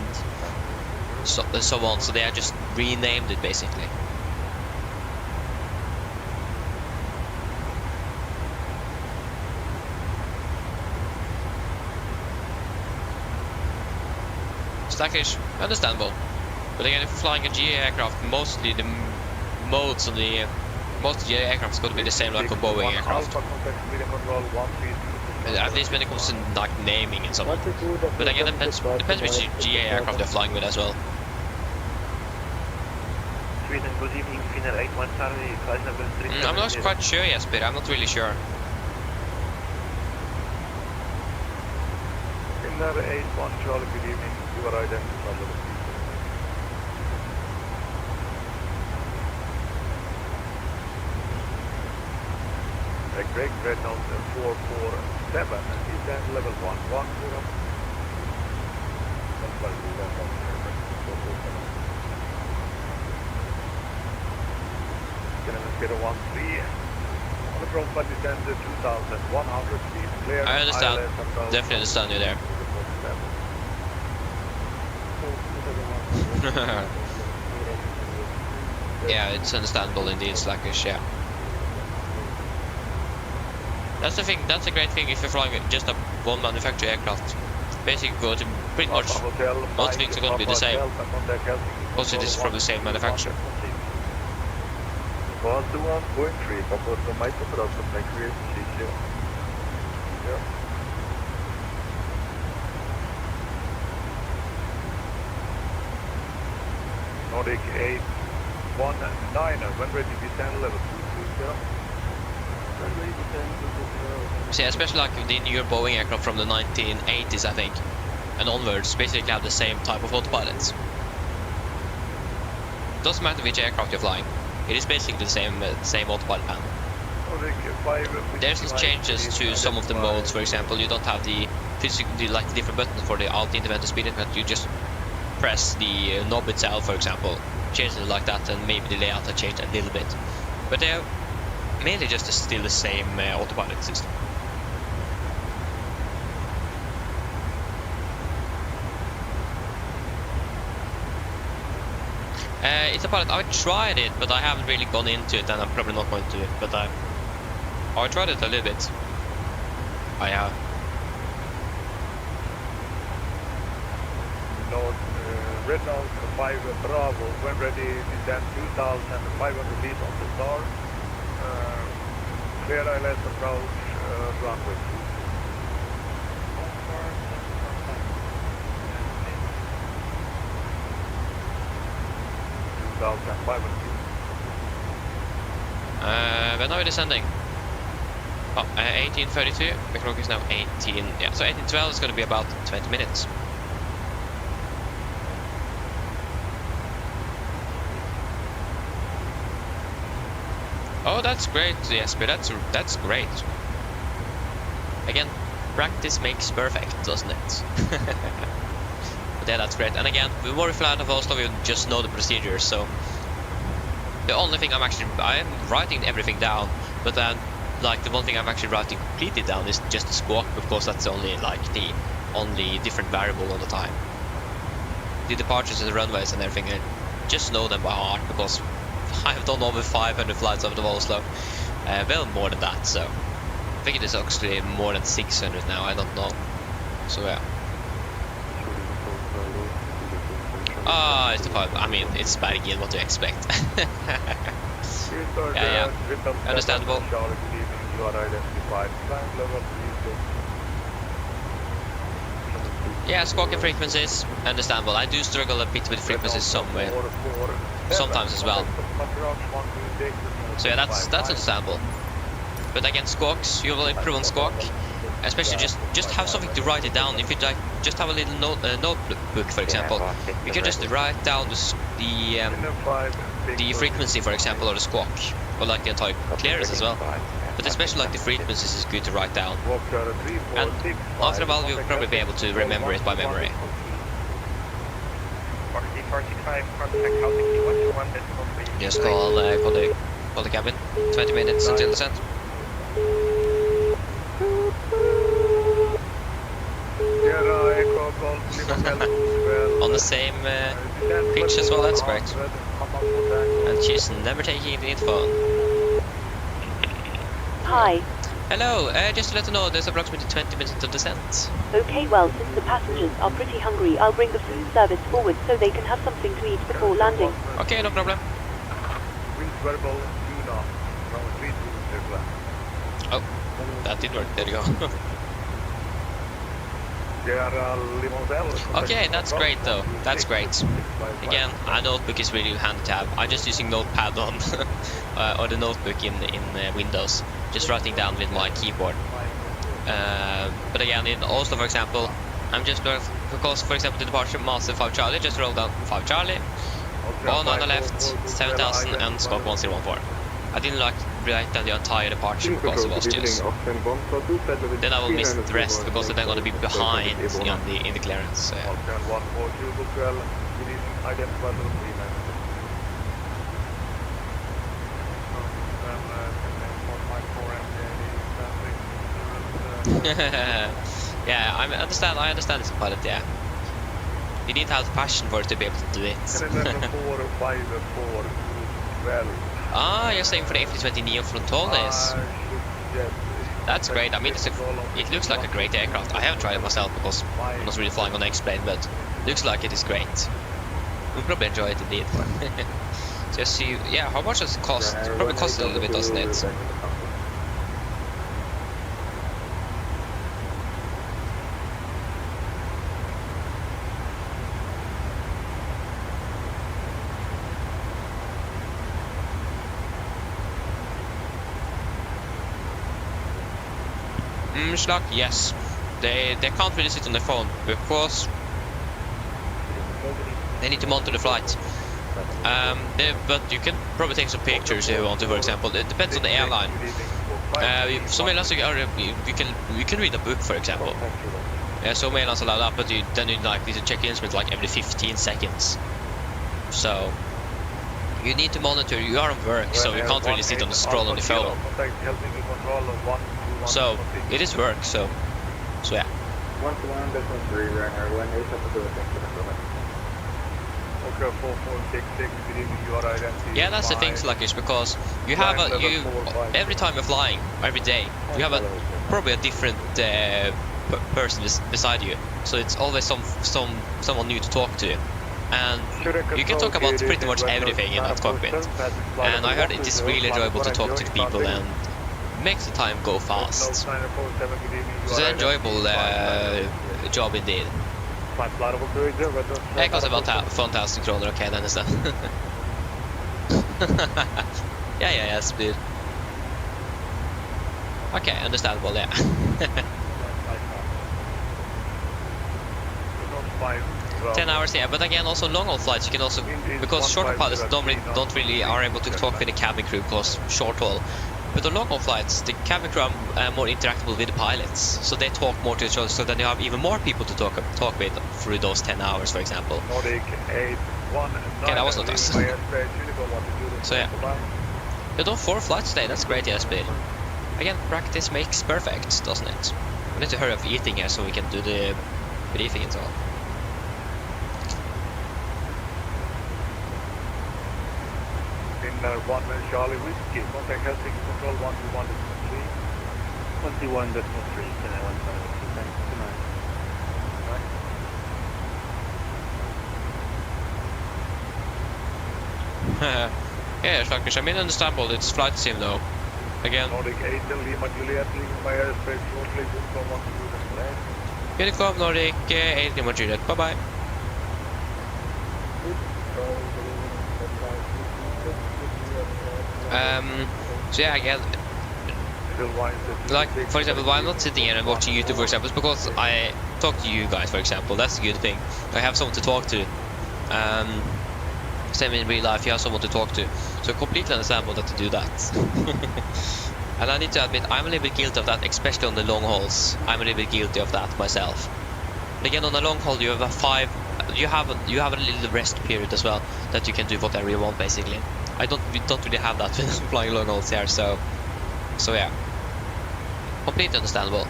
so on, so they are just renamed it basically. Slackish, understandable. But again, if you're flying a GA aircraft, mostly the modes on the most GA aircraft is going to be the same like a Boeing aircraft. At least when it comes to like naming and so on. But again, it depends which GA aircraft they're flying with as well. Sweden, good evening, Finnair 81 Charlie, flight level 3. I'm not quite sure, Jesper, I'm not really sure. Finnair 81 Charlie, good evening. You are identified with the people. Greg, red note 447, descend level 110. Gonna 013. On the profile descend 2,100 feet. Clear. I understand. Definitely understand you there. Yeah, it's understandable indeed, slackish, yeah. That's the thing, that's a great thing if you're flying just a one manufacturer aircraft. Basically go to pretty much most things are going to be the same. Also it is from the same manufacturer. Nordic 819, when ready to descend level 220. So yeah, especially like the newer Boeing aircraft from the 1980s, I think, and onwards, basically have the same type of autopilots. Doesn't matter which aircraft you're flying, it is basically the same autopilot panel. There's some changes to some of the modes. For example, you don't have the like different buttons for the alt independent speed independent. You just press the knob itself, for example, change it like that, and maybe the layout has changed a little bit. But they're mainly just still the same autopilot system. It's a pilot. I tried it, but I haven't really gone into it, and I'm probably not going to do it. But I tried it a little bit. I have. Red Note 5 Bravo, when ready, descend 2,500 feet on the star. Clear ILS approach, runway 2,500 feet. When are we descending? Oh, 1832. The clock is now 18. Yeah, so 1812 is going to be about 20 minutes. Oh, that's great, Jesper. That's great. Again, practice makes perfect, doesn't it? But yeah, that's great. And again, the more we fly out of Oslo, we just know the procedures. So the only thing I'm writing everything down, but then like the one thing I'm actually writing completely down is just the squawk, because that's only like the only different variable all the time. The departures and the runways and everything, I just know them by heart because I've done over 500 flights out of Oslo. Well, more than that, so I think it is actually more than 600 now, I don't know. So yeah. Ah, it's the 5. I mean, it's Bergen, what do you expect? Yeah. Understandable. Charlie, good evening. You are identified. Climb level 3. Yeah, squawking frequencies, understandable. I do struggle a bit with frequencies somewhere, sometimes as well. So yeah, that's understandable. But again, squawks, you will improve on squawk, especially just have something to write it down. If you like, just have a little notebook, for example, you can just write down the frequency, for example, or the squawk, or like the entire clearance as well. But especially like the frequencies is good to write down. And after a while you'll probably be able to remember it by memory. Just call the cabin. 20 minutes until descent. On the same pitch as well, that's great. And she's never taking the phone. Hi. Hello, just to let you know, there's approximately 20 minutes until descent. Okay, well, since the passengers are pretty hungry, I'll bring the food service forward so they can have something to eat before landing. Okay, no problem. Oh, that did work. There you go. Okay, that's great though. That's great. Again, a notebook is really handy to have. I'm just using Notepad on or the notebook in Windows, just writing down with my keyboard. But again, in Oslo, for example, I'm just because, for example, the departure master 5 Charlie, just roll down 5 Charlie, 1 on the left, 7000, and squawk 1014. I didn't like write down the entire departure because it was just. Then I will miss the rest because then I'm going to be behind in the clearance. So, yeah. Yeah, I understand this pilot. Yeah, you need to have the passion for it to be able to do it. Ah, you're saying for the A320 Neo frontales. That's great. I mean, it looks like a great aircraft. I haven't tried it myself because I'm not really flying on X-plane, but it looks like it is great. We'll probably enjoy it indeed. Just see, yeah, how much does it cost? It probably costs a little bit, doesn't it? Schlag, yes. They can't really sit on their phone because they need to monitor the flight. But you can probably take some pictures if you want to, for example. It depends on the airline. Some airlines you can read a book, for example. Yeah, some airlines allow that, but then you like need to check instruments like every 15 seconds. So you need to monitor. You are on work, so you can't really sit on the scroll on the phone. So it is work. So yeah. Yeah, that's the thing, Sluggish, because you have every time you're flying, every day, you have probably a different person beside you. So it's always someone new to talk to, and you can talk about pretty much everything in that cockpit. And I heard it is really enjoyable to talk to the people and makes the time go fast. So it's an enjoyable job indeed. Det kostar bara 5000 kronor, okej, den nästan. Yeah, speed. Okay, understandable, yeah. 10 hours, yeah, but again, also long haul flights, you can also, because short haul pilots don't really are able to talk with the cabin crew because short haul. But on long haul flights, the cabin crew are more interactable with the pilots, so they talk more to each other, so then you have even more people to talk with through those 10 hours, for example. Okay, that was not us. So yeah. You've done 4 flights today, that's great, yeah, speed. Again, practice makes perfect, doesn't it? We need to hurry up eating here so we can do the briefing and so on. One Charlie Whiskey, contact Helsinki Control 121.3. 21.3, can I 15 tonight? Yeah, Slackers, I mean understandable, it's flight sim though. Again. Nordic 8 Lima Juliet leaving my airspace shortly, don't want to do this today. Uniform Nordic 8 Lima Juliet, bye bye. So yeah, again, like for example, why I'm not sitting here and watching YouTube for example, it's because I talk to you guys for example, that's a good thing. I have someone to talk to. Same in real life, you have someone to talk to. So completely understandable that to do that. And I need to admit, I'm a little bit guilty of that, especially on the long hauls. I'm a little bit guilty of that myself. But again, on a long haul, you have you have a little rest period as well, that you can do whatever you want basically. We don't really have that when flying long hauls here, so yeah, completely understandable.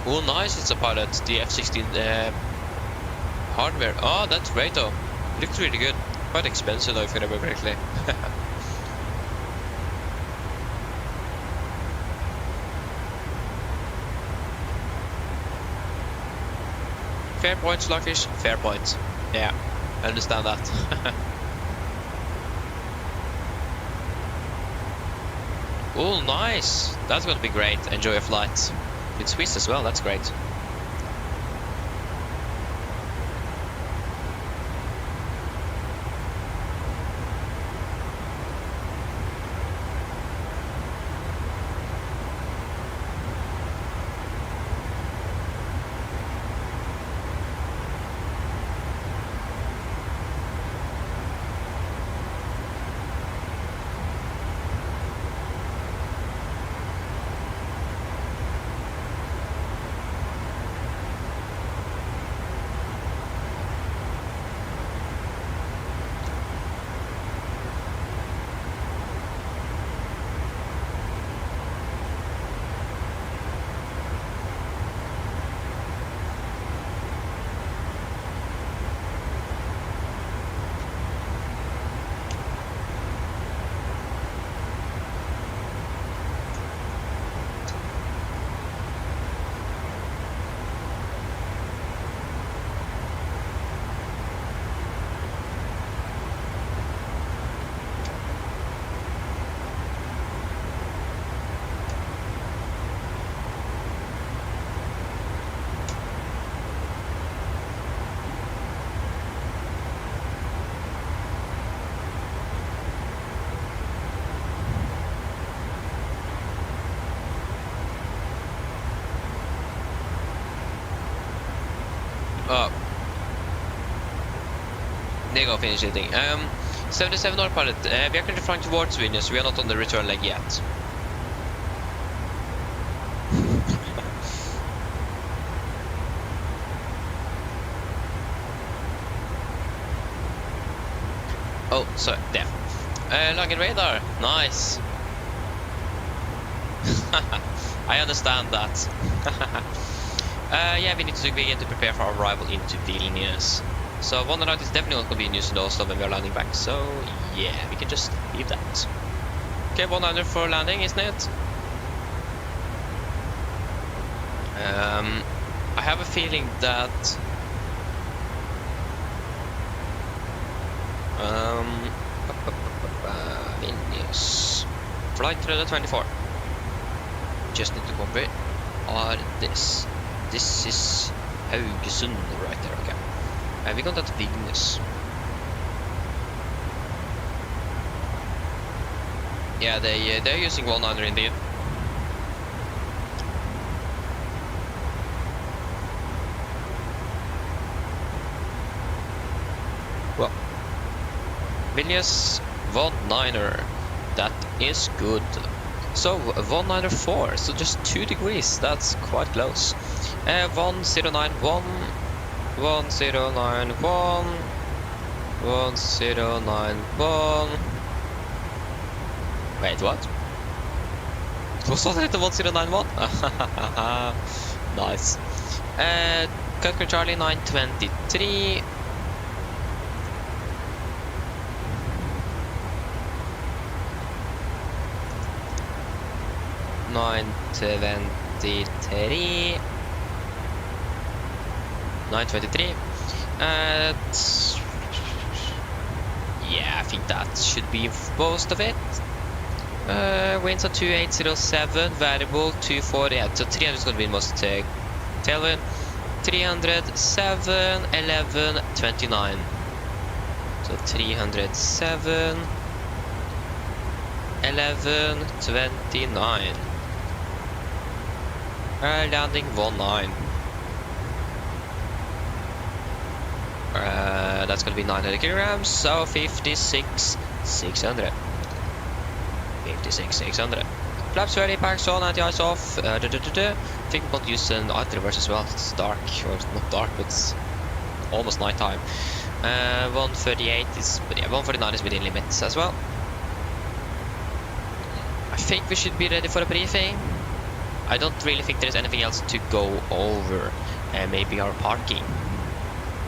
Oh, nice! It's a pilot, the F-16 hardware. Oh, that's great though. Looks really good. Quite expensive though, if I remember correctly. Fair point, Sluggish. Fair point. Yeah, I understand that. Oh, nice! That's gonna be great. Enjoy your flight. It's Swiss as well, that's great. Oh. There you go, finish the thing. 77 North pilot, we are currently flying towards Vilnius, we are not on the return leg yet. Oh, sorry, there. Login radar, nice. I understand that. Yeah, we need to begin to prepare for our arrival into Vilnius. So one night is definitely not going to be in use in Oslo when we are landing back, so yeah, we can just leave that. Okay, 100 for landing, isn't it? I have a feeling that Vilnius flight 324. Just need to copy or this. This is Haugesund right there, okay. We got that to Vilnius. Yeah, they're using 100 indeed. Well, Vilnius 19er. That is good. So 194, so just 2 degrees. That's quite close. 1091, 1091, 1091. Wait, what? Was that the 1091? Nice. Cockpit Charlie 923. 923. 923. Yeah, I think that should be most of it. Winds are 2807, variable 24, yeah, so 300 is going to be most tailwind. 307, 11, 29. So 307, 11, 29. Landing 19. That's going to be 900 kilograms, so 56,600. 56,600. Flaps ready, packs on, anti-ice off. I think we'll use an auto reverse as well. It's dark, or not dark, but it's almost night time. 138 is, but yeah, 149 is within limits as well. I think we should be ready for a briefing. I don't really think there's anything else to go over. Maybe our parking.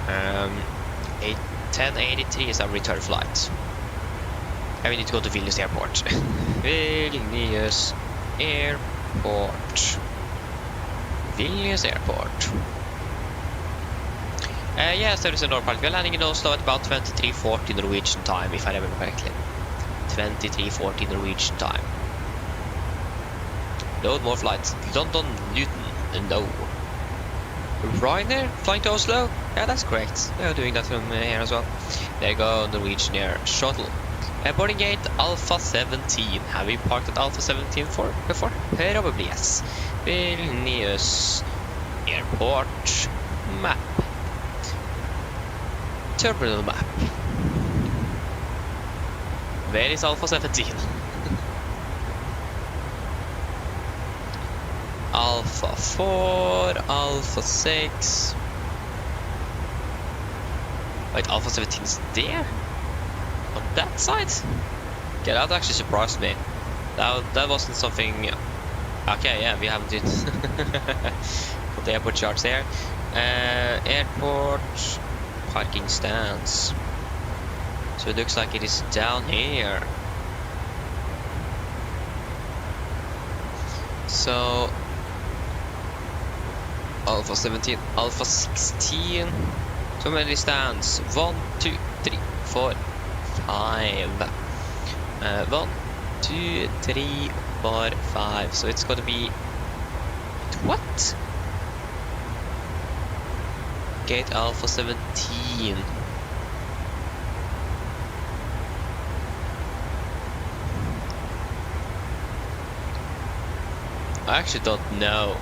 1083 is our return flight. And we need to go to Vilnius Airport. Vilnius Airport. Vilnius Airport. Yes, there is a normal part. We are landing in Oslo at about 23:40 Norwegian time, if I remember correctly. 23:40 Norwegian time. Load more flights. London, Luton, no. Ryanair flying to Oslo? Yeah, that's correct. They are doing that from here as well. There you go, Norwegian Air Shuttle. Boarding gate Alpha 17. Have we parked at Alpha 17 before? Probably yes. Vilnius Airport map. Terminal map. Where is Alpha 17? Alpha 4, Alpha 6. Wait, Alpha 17 is there? On that side? Okay, that actually surprised me. That wasn't something... Okay, yeah, we haven't did... Put the airport charts there. Airport... Parking stands. So it looks like it is down here. So... Alpha 17, Alpha 16. So many stands. 1, 2, 3, 4, 5. 1, 2, 3, 4, 5. So it's gonna be... What? Gate Alpha 17. I actually don't know.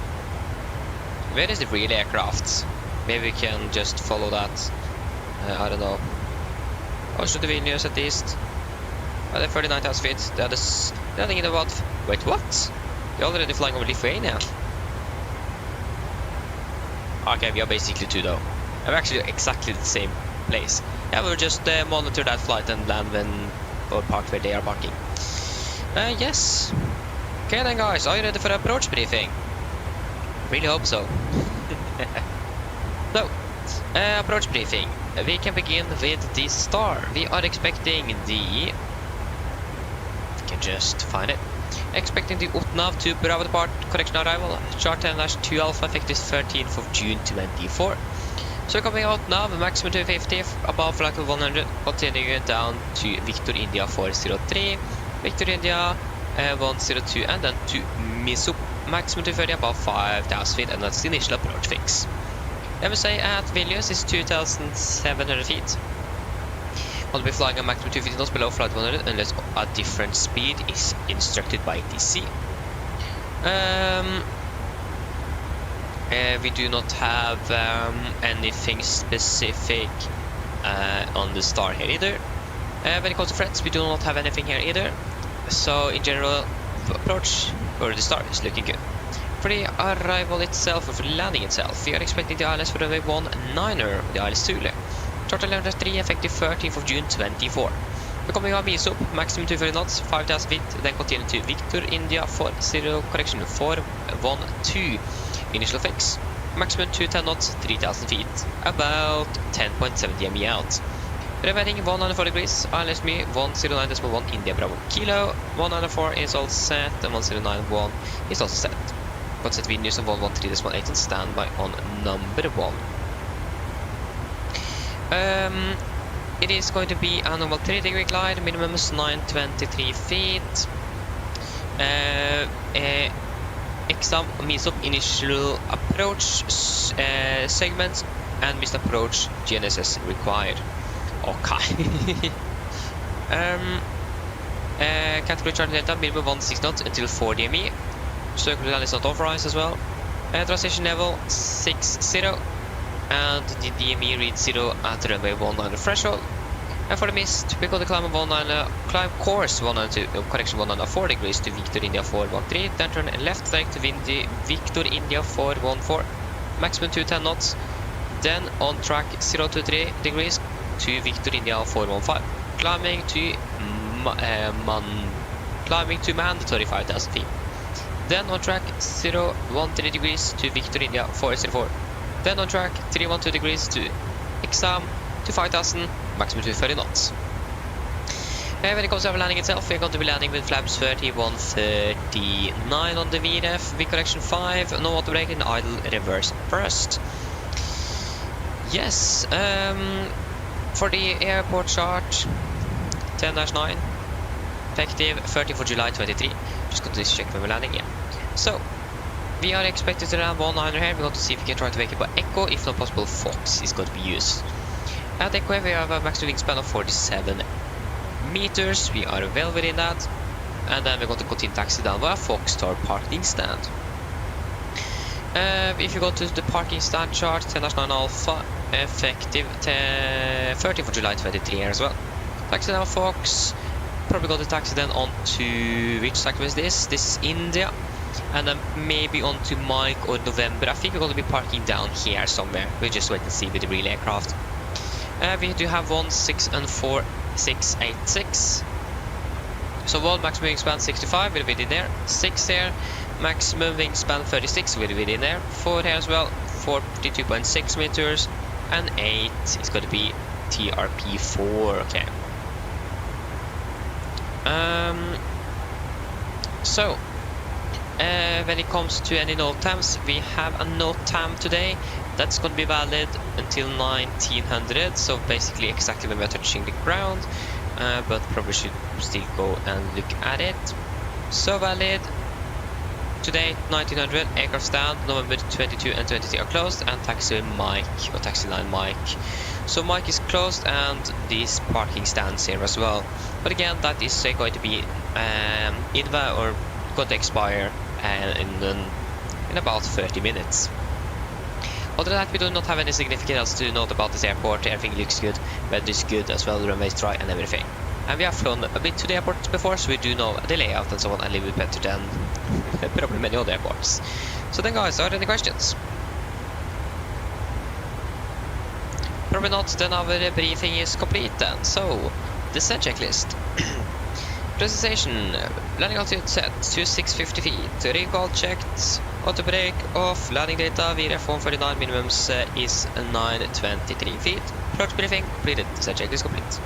Where is the real aircraft? Maybe we can just follow that. I don't know. Oslo to Vilnius at least. They're 39,000 feet. They're thinking about... Wait, what? They're already flying over Lithuania. Okay, we are basically two though. I'm actually exactly the same place. Yeah, we'll just monitor that flight and land when or park where they are parking. Yes. Okay then guys, are you ready for the approach briefing? Really hope so. So, approach briefing. We can begin with the star. We are expecting the... We can just find it. Expecting the Utnav to Bravo depart, correction arrival, chart 10-2 Alpha, effective 13th of June 24. So coming out now, maximum 250, above flight 100, continuing down to Victor India 403, Victor India 102, and then to Misup, maximum 230, above 5,000 feet, and that's the initial approach fix. MSA at Vilnius is 2,700 feet. I'll be flying a maximum 250 knots below flight 100 unless a different speed is instructed by DC. We do not have anything specific on the star here either. When it comes to threats, we do not have anything here either. So in general, approach for the star is looking good. For the arrival itself, or for the landing itself, we are expecting the ILS for runway 19er, the ILS Thule. Total 3, effective 13th of June 24. We're coming on Misup, maximum 230 knots, 5,000 feet, then continue to Victor India 40, correction 412, initial fix. Maximum 210 knots, 3,000 feet, about 10.70 ME out. Revetting 194 degrees, ILS me 109.1 India Bravo Kilo, 194 is all set, and 1091 is also set. Got set Vilnius on 113.8 on standby on number 1. It is going to be a normal 3-degree glide, minimum is 923 feet. Exam means up initial approach segments and missed approach GNSS required. Okay. Category chart data minimum 16 knots until 4 DME. Circular land is not authorized as well. Transition level 60 and the DME reads 0 at runway 19 threshold. And for the mist, we got the climb course 192, correction 104 degrees to Victor India 413, then turn left leg to Victor India 414, maximum 210 knots, then on track 023 degrees to Victor India 415, climbing to mandatory 5,000 feet, then on track 013 degrees to Victor India 404, then on track 312 degrees to exam to 5,000, maximum to 30 knots. When it comes to our landing itself, we're going to be landing with flaps 31, 39 on the VNF, V correction 5, no auto brake and idle reverse first. Yes, for the airport chart 10-9, effective 30th of July 23. Just going to check when we're landing, yeah. So, we are expected to land 19 here. We're going to see if we can try to make it by Echo. If not possible, Fox is going to be used. At Echo, we have a maximum wingspan of 47 meters. We are well within that. And then we're going to continue taxi down via Foxstar parking stand. If you go to the parking stand chart, 10-9 Alpha, effective 30th of July 23 here as well. Taxi down Fox. Probably going to taxi then on to which sector is this? This is India. And then maybe on to Mike or November. I think we're going to be parking down here somewhere. We'll just wait and see with the real aircraft. We do have 16 and 4 686. So 1 maximum wingspan 65 will be in there. 6 here, maximum wingspan 36 will be in there. 4 here as well, 42.6 meters. And 8 is going to be TRP4. Okay. So when it comes to any note times, we have a note time today that's going to be valid until 1900, so basically exactly when we're touching the ground, but probably should still go and look at it. So valid today 1900, aircraft stand November 22 and 23 are closed, and taxi Mike or taxi line Mike. So Mike is closed and these parking stands here as well. But again, that is going to be going to expire in about 30 minutes. Other than that, we do not have any significant else to note about this airport. Everything looks good, weather is good as well, runways dry and everything. And we have flown a bit to the airport before, so we do know the layout and so on a little bit better than probably many other airports. So then guys, are there any questions? Probably not, then our briefing is complete then. So, descent checklist. Presentation, landing altitude set to 650 feet, recall checked, auto brake off, landing data, VRF 149 minimums is 923 feet. Approach briefing completed, descent checklist complete.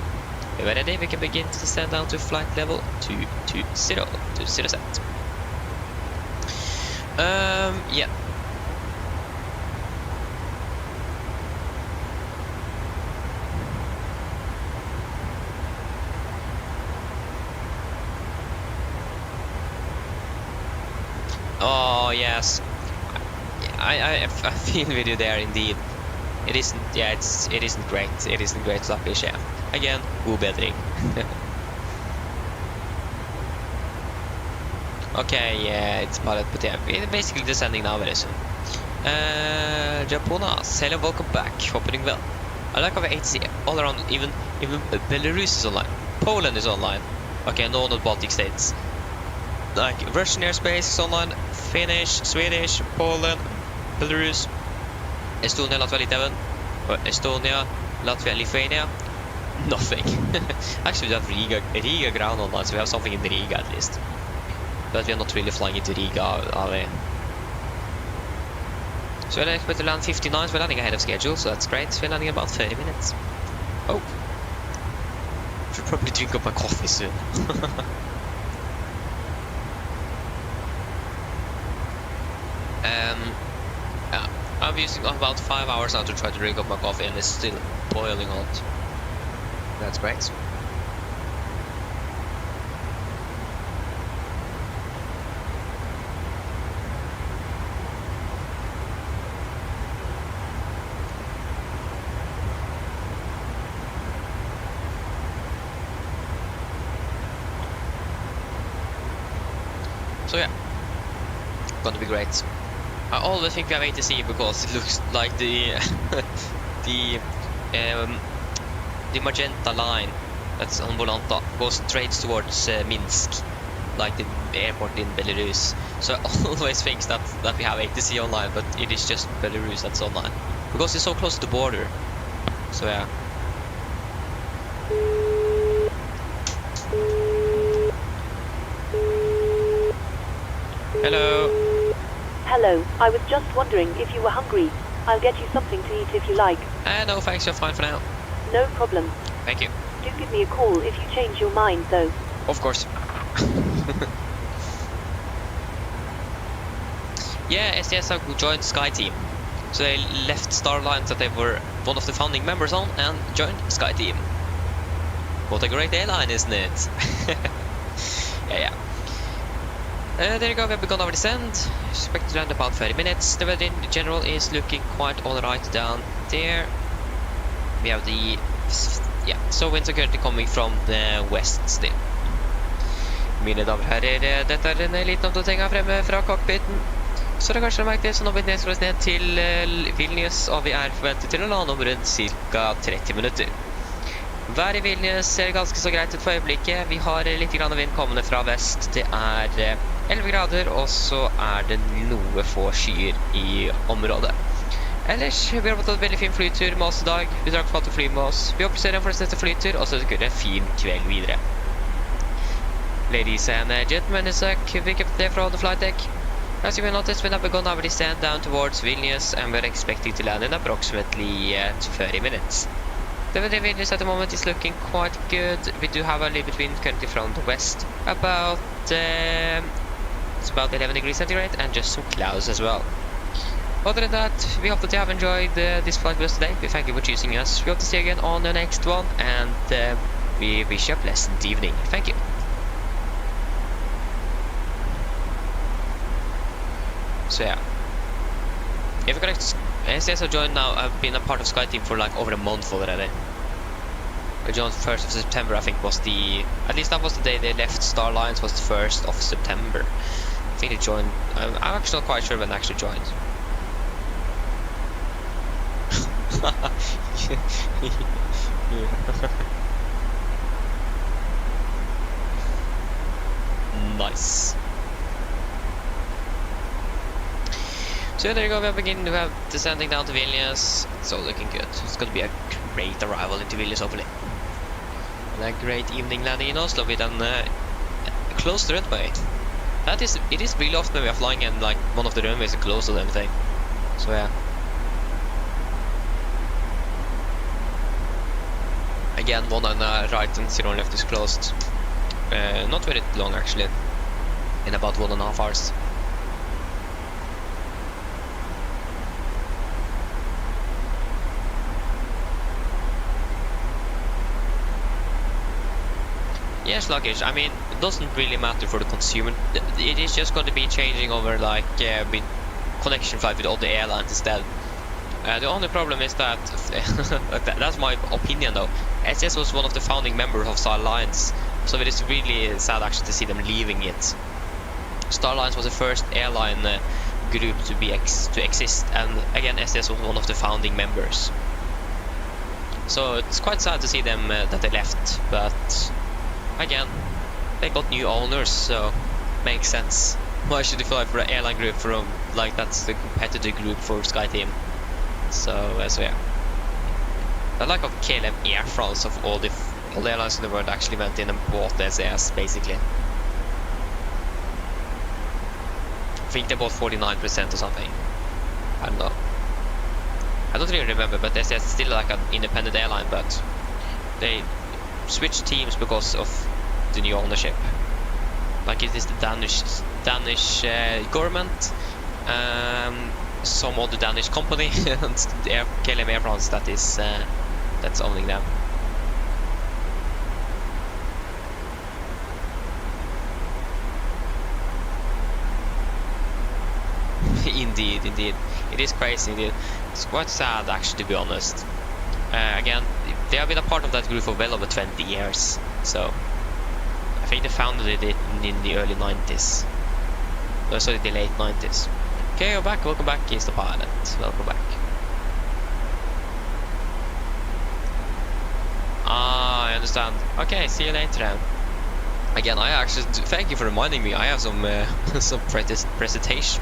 When we're ready, we can begin to descend down to flight level 220, to 0 set. Yeah. Oh yes, I feel with you there indeed. It isn't, yeah, it isn't great. It isn't great slappish, yeah. Again, god bedring. Okay, yeah, it's pilot, but yeah, we're basically descending now very soon. Japonas, hello, welcome back. Hope you're doing well. I like our HC all around. Even Belarus is online. Poland is online. Okay, no, not Baltic states. Like Russian airspace is online, Finnish, Swedish, Poland, Belarus, Estonia, Latvia, Litauen, or Estonia, Latvia, Lithuania. Nothing. Actually, we have Riga ground online, so we have something in Riga at least. But we are not really flying into Riga, are we? So we're expected to land 59, so we're landing ahead of schedule, so that's great. We're landing in about 30 minutes. Oh, should probably drink up my coffee soon. Yeah, I'm using about 5 hours now to try to drink up my coffee, and it's still boiling hot. That's great. So yeah, gonna be great. I always think we have ATC because it looks like the the magenta line that's on Volanta goes straight towards Minsk, like the airport in Belarus. So I always think that we have ATC online, but it is just Belarus that's online because it's so close to the border. So yeah. Hello. Hello, I was just wondering if you were hungry. I'll get you something to eat if you like. No thanks, you're fine for now. No problem. Thank you. Do give me a call if you change your mind, though. Of course. Yeah, SDS have joined Sky Team. So they left Star Alliance that they were one of the founding members on and joined Sky Team. What a great airline, isn't it? Yeah. There you go, we have begun our descent. Expect to land about 30 minutes. The weather in general is looking quite alright down there. We have the... yeah, so winds are currently coming from the west still. Mine damer og herrer, dette en liten oppdatering her fremme fra cockpiten. Så det kanskje merket det, så nå blir det nedskålet ned til Vilnius, og vi forventet til å lande om rundt ca. 30 minutter. Været i Vilnius ser ganske så greit ut for øyeblikket. Vi har litt grann vind kommende fra vest. Det 11 grader, og så det noe få skyer i området. Ellers, vi har fått en veldig fin flytur med oss i dag. Vi drakk fatt å fly med oss. Vi håper serien for neste flytur, og så det en fin kveld videre. Ladies and gentlemen, it's a quick update from the flight deck. As you may notice, we have begun our descent down towards Vilnius, and we're expecting to land in approximately 30 minutes. The weather in Vilnius at the moment is looking quite good. We do have a little bit wind currently from the west, it's about 11 degrees centigrade, and just some clouds as well. Other than that, we hope that you have enjoyed this flight with us today. We thank you for choosing us. We hope to see you again on the next one, and we wish you a pleasant evening. Thank you. So yeah, if you're correct, SDS have joined now. I've been a part of Sky Team for like over a month already. I joined 1st of September, I think was at least that was the day they left Star Alliance, was the 1st of September. I think they joined, I'm actually not quite sure when they actually joined. Nice. So there you go, we have descending down to Vilnius. It's all looking good. It's going to be a great arrival into Vilnius, hopefully. And a great evening landing in Oslo with a closed runway. It is really often when we are flying and like one of the runways is closed or anything. So yeah. Again, one on the right and 0 left is closed. Not very long actually. In about 1.5 hours. Yes, luggage. I mean, it doesn't really matter for the consumer. It is just going to be changing over like with connection flight with all the airlines instead. The only problem is that that's my opinion though. SS was one of the founding members of Star Alliance, so it is really sad actually to see them leaving it. Star Alliance was the first airline group to exist, and again SS was one of the founding members. So it's quite sad to see them that they left, but again, they got new owners, so makes sense. Why should you fly for an airline group from like that's the competitor group for Sky Team? So yeah. I like how KLM Air France of all the airlines in the world actually went in and bought the SAS basically. I think they bought 49% or something. I don't know. I don't really remember, but SAS is still like an independent airline, but they switched teams because of the new ownership. Like it is the Danish government, some other Danish company, and KLM Air France that's owning them. Indeed, it is crazy. Indeed, it's quite sad actually, to be honest. Again, they have been a part of that group for well over 20 years, so I think they founded it in the early 90s. No, sorry, the late 90s. Okay, you're back. Welcome back, he's the pilot. Welcome back. Ah, I understand. Okay, see you later then. Again, I actually thank you for reminding me. I have some some presentation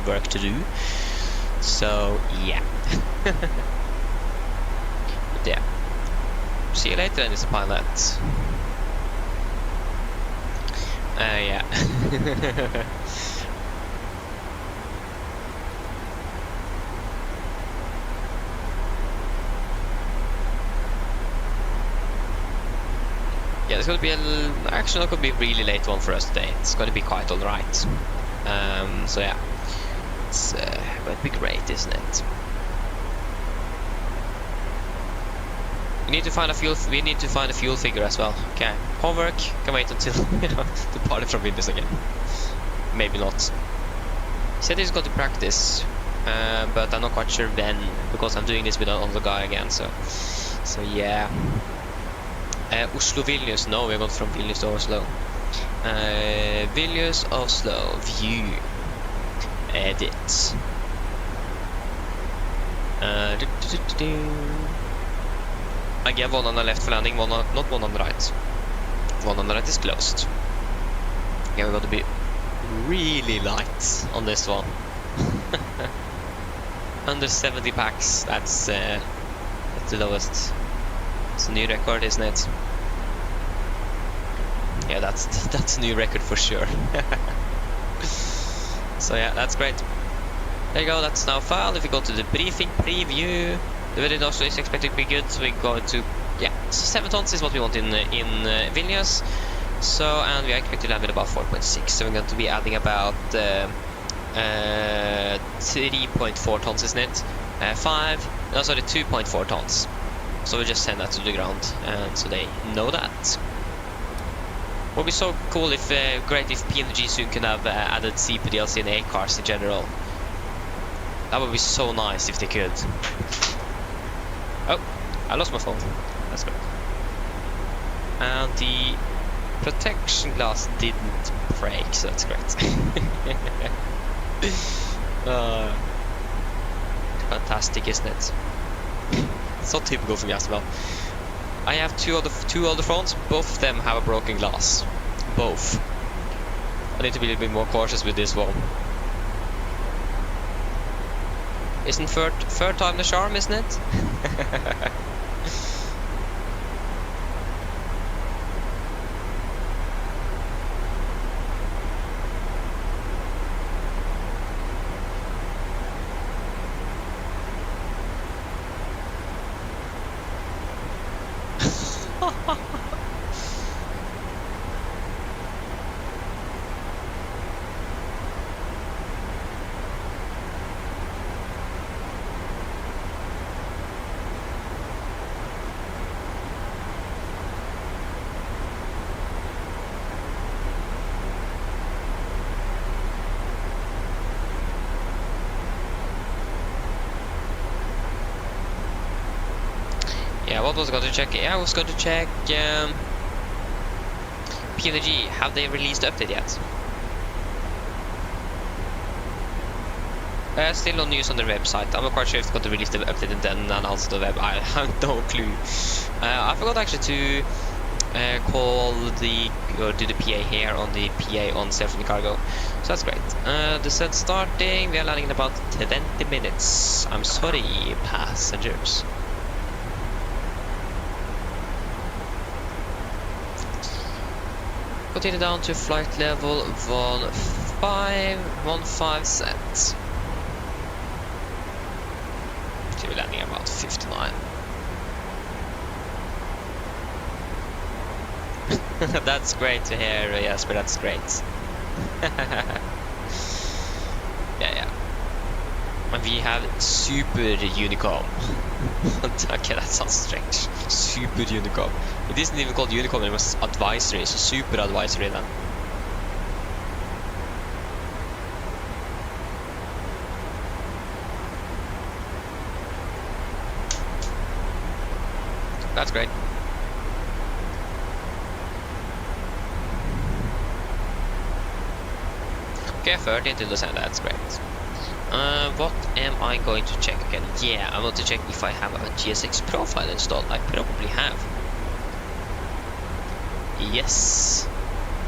work to do. So yeah. But yeah. See you later then, Mr. Pilot. Yeah. Yeah, it's gonna be actually not gonna be a really late one for us today. It's gonna be quite alright. So yeah, it's gonna be great, isn't it? We need to find a fuel. We need to find a fuel figure as well. Okay, homework. Can wait until the party from Vilnius again. Maybe not. He said he's got to practice, but I'm not quite sure when, because I'm doing this with another guy again. So yeah. Oslo, Vilnius. No, we're going from Vilnius to Oslo. Vilnius, Oslo, view, edit. Again, one on the left for landing, not one on the right. One on the right is closed. Yeah, we're going to be really light on this one. Under 70 packs. That's the lowest. It's a new record, isn't it? Yeah, that's a new record for sure. So yeah, that's great. There you go, that's now filed. If we go to the briefing preview, the video also is expected to be good. So we're going to, yeah, 7 tons is what we want in Vilnius. So, and we are expected to land with about 4.6. So we're going to be adding about 3.4 tons, isn't it? 2.4 tons. So we just send that to the ground, and so they know that. Would be so cool if, great if PMDG soon can have added CPDLC and A cars in general. That would be so nice if they could. Oh, I lost my phone. That's good. And the protection glass didn't break, so that's great. Fantastic, isn't it? So typical for me as well. I have two older phones. Both of them have a broken glass. Both. I need to be a little bit more cautious with this one. Isn't third time the charm, isn't it? Yeah, what was I going to check? Yeah, I was going to check PMDG. Have they released the update yet? Still no news on their website. I'm not quite sure if they're going to release the update and then announce the web. I have no clue. I forgot actually to call do the PA here on the PA on self-funding cargo. So that's great. The set starting. We are landing in about 20 minutes. I'm sorry, passengers. Continue down to flight level 15 set. So we're landing about 59. That's great to hear, Jesper, that's great. Yeah. And we have Super Unicom. Okay, that sounds strange. Super Unicom. It isn't even called Unicom, it was advisory, so Super Advisory then. That's great. Okay, 13 to Lucerne, that's great. What am I going to check again? Yeah, I want to check if I have a GSX profile installed. I probably have. Yes,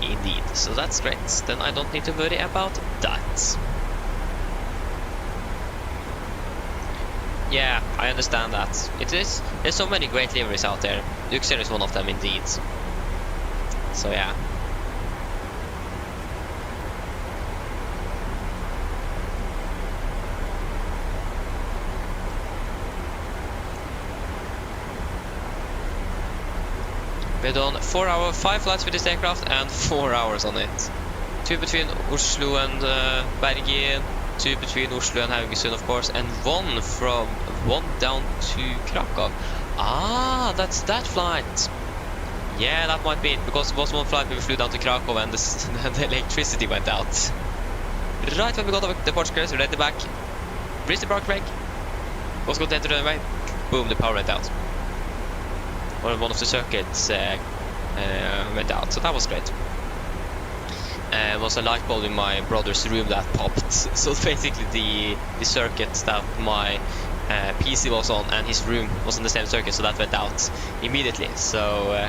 indeed. So that's great. Then I don't need to worry about that. Yeah, I understand that. There's so many great liveries out there. Luxor is one of them indeed. So yeah. We've done 4 hours, 5 flights with this aircraft and 4 hours on it. 2 between Oslo and Bergen, 2 between Oslo and Haugesund of course, and 1 down to Krakow. Ah, that's that flight. Yeah, that might be it, because it was one flight where we flew down to Krakow and the electricity went out. Right when we got the port squares, we ready back. Breeze the park brake. Was going to enter the runway. Boom, the power went out. Or one of the circuits went out, so that was great. It was a light bulb in my brother's room that popped. So basically the circuit that my PC was on and his room was on the same circuit, so that went out immediately. So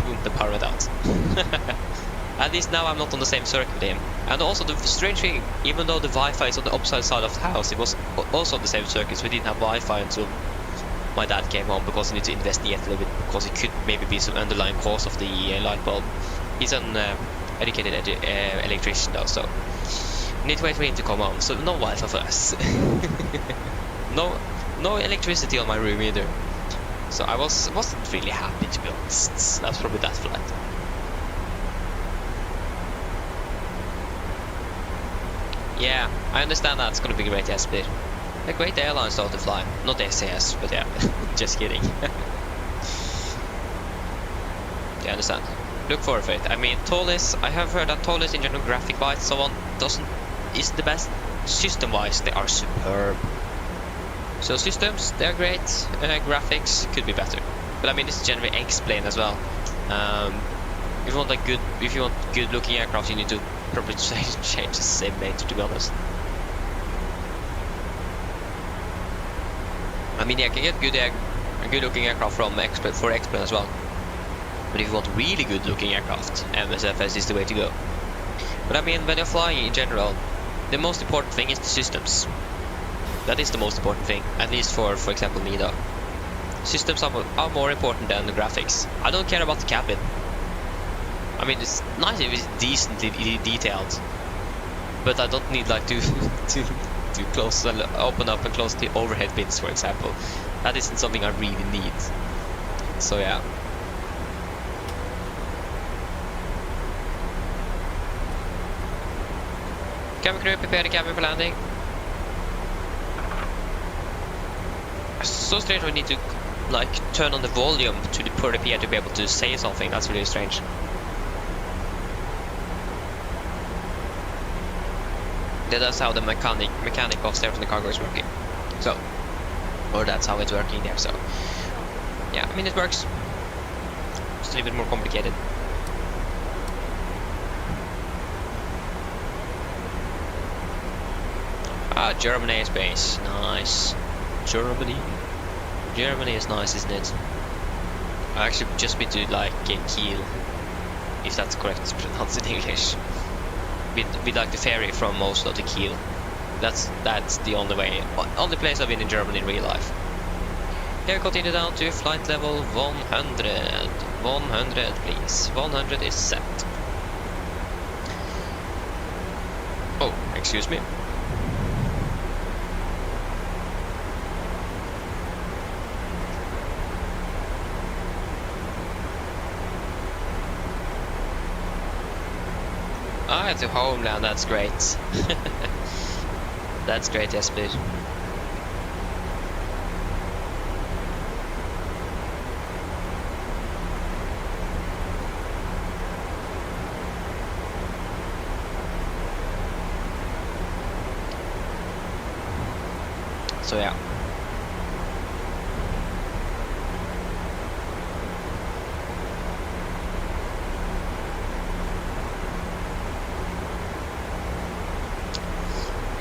boom, the power went out. At least now I'm not on the same circuit with him. And also the strange thing, even though the Wi-Fi is on the opposite side of the house, it was also on the same circuit, so we didn't have Wi-Fi until my dad came home, because he needed to investigate a little bit, because it could maybe be some underlying cause of the light bulb. He's an educated electrician though, so we need to wait for him to come home. So no Wi-Fi for us. no electricity on my room either. So I wasn't really happy, to be honest. That's probably that flight. Yeah, I understand that's gonna be great, yes, but a great airline start to fly. Not SAS, but yeah, just kidding. Yeah, I understand. Look forward for it. I mean, Tollis, I have heard that Tollis in general, graphic-wise, so on, isn't the best. System-wise, they are superb. So systems, they're great. Graphics could be better. But I mean, this is generally X-plane as well. If you want good-looking aircraft, you need to probably change the sim maker, to be honest. I mean, yeah, I can get good-looking aircraft from X-plane as well. But if you want really good-looking aircraft, MSFS is the way to go. But I mean, when you're flying in general, the most important thing is the systems. That is the most important thing, at least for example me though. Systems are more important than the graphics. I don't care about the cabin. I mean, it's nice if it's decently detailed, but I don't need like to close and open up and close the overhead bins, for example. That isn't something I really need. So yeah. Cabin crew, prepare the cabin for landing. It's so strange we need to like turn on the volume to the per PA to be able to say something. That's really strange. That's how the mechanic upstairs in the cargo is working. So, or that's how it's working there. So, yeah, I mean it works. Just a little bit more complicated. Ah, Germany is base. Nice. Germany is nice, isn't it? I actually just been to like Kiel, if that's correct to pronounce in English. With like the ferry from Oslo to Kiel. That's the only place I've been in Germany in real life. Here, continue down to flight level 100. 100, please. 100 is set. Oh, excuse me. Ah, to homeland, that's great. That's great, yes please. So yeah.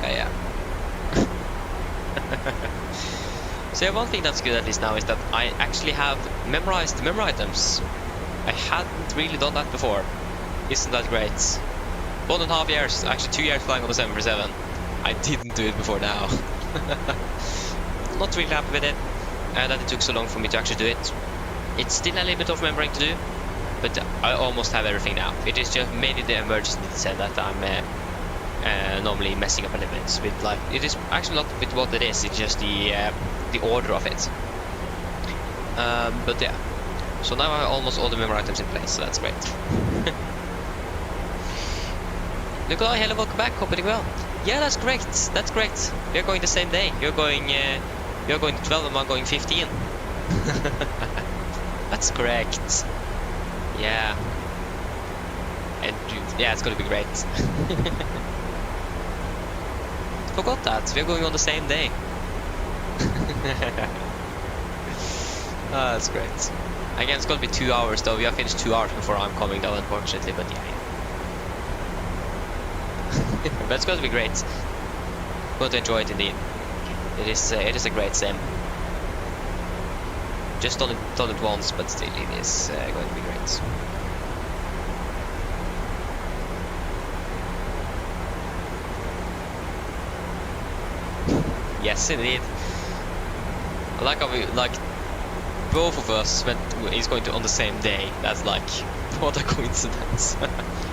Yeah. So yeah, one thing that's good at least now is that I actually have memorized the memory items. I hadn't really done that before. Isn't that great? 1.5 years, actually 2 years flying on the 747. I didn't do it before now. Not really happy with it, that it took so long for me to actually do it. It's still a little bit of remembering to do, but I almost have everything now. It is just mainly the emergency said that I'm normally messing up a little bit with, like, it is actually not with what it is, it's just the order of it. But yeah, so now I have almost all the memory items in place, so that's great. Nikolai, hello, welcome back, hope you're well. Yeah, that's great, that's great. We're going the same day. You're going 12 and I'm going 15. That's correct. Yeah. And yeah, it's gonna be great. Forgot that, we're going on the same day. Oh, that's great. Again, it's gonna be 2 hours though. We have finished 2 hours before I'm coming down, unfortunately, but yeah. But it's going to be great. Going to enjoy it indeed. It is a great sim. Just done it once, but still it is going to be great. Yes, indeed. I like how we, like, both of us is going to on the same day. That's like, what a coincidence.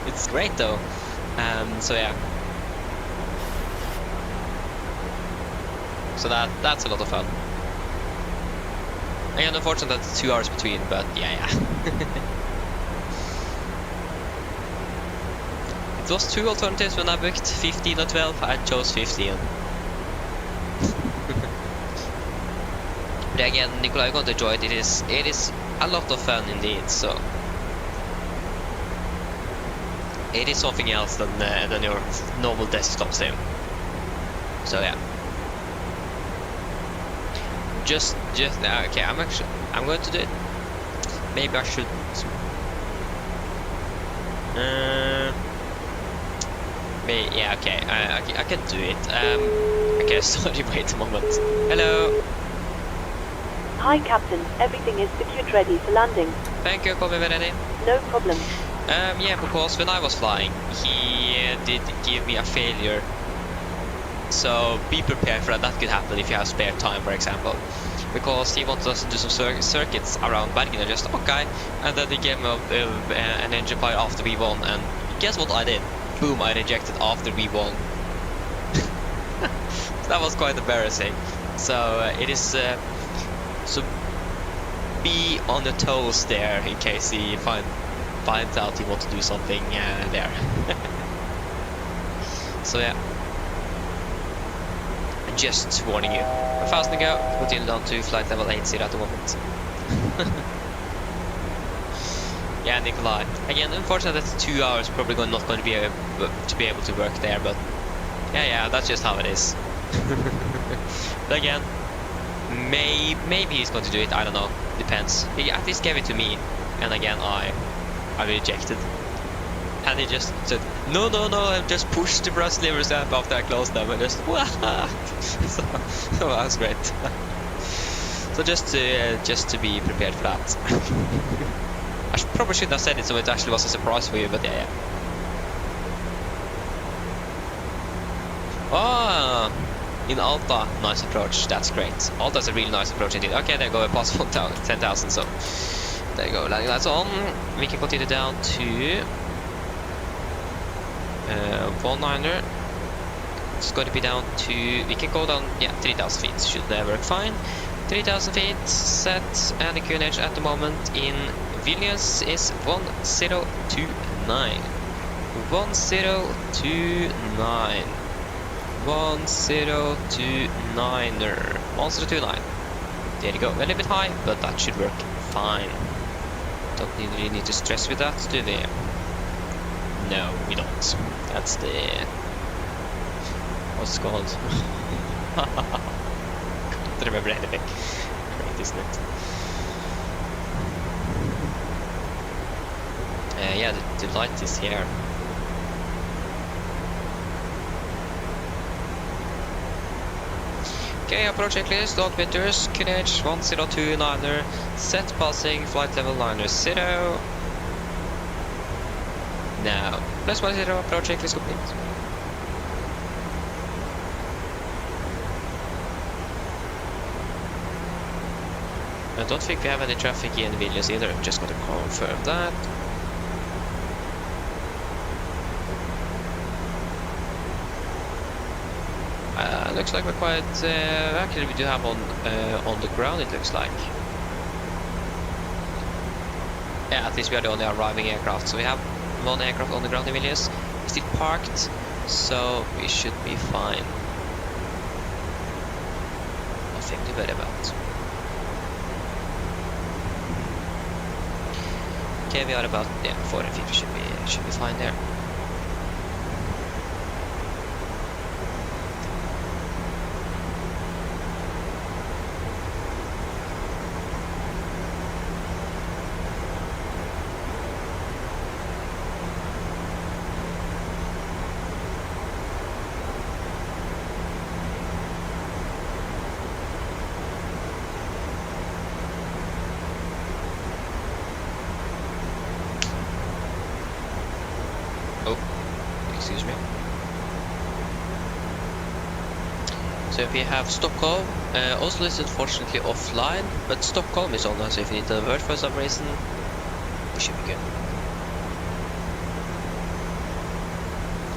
It's great though. So yeah. So that's a lot of fun. Again, unfortunately that's 2 hours between, but yeah. It was 2 alternatives when I booked 15 or 12. I chose 15. But again, Nikolai, you're going to enjoy it. It is a lot of fun indeed. So it is something else than your normal desktop sim. So yeah. Just okay. I'm going to do it. Maybe I should. Yeah. Okay. I can do it. Okay. Sorry. Wait a moment. Hello. Hi, Captain. Everything is secured, ready for landing. Thank you, Kobe ready. No problem. Yeah, because when I was flying, he did give me a failure. So be prepared for that. That could happen if you have spare time, for example. Because he wanted us to do some circuits around Bergen, and just okay. And then he gave me an engine fire after V1, and guess what I did? Boom! I rejected after V1. That was quite embarrassing. So it is. So be on your toes there in case he finds out he wants to do something there. So yeah. Just warning you. 1,000 to go, continue down to flight level 80 at the moment. Yeah, Nikolai. Again, unfortunately that's 2 hours, probably not going to be able to work there, but yeah, that's just how it is. But again, maybe he's going to do it, I don't know, depends. He at least gave it to me, and again I rejected. And he just said, no, and just pushed the brush levers up after I closed them, and just, so that was great. So just to be prepared for that. I probably shouldn't have said it so it actually was a surprise for you, but yeah. Oh, in Alta, nice approach, that's great. Alta's a really nice approach indeed. Okay, there you go, past 10,000, so there you go, landing lights on. We can continue down to 19er. It's going to be down to, we can go down, yeah, 3,000 feet, should work fine. 3,000 feet set, and the QNH at the moment in Vilnius is 1029. 1029. 1029er. 1029. There you go. A little bit high, but that should work fine. Don't really need to stress with that, do we? No, we don't. That's the... what's it called? Can't remember anything. Great, isn't it? Yeah, the light is here. Okay, approach checklist, log meters, QNH 1029er, set passing, flight level 90. Now, +10, approach checklist complete. I don't think we have any traffic in Vilnius either, just gotta confirm that. Looks like we're quite... actually we do have on the ground, it looks like. Yeah, at least we are the only arriving aircraft. So we have one aircraft on the ground in Vilnius. It's still parked, so we should be fine. Nothing to worry about. Okay, we are about 450, should be fine there. Excuse me. So we have Stockholm. Oslo is unfortunately offline, but Stockholm is online, so if you need to avert for some reason, we should be good.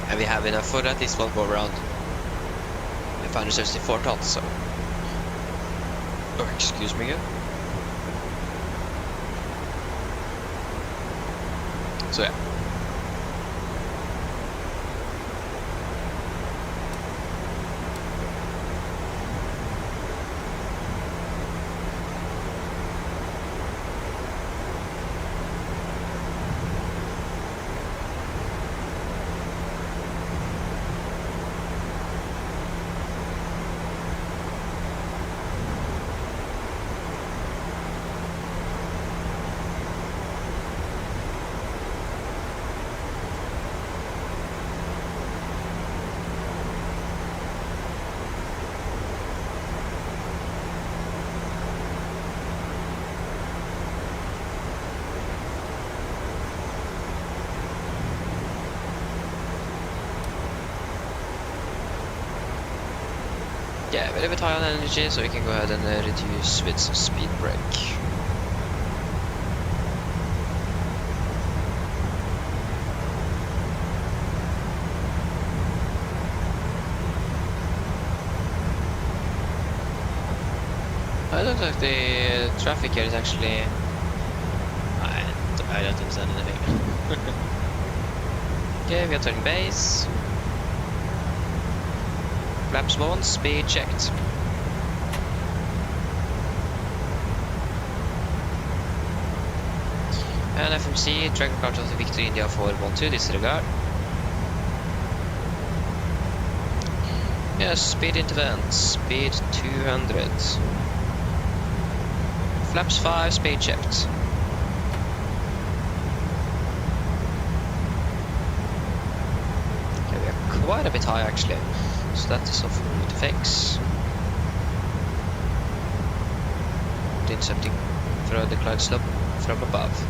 And we have enough for at least one go around. We found 64 knots, so... oh, excuse me again. So yeah. Yeah, a little bit high on energy, so we can go ahead and reduce with some speed brake. It looks like the traffic here is actually... I don't understand anything. Okay, we are turning base. Flaps 1, speed checked. And FMC, Dragon Crouch of the Victor India 412, disregard. Yes, speed into vent, speed 200. Flaps 5, speed checked. Okay, we are quite a bit high actually. So that is something we need to fix. Did something through the cloud slope from above.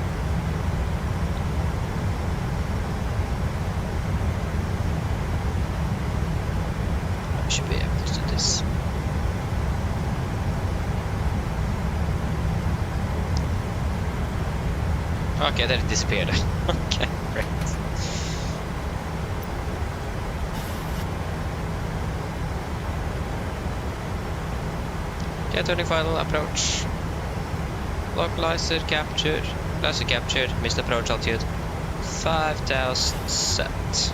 I should be able to do this. Okay, that disappeared. Okay, great. Okay, turning final approach. Localizer captured. Laser captured. Missed approach altitude. 5,000 set.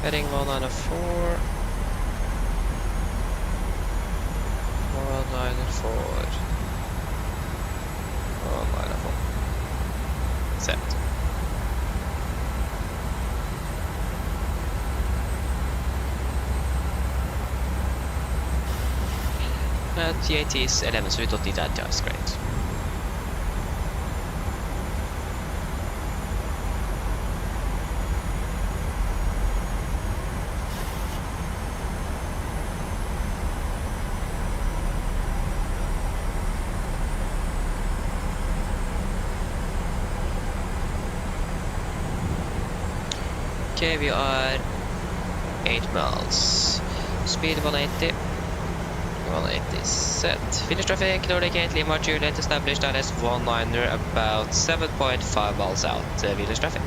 Heading 194. 194. 194. Set. TAT is 11, so we don't need that, that's great. Okay, we are 8 miles. Speed 180. 180 set. Finish traffic, Nordic 8 Lima Juliet established RS 19er about 7.5 miles out. Vilnius traffic.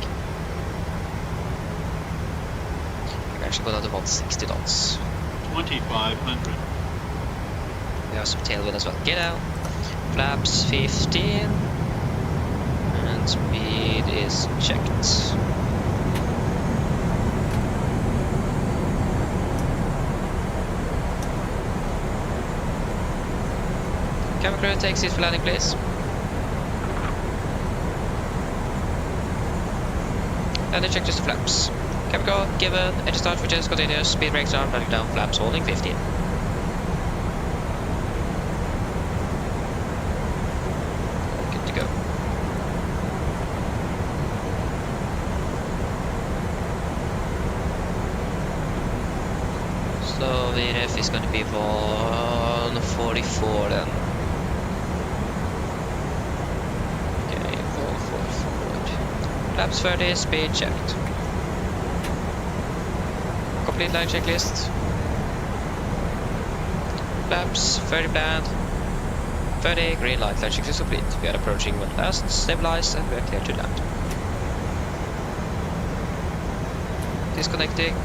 We're actually going to about 60 knots. 2,500. We have some tailwind as well. Get out. Flaps 15. And speed is checked. Camera crew, take seats for landing, please. Landing check just the flaps. Camera go, given, engine start for just continuous, speed brakes on, landing down, flaps holding 15. Good to go. So VNF is going to be 144 then. Flaps 30, speed checked. Complete line checklist. Flaps 30 planned. 30, green light, line checklist complete. We are approaching one last, stabilize, and we are clear to land. Disconnecting.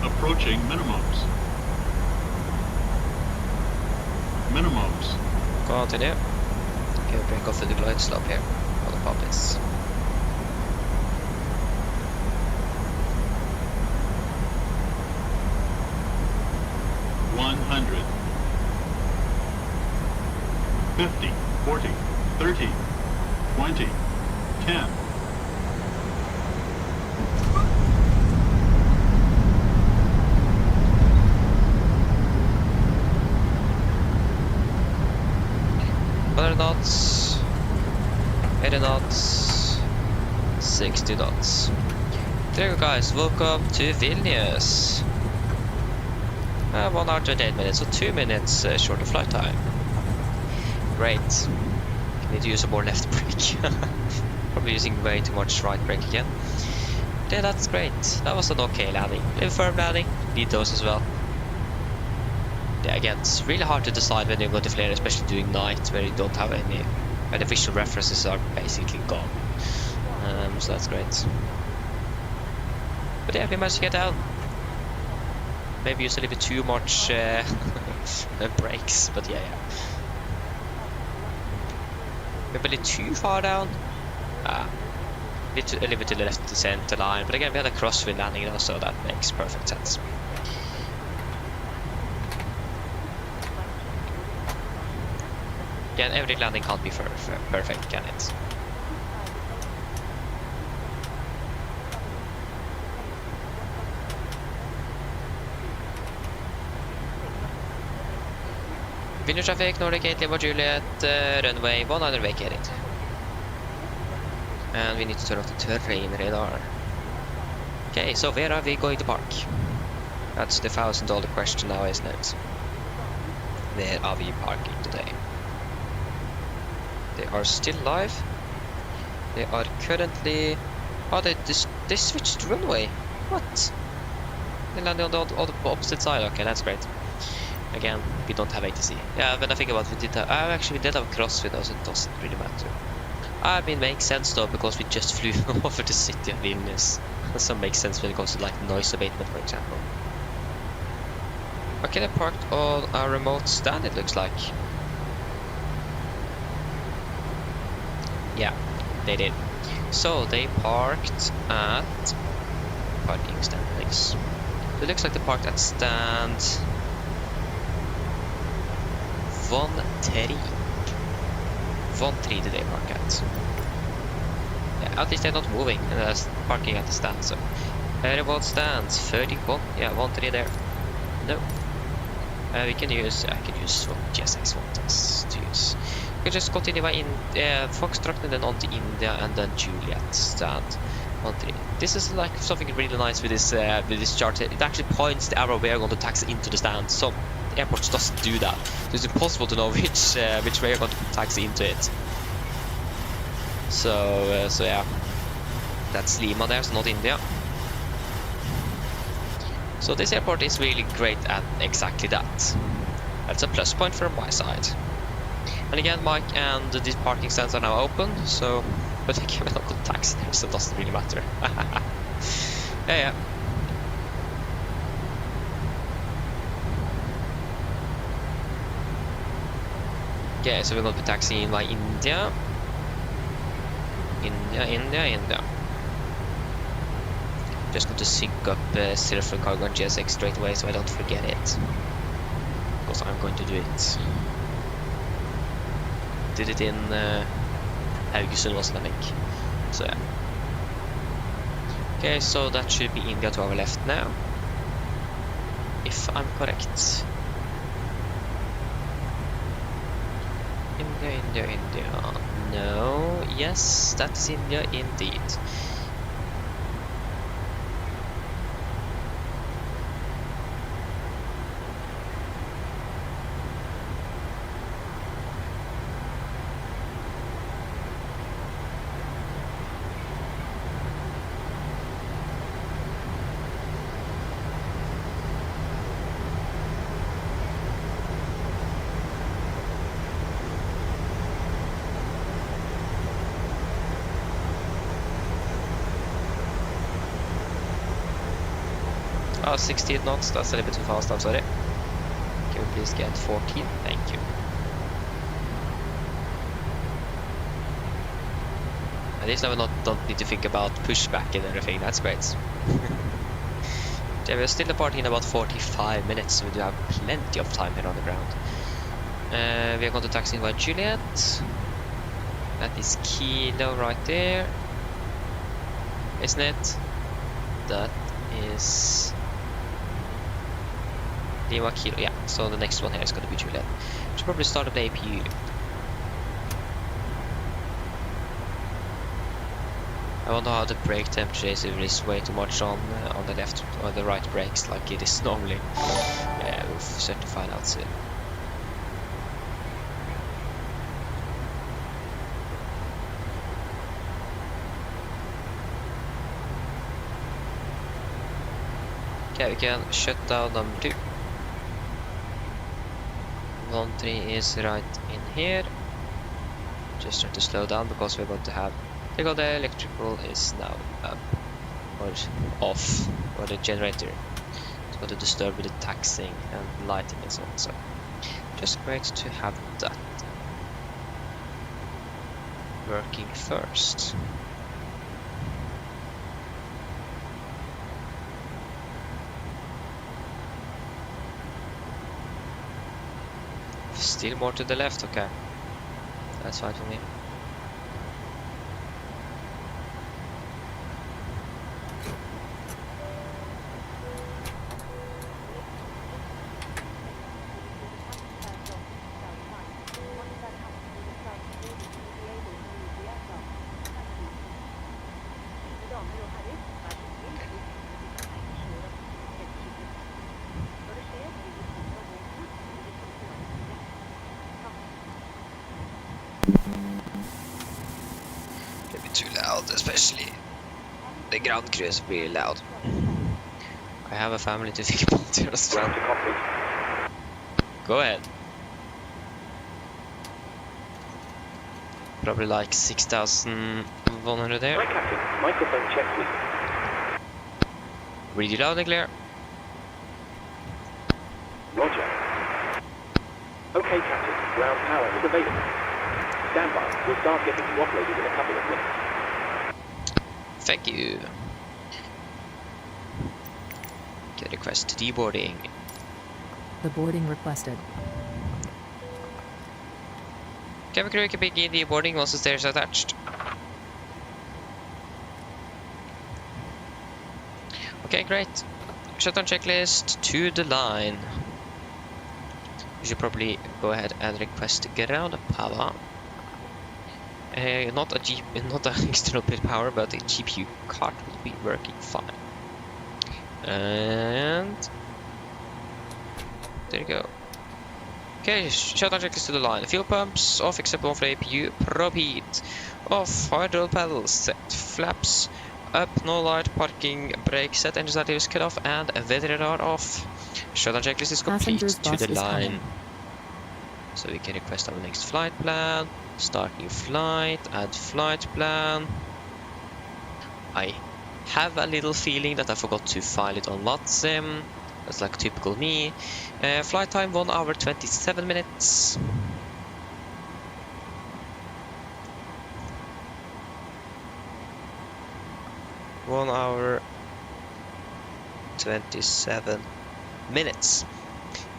Approaching minimums. Minimums. Continue. Okay, break off the glide slope here on the pop-ins. $100. 50, 40, 30, 20, 10. Knots, 80 knots, 60 knots. There you go, guys, welcome to Vilnius. 1 hour 28 minutes, so 2 minutes shorter flight time. Great. Need to use a more left brake. Probably using way too much right brake again. Yeah, that's great. That was an okay landing. A firm landing, need those as well. Yeah, again, it's really hard to decide when you're going to flare, especially during night where you don't have any, and the visual references are basically gone. So that's great. But yeah, we managed to get down. Maybe use a little bit too much brakes, but yeah. Maybe a little too far down. A little bit to the left of the center line, but again, we had a crosswind landing now, so that makes perfect sense. Again, every landing can't be perfect, can it? Vilnius traffic, Nordic 8 Lima Juliet, runway 100 vacated. And we need to turn off the terrain radar. Okay, so where are we going to park? That's the $1,000 question now, isn't it? Where are we parking today? They are still live. They are currently... Oh, they switched runway. What? They landed on the opposite side. Okay, that's great. Again, we don't have ATC. Yeah, when I think about it, we did have a cross with us, it doesn't really matter. I mean, makes sense though, because we just flew over the city of Vilnius. So makes sense when it comes to like noise abatement, for example. Okay, they parked on our remote stand, it looks like. Yeah, they did. So they parked at parking stand, please. It looks like they parked at stand 1-3. 1-3 did they park at. Yeah, at least they're not moving and they're parking at the stand, so. Remote stands, 31. Yeah, 1-3 there. No. I can use what GSX wants us to use. We can just continue by Foxtrot and then on to India and then Juliet stand 1-3. This is like something really nice with this chart. It actually points the arrow we are going to taxi into the stand. Some airports doesn't do that. So it's impossible to know which way you're going to taxi into it. So yeah, that's Lima there, so not India. So this airport is really great at exactly that. That's a plus point from my side. And again, Mike and these parking stands are now open, so but they can local taxi there, so it doesn't really matter. Yeah. Okay, so we're going to be taxiing by India. India. Just going to sync up Silver Cargo and GSX straight away so I don't forget it. Because I'm going to do it. Did it in Haugesund, wasn't I think? So yeah. Okay, so that should be India to our left now. If I'm correct. India. No, yes, that's India indeed. Oh, 16 knots, that's a little bit too fast, I'm sorry. Can we please get 14? Thank you. At least now we don't need to think about pushback and everything, that's great. Yeah, we're still departing in about 45 minutes, so we do have plenty of time here on the ground. We are going to taxi by Juliet. That is Kilo right there. Isn't it? That is... Lima Kilo, yeah, so the next one here is going to be Juliet. Should probably start up the APU. I wonder how the brake temperature is if it is way too much on the left or the right brakes like it is normally. Yeah, we'll certainly find out soon. Okay, we can shut down number 2. 1-3 is right in here. Just try to slow down because we're going to have the electrical is now up or off, or the generator is going to disturb with the taxing and lighting and so on. So just great to have that working first. Still more to the left, okay. That's fine for me. too loud, especially the ground crew is really loud. I have a family to think about here as well. Go ahead. Probably like 6,100 there. Hi, Captain. Microphone check, please. Read you loud and clear. Roger. Okay, Captain. Ground power is available. Stand by. We'll start getting you offloaded in a couple of minutes. Thank you. Get request to deboarding. The boarding requested. Cabin crew can begin deboarding once the stairs are attached. Okay, great. Shutdown checklist to the line. You should probably go ahead and request ground power. Not an external bit power, but the GPU card will be working fine. And there you go. Okay, shutdown checklist to the line. Fuel pumps off except one for APU. Probe heat off. Hydraulic pedals set. Flaps up. No light. Parking brake set. Engine start is cut off. And weather radar off. Shutdown checklist is complete to the line. So we can request our next flight plan. Start new flight. Add flight plan. I have a little feeling that I forgot to file it on LATSIM. That's like typical me. Flight time 1 hour 27 minutes. One hour 27 minutes.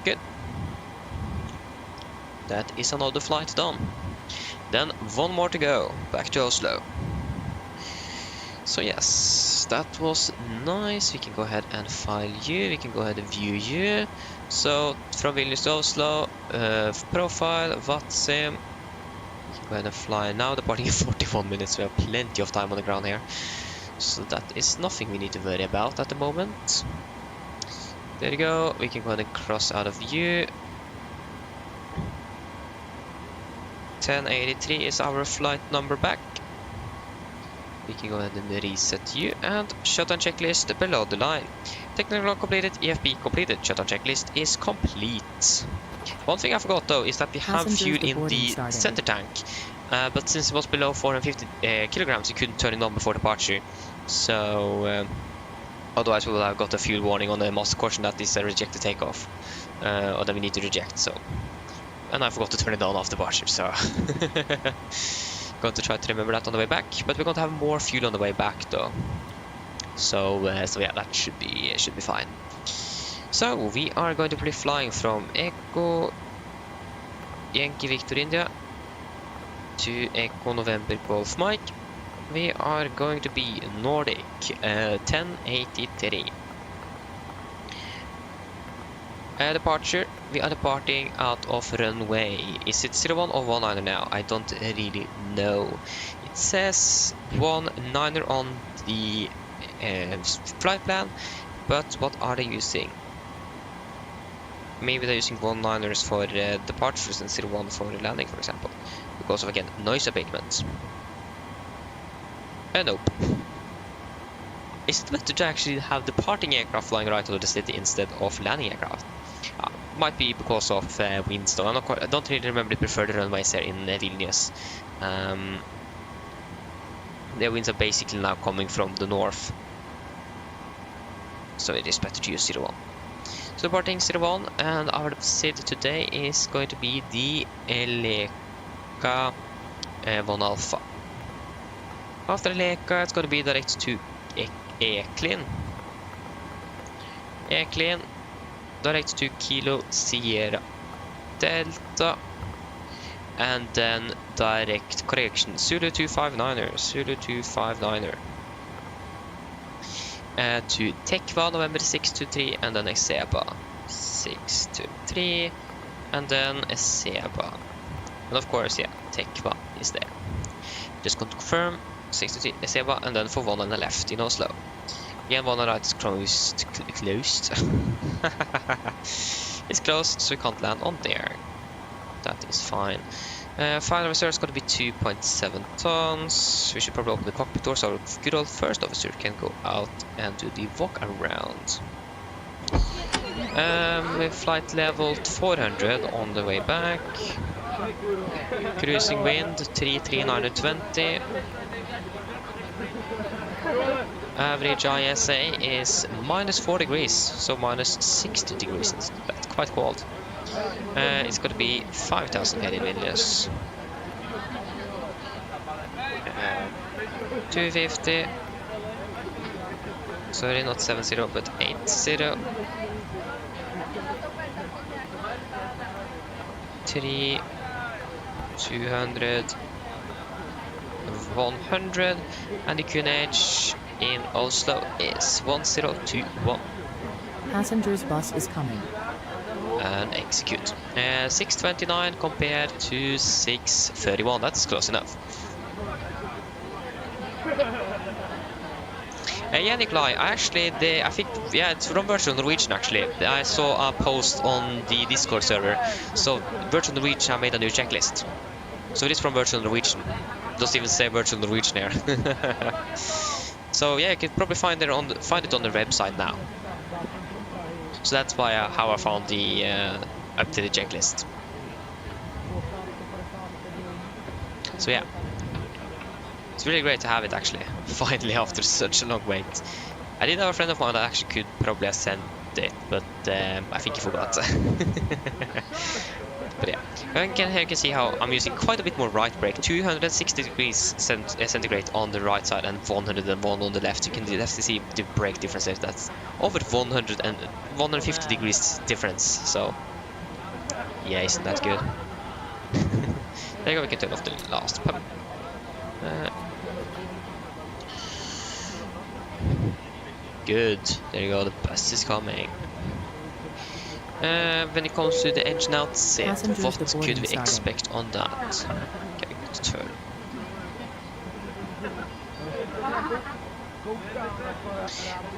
Good. That is another flight done. Then one more to go. Back to Oslo. So yes, that was nice. We can go ahead and file you. We can go ahead and view you. So from Vilnius to Oslo, profile, VATSIM. We can go ahead and fly now. Departing in 41 minutes. We have plenty of time on the ground here. So that is nothing we need to worry about at the moment. There you go. We can go ahead and cross out of view. 1083 is our flight number back. We can go ahead and reset you and shutdown checklist below the line. Technical log completed, EFB completed, shutdown checklist is complete. One thing I forgot though is that we have fuel in the center tank, but since it was below 450 kilograms, you couldn't turn it on before departure. So otherwise we will have got a fuel warning on the master caution that is a rejected takeoff, or that we need to reject. So, and I forgot to turn it on after departure. So. Going to try to remember that on the way back, but we're going to have more fuel on the way back though. So yeah, that should be fine. So we are going to be flying from Echo Yankee Victor India to Echo November Golf Mike. We are going to be Nordic 1083. Departure, we are departing out of runway. Is it 01 or 19er now? I don't really know. It says 19er on the flight plan, but what are they using? Maybe they're using 19ers for departures and 01 for landing, for example, because of, again, noise abatement. Nope. Is it better to actually have departing aircraft flying right out of the city instead of landing aircraft? Might be because of winds though. I don't really remember the preferred runways here in Vilnius. The winds are basically now coming from the north. So it is better to use 01. So departing 01, and our SID today is going to be the Leka 1 Alpha. After Leka, it's going to be direct to Eklin. Eklin, direct to Kilo Sierra Delta, and then direct correction Zulu 259er, Zulu 259er to Tekva November 623, and then Eseba 623, and then Eseba, and of course, yeah, Tekva is there. Just going to confirm 63 Eseba, and then for one on the left in Oslo. Again, one on the right is closed. It's closed, so we can't land on there. that is fine. Final reserve is going to be 2.7 tons. We should probably open the cockpit door so our good old first officer can go out and do the walk around. With flight level 400 on the way back. Cruising wind 33920. Average ISA is -4 degrees, so -60 degrees. That's quite cold. It's going to be 5,000 feet in Vilnius. 250. Sorry, not 70, but 80. 3, 200, 100, and the QNH in Oslo is 1021. Passengers bus is coming. And execute. 629 compared to 631. That's close enough. Yeah, Nikolai, I think, yeah, it's from Virtual Norwegian actually. I saw a post on the Discord server. So, Virtual Norwegian have made a new checklist. So, it is from Virtual Norwegian. It doesn't even say Virtual Norwegian here. So, yeah, you can probably find it on their website now. So, that's why how I found the updated checklist. So, yeah. It's really great to have it actually, finally after such a long wait. I did have a friend of mine that actually could probably have sent it, but I think he forgot. But yeah, here you can see how I'm using quite a bit more right brake, 260 degrees centigrade on the right side and 101 on the left. You can definitely see the brake difference there. That's over 150 degrees difference, so yeah, isn't that good? There you go, we can turn off the last pump. Good, there you go, the bus is coming. When it comes to the engine outset, what could we expect on that? Okay, good turn.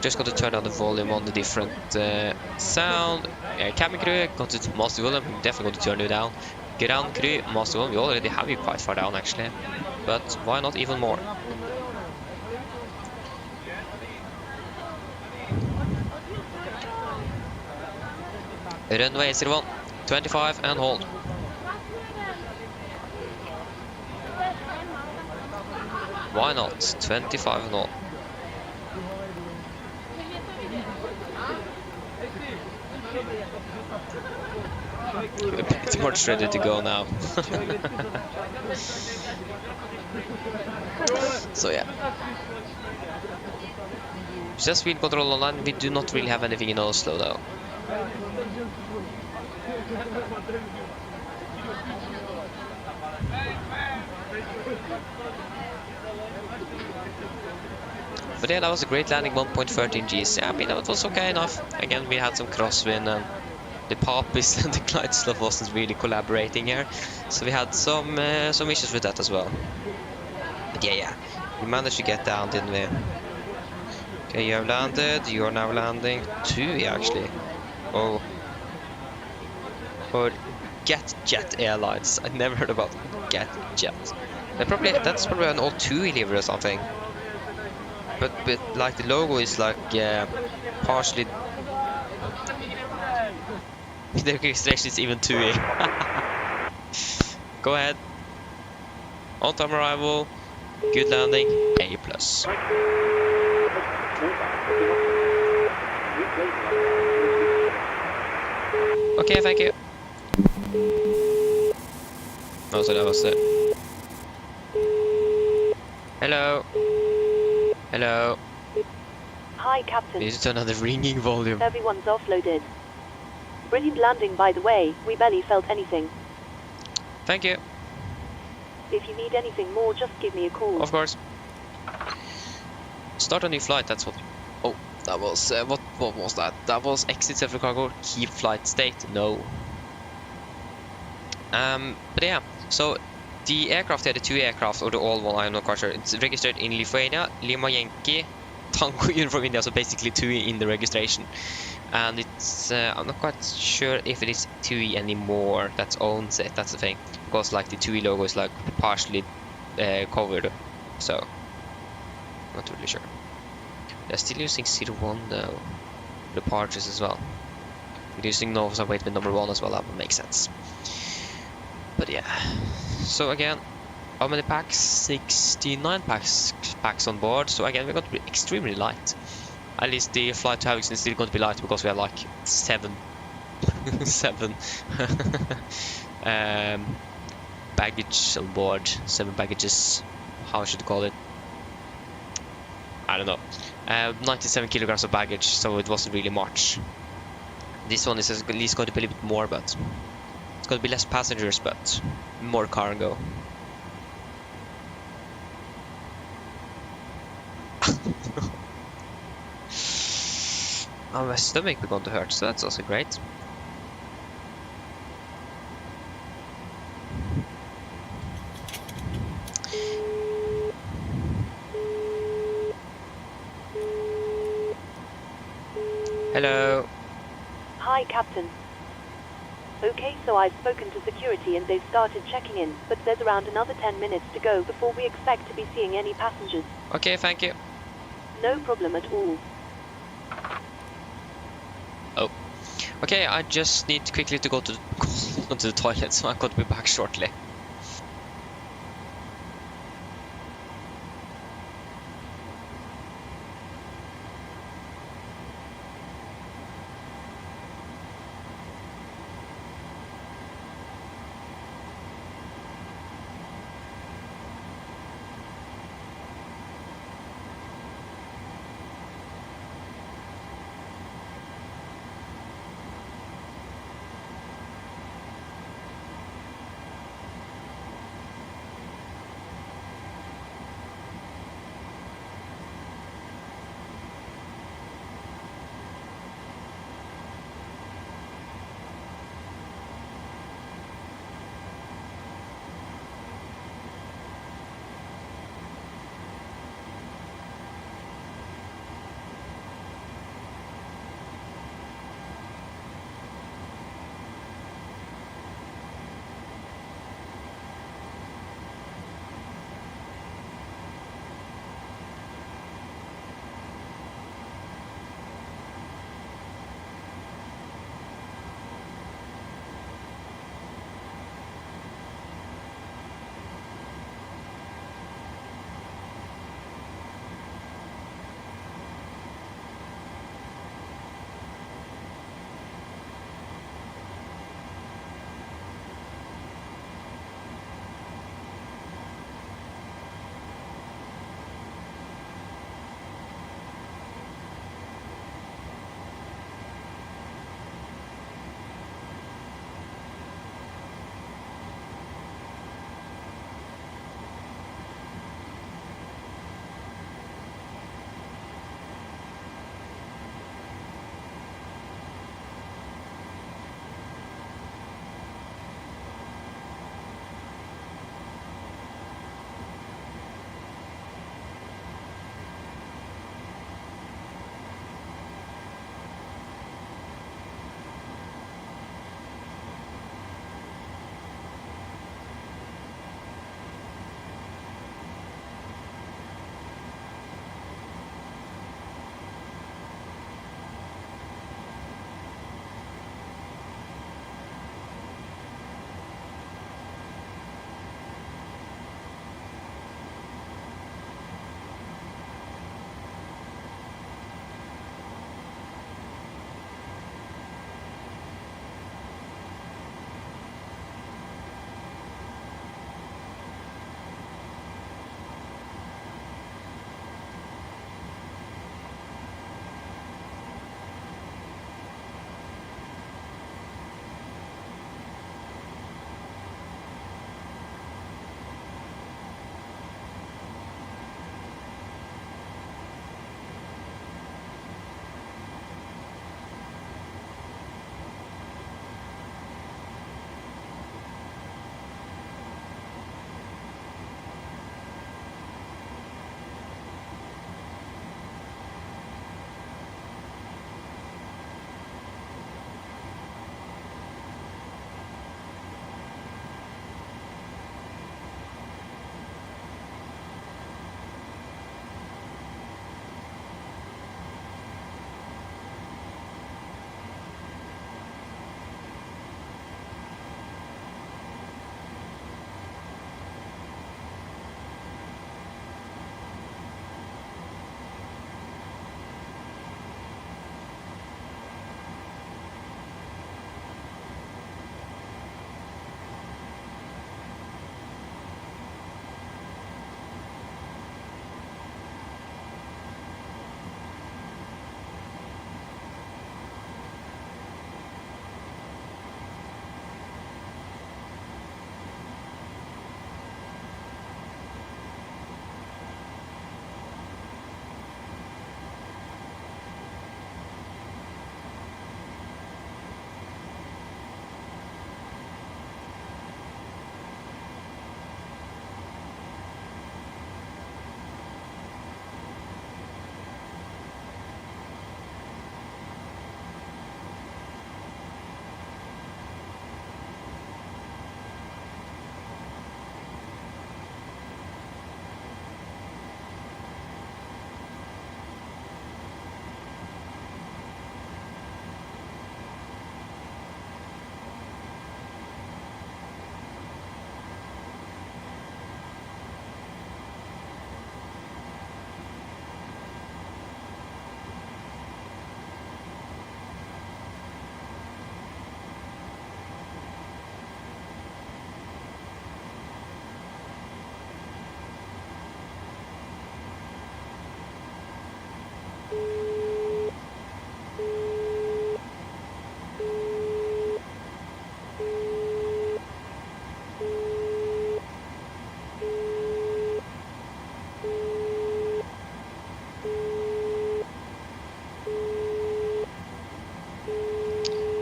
Just got to turn down the volume on the different sound. Cabin crew, got to master volume, definitely going to turn it down. Ground crew, master volume, we already have you quite far down actually. But why not even more? Runway 01, 25 and hold. Why not? 25 and hold. It's much ready to go now. So yeah. Just speed control online, we do not really have anything in Oslo though. But yeah, that was a great landing, 1.13 Gs. Yeah, I mean, that was okay enough. Again, we had some crosswind and the Papis and the Glideslope wasn't really collaborating here. So we had some issues with that as well. But yeah, we managed to get down, didn't we? Okay, you have landed, you are now landing. 2 actually. Oh. Or GetJet Airlines. I never heard about GetJet. That's probably an old TUI livery or something. But like the logo is like partially. The registration is even TUI. Go ahead. On time arrival. Good landing. A+. Okay, thank you. Oh, so that was it. Hello. Hello. Hi, Captain. Need to turn on the ringing volume. Everyone's offloaded. Brilliant landing, by the way. We barely felt anything. Thank you. If you need anything more, just give me a call. Of course. Start a new flight, that's what... Oh, that was... what was that? That was exit self cargo, keep flight state, no. But yeah, so the aircraft here, the 2 aircraft, or the all one, I'm not quite sure. It's registered in Lithuania, Lima Yankee, Tango from India, so basically TUI in the registration. And it's I'm not quite sure if it is TUI anymore that owns it. That's the thing, because like the TUI logo is like partially covered, so not really sure. They're still using 01 though, departures as well. We're using Novus and wait with number 1 as well. That would make sense. But yeah, so again, how many packs? 69 packs on board. So again, we're going to be extremely light. At least the flight to Haugesund is still going to be light because we have like 7 baggage on board. 7 baggages. How should I call it? I don't know. 97 kilograms of baggage, so it wasn't really much. This one is at least going to be a little bit more, but it's going to be less passengers, but more cargo. Oh, my stomach began to hurt, so that's also great. Hello. Hi, Captain. Okay, so I've spoken to security and they've started checking in, but there's around another 10 minutes to go before we expect to be seeing any passengers. Okay, thank you. No problem at all. Oh. Okay, I just need quickly to go to the toilet, so I'm going to be back shortly.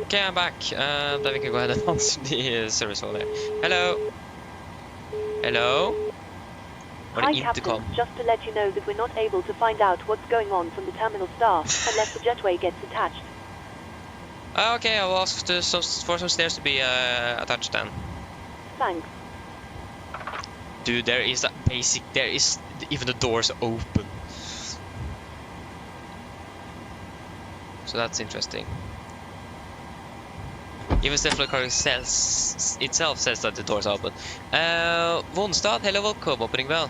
Okay, I'm back. Then we can go ahead and answer the service call there. Hello? Hello? Or Hi, the intercom. Captain. Just to let you know that we're not able to find out what's going on from the terminal staff unless the jetway gets attached. Okay, I will ask for some stairs to be attached then. Thanks. Dude, there is even the doors open. So that's interesting. Even Steffler car itself says that the doors are open. Vonstad, hello, welcome, opening bell.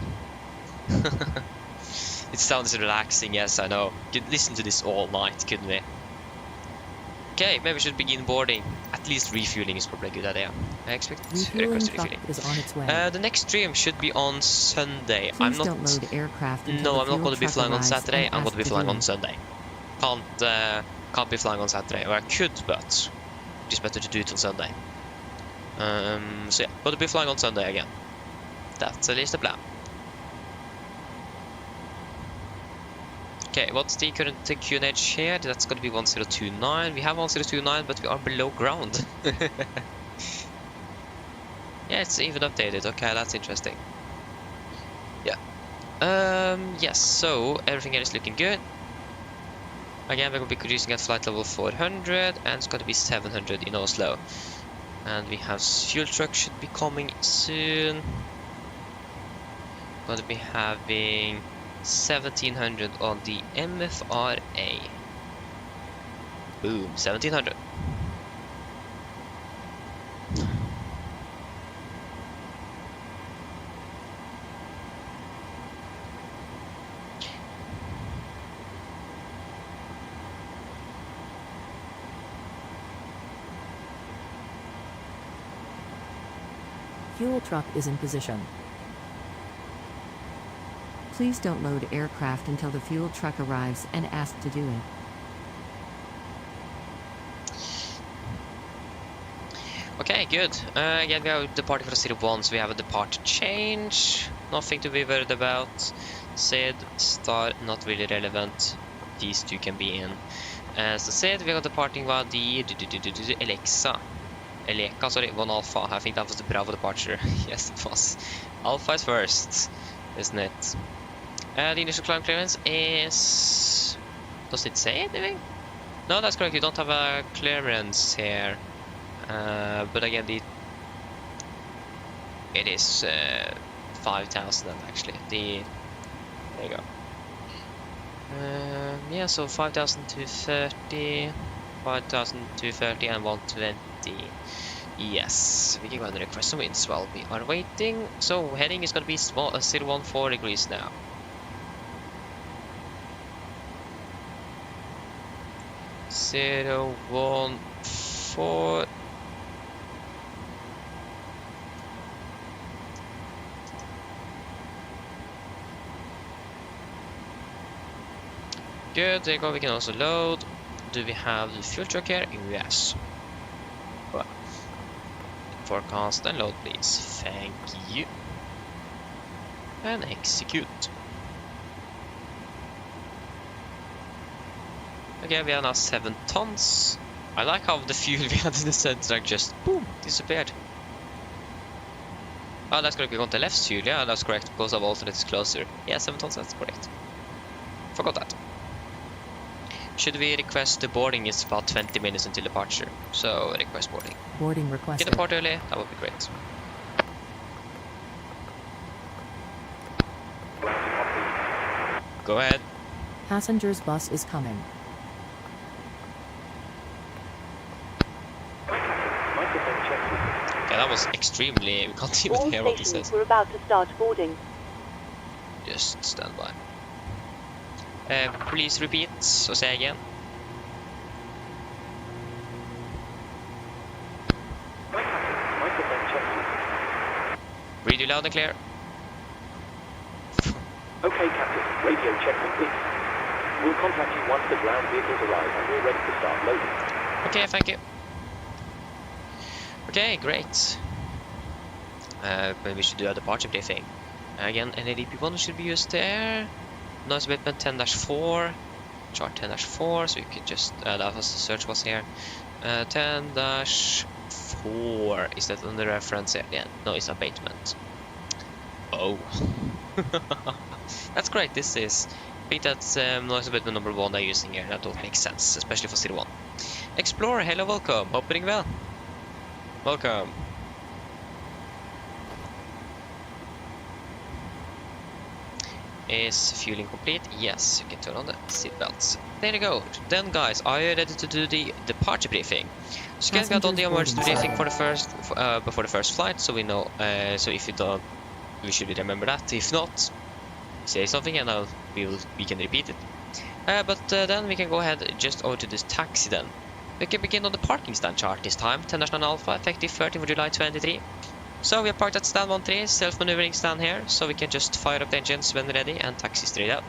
It sounds relaxing, yes, I know. Could listen to this all night, couldn't we? Okay, maybe we should begin boarding. At least refueling is probably a good idea. I expect request refueling. Is on its way. The next stream should be on Sunday. Please don't load aircraft until No, the I'm not fuel going to be truck flying on arrives Saturday. and I'm going to be asked flying do on it. Sunday. Can't be flying on Saturday. Or I could, but it's better to do it on Sunday. So yeah, going to be flying on Sunday again. That's at least the plan. Okay, what's the current QNH here? That's going to be 1029. We have 1029, but we are below ground. Yeah, it's even updated. Okay, that's interesting. Yeah. Yes, so everything here is looking good. Again, we're going to be cruising at flight level 400, and it's going to be 700 in Oslo. And we have fuel truck should be coming soon. Going to be having 1700 on the MFRA. Boom, 1700. Fuel truck is in position. Please don't load aircraft until the fuel truck arrives and asked to do it. Okay, good. Again, we are departing for City 1, so we have a departure change. Nothing to be worried about. Sid, Star, not really relevant. These two can be in. So Sid, we are departing via the Eleka, sorry, 1 Alpha. I think that was the Bravo departure. Yes, it was. Alpha is first, isn't it? The initial climb clearance is... Does it say anything? No, that's correct. You don't have a clearance here. But again, it is 5,000 actually. There you go. Yeah, so 5,230, 5,230, and 120. Yes, we can go ahead and request some winds while we are waiting. So heading is going to be 014 degrees now. Zero, 1, 4. Good, there you go, we can also load. Do we have the fuel truck here? Yes. Well, forecast and load please. Thank you. And execute. Okay, we are now 7 tons. I like how the fuel we had in the center just boom disappeared. Oh, that's correct, we want the left fuel, yeah, that's correct, because of alternate is closer. Yeah, 7 tons, that's correct. Forgot that. Should we request the boarding? It's about 20 minutes until departure, so request boarding. Boarding requested. Get depart early, that would be great. Go ahead. Passengers bus is coming. Okay, that was extremely... We can't even All hear what he stations, says. we're about to start boarding. Just stand by. Please repeat, or say again. Read you loud and clear. Okay, Captain. Radio check complete. We'll contact you once the ground vehicles arrive and we're ready to start loading. Okay, thank you. Okay, great. when we should do a departure briefing. Again, NADP1 should be used there. Noise abatement 10-4. Chart 10-4, so you can just, that was the search was here. 10-4, is that on the reference area? No, it's abatement. Oh. That's great, this is. I think that's noise abatement number 1 they're using here, that don't make sense, especially for 01. Explorer, hello, welcome, hope you're doing well. Welcome. Is fueling complete? Yes, you can turn on the seatbelts. There you go. Then guys, are you ready to do the departure briefing? So you can get on the emergency briefing for the first before the first flight, so we know. So if you don't, we should remember that. If not, say something and we can repeat it. But then we can go ahead just over to this taxi then. We can begin on the parking stand chart this time. 10-9 Alpha, effective 13th of July 23. So we are parked at stand 13, self-maneuvering stand here, so we can just fire up the engines when ready and taxi straight out.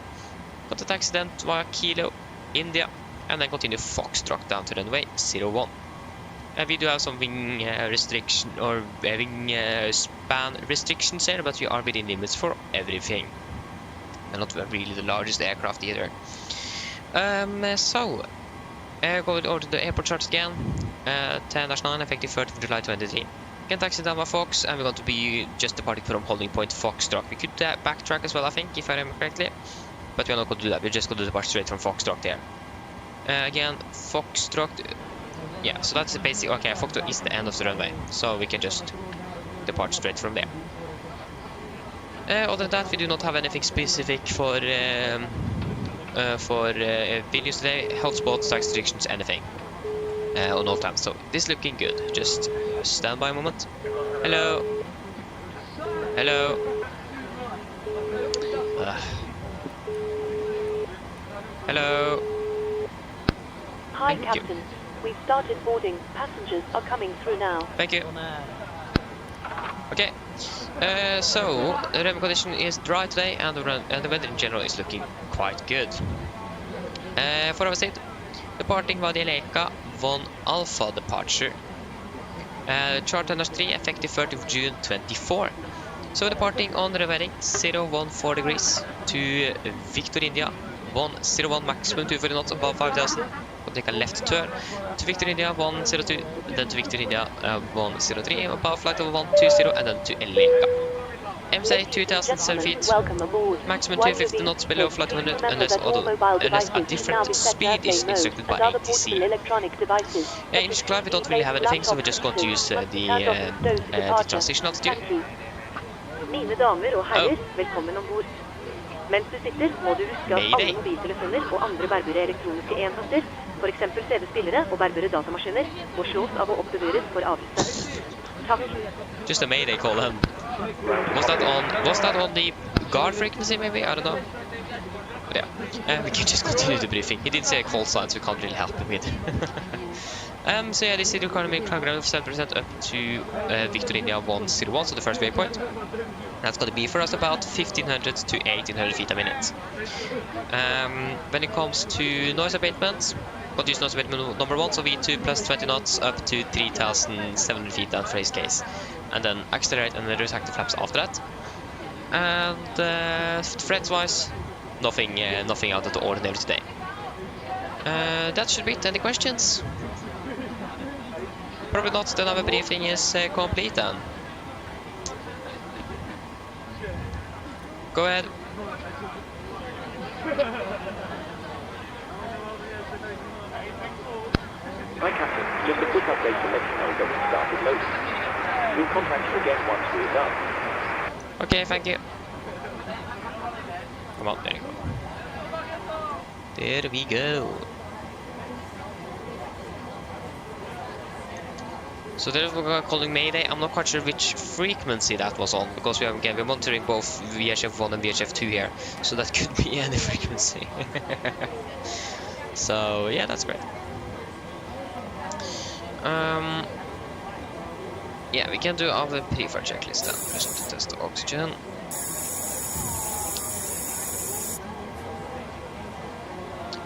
Got the taxi then via Kilo, India, and then continue Foxtrot down to runway 01. We do have some wing restriction or wing span restrictions here, but we are within limits for everything. And not really the largest aircraft either. So go over to the airport charts again. 10-9, effective 13th of July 23. Can taxi down by Fox, and we're going to be just departing from holding point Foxtrot. We could backtrack as well, I think, if I remember correctly. But we're not going to do that, we're just going to depart straight from Foxtrot there. Again, Foxtrot. Yeah, so that's the basic. Okay, Foxtrot is the end of the runway, so we can just depart straight from there. Other than that, we do not have anything specific for Vilnius today. Hotspots, tax restrictions, anything. On all times, so this is looking good. Just stand by a moment. Hello. Hello. Hello. Hi, Captain. We've started boarding. Passengers are coming through now. Thank you. Okay. So the weather condition is dry today, and the weather in general is looking quite good. For our seat, departing via the Leka 1 Alpha departure. Chart 3, effective 30th of June 24. So departing on the heading 014 degrees to Victor India 101, maximum 240 knots above 5,000. We'll take a left turn to Victor India 102, then to Victor India 103, above flight of 120, and then to Leka. MSA 2,007 feet, maximum 250 knots below flight 100, unless a different speed is instructed by ATC. Initial climb, we don't really have anything, so we're just going to use the transition altitude. Mine damer og herrer, velkommen ombord. Mens du sitter, må du huske at alle mobiltelefoner og andre bærbare elektroniske enheter, for eksempel CD-spillere og bærbare datamaskiner, må slås av og oppbevares for avlyste. Takk. Just a mayday call then. Was that on the guard frequency maybe? I don't know. But yeah, we can just continue the briefing. He did say a call sign, so we can't really help him with. So yeah, this is economy climb ground of 7% up to Victor India 101, so the first waypoint. That's going to be for us about 1,500 to 1,800 feet a minute. When it comes to noise abatement, we'll use noise abatement number 1, so V2 plus 20 knots up to 3,700 feet down for his case. And then accelerate and reduce active flaps after that. And threats-wise, nothing out of the ordinary today. That should be it. Any questions? Probably not. Then our briefing is complete then. Go ahead. Hi Captain, just a quick update to let you know that we've started loading. We'll contact you again once we're done. Okay, thank you. Come on, there you go. There we go. So there we're calling Mayday. I'm not quite sure which frequency that was on, because we're monitoring both VHF1 and VHF2 here, so that could be any frequency. So yeah, that's great. Yeah, we can do our pre-flight checklist then, just to test the oxygen.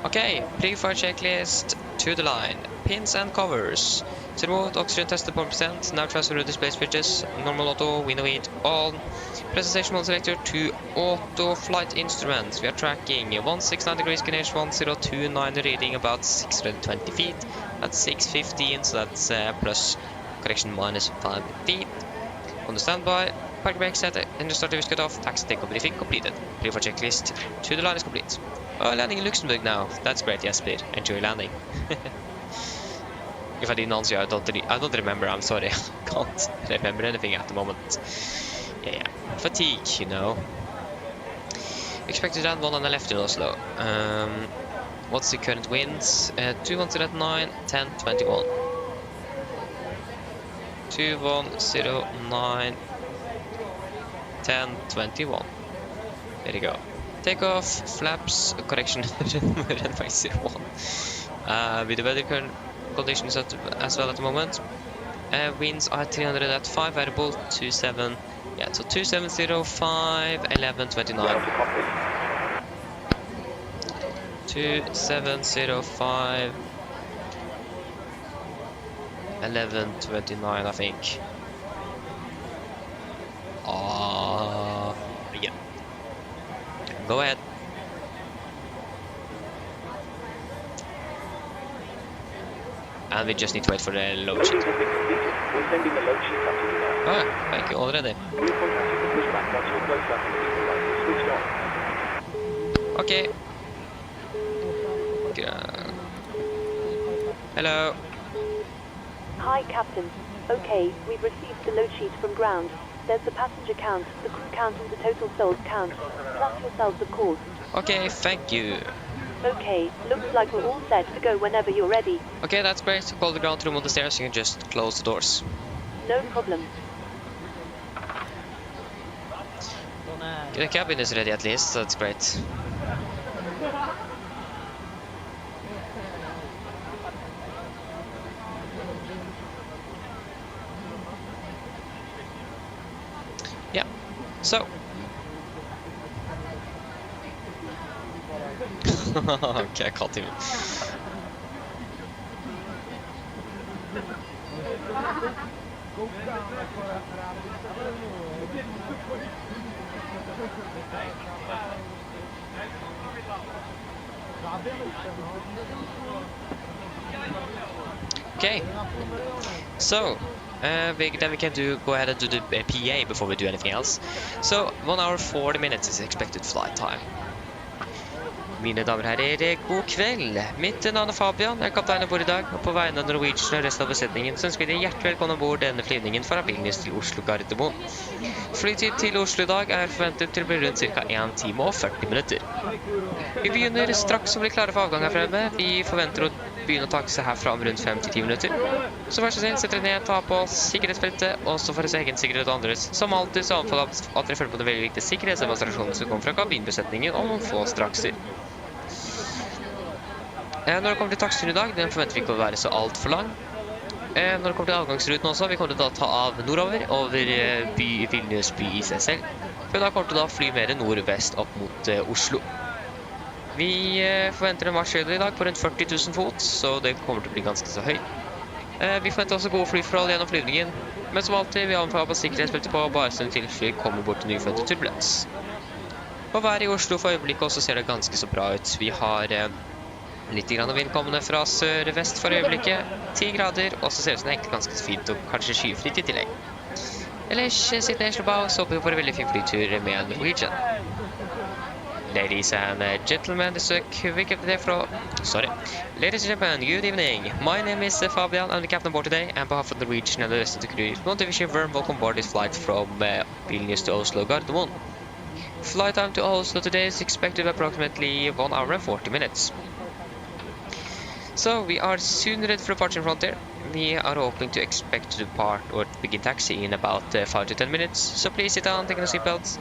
Okay, pre-flight checklist to the line. Pins and covers. Remote oxygen tested 1%. Now transfer to display switches. Normal auto, we know it all. Press the station mode selector to auto flight instruments. We are tracking 169 degrees Ganesh 1029, reading about 620 feet. That's 615, so that's plus correction minus 5 feet. On the standby, park brake set, engine starter is cut off, taxi takeoff briefing completed. Pre for checklist to the line is complete. Oh, landing in Luxembourg now. That's great, yes, please. Enjoy landing. If I didn't answer, I don't remember, I'm sorry. I can't remember anything at the moment. Yeah. Fatigue, you know. Expected to land 1 on the left in Oslo. What's the current winds? 2109, 1021. 2109, 1021. There you go. Takeoff, flaps, correction, runway 01. With the weather current conditions as well at the moment. Winds are 300 at 5, variable 27. Yeah, so 2705, 1129. 2705, 1129, I think. Yeah. Go ahead. And we just need to wait for the load sheet. We're sending the load sheet up to you now. Oh, thank you already. We'll contact you for pushback once you're close enough to the switched on. Okay. Hello. Hi, Captain. Okay, we've received the load sheet from ground. There's the passenger count, the crew count and the total souls count, plus yourselves of course. Okay, thank you. Okay, looks like we're all set to go whenever you're ready. Okay, that's great. Call the ground room on the stairs, you can just close the doors. No problem. The cabin is ready at least, so that's great. Yeah, so. Okay, I caught him. Okay, so then we can go ahead and do the PA before we do anything else. So 1 hour 40 minutes is expected flight time. Mine damer og herrer, god kveld. Mitt navn er Fabian, jeg er kaptein ombord I dag, og på vegne av Norwegian og resten av besetningen så ønsker vi deg hjertelig velkommen ombord denne flyvningen fra Vilnius til Oslo Gardermoen. Flytid til Oslo I dag er forventet til å bli rundt ca. 1 time og 40 minutter. Vi begynner straks å bli klare for avgang her fremme. Vi forventer å begynne å taxe herfra om rundt 5-10 minutter. Så vær så snill, sett dere ned, ta på sikkerhetsbeltet, også for egen sikkerhet og andres. Som alltid så anbefaler jeg at dere følger på den veldig viktige sikkerhetsdemonstrasjonen som kommer fra kabinbesetningen om noen få strakser. Når det kommer til taksten I dag, den forventer vi ikke å være så alt for lang. Når det kommer til avgangsruten også, vi kommer til å ta av nordover, over Vilnius by I seg selv. For da kommer til å fly mer nordvest opp mot Oslo. Vi forventer en marsjhøyde I dag på rundt 40 000 fot, så det kommer til å bli ganske så høyt. Vi forventer også gode flyforhold gjennom flyvningen, men som alltid, vi anbefaler på sikkerhetsbeltet på bare sånn til fly kommer bort til nyforventet turbulens. Og været I Oslo for øyeblikket også ser det ganske så bra ut. Vi har litt grann vind kommende fra sør-vest for øyeblikket, 10 grader, og så ser det ut som det egentlig ganske fint og kanskje skyfritt I tillegg. Ellers sitter jeg slå av, så håper vi får en veldig fin flytur med Norwegian. Ladies and gentlemen, Ladies and gentlemen, good evening. My name is Fabian, I'm the captain aboard today, and on behalf of Norwegian and the rest of the crew, we want to wish you a warm welcome aboard this flight from Vilnius to Oslo Gardermoen. Flight time to Oslo today is expected approximately 1 hour and 40 minutes. So we are soon ready for departure from there. We are hoping to expect to depart or begin taxi in about 5 to 10 minutes. So please sit down, take your seatbelts,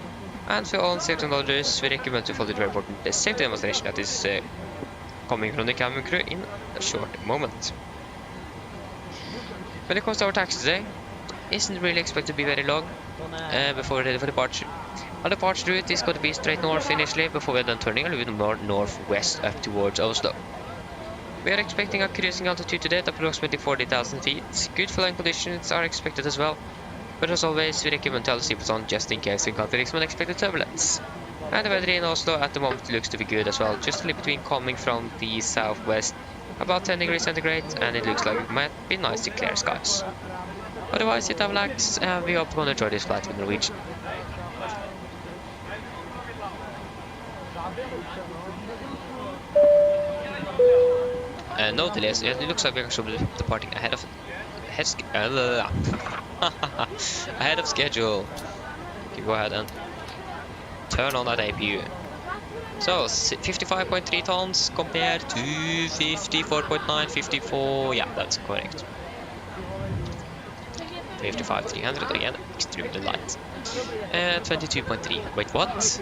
and for all safety knowledge, we recommend to follow the very important safety demonstration that is coming from the cabin crew in a short moment. When it comes to our taxi today, isn't really expected to be very long before we're ready for departure. Our departure route is going to be straight north initially before we're then turning a little more northwest up towards Oslo. We are expecting a cruising altitude today at approximately 40,000 feet. Good flying conditions are expected as well, but as always we recommend to seatbelts on just in case we encounter some unexpected turbulence. And the weather in Oslo at the moment looks to be good as well, just a little between coming from the southwest, about 10 degrees centigrade, and it looks like it might be nice to clear skies. Otherwise, it have lags, and we hope you're gonna enjoy this flight with Norwegian. No delays. It looks like we're actually departing ahead of ahead of schedule. Okay, go ahead and turn on that APU. So 55.3 tons compared to 54.9, 54. Yeah, that's correct. 55,300 again, extremely light. And 22.3. Wait, what?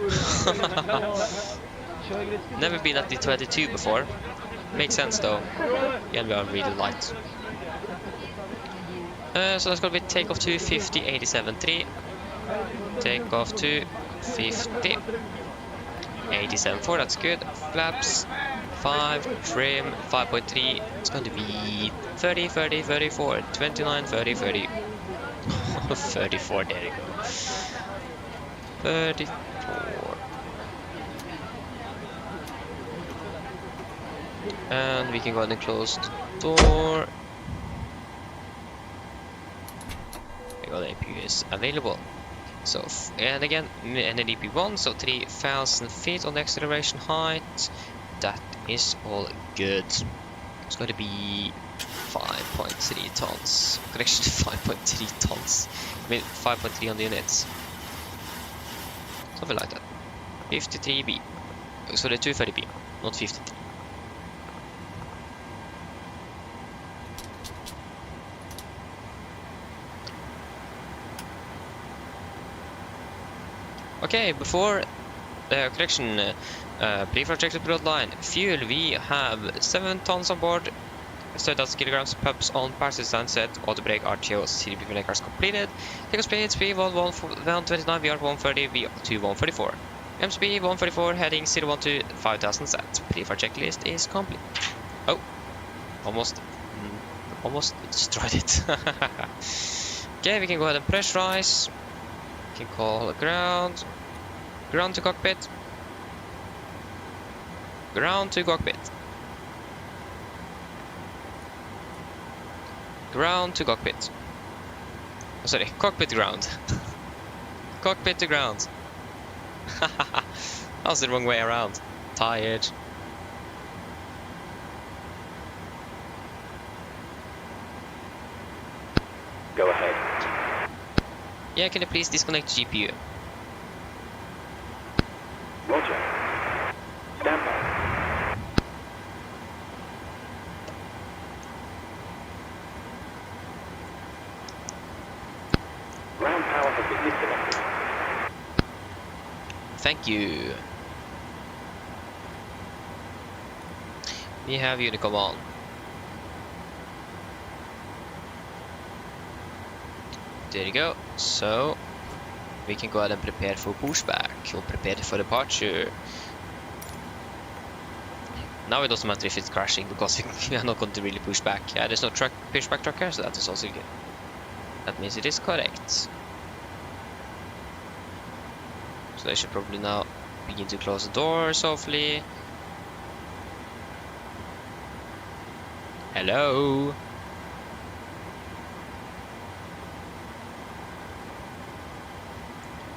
Never been at the 22 before. Makes sense though. Again, we are really light. So that's gonna be takeoff to 50, 87.3. Takeoff to 50, 87.4. That's good. Flaps 5, trim 5.3. It's going to be 30, 30, 34, 29, 30, 30. 34, there you go. 34. And we can go ahead and close the door. We got APU is available. So, and again, NDP1, so 3,000 feet on the acceleration height. That is all good. It's going to be 5.3 tons. Correction, 5.3 tons. I mean, 5.3 on the units. Something like that. 53B. So the 230B, not 53. Okay, before correction, pre-projected bloodline fuel, we have 7 tons on board, 30,000 kilograms pumps on passenger sunset, auto brake, RTO, CDP cars completed. Take speeds, V1 129, VR 130, V2 134. MSP 134 heading 012 5000 set. Pre-flight checklist is complete. Oh, almost destroyed it. Okay, we can go ahead and pressurize. We can call ground. Ground to cockpit. Ground to cockpit. Ground to cockpit. Oh, sorry, cockpit to ground. Cockpit to ground. That was the wrong way around. Tired. Go ahead. Yeah, can you please disconnect GPU? Roger. Stand by. Ground power has been disconnected. Thank you. We have Unicom on. There you go. So we can go ahead and prepare for pushback or prepare for departure. Now it doesn't matter if it's crashing because we are not going to really push back. Yeah, there's no pushback tracker, so that is also good. That means it is correct. So they should probably now begin to close the doors, hopefully. Hello?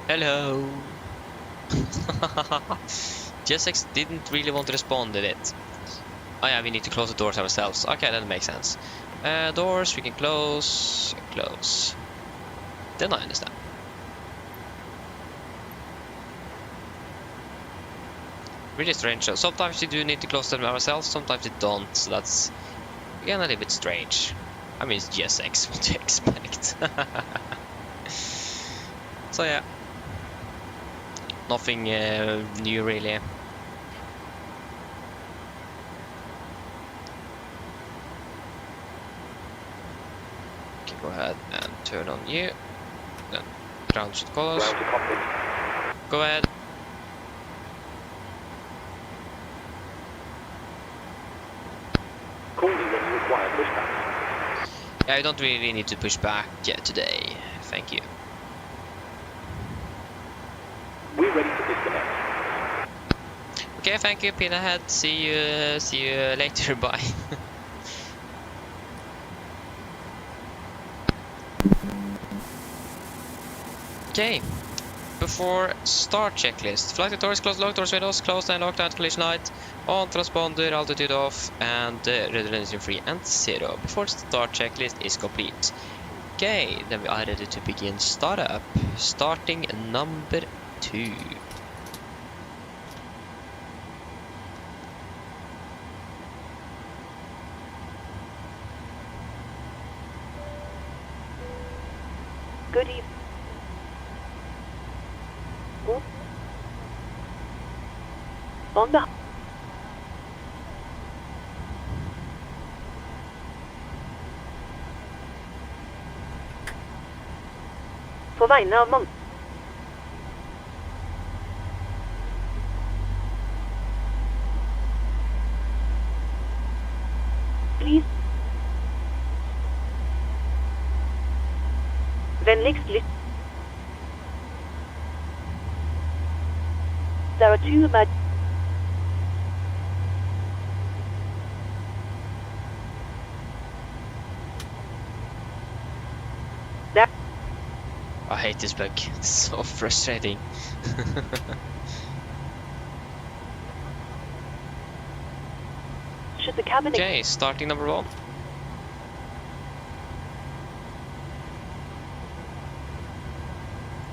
Hello? GSX didn't really want to respond, did it? Oh yeah, we need to close the doors ourselves. Okay, that makes sense. Doors, we can close. Close. Then I understand. Really strange. So sometimes we do need to close them ourselves, sometimes we don't. So that's again a little bit strange. I mean, it's GSX, what do you expect? So yeah. Nothing new really. Okay, go ahead and turn on you. Then ground should call us. Go ahead. require pushback. Yeah, I don't really need to push back today. Thank you. We're ready to disconnect. Okay, thank you, pin ahead. See you later. Bye. Okay. Before start checklist. Flight doors closed, locked doors windows closed and locked out collision light. On transponder, altitude off and redundancy free and 0. Before start checklist is complete. Okay, then we are ready to begin startup. Starting number 2. Good evening. On the på vegne av mange Please. Vennligst lytt. There are 2 I hate this bug. It's so frustrating. Should the cabin Okay, starting number 1.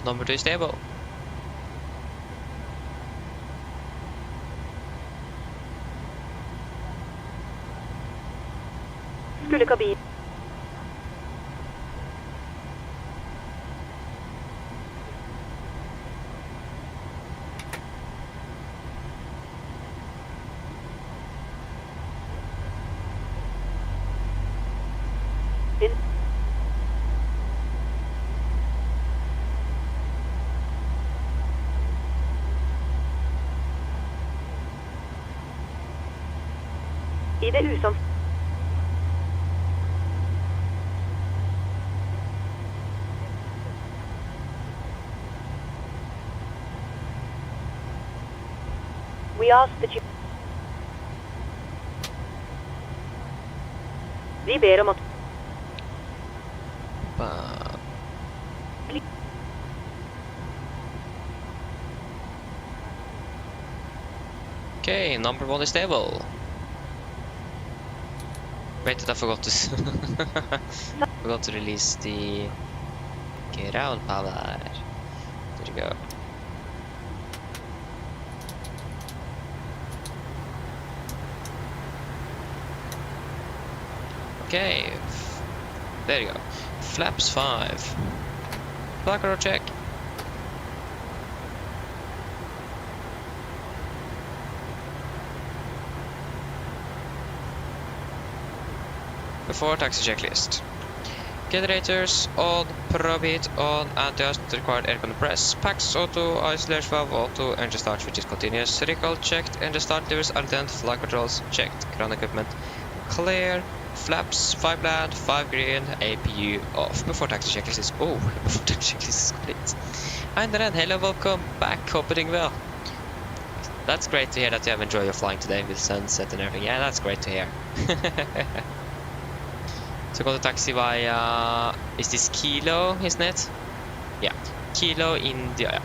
Number 2 stable. skulle kabin I det usans We ask that you Vi ber om att Okay, number 1 is stable. Wait, I forgot to forgot to release the ground power. There you go. Okay, there you go. Flaps 5. Flight control check. Before taxi checklist. Generators on, probit on, anti-host required air compress. Packs auto, isolation valve auto, engine start which is continuous. Recall checked, engine start levers are dent, flight controls checked. Ground equipment clear. Flaps 5 land, 5 green, APU off. Before taxi checklist is before taxi checklist is complete. And then hello, welcome back. Hope you're doing well. That's great to hear that you have enjoyed your flying today with sunset and everything. Yeah, that's great to hear. So go to taxi via, is this Kilo, isn't it? Yeah, Kilo, India.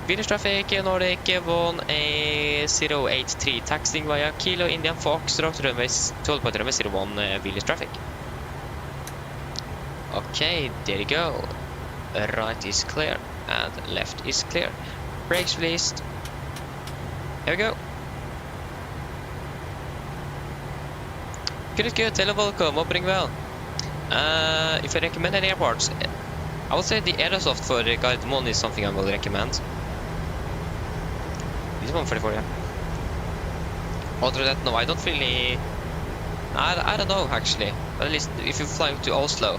Vilnius traffic, Nordic 1083, taxiing via Kilo, India, Foxtrot, runways 12 point runway 01, Vilnius traffic. Okay, there you go. Right is clear and left is clear. Brakes released. Here we go. Good, hello, welcome, opening well. If I recommend any airports, I would say the Aerosoft for the guided one is something I will recommend. This one for the yeah. Other than that, no, I don't really. I don't know actually. But at least if you fly to Oslo,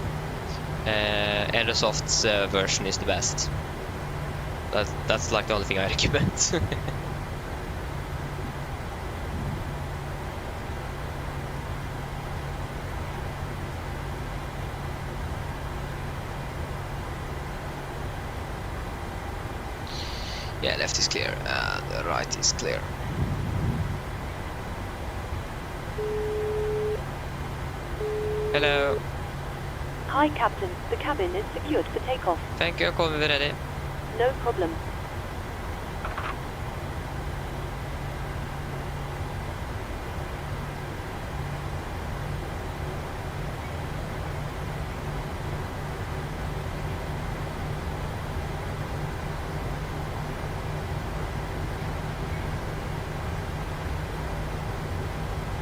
Aerosoft's version is the best. That's like the only thing I recommend. Yeah, left is clear and the right is clear. Hello. Hi, Captain. The cabin is secured for takeoff. Thank you, call me when ready. No problem.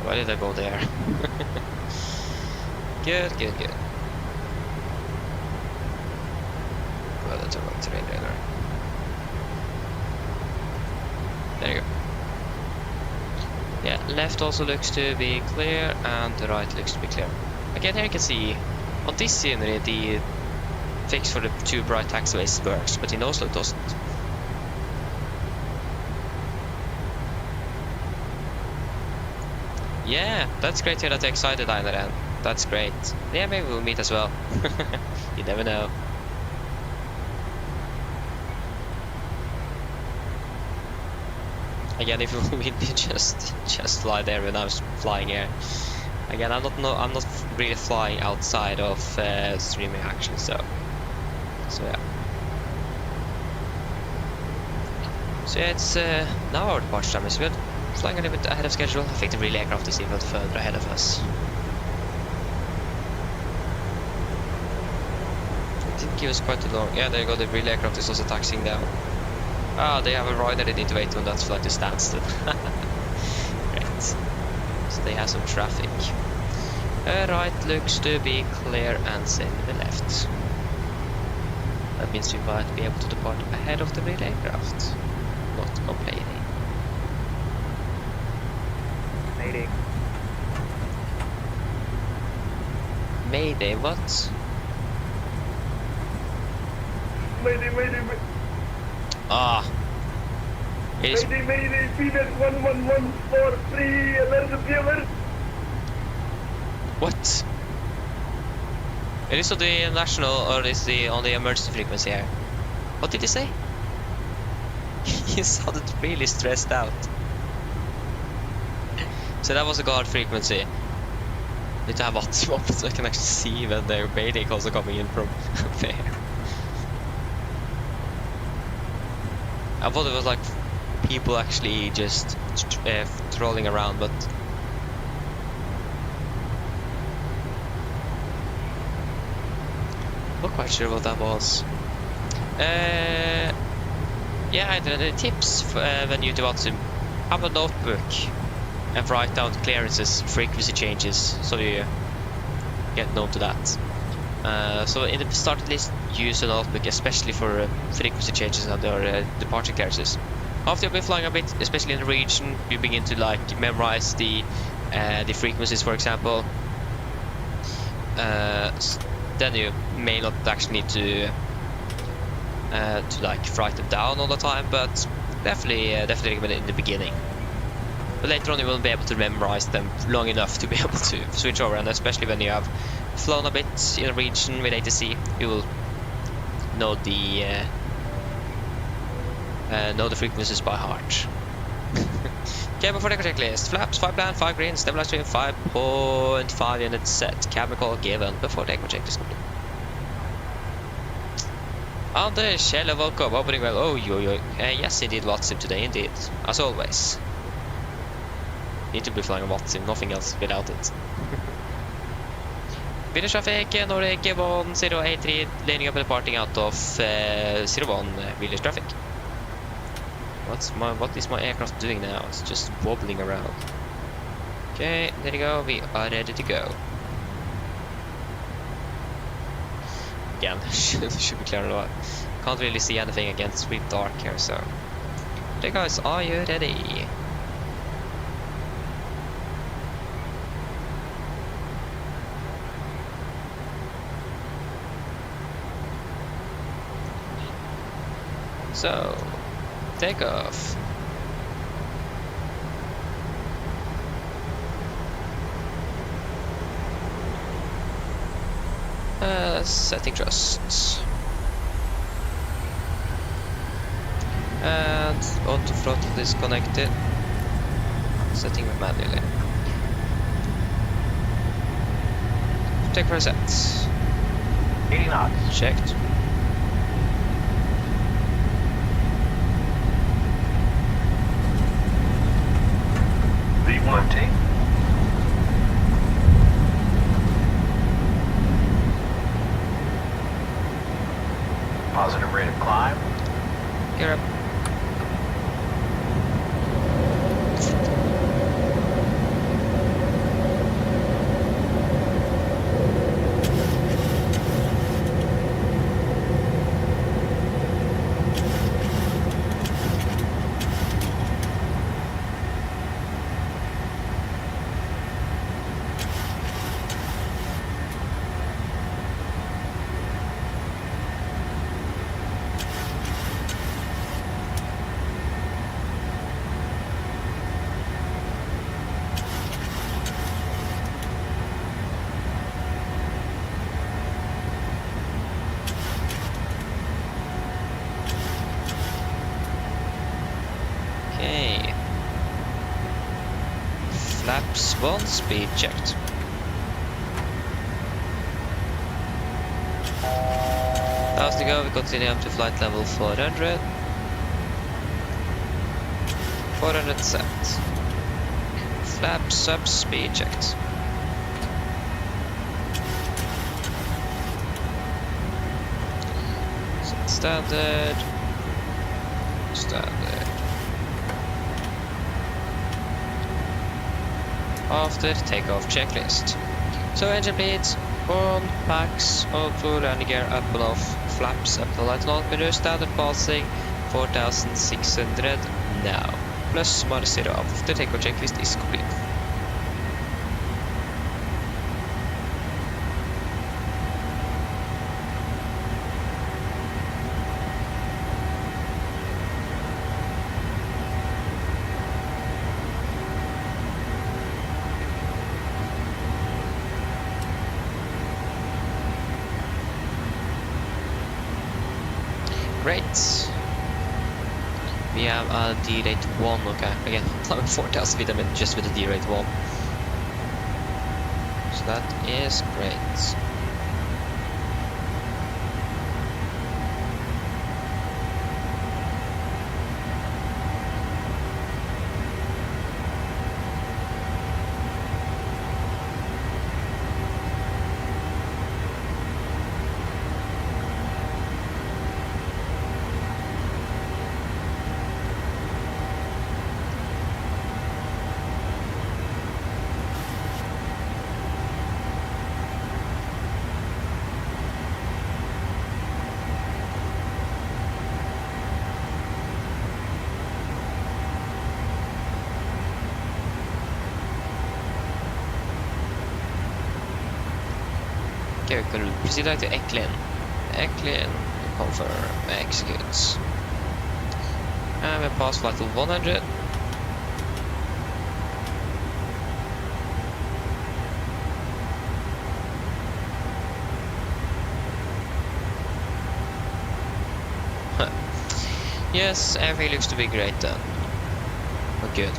Why did I go there? Good, good, good. Well, that's a wrong terrain there. There you go. Yeah, left also looks to be clear and the right looks to be clear. Again, here you can see on this scenery the fix for the two bright taxiways works, but in Oslo it doesn't. Yeah, that's great to hear that you're excited, Einar. That's great. Yeah, maybe we'll meet as well. You never know. Again, if we meet me, just fly there when I was flying here. Again, I'm not really flying outside of streaming actually, so yeah. So yeah, it's now our departure time is good. Flying a little bit ahead of schedule. I think the relay aircraft is even further ahead of us. I think it was quite long. Yeah, there you go. The relay aircraft is also taxiing down. Ah, they have a rider they need to wait on that flight to stand still. Great. So they have some traffic. Right looks to be clear and same with the left. That means we might be able to depart ahead of the relay aircraft. Not complaining. Mayday. Mayday, what? Mayday, mayday, mayday. Ah. It is... Mayday, mayday, Phoenix 11143, alert appear. What? It is on the national or is the on the emergency frequency here? What did he say? He sounded really stressed out. So that was a guard frequency. Need to have WhatsApp up so I can actually see when their mayday calls are coming in from there. I thought it was like people actually just trolling around, but not quite sure what that was. Yeah, the tips when you do WhatsApp: have a notebook and write down clearances, frequency changes, so you get known to that. So in the start, at least use a notebook, especially for frequency changes and or departure clearances. After you've been flying a bit, especially in the region, you begin to like memorize the frequencies, for example. Then you may not actually need to like write them down all the time, but definitely recommend it in the beginning. But later on you won't be able to memorize them long enough to be able to switch over, and especially when you have flown a bit in a region with ATC, you will know the frequencies by heart. Okay, before the checklist: flaps 5 plan, 5 green, stabilize stream 5.5 units set, cabin call given before the check is complete. Anders, hello, welcome, opening well. Oh, yes, indeed, WhatsApp today, indeed, as always. Need to be flying a WhatsApp, nothing else without it. Vilnius traffic, Norwegian 1083, laning up and departing out of 01 Vilnius traffic. What is my aircraft doing now? It's just wobbling around. Okay, there you go, we are ready to go. Again, should be clear enough. Can't really see anything against with dark here, so. Okay guys, are you ready? So, take off. Setting thrust. And auto throttle is connected. Setting it manually. Take reset. 80 knots. Checked. V1T. Positive rate of climb. Gear up. Okay. Flaps 1, speed checked. How's to go? We continue up to flight level 400. 400 set. Flaps up, speed checked. Standard. Standard. After takeoff checklist. So engine bleeds, on, packs, auto, landing gear up and off, flaps up to light on, mirror standard passing 4600 now. Plus minus 0 after takeoff checklist is complete. Great. We have a D-rate 1, okay. Again, climbing 4000 feet a minute just with a D-rate 1. So that is great. Okay, we can proceed back to Eklund. Eklund, confirm, execute. And we pass flight to 100. Yes, everything looks to be great then. We're good.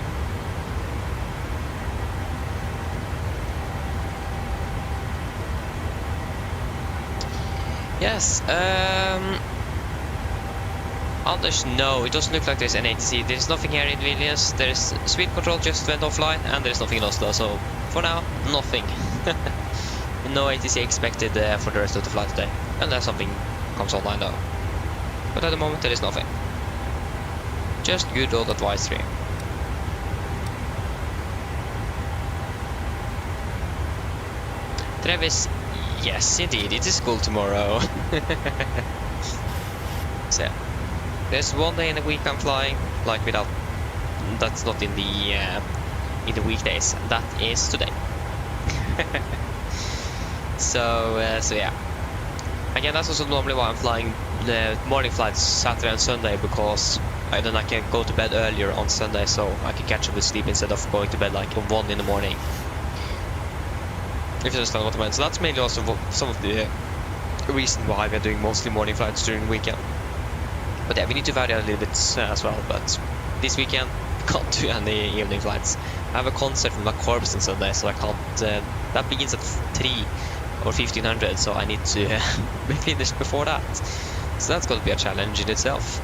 Yes, Anders, no, it doesn't look like there's any ATC. There's nothing here in Vilnius. There's speed control just went offline, and there's nothing in Oslo. So for now, nothing. No ATC expected for the rest of the flight today, unless something comes online though. But at the moment, there is nothing. Just good old advisory. Travis. Yes, indeed, it is school tomorrow. So, there's one day in the week I'm flying, like without. That's not in the weekdays. That is today. So yeah. Again, that's also normally why I'm flying the morning flights Saturday and Sunday, because then I can go to bed earlier on Sunday, so I can catch up with sleep instead of going to bed like 1 in the morning. If you understand what I mean. So that's mainly also some of the reason why we're doing mostly morning flights during the weekend. But yeah, we need to vary a little bit as well. But this weekend, can't do any evening flights. I have a concert with my corpse on Sunday, so I can't. That begins at 3 or 1500, so I need to be finished before that. So that's going to be a challenge in itself.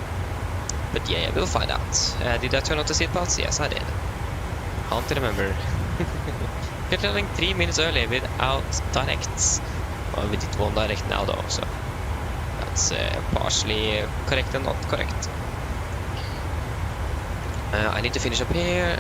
But yeah, we'll find out. Did I turn off the seatbelts? Yes, I did. Can't remember. We're turning 3 minutes early without directs. Well, we did one direct now though, so that's partially correct and not correct. I need to finish up here.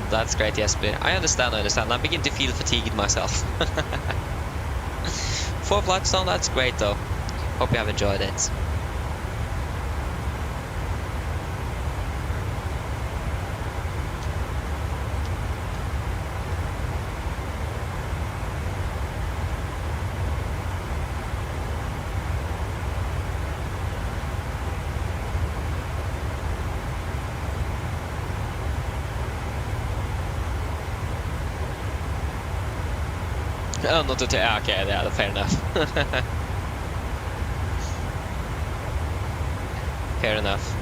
That's great, Jesper. I understand. I begin to feel fatigued myself. 4 flights down, that's great though. Hope you have enjoyed it. Oh, not to okay, yeah, fair enough. Fair enough.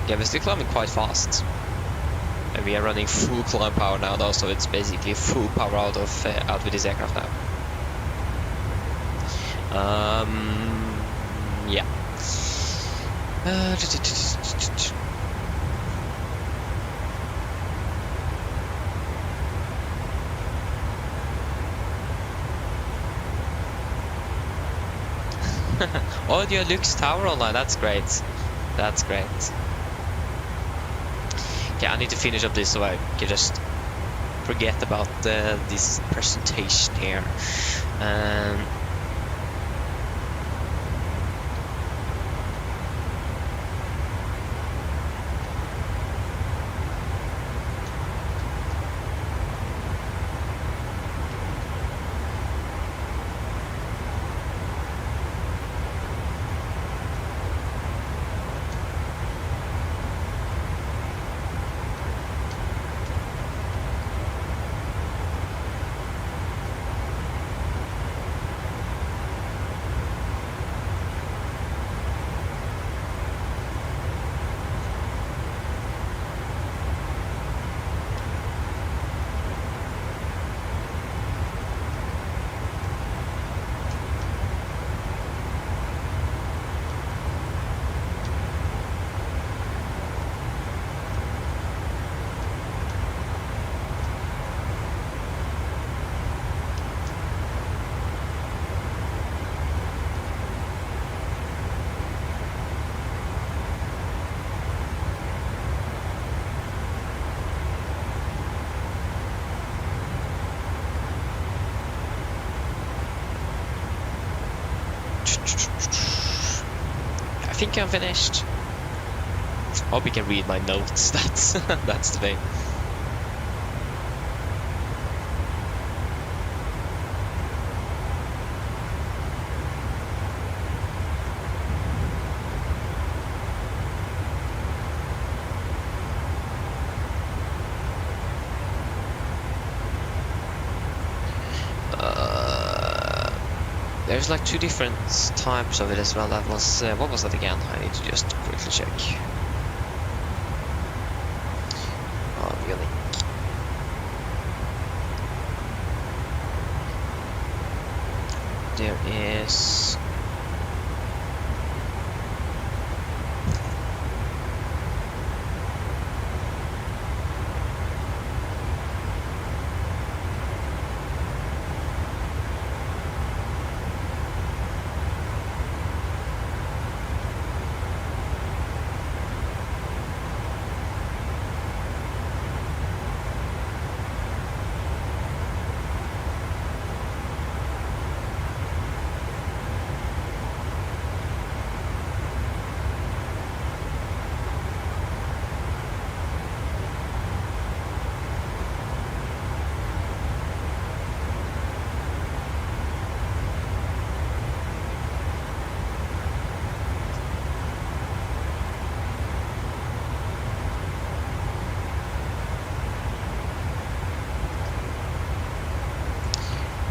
Yeah, we're still climbing quite fast. And we are running full climb power now though, so it's basically full power out with this aircraft now. Yeah. Audio looks tower online, that's great. That's great. Okay, I need to finish up this so I can just forget about this presentation here. I think I'm finished. Hope you can read my notes. That's the thing. There's like 2 different types of it as well. That was what was that again? I need to just quickly check. Oh, really? There is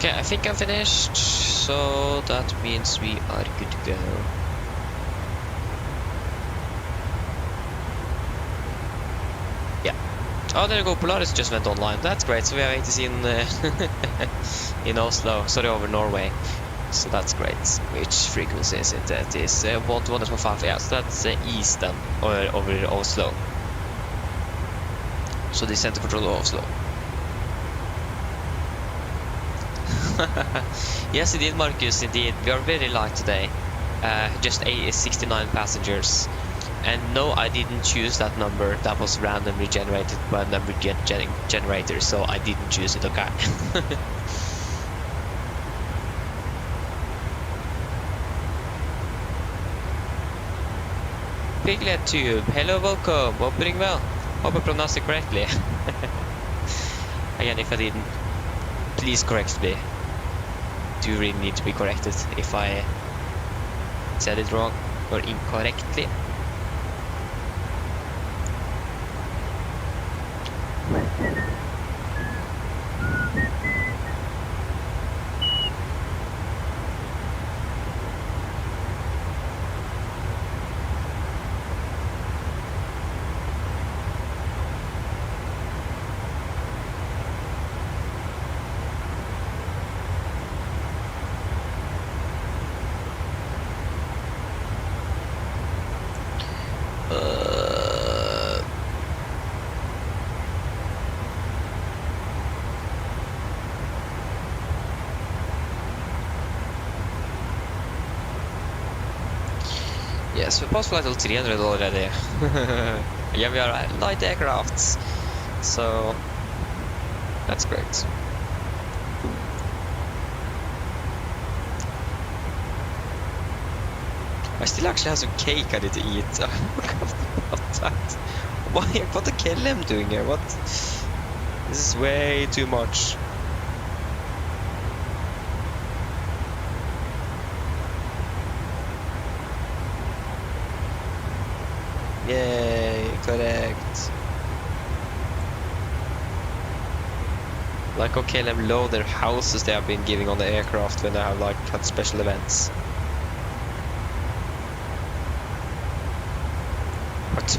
Okay, I think I'm finished, so that means we are good to go. Yeah. Oh, there you go. Polaris just went online. That's great. So we have ATC in in Oslo. Sorry, over Norway. So that's great. Which frequency is it? That is 1.5. Yeah, so that's east then, or over Oslo. So the center control of Oslo. Yes, indeed, Marcus. Indeed, we are very light today. Just 69 passengers. And no, I didn't choose that number. That was randomly generated by a number generator, so I didn't choose it. Okay. Piglet Tube, hello, welcome. Hope doing well. Hope I pronounced it correctly. Again, if I didn't, please correct me. Do you really need to be corrected if I said it wrong or incorrectly? Yes, we passed flight level 300 already. Yeah, we are light aircrafts, so that's great. I still actually have some cake I need to eat. I forgot about that. What the KLM doing here? What? This is way too much. Yay, correct. Like, okay, let them load their houses they have been giving on the aircraft when they have like had special events. What?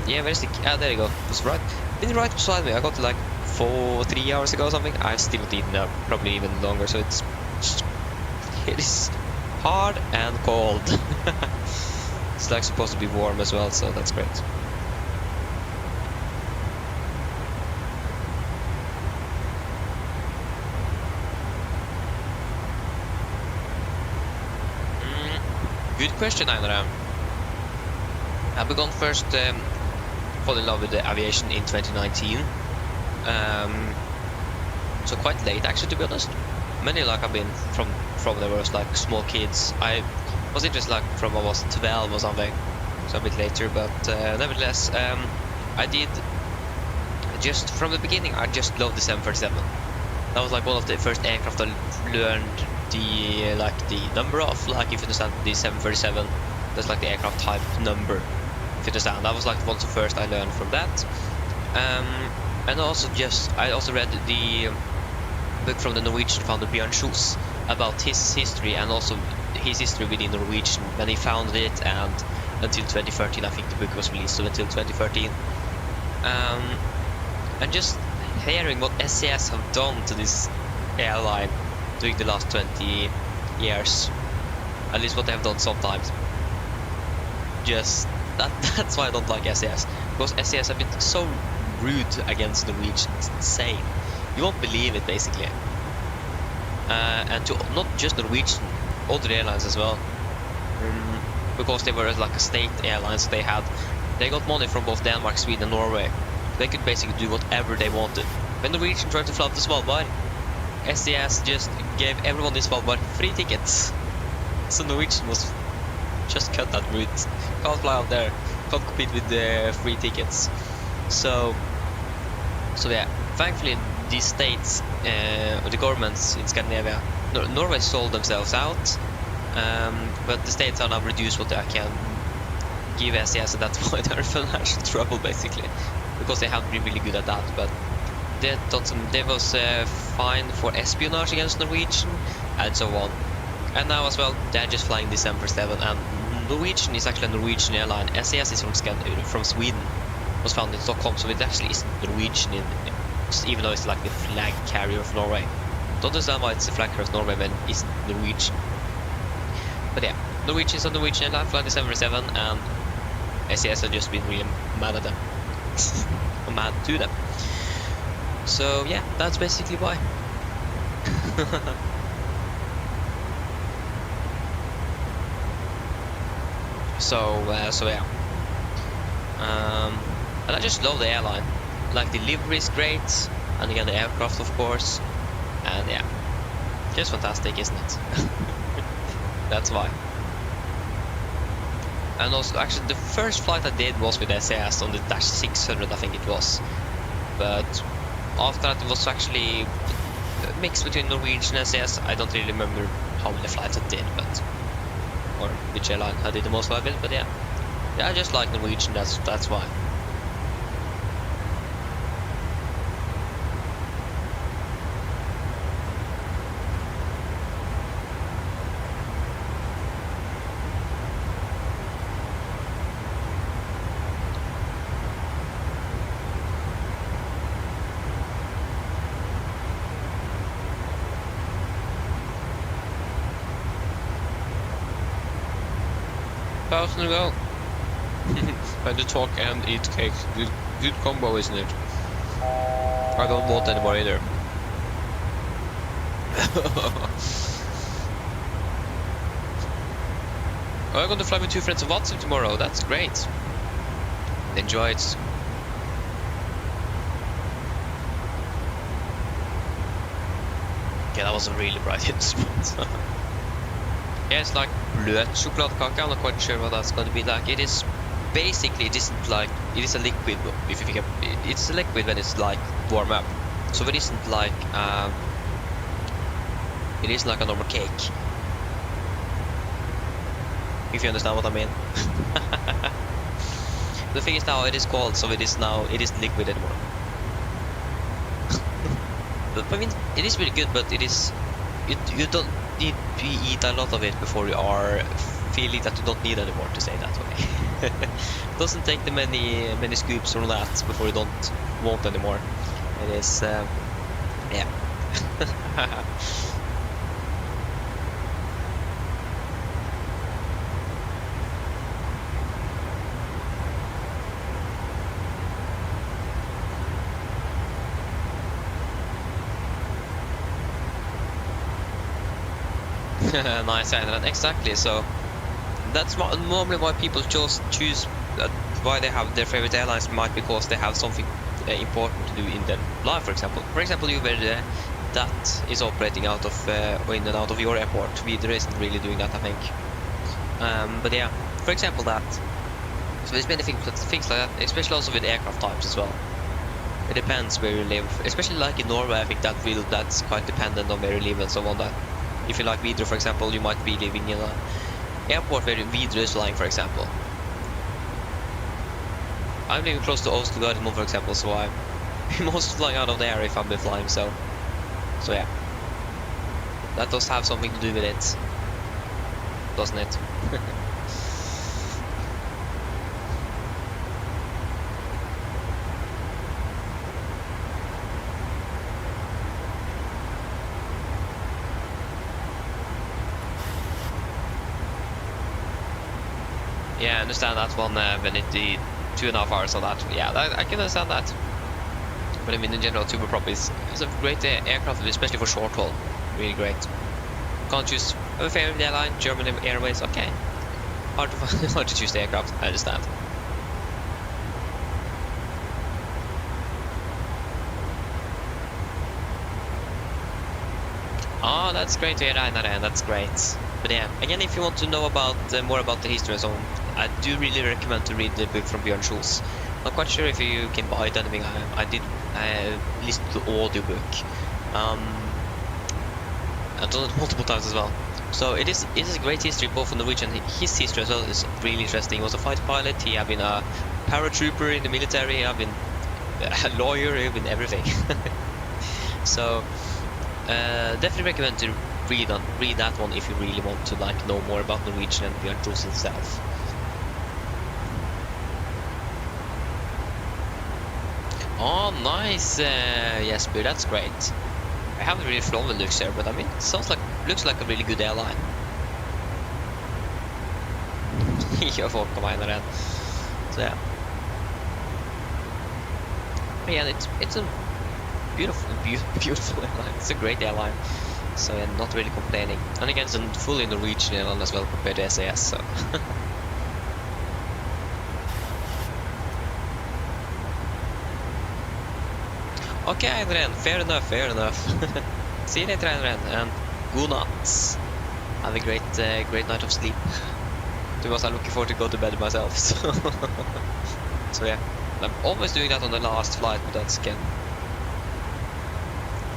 Yeah, where's the... Ah, there you go. It's right. Been right beside me. I got like 3 hours ago or something. I still not eaten up, probably even longer. So it is hard and cold. It's like supposed to be warm as well, so that's great. Good question, Einar. I've begun first fall in love with the aviation in 2019. So quite late, actually, to be honest. Many like I've been from there was like small kids. I was interested like from I was 12 or something, so a bit later. But nevertheless, I did just from the beginning. I just loved the 737. That was like one of the first aircraft I learned the number of. Like if you understand the 737, that's like the aircraft type number. If you understand, that was like one of the first I learned from that. And also I also read the book from the Norwegian founder Bjørn Kjos about his history and also his history within Norwegian when he founded it, and until 2013 I think the book was released, so until 2013. And just hearing what SAS have done to this airline during the last 20 years, at least what they have done sometimes, just that's why I don't like SAS, because SAS have been so rude against Norwegian. It's insane. You won't believe it, basically. And to not just Norwegian, other airlines as well, because they were like a state airlines. They got money from both Denmark, Sweden, and Norway. They could basically do whatever they wanted. When Norwegian tried to fly to Svalbard, SAS just gave everyone in Svalbard free tickets. So Norwegian was just cut that route. Can't fly out there. Can't compete with the free tickets. So yeah, thankfully these states, or the governments in Scandinavia, Norway sold themselves out, but the states are now reduced what they can give SAS, and that's why they're in financial trouble basically. because they haven't been really good at that, but they was fined for espionage against Norwegian and so on. And now as well, they're just flying December 7, and Norwegian is actually a Norwegian airline. SAS is from Sweden, was founded in Stockholm, so it actually isn't Norwegian, even though it's like the flag carrier of Norway. Don't understand why it's the flag carrier of Norway when it's Norwegian. But yeah, Norwegian is a Norwegian airline flying December 7, and SAS have just been really mad at them. Or mad to them. So yeah, that's basically why. So yeah. And I just love the airline. Like, the livery is great, and again the aircraft of course, and yeah, just fantastic, isn't it? That's why. And also, actually, the first flight I did was with SAS on the Dash 600, I think it was. But after that, it was actually a mix between Norwegian and SAS. I don't really remember how many flights I did, but or which airline I did the most flight with. But yeah, I just like Norwegian. That's why. Thousand ago. When to talk and eat cake. Good combo, isn't it? I don't want any more either. I'm going to fly with 2 friends of WhatsApp tomorrow. That's great. Enjoy it. Okay, that was a really bright hit spot. Yeah, it's like blöt chokladkaka. I'm not quite sure what that's going to be like. It is basically, it isn't like, it is a liquid. If you think it's a liquid when it's like warm up, so it isn't like it is like a normal cake. If you understand what I mean. The thing is now it is cold, so it is liquid anymore. But I mean, it is really good, but it is you don't need to eat a lot of it before you are feeling that you don't need anymore, to say that way. Doesn't take the many scoops from that before you don't want anymore. It is yeah. Nice, and exactly. So that's normally why people choose why they have their favorite airlines, might because they have something important to do in their life. For example, you were that is operating out of or in and out of your airport. Videre isn't really doing that, I think. But yeah, for example that. So there's many things like that, especially also with aircraft types as well. It depends where you live, especially like in Norway. I think that's quite dependent on where you live and so on. That if you like Videre, for example, you might be living in an airport where Videre is flying, for example. I'm living close to Oslo, for example, so I'm most flying out of there if I've been flying. So yeah, that does have something to do with it, doesn't it? Yeah, I understand that one when it did 2.5 hours on that. Yeah, I can understand that. But I mean, in general, turboprop is a great aircraft, especially for short haul. Really great. Can't choose a favorite airline, German Airways. Okay, hard to choose the aircraft. I understand. Oh, that's great to hear, Einar, that's great. But yeah, again, if you want to know about more about the history and so on, I do really recommend to read the book from Björn Schulz. Not quite sure if you can buy it or anything. I did listen to the audiobook. I've done it multiple times as well. So it is a great history, both of Norwegian. His history as well is really interesting. He was a fighter pilot. He had been a paratrooper in the military. I've been a lawyer with everything. So definitely recommend to read that one if you really want to like know more about Norwegian and Bjørn Tros itself. Oh, nice, Jesper, that's great. I haven't really flown with Luxair, but I mean, it looks like a really good airline. Jag får komma in där. So yeah. Yeah, it's a beautiful airline. It's a great airline. So I'm not really complaining. And again, it's a fully Norwegian airline as well compared to SAS. So. Okay, Adrian, fair enough. See you later, Adrian, and good night. Have a great night of sleep. Because I'm looking forward to go to bed myself. So yeah, I'm always doing that on the last flight, but that's again.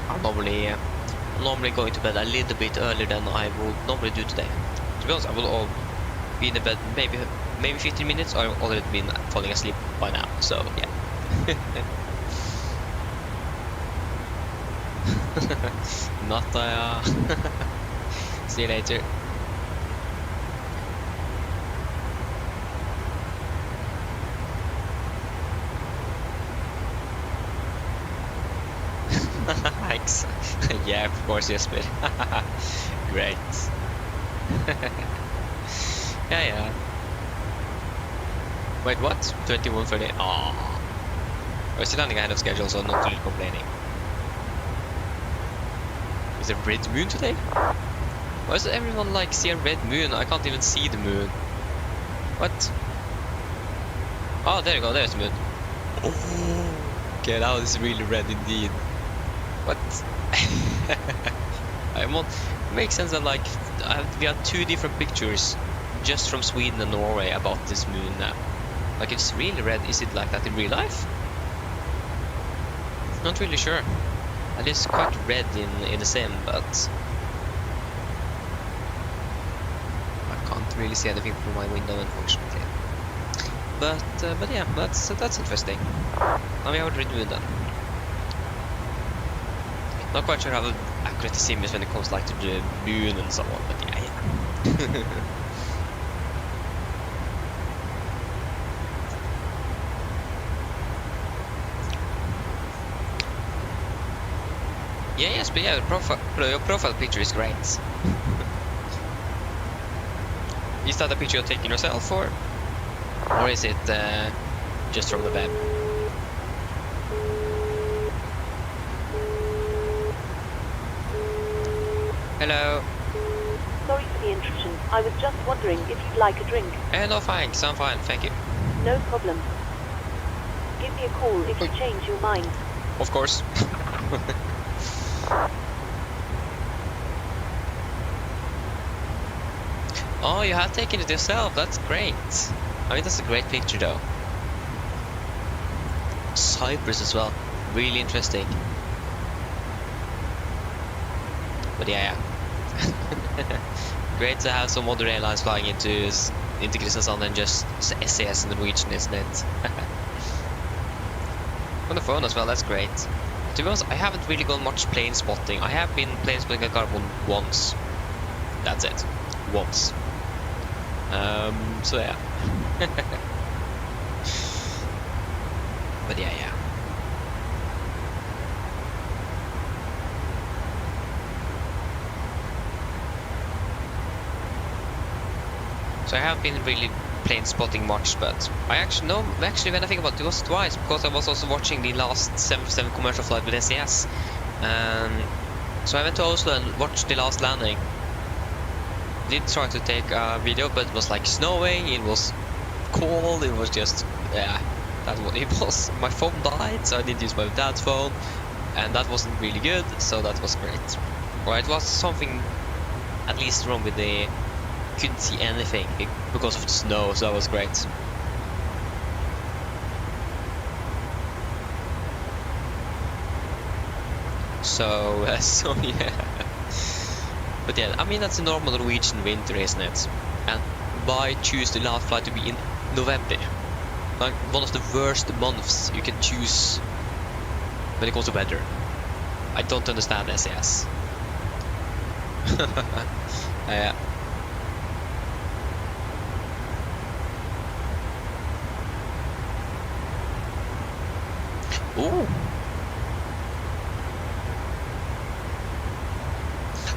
I'm normally going to bed a little bit earlier than I would normally do today. To be honest, I will all be in the bed maybe 15 minutes. I've already been falling asleep by now. So yeah. Not see you later. Thanks. Yeah, of course, Jesper. Great. Yeah. Wait, what? 21:30. Oh, we're still landing ahead of schedule, so not really complaining. Is there a red moon today? Why does everyone like see a red moon? I can't even see the moon. What? Oh, there you go. There's the moon. Oh, okay, that was really red indeed. What? Makes sense that like we have two different pictures just from Sweden and Norway about this moon now. Like it's really red. Is it like that in real life? Not really sure. It is quite red in the sim, but I can't really see anything from my window, unfortunately. But yeah, that's interesting. Now we have a red moon then. Not quite sure how accurate the sim is when it comes like to the moon and so on, but yeah. Yes, but yeah, your profile picture is great. Is that a picture you're taking yourself, or is it just from the web? Hello. Sorry for the intrusion. I was just wondering if you'd like a drink. No, thanks. I'm fine. Thank you. No problem. Give me a call if you change your mind. Of course. Oh, you have taken it yourself. That's great. I mean, that's a great picture, though. Cyprus as well. Really interesting. But yeah. Great to have some other airlines flying into Kristiansand than just SAS and Norwegian, isn't it? On the phone as well, that's great. To be honest, I haven't really gone much plane spotting. I have been plane spotting at Carbon once. That's it. Once. So yeah. But yeah. So I haven't been really plane spotting much, but actually when I think about it, it was twice, because I was also watching the last 747 commercial flight with SAS. So I went to Oslo and watched the last landing. Did try to take a video, but it was like snowing, it was cold, it was just, yeah, that's what it was. My phone died, so I didn't use my dad's phone, and that wasn't really good, so that was great. Or it was something at least wrong with the, couldn't see anything because of the snow, so that was great. So yeah. But yeah, I mean, that's a normal Norwegian winter, isn't it? And why choose the last flight to be in November? Like one of the worst months you can choose when it comes to weather. I don't understand SAS. Yeah. Ooh.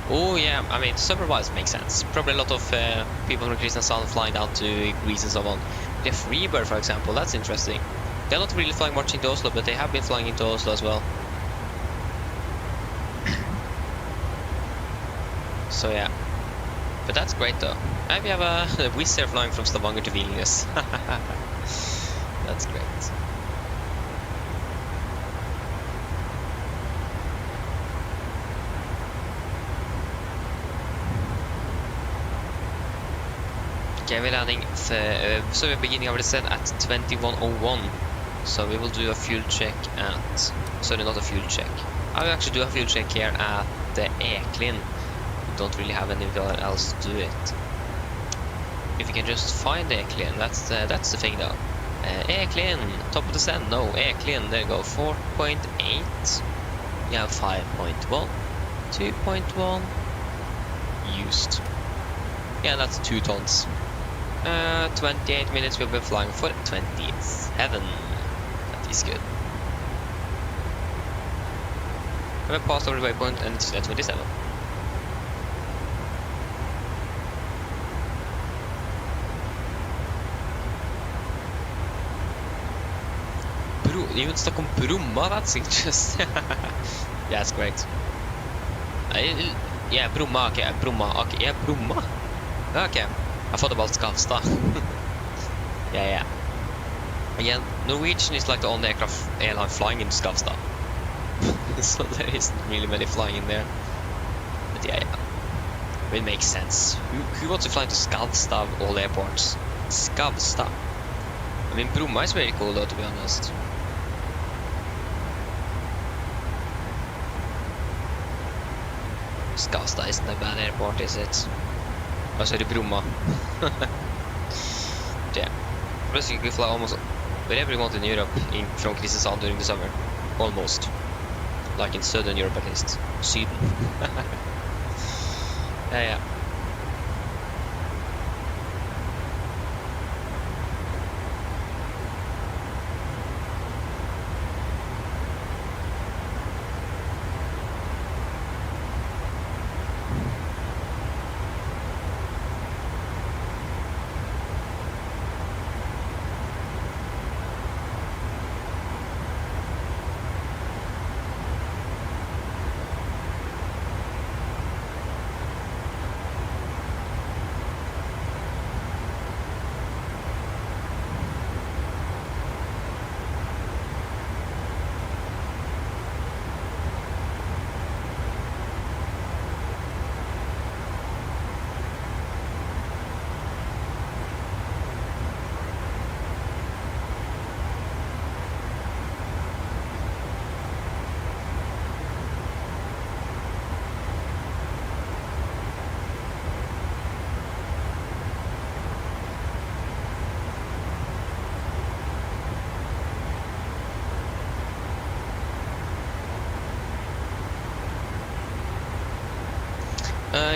Oh yeah, I mean, summer-wise makes sense. Probably a lot of people from Kristiansand flying down to Greece and so on. The Freebird, for example, that's interesting. They're not really flying much into Oslo, but they have been flying into Oslo as well. So yeah, but that's great though. And we have a Wizz Air flying from Stavanger to Vilnius. That's great. Okay, we're landing, so we're beginning our descent at 21:01. So we will do a fuel check at, sorry, not a fuel check. I will actually do a fuel check here at the Eklin. Don't really have anyone else to do it. If you can just find Eklin, that's the thing though. Eklin, top of the descent, no, Eklin, there you go, 4.8. Yeah, 5.1, 2.1, used. Yeah, that's 2 tons. 28 minutes we'll be flying for 27. That is good. We passed over the waypoint and it's at 27. Even stuck on Bromma, that's interesting. Yeah, it's great. Yeah, Bromma, okay, Bromma, okay, yeah, Bromma. Okay, I thought about Skavstad. Yeah. Again, Norwegian is like the only airline flying into Skavstad. So there isn't really many flying in there. But yeah. It makes sense. Who wants to fly to Skavstad of all airports? Skavstad. I mean, Bromma is very cool though, to be honest. Skavstad isn't a bad airport, is it? Oh, sorry, Bromma. Yeah. Plus you can fly almost wherever you want in Europe from Kristiansand during the summer. Almost. Like in Southern Europe at least. Sweden. Yeah.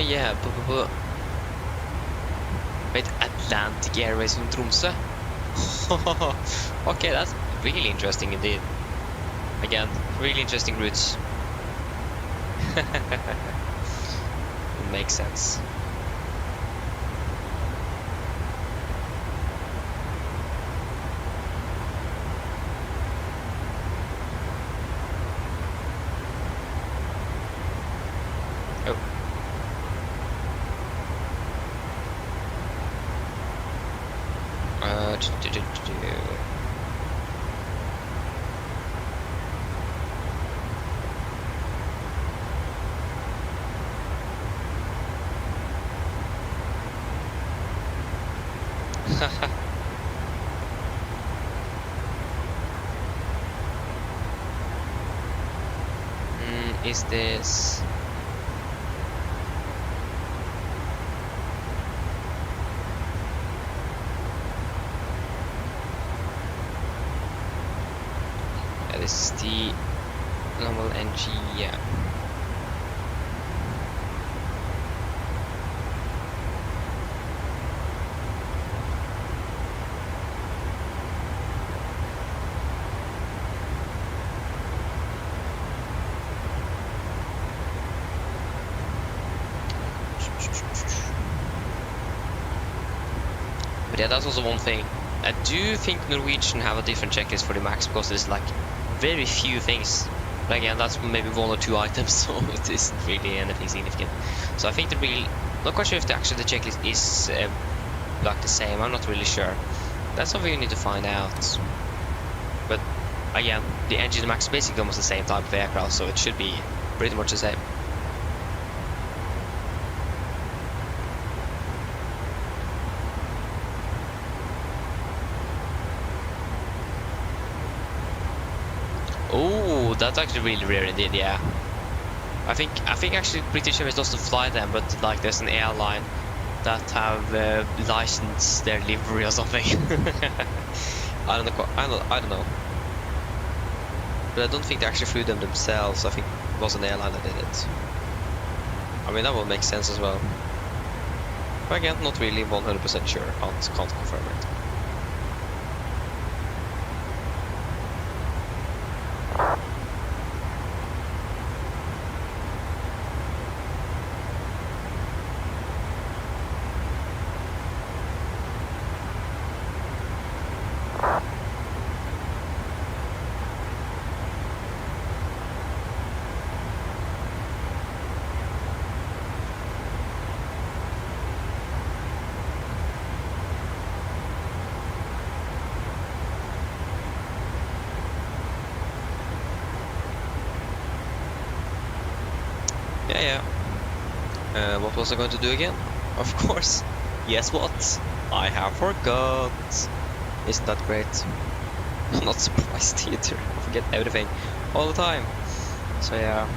Yeah, wait, Atlantic Airways from Tromsø? Okay, that's really interesting indeed. Again, really interesting routes. It makes sense. Is this? Yeah, this is the normal NG, yeah. But yeah, that's also one thing. I do think Norwegian have a different checklist for the max because there's like very few things. But again, that's maybe 1 or 2 items, so it isn't really anything significant. So I think not quite sure if the checklist is like the same. I'm not really sure. That's something you need to find out. But again, the engine max is basically almost the same type of aircraft, so it should be pretty much the same. Oh, that's actually really rare indeed, yeah. I think actually British Airways doesn't fly them, but like there's an airline that have licensed their livery or something. I don't know. But I don't think they actually flew them themselves. I think it was an airline that did it. I mean, that would make sense as well. But again, not really 100% sure. Can't confirm it. Yeah. What was I going to do again? Of course. Guess what? I have forgot. Isn't that great? I'm not surprised either. I forget everything all the time. So yeah.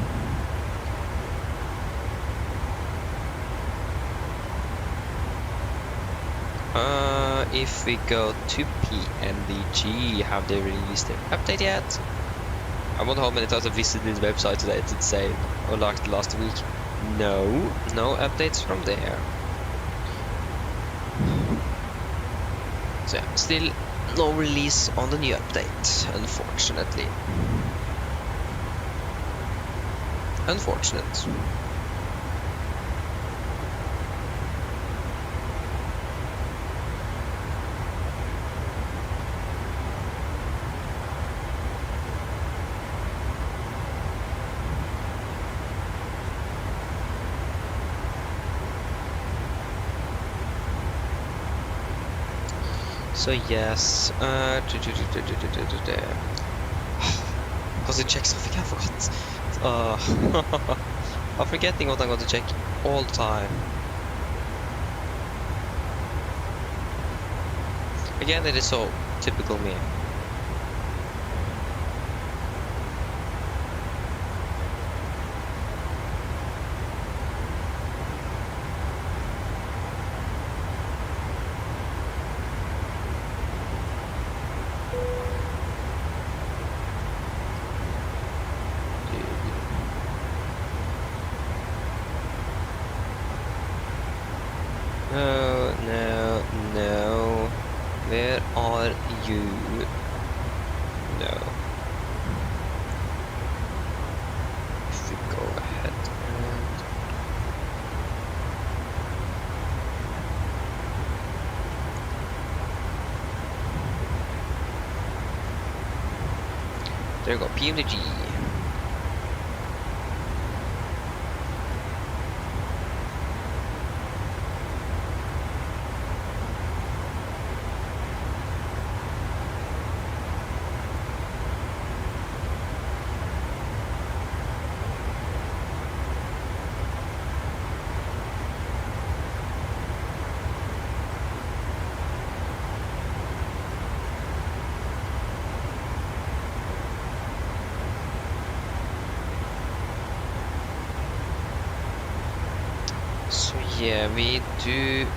If we go to PMDG, have they released their update yet? I wonder how many times I visited this website today. It's insane. Or like last week. No updates from there. So yeah, still no release on the new update, unfortunately. Unfortunate. So yes, was it check something I forgot? I'm forgetting what I'm going to check all the time. Again, it is so typical me. No. Where are you? No. If we go ahead and... There you go, PMDG. So yeah, we do.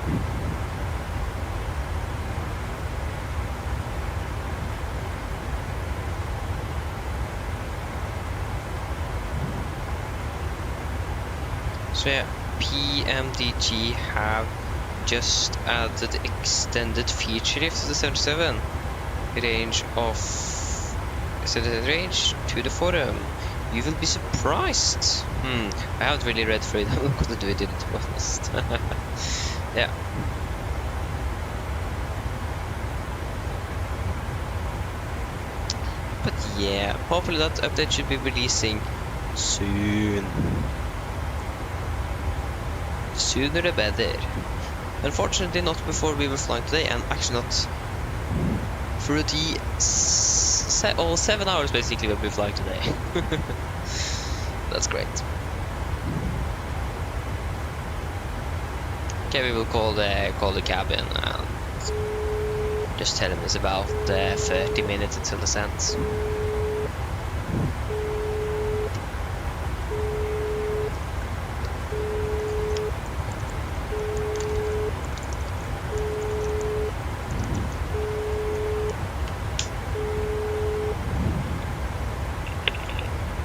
So yeah, PMDG have just added extended feature lift to the 77 range to the forum. You will be surprised. I haven't really read through it. I'm not gonna do it, to be honest. Yeah. But yeah, hopefully that update should be releasing soon. Sooner the better. Unfortunately not before we were flying today, and actually not through the all 7 hours basically we'll be flying today. That's great. Okay, we will call the cabin and just tell him it's about 30 minutes until descent.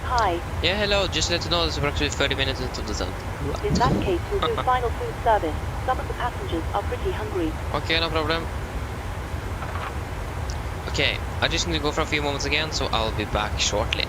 Hi. Yeah, hello, just let you know it's approximately 30 minutes until descent. In that case, we'll do final food service. Some of the passengers are pretty hungry. Okay, no problem. Okay, I just need to go for a few moments again, so I'll be back shortly.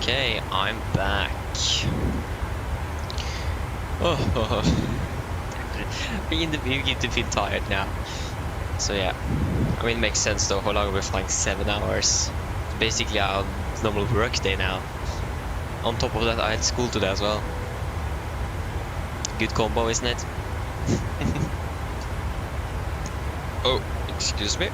Okay, I'm back. Oh, being the begin to feel tired now. So yeah, I mean it makes sense though. How long we're flying? 7 hours. It's basically a normal work day now. On top of that, I had school today as well. Good combo, isn't it? Oh, excuse me.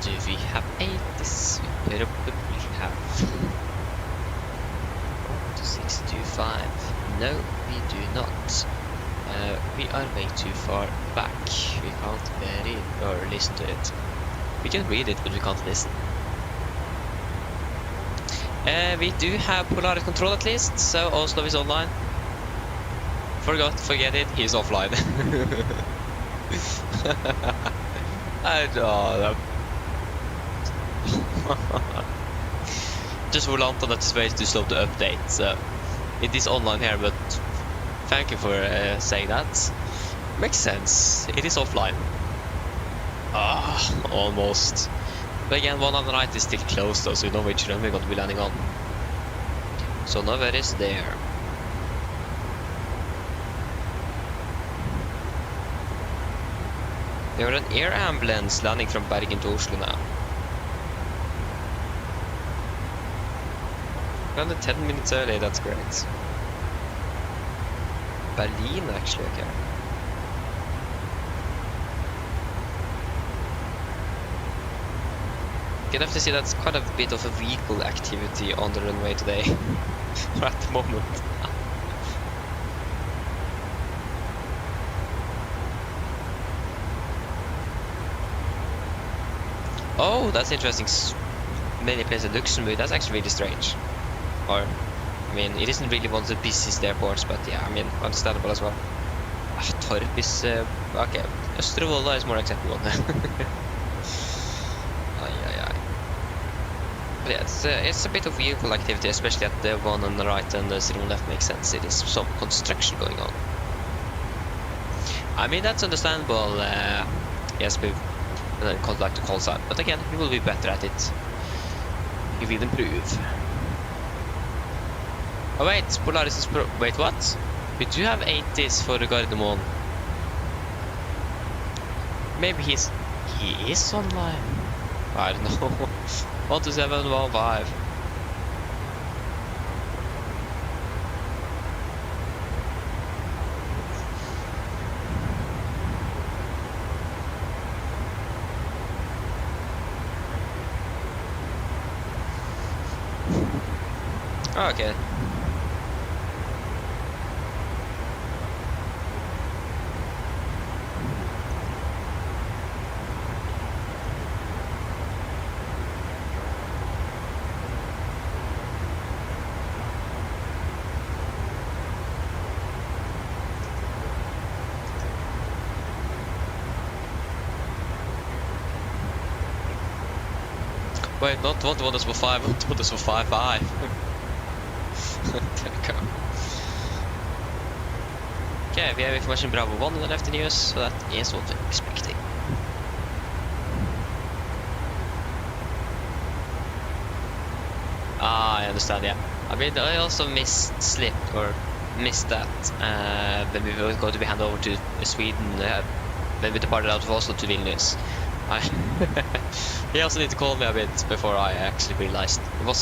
Do we have 80s? We probably have 625. No, we do not. We are way too far back. We can't read or listen to it. We can read it, but we can't listen. We do have Polaris control at least, so Oslo is online. Forget it, he's offline. I know. Just volant on that space too slow to update, so it is online here, but thank you for saying that. Makes sense, it is offline. Almost. But again, one on the right is still closed though, so we know which run we're going to be landing on. So no worries there. We have an air ambulance landing from Bergen to Oslo now. Around 10 minutes early, that's great. Berlin actually, okay. You can have to see that's quite a bit of a vehicle activity on the runway today. At the moment. Oh, that's interesting. Many places in Luxembourg, that's actually really strange. Or, I mean, it isn't really one of the busiest airports, but yeah, I mean, understandable as well. Torp is, okay, Østrevolla is more acceptable. But yeah, it's a bit of vehicle activity, especially at the one on the right and the zero on the left makes sense. It is some construction going on. I mean, that's understandable. Yes, we've like to call sign, but again, we will be better at it. We will improve. Oh wait, Polaris is wait, what? We do have 80s for the Gardermoen. Maybe he is online. I don't know. 12715. Oh, okay. Wait, not 121.5, 121.55. There we go. Okay, we have information Bravo 1 on the left in news, so that is what we're expecting. I understand, yeah. I mean, I also missed that when we were going to be handed over to Sweden when we departed out of Oslo to Vilnius. He also need to call me a bit before I actually realized I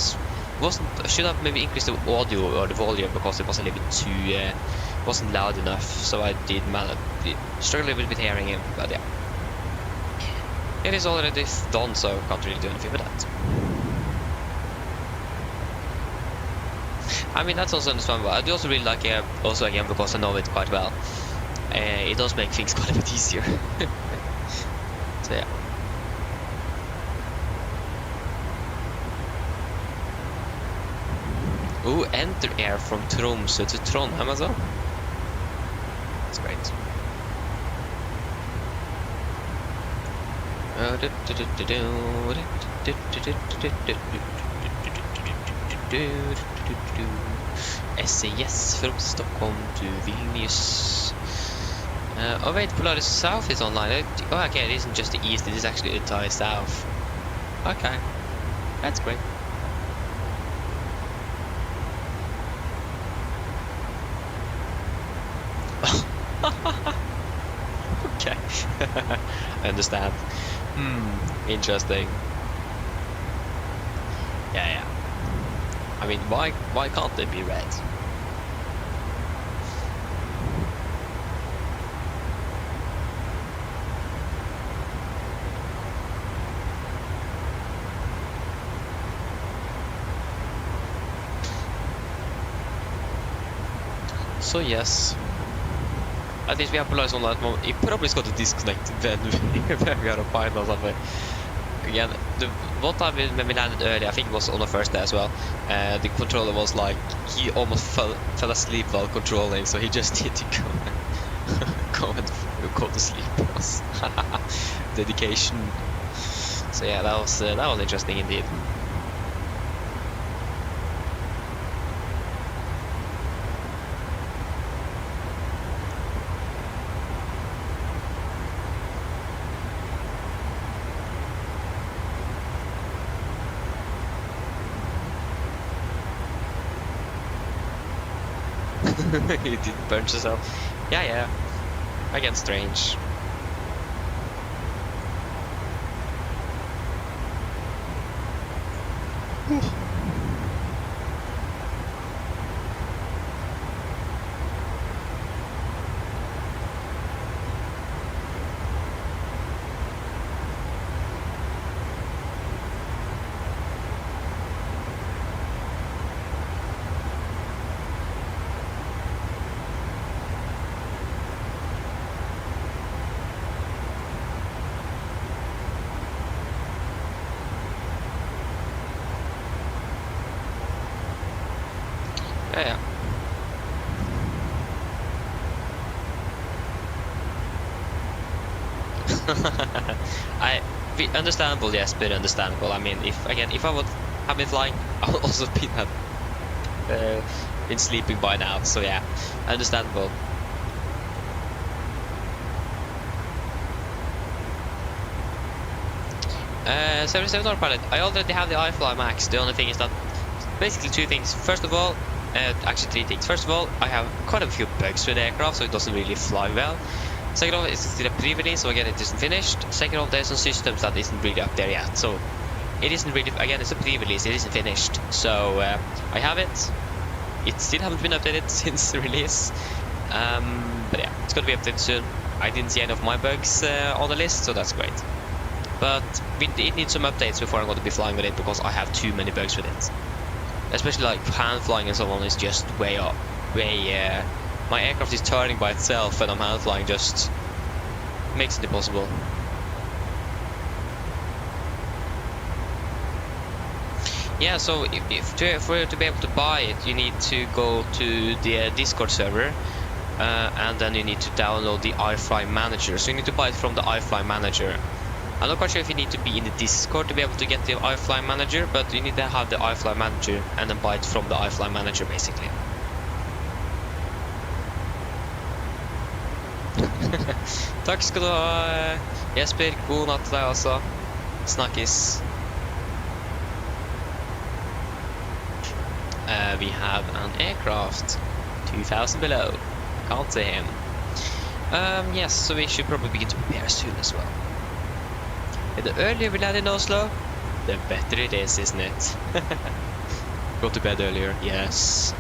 should have maybe increased the audio or the volume because it was a little bit too wasn't loud enough, so I did struggle a little bit hearing him, but yeah. It is already done, so can't really do anything with that. I mean, that's also understandable. I do also really like also again because I know it quite well. It does make things quite a bit easier. So yeah. Ooh, enter air from Tromsø to Trondheim as well. That's great. SAS from Stockholm to Vilnius. Oh wait, Polaris South is online. Oh, okay, it isn't just the east, it is actually the entire south. Okay, that's great. Okay, I understand. Interesting. Yeah. I mean, why can't they be red? So yes, at least we have Polaris online at the moment. It probably is going to disconnect when we are on final somewhere. Again, what time when we landed early, I think it was on the first day as well, the controller was like, he almost fell asleep while controlling, so he just needed to go to sleep. Dedication. So yeah, that was interesting indeed. He didn't punch himself. Yeah. Again, strange. Yeah. Understandable, yes, but understandable. I mean, if I would have been flying, I would also been sleeping by now. So yeah, understandable. $77 pilot. I already have the iFly Max. The only thing is that basically two things. First of all, actually three things. First of all, I have quite a few bugs with the aircraft, so it doesn't really fly well. Second of all, it's still a pre-release, so again it isn't finished. Second of all, there's some systems that isn't really up there yet, so it isn't really, again it's a pre-release, it isn't finished. So I have it. It still haven't been updated since the release. But yeah, it's gonna be updated soon. I didn't see any of my bugs on the list, so that's great. But it needs some updates before I'm going to be flying with it, because I have too many bugs with it. Especially like hand flying and so on is just way up. My aircraft is turning by itself and I'm hand flying, just makes it impossible. Yeah, so if we're to be able to buy it, you need to go to the Discord server, and then you need to download the iFly Manager. So you need to buy it from the iFly Manager. I'm not quite sure if you need to be in the Discord to be able to get the iFly Manager, but you need to have the iFly Manager and then buy it from the iFly Manager, basically. Takk skal du ha, Jesper. God natt til deg også. Snakkes. We have an aircraft 2000 below. Can't see him. Yes, so we should probably begin to prepare soon as well. The earlier we land in Oslo, the better it is, isn't it? Go to bed earlier, yes.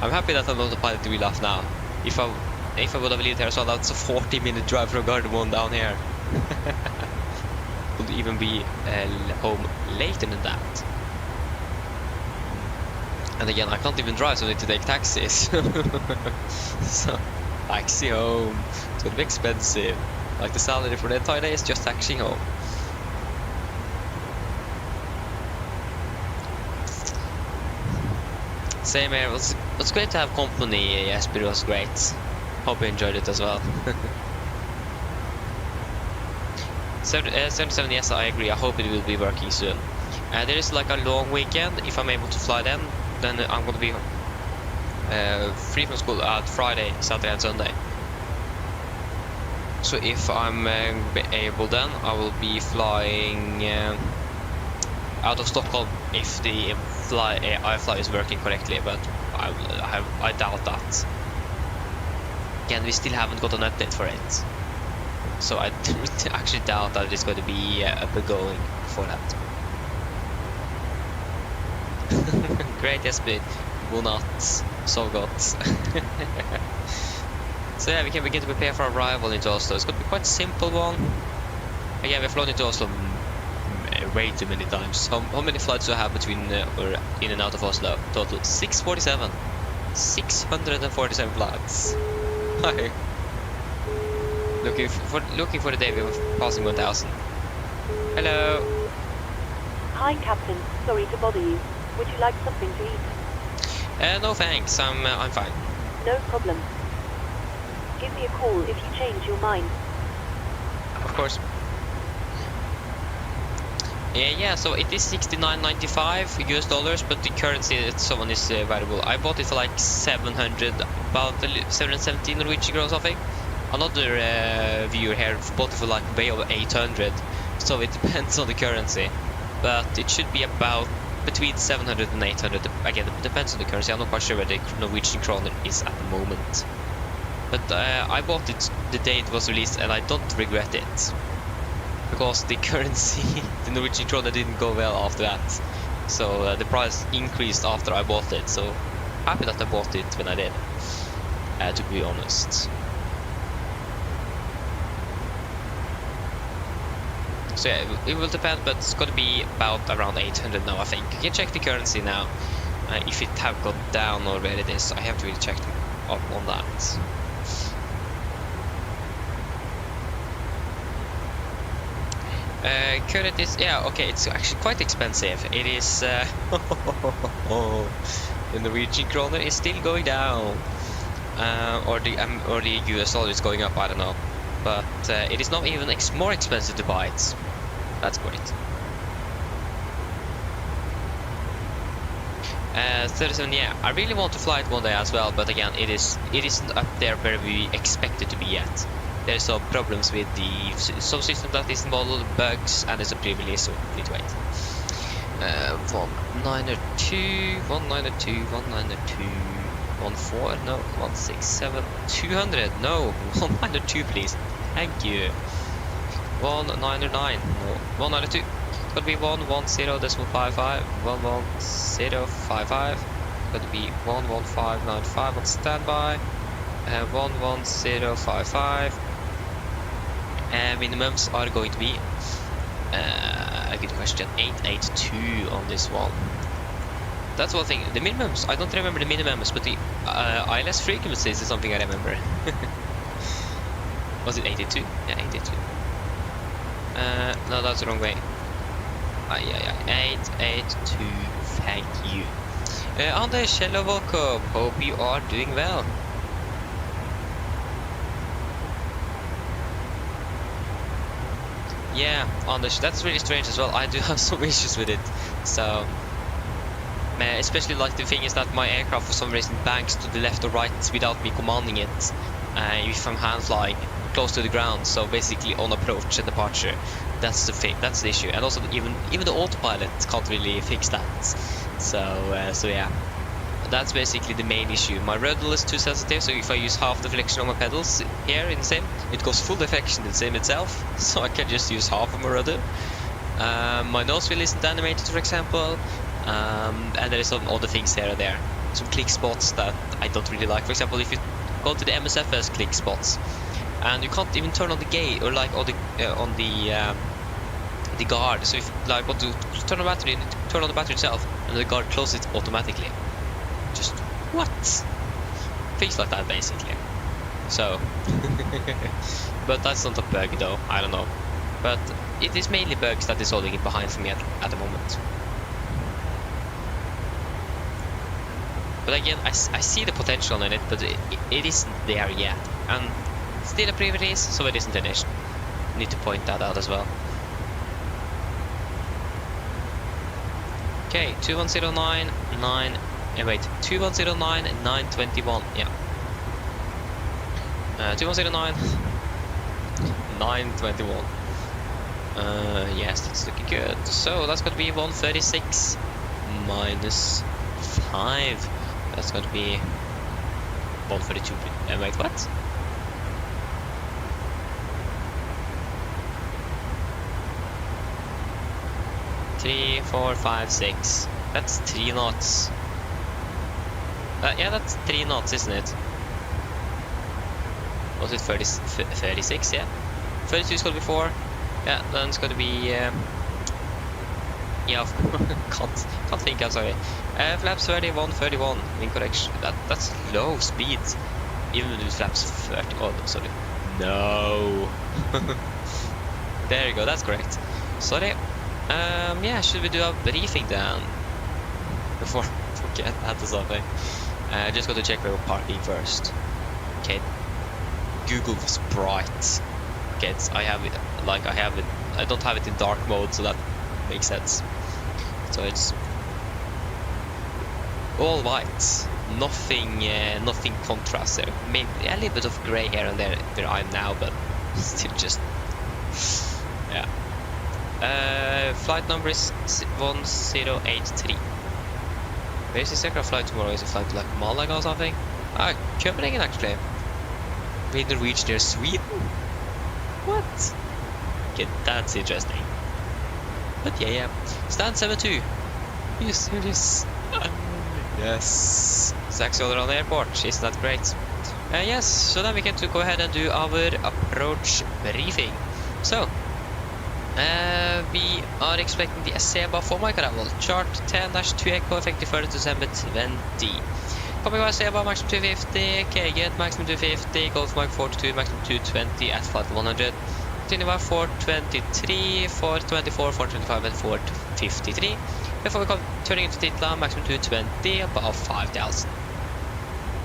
I'm happy that I'm not the pilot to wheel off now. If I would have lived here, so that's a 40-minute drive from Gardermoen down here. Would even be home later than that. And again, I can't even drive, so I need to take taxis. So, taxi home. It's gonna be expensive. Like the salary for the entire day is just taxiing home. Same here. It was great to have company. Jesper, it was great. Hope you enjoyed it as well. 77, yes, I agree. I hope it will be working soon. There is like a long weekend. If I'm able to fly then I'm gonna be free from school at Friday, Saturday and Sunday. So if I'm able then, I will be flying out of Stockholm if the iFly is working correctly, but I doubt that. Again, we still haven't got an update for it, so I actually doubt that it's going to be up and going for that. Great, Jesper. Will not. So got. So yeah, we can begin to prepare for arrival into Oslo. It's going to be quite a simple one. Again, we've flown into Oslo way too many times. How many flights do I have between or in and out of Oslo? Total 647. 647 flights. Hi. Looking for the day we were passing 1000. Hello. Hi, Captain. Sorry to bother you. Would you like something to eat? No thanks. I'm fine. No problem. Give me a call if you change your mind. Of course. Yeah, so it is $69.95 US, but the currency that someone is variable. I bought it for like 700, about 770 Norwegian gross, I think. Another viewer here bought it for like way over 800, so it depends on the currency. But it should be about between 700 and 800. Again, it depends on the currency. I'm not quite sure where the Norwegian kroner is at the moment. But I bought it the day it was released, and I don't regret it. Because the currency, the Norwegian kroner didn't go well after that. So the price increased after I bought it. So happy that I bought it when I did, to be honest. So yeah, it will depend, but it's going to be about around 800 now, I think. You can check the currency now, if it have gone down or where it is. I have to really check up on that. Current is, yeah, okay, it's actually quite expensive. It is, the Norwegian kroner is still going down, or the US dollar is going up, I don't know. But it is not even more expensive to buy it. That's great. 37, yeah, I really want to fly it one day as well, but again, it isn't up there where we expect it to be yet. There's some problems with the subsystem that isn't modeled, bugs, and there's a pre-release, so we need to wait. 192, 192, 192, 14, no, 167, 200, no, 192 please, thank you. 199, no, 192, it's gonna be 110.55, 11055, it's gonna be 11595 on standby, 11055. Minimums are going to be a good question, 882 on this one. That's one thing. The minimums, I don't remember the minimums, but the ILS frequencies is something I remember. Was it 82? Yeah, 82. No, that's the wrong way. Yeah, 882. Thank you. Anders, hello, welcome. Hope you are doing well. Yeah, Anders, that's really strange as well. I do have some issues with it. So, especially like the thing is that my aircraft for some reason banks to the left or right without me commanding it. If I'm hand flying close to the ground, so basically on approach and departure. That's the thing. That's the issue. And also even the autopilot can't really fix that. So yeah. That's basically the main issue. My rudder is too sensitive, so if I use half the flexion on my pedals here in the sim, it goes full deflection in the sim itself, so I can just use half of my rudder. My nose wheel isn't animated, for example, and there is some other things here and there. Some click spots that I don't really like. For example, if you go to the MSFS click spots, and you can't even turn on the gate or like on the guard. So if you like want to turn on the battery, you need to turn on the battery itself, and the guard closes it automatically. What? Things like that, basically. So, but that's not a bug though, I don't know. But it is mainly bugs that is holding it behind for me at the moment. But again, I see the potential in it, but it isn't there yet. And still a pre-release, so it isn't finished. Need to point that out as well. Okay, 2109.921, yeah. 2109.921. Yes, that's looking good. So that's going to be 136 minus 5. That's going to be 132. Wait, what? Three, 4, 5, 6. That's 3 knots. Yeah, that's 3 knots, isn't it? Was it 36? Yeah. 32 is going to be 4. Yeah, then it's going to be. Yeah, can't think. I'm sorry. Flaps 31, 31. Incorrect. That's low speed. Even with flaps 30. Oh, sorry. No. There you go. That's correct. Sorry. Yeah, should we do a briefing then? Before I forget that or something. Just got to check where we're parking first. Okay. Google was bright. Okay, I have it. Like I have it. I don't have it in dark mode, so that makes sense. So it's all white. Nothing. Nothing contrast there. Maybe a little bit of gray here and there where I'm now, but still just. Yeah. Flight number is 1083. Where's the second flight tomorrow? Is it flight to like Malaga or something? Ah, Copenhagen actually. With Norwegian near Sweden? What? Okay, that's interesting. But yeah. Stand 72. You serious? Yes. It's actually on the airport. Isn't that great? Yes, so then we get to go ahead and do our approach briefing. So, we are expecting the Aceba for my arrival. Chart 10-2 Echo effective 1st December 20. Coming by Aceba maximum 250, KG maximum 250, Golf Mike 42 maximum 220 at flight 100. Continue by 423, 424, 425 and 453. Before we come turning into Titla, maximum 220, above 5,000.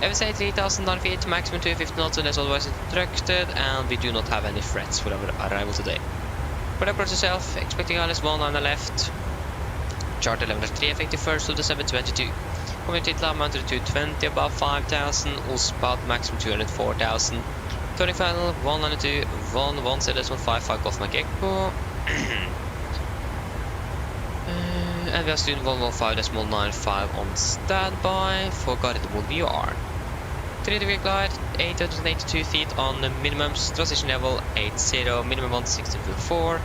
FSA 3,009 feet, maximum 250 knots unless otherwise instructed, and we do not have any threats for our arrival today. For the approach itself, expecting ILS 19 on the left, chart 11-3 effective 1st of December 22. Coming to Titla, mounted 220, above 5,000, Oslo maximum 204,000. Turning final 192, 11 ZS 155 Golf Mike Echo. And we are student 115.95 on standby for Gardermoen VR. 3-degree glide, 882 feet on the minimums, transition level 80, minimum 160.4.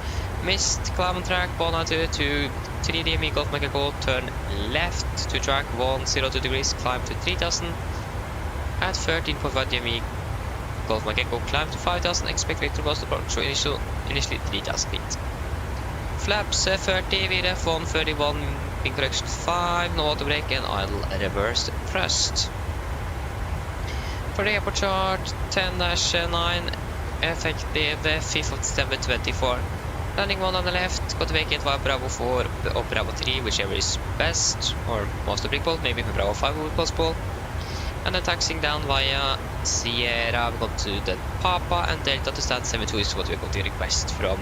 Missed climb on track 192 to 3 DME Golf Mike Echo, turn left to track 102 degrees, climb to 3000. At 13.5 DME Golf Mike Echo, climb to 5000, expect Victor Post approach, so initially 3000 feet. Flaps 30, VRF 131, ping correction 5, no auto brake, and idle reverse thrust. For the airport chart 10-9, effective 5th of December 24. Landing 1 on the left, got to vacate via Bravo 4 or Bravo 3, whichever is best, or most applicable, maybe Bravo 5 will be possible. And then taxiing down via Sierra, we got to the Papa, and Delta to stand 72 is what we got to request from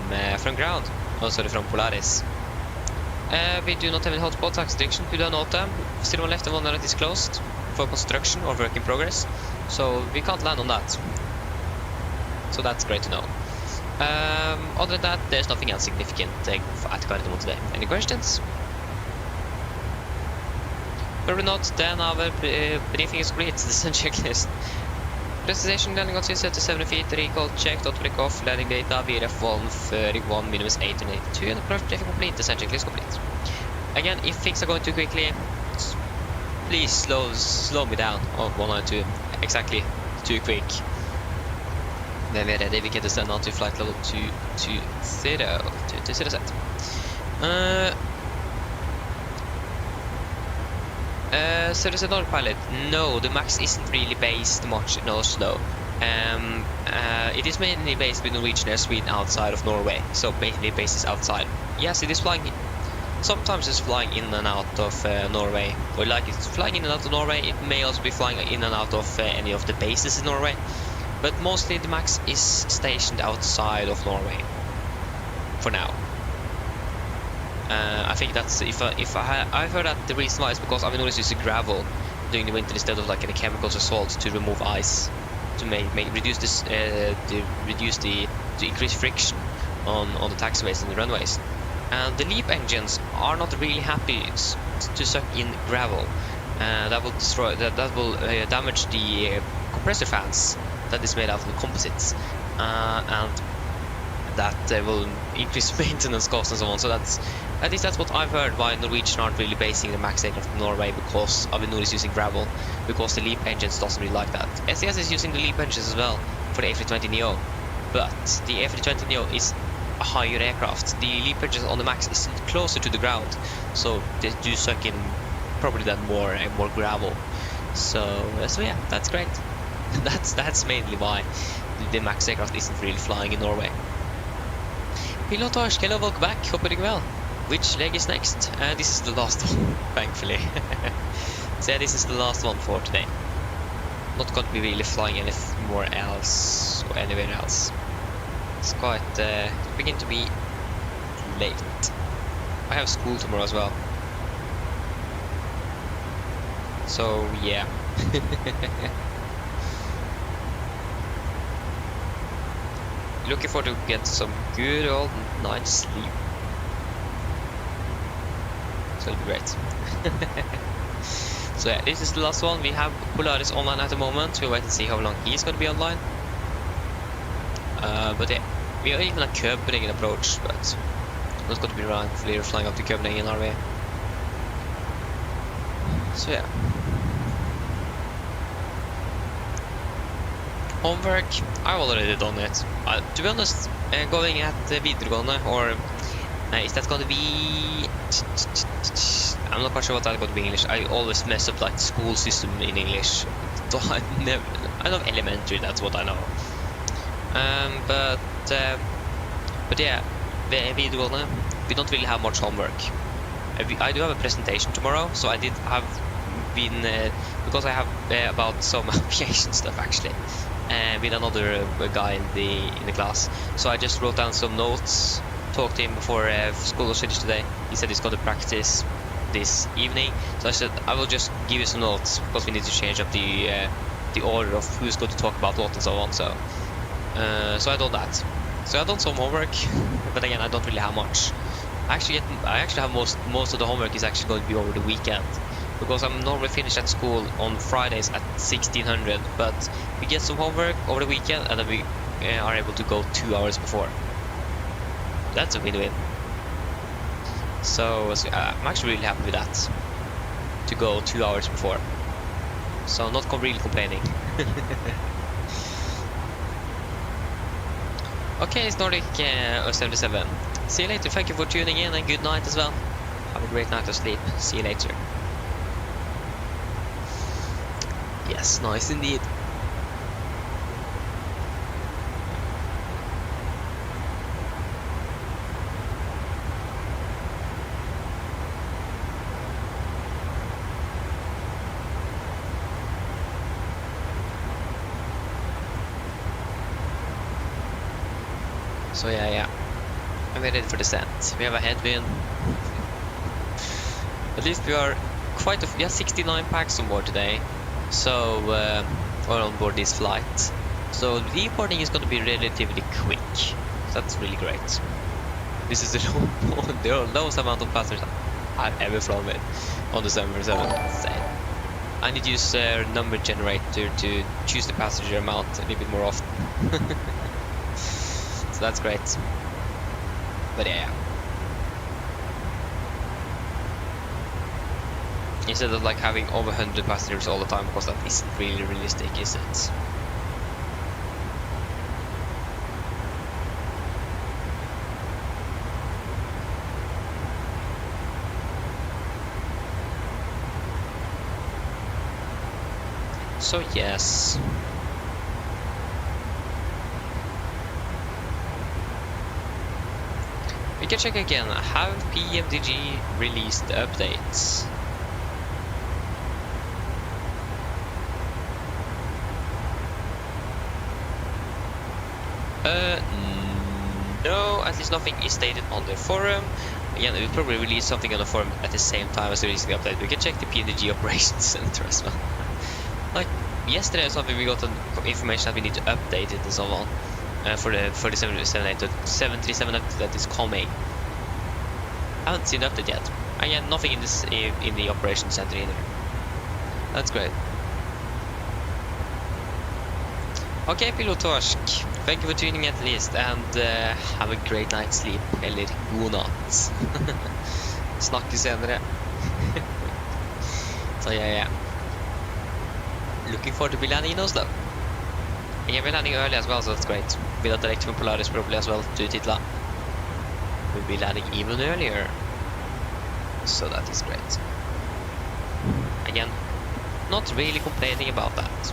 ground. Oh, sorry, from Polaris. We do not have any hotspot tax restriction, we do note them. Still on left and one that is closed for construction or work in progress, so we can't land on that. So that's great to know. Other than that, there's nothing else significant at Gardermoen today. Any questions? Probably not, then our briefing is complete. Descent checklist. Destination landing altitude set to 70 feet, recall checked, auto takeoff, landing data, VRF 131, minus 882, and approach briefing complete, descent checklist complete. Again, if things are going too quickly, please slow me down. Oh, 192, exactly, too quick. Then we're ready, we can descend on to flight level 220 set. So there's another pilot. No, the Max isn't really based much in Oslo. It is mainly based with Norwegian Air Sweden outside of Norway. So mainly bases outside. Yes, it is flying. Sometimes it's flying in and out of Norway. Or like it's flying in and out of Norway. It may also be flying in and out of any of the bases in Norway. But mostly the Max is stationed outside of Norway. For now. I think that's I've heard that the reason why is because Avinor uses gravel during the winter instead of like any chemicals or salt to remove ice to reduce this to increase friction on the taxiways and the runways. And the LEAP engines are not really happy to suck in gravel. That will destroy that will damage the compressor fans that is made out of the composites, and that will increase maintenance costs and so on. So at least that's what I've heard why Norwegian aren't really basing the Max aircraft in Norway, because Avinor is using gravel, because the LEAP engines doesn't really like that. SAS is using the LEAP engines as well for the A320neo, but the A320neo is a higher aircraft. The LEAP engines on the Max is closer to the ground, so they do suck in probably then more gravel. So yeah, that's great. That's mainly why the Max aircraft isn't really flying in Norway. Pilotage, hello, welcome back, hope you're doing well. Which leg is next? This is the last one, thankfully. So yeah, this is the last one for today. Not going to be really flying anywhere else or anywhere else. It's quite beginning to be late. I have school tomorrow as well. So yeah. Looking forward to get some good old night's sleep. So it'll be great. So yeah, this is the last one. We have Polaris online at the moment. We'll wait and see how long he's going to be online. But yeah, we are even a Copenhagen approach, but not going to be around flying up to Copenhagen, are we? So yeah. Homework, I've already done it. To be honest, going at videregående, or is that going to be... I'm not quite sure what that's going to be in English. I always mess up like school system in English. So I know elementary, that's what I know. But yeah, videregående, we don't really have much homework. I do have a presentation tomorrow, so I did have been because I have about some aviation stuff actually. With another guy in the class, so I just wrote down some notes, talked to him before school was finished today. He said he's going to practice this evening, so I said I will just give you some notes because we need to change up the order of who's going to talk about what and so on. So I done that. So I done some homework, but again I don't really have much. I actually have most of the homework is actually going to be over the weekend, because I'm normally finished at school on Fridays at 1600, but we get some homework over the weekend and then we are able to go 2 hours before. That's a win-win. So I'm actually really happy with that, to go 2 hours before. So not really complaining. Okay, it's Nordic 77. See you later, thank you for tuning in and good night as well. Have a great night of sleep, see you later. Yes, nice indeed. So yeah, I'm ready for descent. We have a headwind. At least we are we have 69 packs on board today. So we're on board this flight. So the departing is going to be relatively quick. So that's really great. This is the lowest amount of passengers I've ever flown with on the 747. I need to use a number generator to choose the passenger amount a little bit more often. So that's great. But yeah. Instead of like having over 100 passengers all the time, because that isn't really realistic, is it? So yes. We can check again. Have PMDG released the updates? No, at least nothing is stated on the forum. Again, we'll probably release something on the forum at the same time as releasing the update. We can check the PMDG Operations Center as well. Like yesterday or something, we got information that we need to update it and so on for the 737 update that is coming. I haven't seen the update yet. Again, nothing in this in the Operations Center either. That's great. Okay, Pilotorsk, thank you for tuning in at least, and have a great night's sleep, eller god natt. Snakkes senere. So yeah. Looking forward to be landing in Oslo. Again, we're landing early as well, so that's great. With a direct from Polaris probably as well to Titla. We'll be landing even earlier. So that is great. Again, not really complaining about that.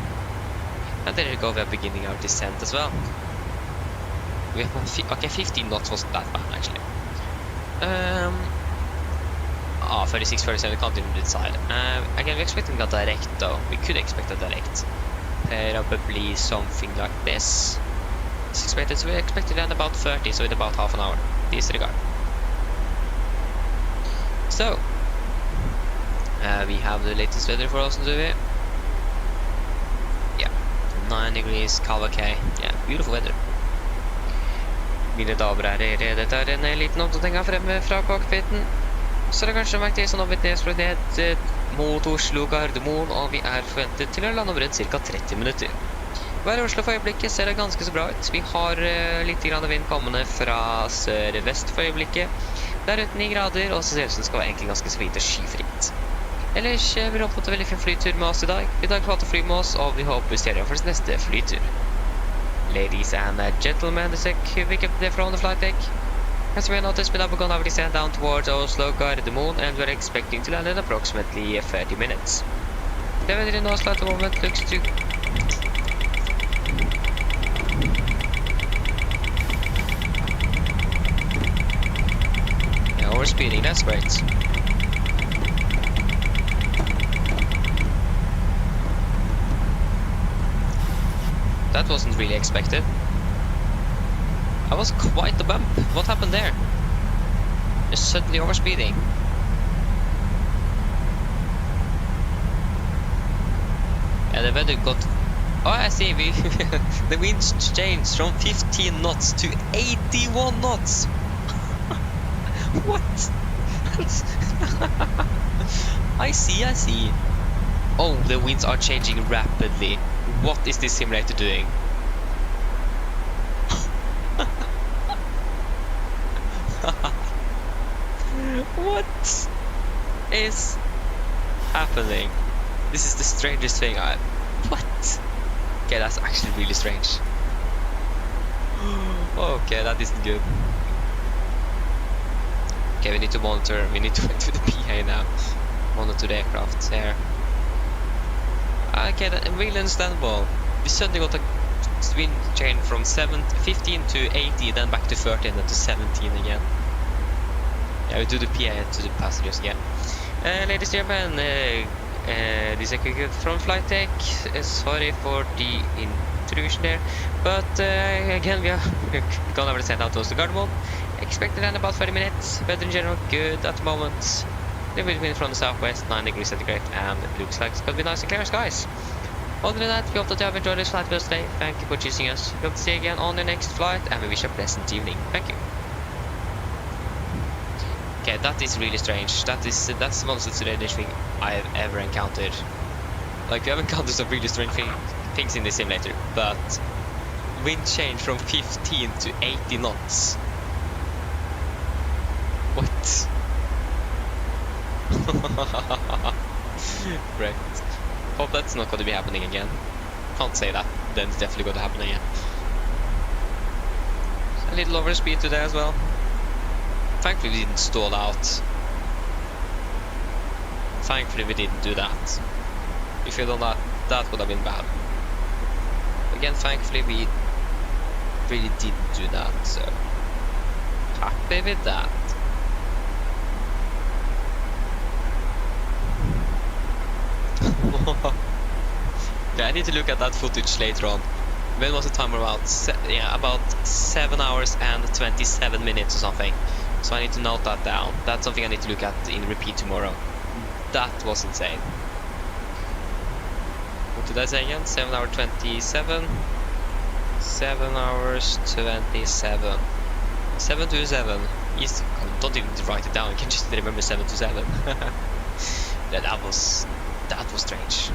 And there you go, we are beginning our descent as well. We have okay, 15 knots wasn't that bad actually. 36, 37, can't even decide. Again, we're expecting a direct though. We could expect a direct. Probably something like this. It's expected, so we expect to land about 30, so in about half an hour. Disregard. So, we have the latest weather for us, do we? 9 degrees, calm, okay. Yeah, beautiful weather. Mine damer og herrer, dette er en liten oppdatering fremme fra cockpiten. Så det kanskje merket sånn blitt nedsprøytet mot Oslo Gardermoen, og vi er forventet til å lande over ca. 30 minutter. Været i Oslo for øyeblikket ser det ganske så bra ut. Vi har litt grann vind kommende fra sør-vest for øyeblikket. Det er rundt 9 grader, og så ser det ut som det skal være egentlig ganske så fint og skyfritt. Ellers vi håper på en veldig fin flytur med oss i dag. I dag får vi fly med oss, og vi håper vi ser dere for neste flytur. Ladies and gentlemen, this is a quick update from the flight deck. As we noticed, we have begun our descent down towards Oslo Gardermoen, and we're expecting to land in approximately 30 minutes. The weather in Oslo at the moment looks to... Yeah, we're speeding, that's great. That wasn't really expected. That was quite the bump. What happened there? Just suddenly overspeeding. Yeah, the weather got... Oh, I see. The wind changed from 15 knots to 81 knots. What? I see. Oh, the winds are changing rapidly. What is this simulator doing? What is happening? This is the strangest thing What? Okay, that's actually really strange. Okay, that isn't good. Okay, we need to monitor. We need to wait for the PA now. Monitor the aircraft there. Okay, that's really understandable. We suddenly got a wind change from 15 to 80, then back to 30, and then to 17 again. Yeah, we do the PA to the passengers again. Ladies and gentlemen, this is a quick from flight deck. Sorry for the intrusion there, but again, we are gonna send out to the Gardermoen. Expect to land about 30 minutes. Weather in general good at the moment. A little bit wind from the southwest, 9 degrees centigrade, and it looks like it's going to be nice and clear skies. Other than that, we hope that you have enjoyed this flight with us today. Thank you for choosing us. We hope to see you again on the next flight, and we wish you a pleasant evening. Thank you. Okay, that is really strange. That's the most strange thing I've ever encountered. Like, we have encountered some really strange things in this simulator, but wind change from 15 to 80 knots. What? Great. Hope that's not going to be happening again. Can't say that. Then it's definitely going to happen again. A little overspeed today as well. Thankfully we didn't stall out. Thankfully we didn't do that. If you'd done that, That would have been bad. Again, thankfully we really didn't do that, so happy with that. Yeah, I need to look at that footage later on. When was the timer about? About 7 hours and 27 minutes or something. So I need to note that down. That's something I need to look at in repeat tomorrow. That was insane. What did I say again? 7 hours 27. 7 hours 27. 7 to 7. Easy. Don't even write it down. You can just remember 7 to 7. Yeah, that was strange.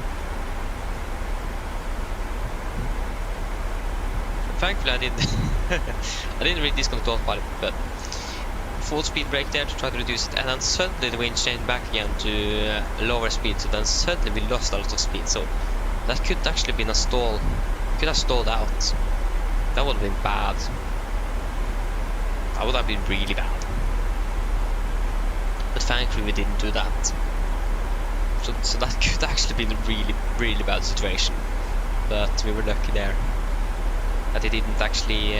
Thankfully, I didn't read this control pilot, but full speed brake there to try to reduce it, and then suddenly the wind changed back again to lower speed. So then suddenly we lost a lot of speed. So that could actually been a stall. Could have stalled out. That would have been bad. That would have been really bad. But thankfully we didn't do that. So that could actually been a really bad situation. But we were lucky there that it didn't actually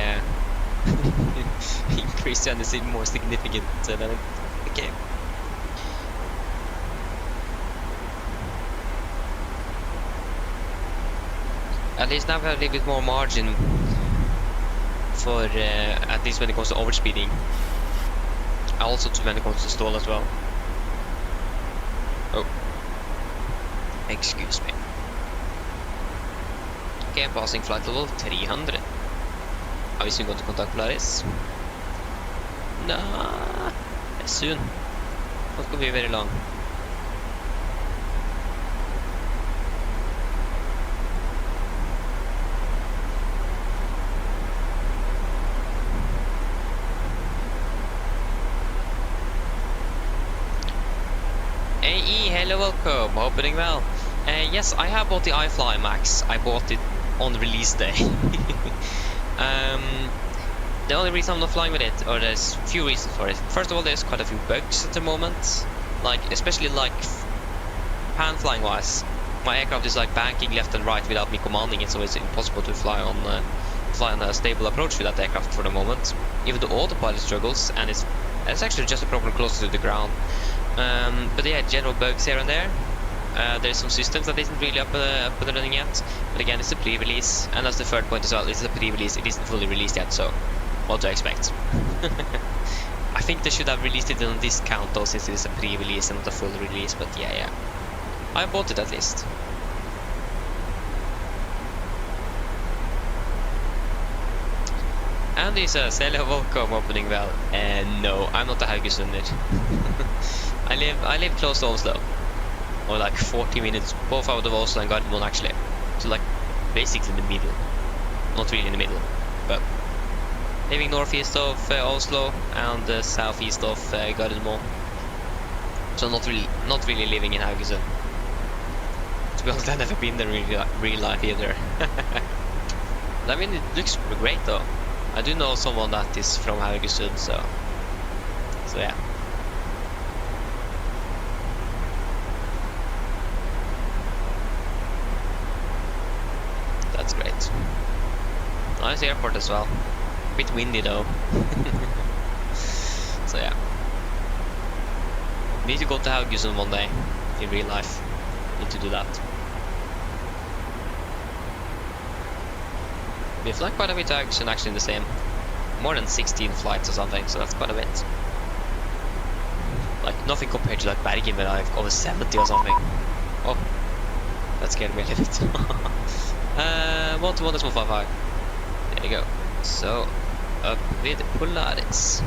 increase anything more significant than it became. At least now we have a little bit more margin for at least when it comes to overspeeding. Also when it comes to stall as well. Oh, excuse me. Okay, I'm passing flight level 300. Are we soon going to contact Polaris? Nah, soon. Not going to be very long. AE, hello, welcome. Opening well. Yes, I have bought the iFly Max. I bought it on release day. The only reason I'm not flying with it, or there's a few reasons for it. First of all, there's quite a few bugs at the moment, like especially like pan flying wise. My aircraft is like banking left and right without me commanding it, so it's impossible to fly on a stable approach with that aircraft for the moment. Even the autopilot struggles, and it's actually just a problem closer to the ground. But yeah, general bugs here and there. There's some systems that isn't really up and running yet, but again, it's a pre-release, and that's the third point as well. It's a pre-release; it isn't fully released yet, so what do I expect? I think they should have released it on a discount though, since it is a pre-release and not a full release. But yeah, I bought it at least. Andy says, hello, welcome, opening well. No, I'm not a Haugesunder. I live close to Oslo. Or like 40 minutes, both out of Oslo and Gardermoen actually. So like basically in the middle. Not really in the middle, but living northeast of Oslo and southeast of Gardermoen. So not really living in Haugesund. To be honest, I've never been there in real life either. I mean, it looks great though. I do know someone that is from Haugesund, so yeah. That's great. Nice airport as well. A bit windy though. So yeah. Need to go to Haugesund one day in real life. Need to do that. We fly quite a bit to Haugesund actually in the same. More than 16 flights or something, so that's quite a bit. Like nothing compared to like Bergen where I've over 70 or something. Oh, that scared me a little bit. 121.55. There you go. So, up with Polaris.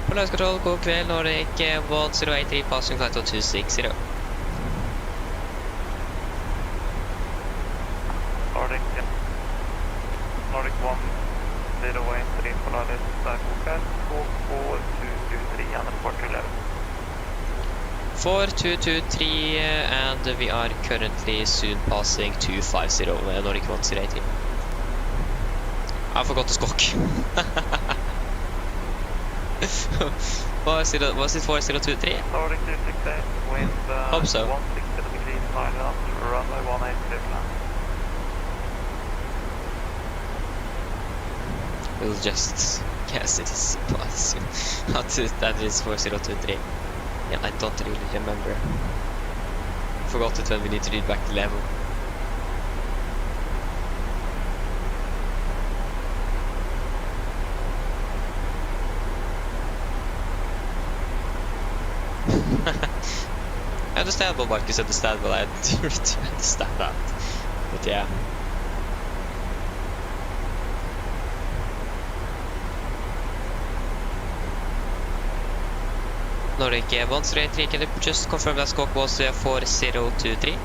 Polaris control, god kväll, Nordic 1083, passing flight 260. Nordic 1083, Polaris, Takeoff, 4223 and port 11. 4223, and we are currently soon passing 250 Nordic 1083. I forgot to skok. Was it 4023? Nordic 268, wind Hope so. 160 degrees 9 knots, runway 18 clear. We'll just guess it is plus. That is 4023. Yeah, I don't really remember. Forgot it when we need to read back the level. Understandable, Marcus, understandable. I do understand that. But yeah. Nordic 103, can you just confirm that squawk was 4023?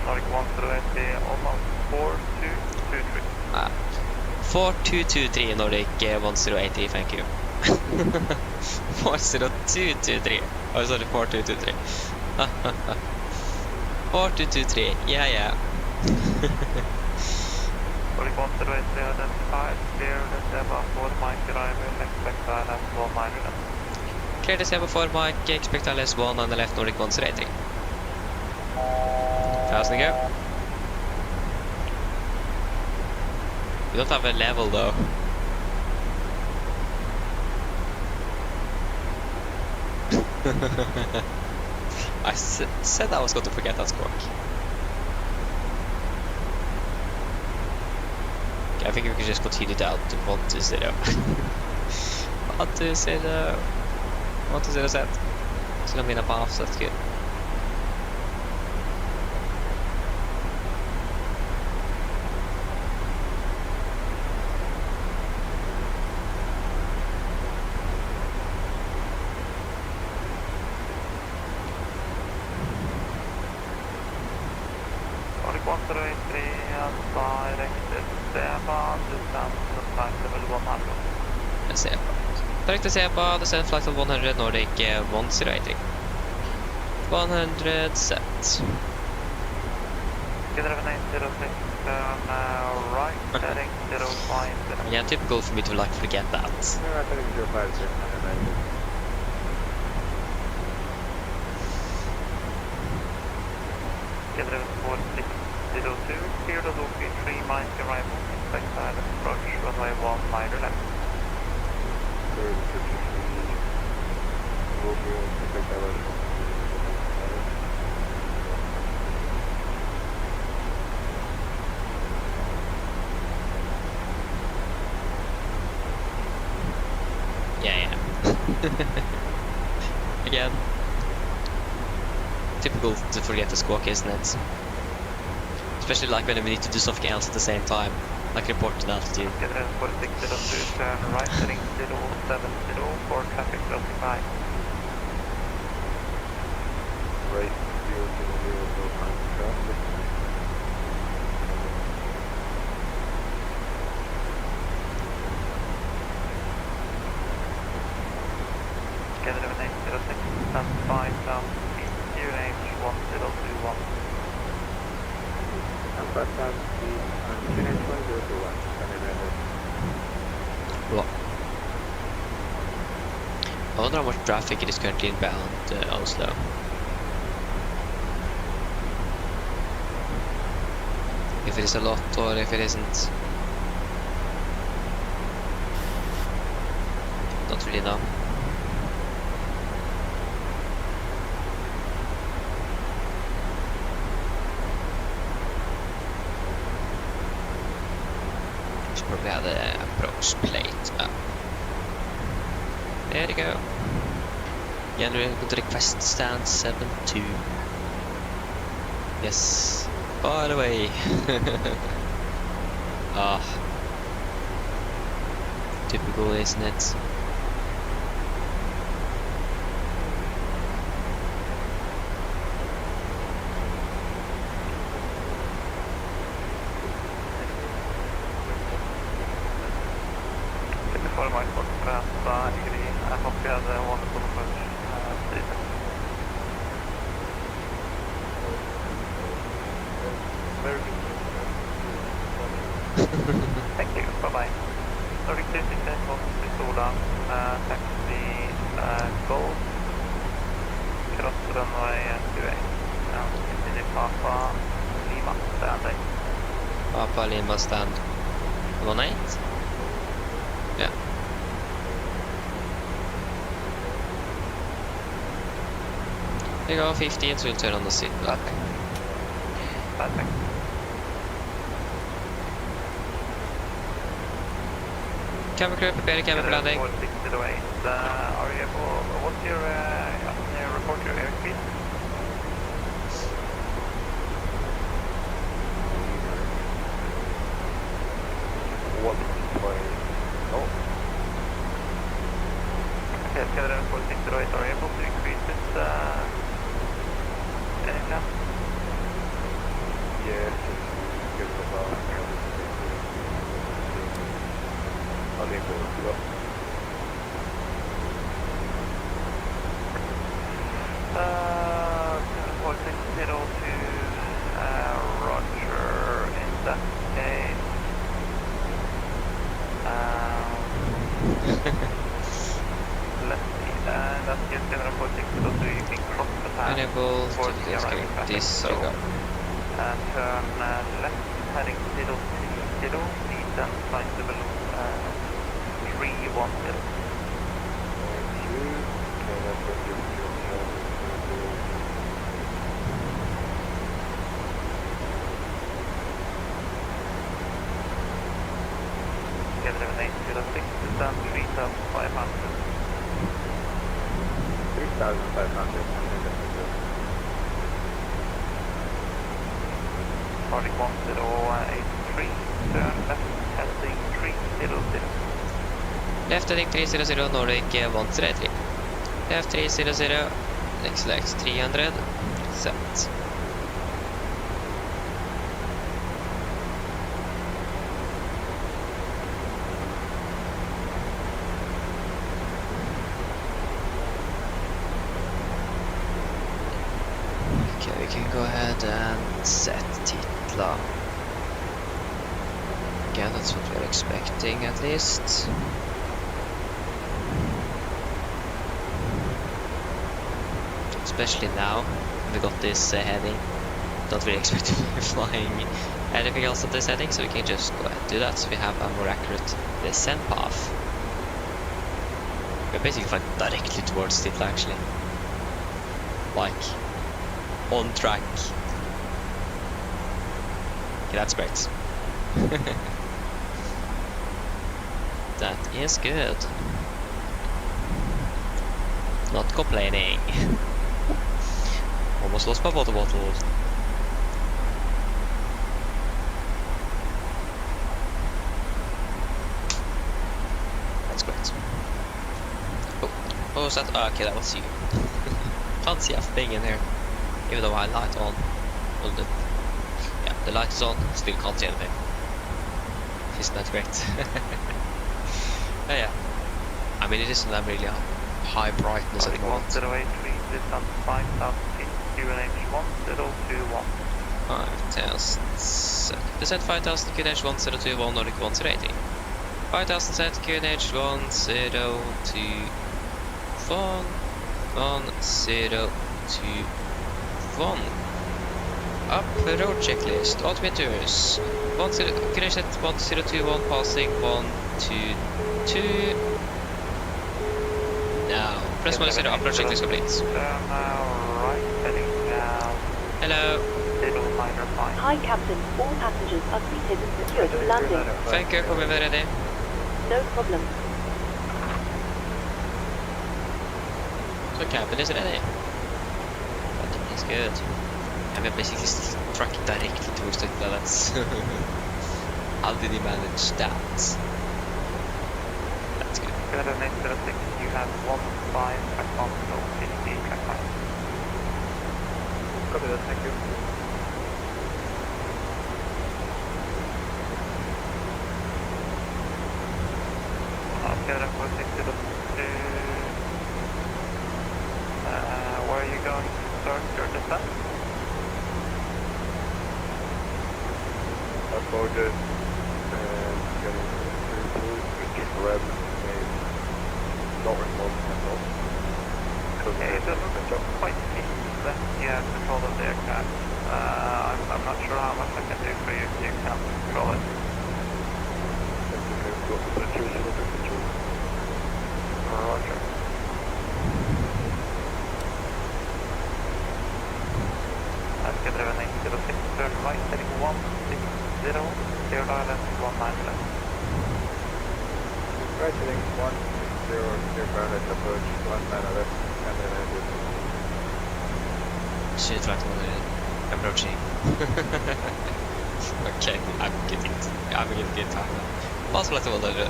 Nordic 103, almost 4223. 4223, Nordic 1083, thank you. 40223. Oh, sorry, 4223. 4223, yeah. Nordic 103, identified, clear the Seba 4 Mike arrival, expect ILS 1 minor left. Clear the Seba 4 Mike, expect ILS 1 on the left, Nordic 103. 1000 go. We don't have a level though. I said I was going to forget that squawk. Okay, I think we can just continue down to 120. 120. 120 set. Till I mean a pass, that's good. Direct to Seba, descend flight of 100, Nordic 1080. 100 set. Right, heading 050. Yeah, typical for me to like forget that. Yeah, heading 050. Get 4602, clear the loop 3 miles arrival, expect ILS approach, runway 1 minor left. Yeah. Again, typical to forget the squawk, isn't it? Especially like when we need to do something else at the same time, like report to altitude. Get 4602, turn right, heading 070 for traffic crossing by. Right, 000, no time for traffic. Get 806, stand by, down, QNH 1021. And that time, QNH 1021. Well, I wonder how much traffic it is currently inbound Oslo. If it is a lot or if it isn't. Don't really know. Should probably have the approach plate up. There you go. Yeah, we're going to request stand 72. Yes. By the way. Typical, isn't it? Before my podcast, I hope you had a wonderful approach. Very good. Thank you, bye-bye. 32 successful to Sola, taxi Gold, cross runway 28. Papa Lima standing. Papa Lima stand 18? Yeah. We go 15, so we'll turn on the seat. Perfect. Perfect. Camera crew, prepare camera for landing. 4608, are you able, what's your, report your airspeed? Okay, Skeleton 4608, are you able to increase it, any chance? Yes, it's good about unable to go. Skeleton 4602, Roger, in that case. Let's see, that's just Skeleton 4602, you can cross the path. Enable to towards the arriving disconnect traffic. disregard. Turn left heading 030, descend flight level 310. Skeleton 806, descend 3500. 3,500. Nordic 1083, turn left heading 300. Left heading 300, Nordic 133. Left 300, XLX 300, set. Okay, we can go ahead and set titla. Again, that's what we're expecting at least. Especially now, we got this heading. Don't really expect to be flying anything else at this heading, so we can just go ahead and do that, so we have a more accurate descent path. We're basically flying directly towards Titla actually. Like, on track. Okay, that's great. That is good. Not complaining. Almost lost my water bottle. That's great. Oh, what was that? Oh, okay, that was you. Can't see a thing in here, even though I light on. Well, yeah, the light is on. Still can't see anything. Isn't that great? Oh, yeah. I mean, it isn't a really high brightness at the moment. 1083, descend 5000 feet, QNH 1021. 5000 descent 5000 QNH 1021, Nordic 1080. 5000 set QNH 1021, 1021. Up road checklist, altimeters. QNH set 1021 passing 122. Now, press 10 upload checklist complete. Right, heading down. Hello. Hi, Captain. All passengers are seated and secured for landing. Thank you, kommer vi ready? No problem. So cabin is ready. That is good. And we're basically tracking directly towards the that's how did he manage that? That's good. Skeleton 806, you have 15 track 1, so 15 track 5. Copy that, thank you. Skeleton 4602, where are you going to start your descent? I boarded and getting through just red and not responding at all. Okay, it doesn't quite fit then you have control of the aircraft. I'm not sure how much I can do for you if you can control it. Roger. Let's get 7806, turn right, heading 160, cleared island, 19 left. Right heading 160, clear pilot approach, 19 left, and then I do. Shit, flight 100 approaching. Okay, I'm getting good time now. Last flight 100.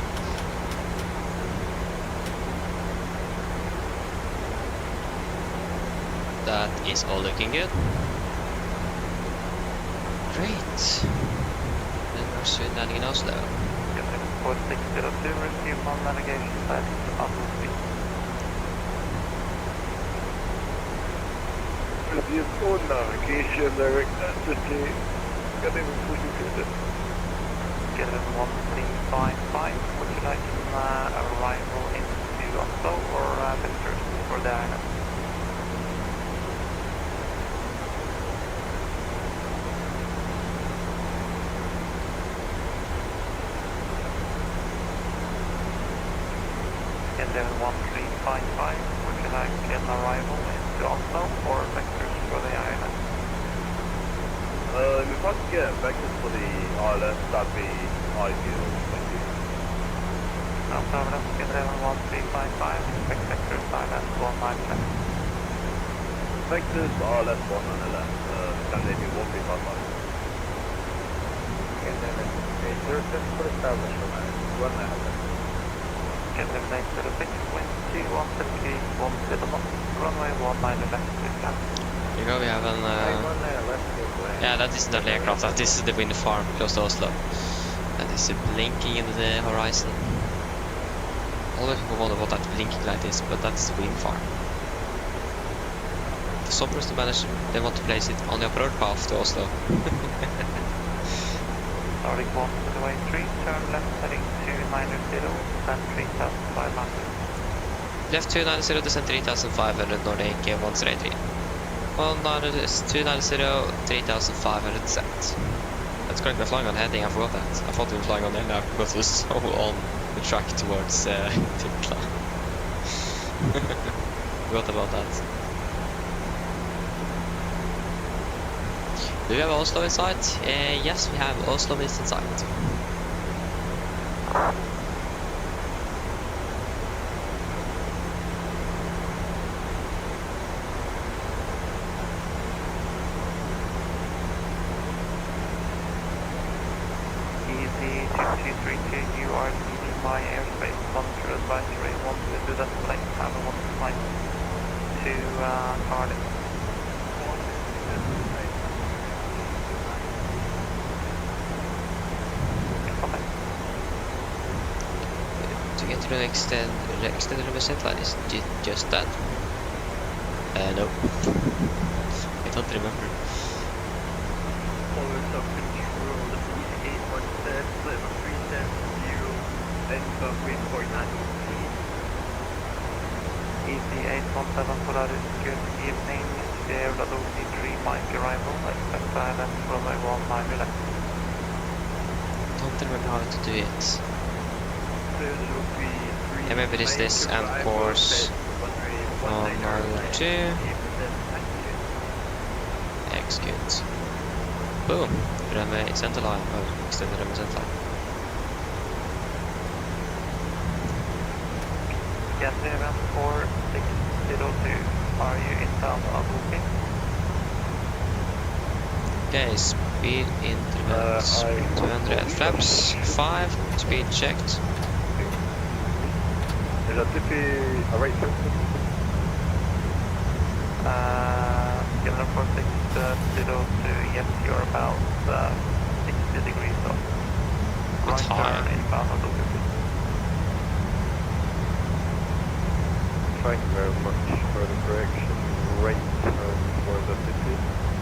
That is all looking good. Great. Then we're soon landing in Oslo. 4602, receive on navigation side to Oslo speed. Receive on navigation direct entity. Can even push it to Get 1355, would you like an arrival into Oslo or visitors for the island? Get 1355, would you like an arrival into Oslo or visitors for the island? If I could get vectors for the island, that'd be ideal. Thank you. No problem, get 1355, expect vectors island 19 left. Vectors are left one on the left. Can they be 155? And then it's certain for establishment, 1 minute. Get 7806, wind 2178, 10 runway 19 left, please land. Here we go, we have an... yeah, that is not an aircraft, that is the wind farm close to Oslo. That is blinking in the horizon. Always wonder what that blinking light is, but that's the wind farm. The Sommers to manage, they want to place it on the upper path to Oslo. Starting 1 to the way 3, turn left heading 290, descend 3500. Left 290, descend 3500, Nordic 103. 290, 3500 descent. That's correct, we're flying on heading, I forgot that. I thought we were flying on air because it was so on the track towards Tikla. Forgot about that. Do we have Oslo in sight? Yes, we have Oslo in sight. Easy 2232, you are leaving my airspace. Monitor advisory, 1 to the plane, have a 1 flight to Cardiff. To get to the extended reset line is just that. No. I don't remember. Forward of control, the 817, level 370, and wind 490. Easy 817 Polaris, good evening. Air Radosi 3 Mike arrival, expect island runway 19 left. Don't remember how to do it. Yeah, maybe it is this and course 102. Execute. Boom! Runway center line. Oh, extended runway center line. Get 4602. Are you inbound on booking? Okay, speed increments 200 flaps 5. Speed checked. Is that if we right Given 4602, yes, you're about 60 degrees off. It's high. Inbound on booking. Thank you very much for the correction. Right turn for the city.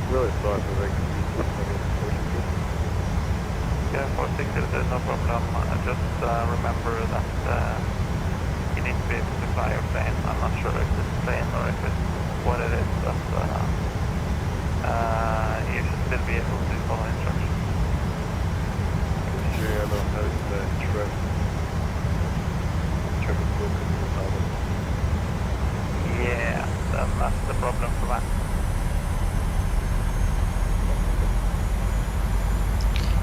Really sorry for the Yeah, 4602, no problem. Just remember that you need to be able to fly your plane. I'm not sure if it's plane or if it's what it is, but you should still be able to follow instructions. Sure, I don't know the traffic book in the title. Yeah, that's the problem for that.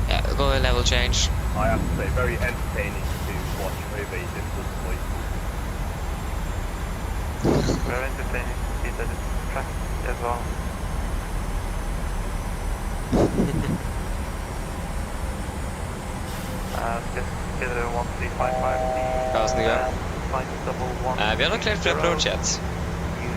Yeah, we'll go a level change. I have to say, very entertaining to watch over this voice. Very entertaining to see that it's tracked as well. Just get a 1355. How's it go? Flight double one. We are not cleared for approach yet. You,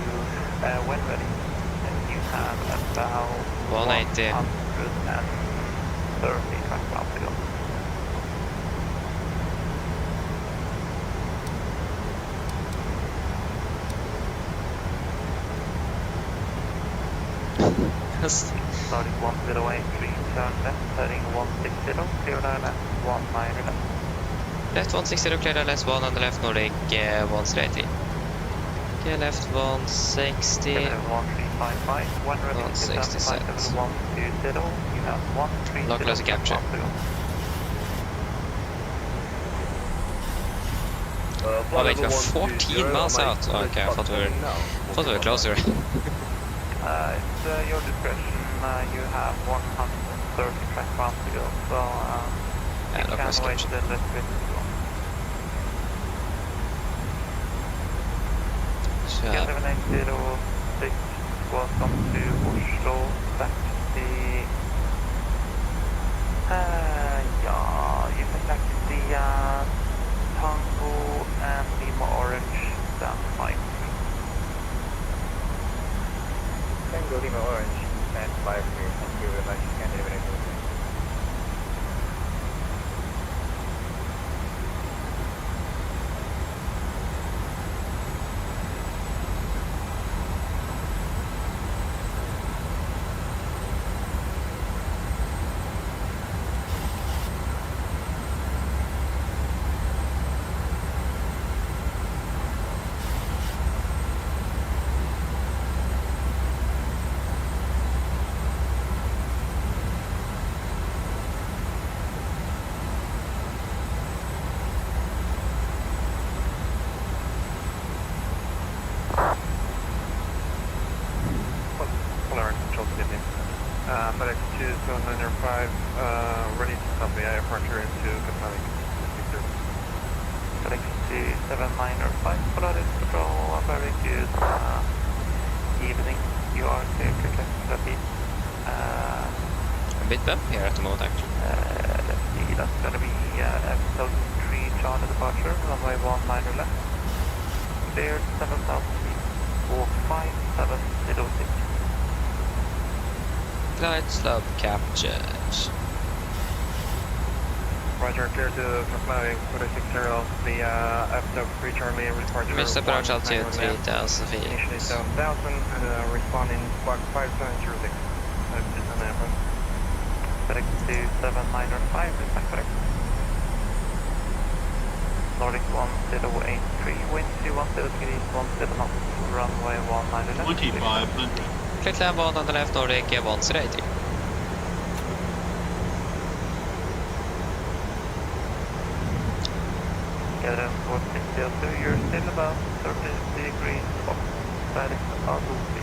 when ready, and you have about 180. 130 track miles to go. Starting 1083, turn left, heading 160, clear down left, 19 left. Left 160, clear down left 1 on the left Nordic 180. Okay, left 160. 1355, when ready, 167. 120, you have 130. Not close to capture. Oh wait, we're 14 miles out. Oh, okay, I thought we were closer. It's your discretion. You have 130 track miles to go, so you can wait a little bit as well. So, 7806, welcome to Oslo, back to yeah, you can back to the Tango and Lima Orange, that's fine. Tango Lima Orange, stand by for me. Thank you very much. Can't even anything. FedEx 2705, ready to copy departure into Copenhagen. FedEx 2705, Polaris Patrol, a very good evening. You are clear to collect traffic. a bit bump here at the moment actually. Let's see, that's going to be episode 3 Charlie departure, runway 19 left. Cleared 7,000 feet, walk 5706. Flight slope captured. Roger, clear to Copenhagen, 460, the episode 3 Charlie departure. Missed approach altitude 3,000 feet. Initially 7,000, responding squawk 5706. FedEx 2795, is that correct? Nordic 1083, wind 210 degrees, 17 knots, runway 19 left. 2500. Clear climb 1 on the left Nordic 180. Gather 4602, you're still about 30 degrees off. FedEx Haugesund.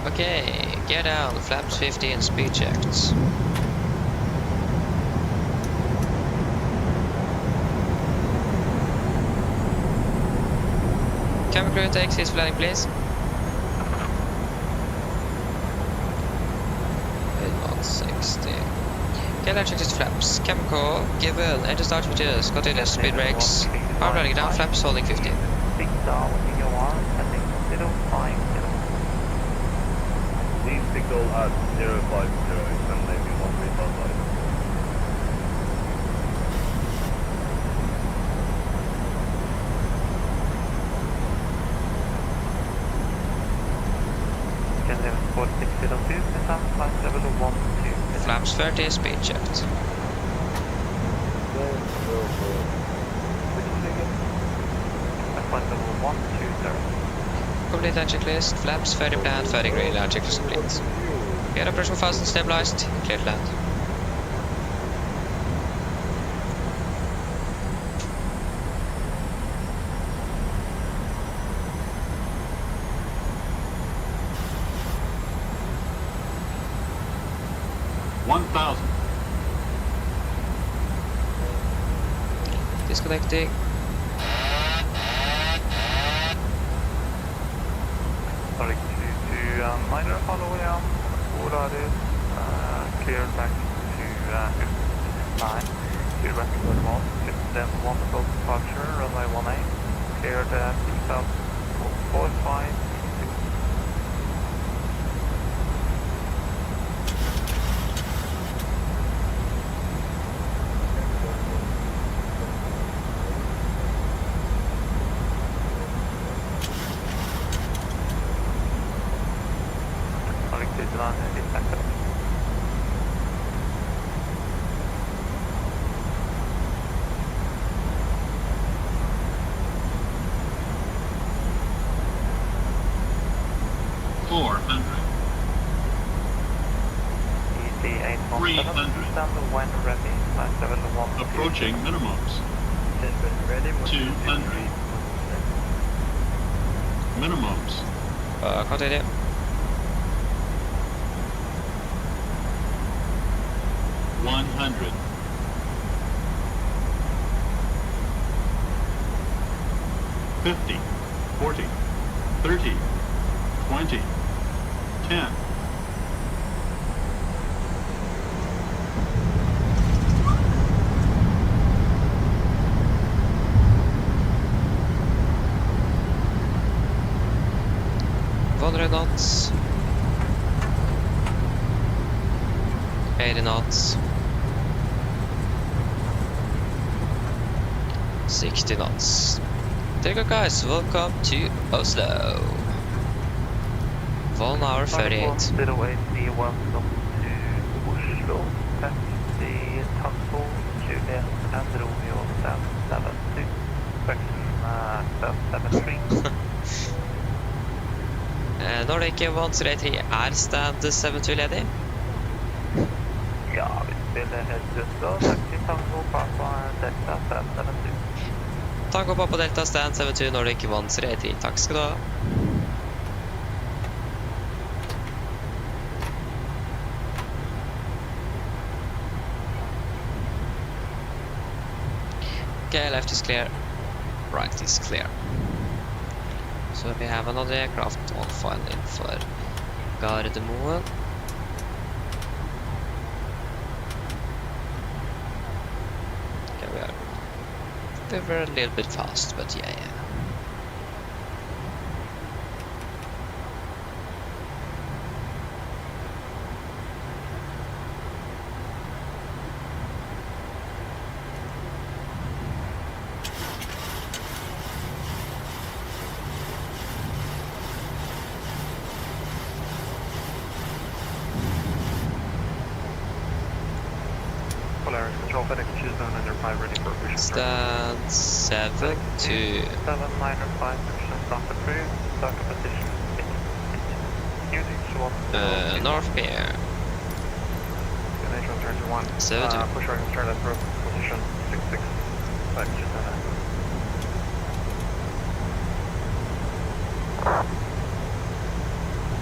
Okay, get down, flaps 50 and speed checked. Camera crew takes his flying please. 160. Get down, check his flaps. Camera call, given, enter start switches, continuous speed brakes. Power running down, flaps holding 50. 6 down in your arm, heading 050. Please signal at 050 and maybe 1355. Gather 4602, descent flight level 12. Flaps 30, speed checked. 120. Complete land checklist. Flaps 30 planned, 30 green. Land checklist complete. Get operation fast and stabilized. Clear to land. Disconnecting. Sorry, to minor follow down. What are this? Clear back to 9. Clear back to the wall. Then wonderful departure, runway 18. Cleared 6,445. Approaching minimums. 200. Minimums. Continue. $100. 50, 40, 30, 20, 10. Knots, 80 knots, 60 knots. There you go, guys. Welcome to Oslo. 1 hour 38. Welcome to Oslo. Taxi Tango, Juliet and Romeo 772. Section 773. Nordic 133 er stand 72 ledig? Ja, vi spiller helt rundt og taxi Tango Papa Delta stand 72. Tango Papa Delta stand 72 Nordic 133. Takk skal du ha. Okay, left is clear, right is clear. So we have another aircraft on file for Gardermoen. Okay, we were a little bit fast, but yeah. Control FedEx Shutdown under 5 ready for push. Stand 7 to 7 minor 5 stop approved. Stock position 6. Units 1. North Pier. Natural turn to 1. 7 to push right turn at position 66. 5 Shutdown.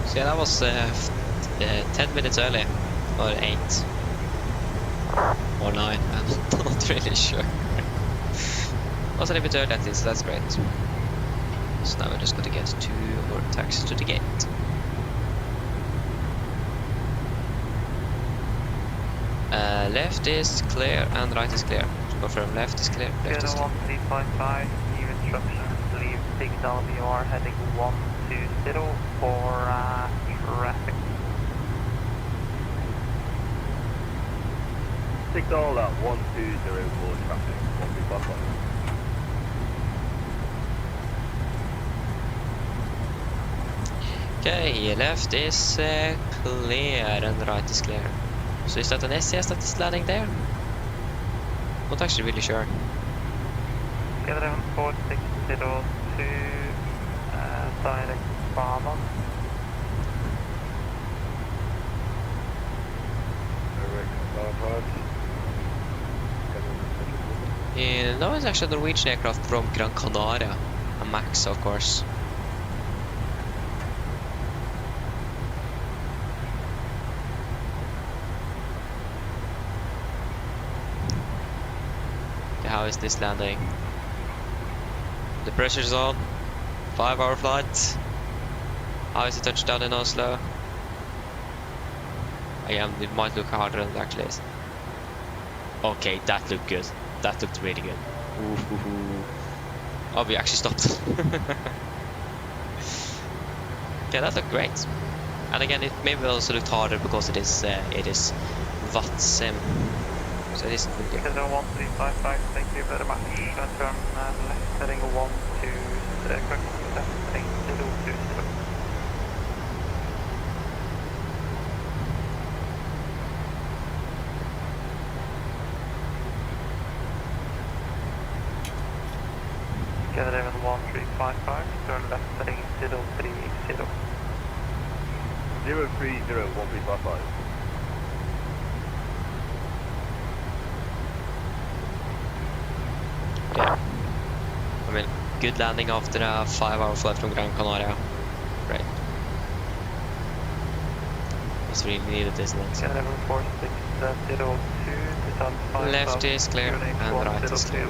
So yeah, that was 10 minutes early, or 8. Or 9, I'm not really sure. Was a little bit early at least, so that's great. So now we're just going to get 2 more taxis to the gate. Left is clear and right is clear. To confirm, left is clear, left is clear. 1355, new instructions, leave Big WR heading 120 for traffic. Signal at 1204 traffic, 1255. Okay, left is clear and right is clear. So is that an SCS that is landing there? Not actually really sure. Get 4602 direct Bravo. Yeah, that was actually a Norwegian aircraft from Gran Canaria, a Max, of course. Okay, how is this landing? The pressure's on. 5-hour flight. How is the touchdown in Oslo? Again, it might look harder than it actually is. Okay, that looked good. That looked really good. Ooh. Oh, we actually stopped. Okay, that looked great. And again, it maybe also looked harder because it is VATSIM. So it isn't really. Heading 1355, thank you very much. Turn left, heading 1 to correct left, 8020. Gather 1355, turn left, heading 030. 0301355. Yeah. I mean, good landing after a 5-hour flight from Gran Canaria. Great. It's really needed, isn't it? Gather 14602, Left is clear and right is clear.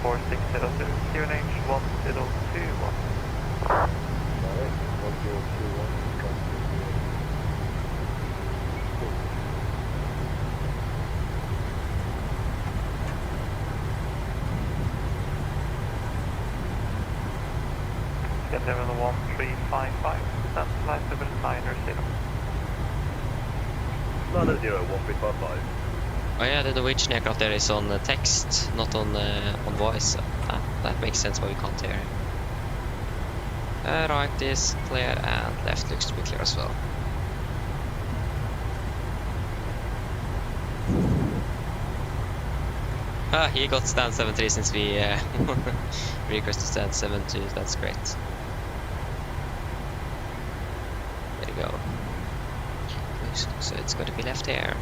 4602, QNH 1021. Get 1355, that's flight level 90. Another 01355. Oh yeah, the Norwegian aircraft there is on text, not on voice. That makes sense why we can't hear it. Right is clear and left looks to be clear as well. Ah, he got stand 73 since we requested stand 72. That's great. There you go. So it's got to be left here.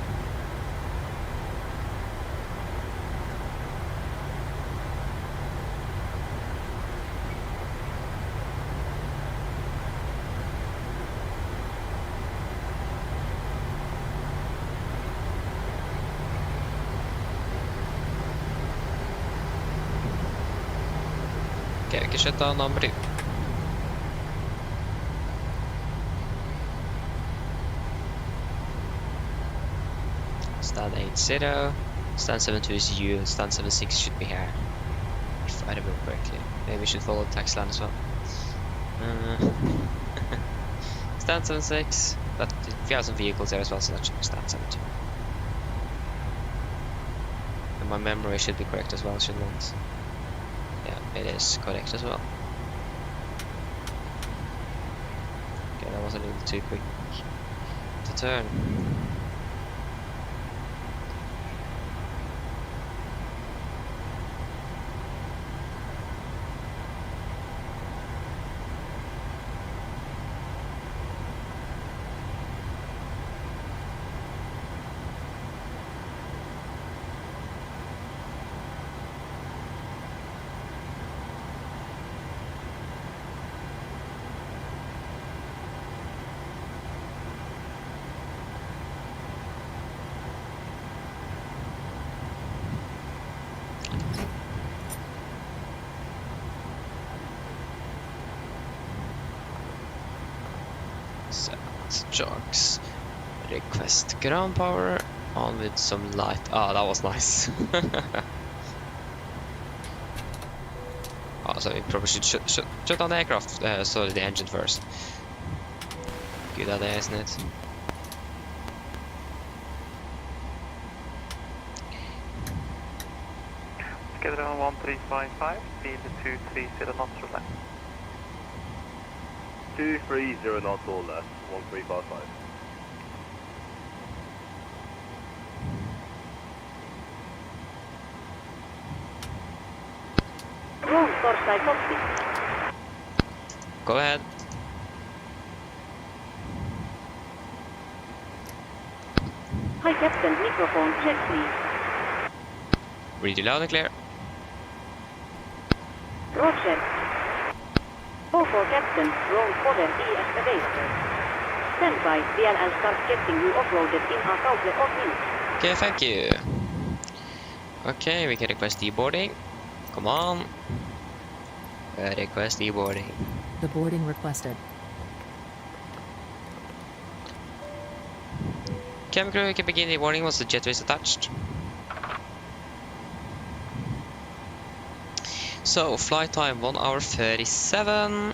Okay, we can shut down number 2. Stand 80, stand 72 is you, stand 76 should be here. If I remember correctly. Maybe we should follow the tax line as well. Stand 76, but we have some vehicles there as well, so that should be stand 72. And my memory should be correct as well, shouldn't it? Yeah, it is correct as well. Okay, that was a little too quick to turn. Jogs. Request ground power on with some light. Ah, that was nice. Oh, so we probably should shut down the aircraft, sorry, the engine first. Good idea, isn't it? Get on 1355, speed 230 knots or left. 230 knots or less, 1355. Torstai Cockpit. Go ahead. Hi Captain, microphone check please. Read you loud and clear. Roger. Go for Captain, roll order ES Evasive. Stand by, VN and start getting you offloaded in a couple of minutes. Okay, thank you. Okay, we can request deboarding. Come on. Request deboarding. The boarding requested. Cabin crew, we can begin deboarding once the jetway is attached. So, flight time 1 hour 37.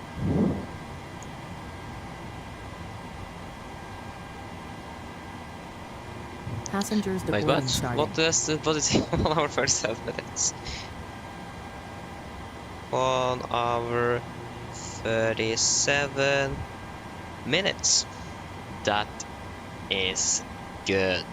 Passengers Wait, deboarding what? started. What is it? 1 hour 37 minutes. 1 hour 37 minutes. That is good.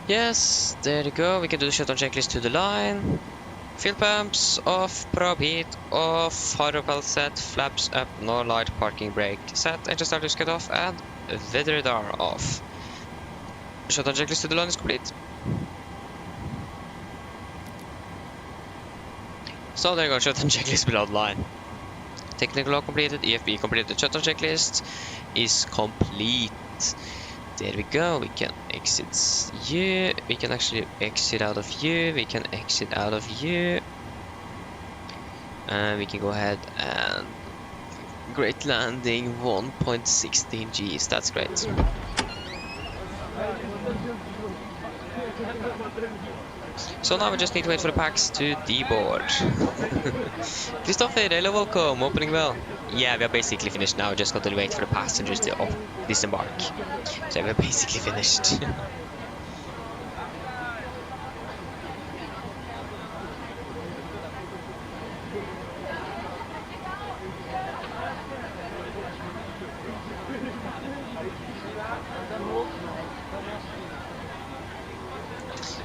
Yes, there you go. We can do the shutdown checklist to the line. Fuel pumps off, probe heat off, hydro pallet set, flaps up, no light, parking brake set, engine starters cut off, and weather radar off. Shutdown checklist to the line is complete. So there you go, shutdown checklist below the line. Technical log completed, EFB completed, shutdown checklist is complete. There we go, we can exit U, we can actually exit out of U, we can exit out of U. And we can go ahead and great landing 1.16 Gs, that's great. So now we just need to wait for the packs to deboard. Christopher, hello, welcome, opening well. Yeah, we are basically finished now, just got to wait for the passengers to disembark. So we're basically finished.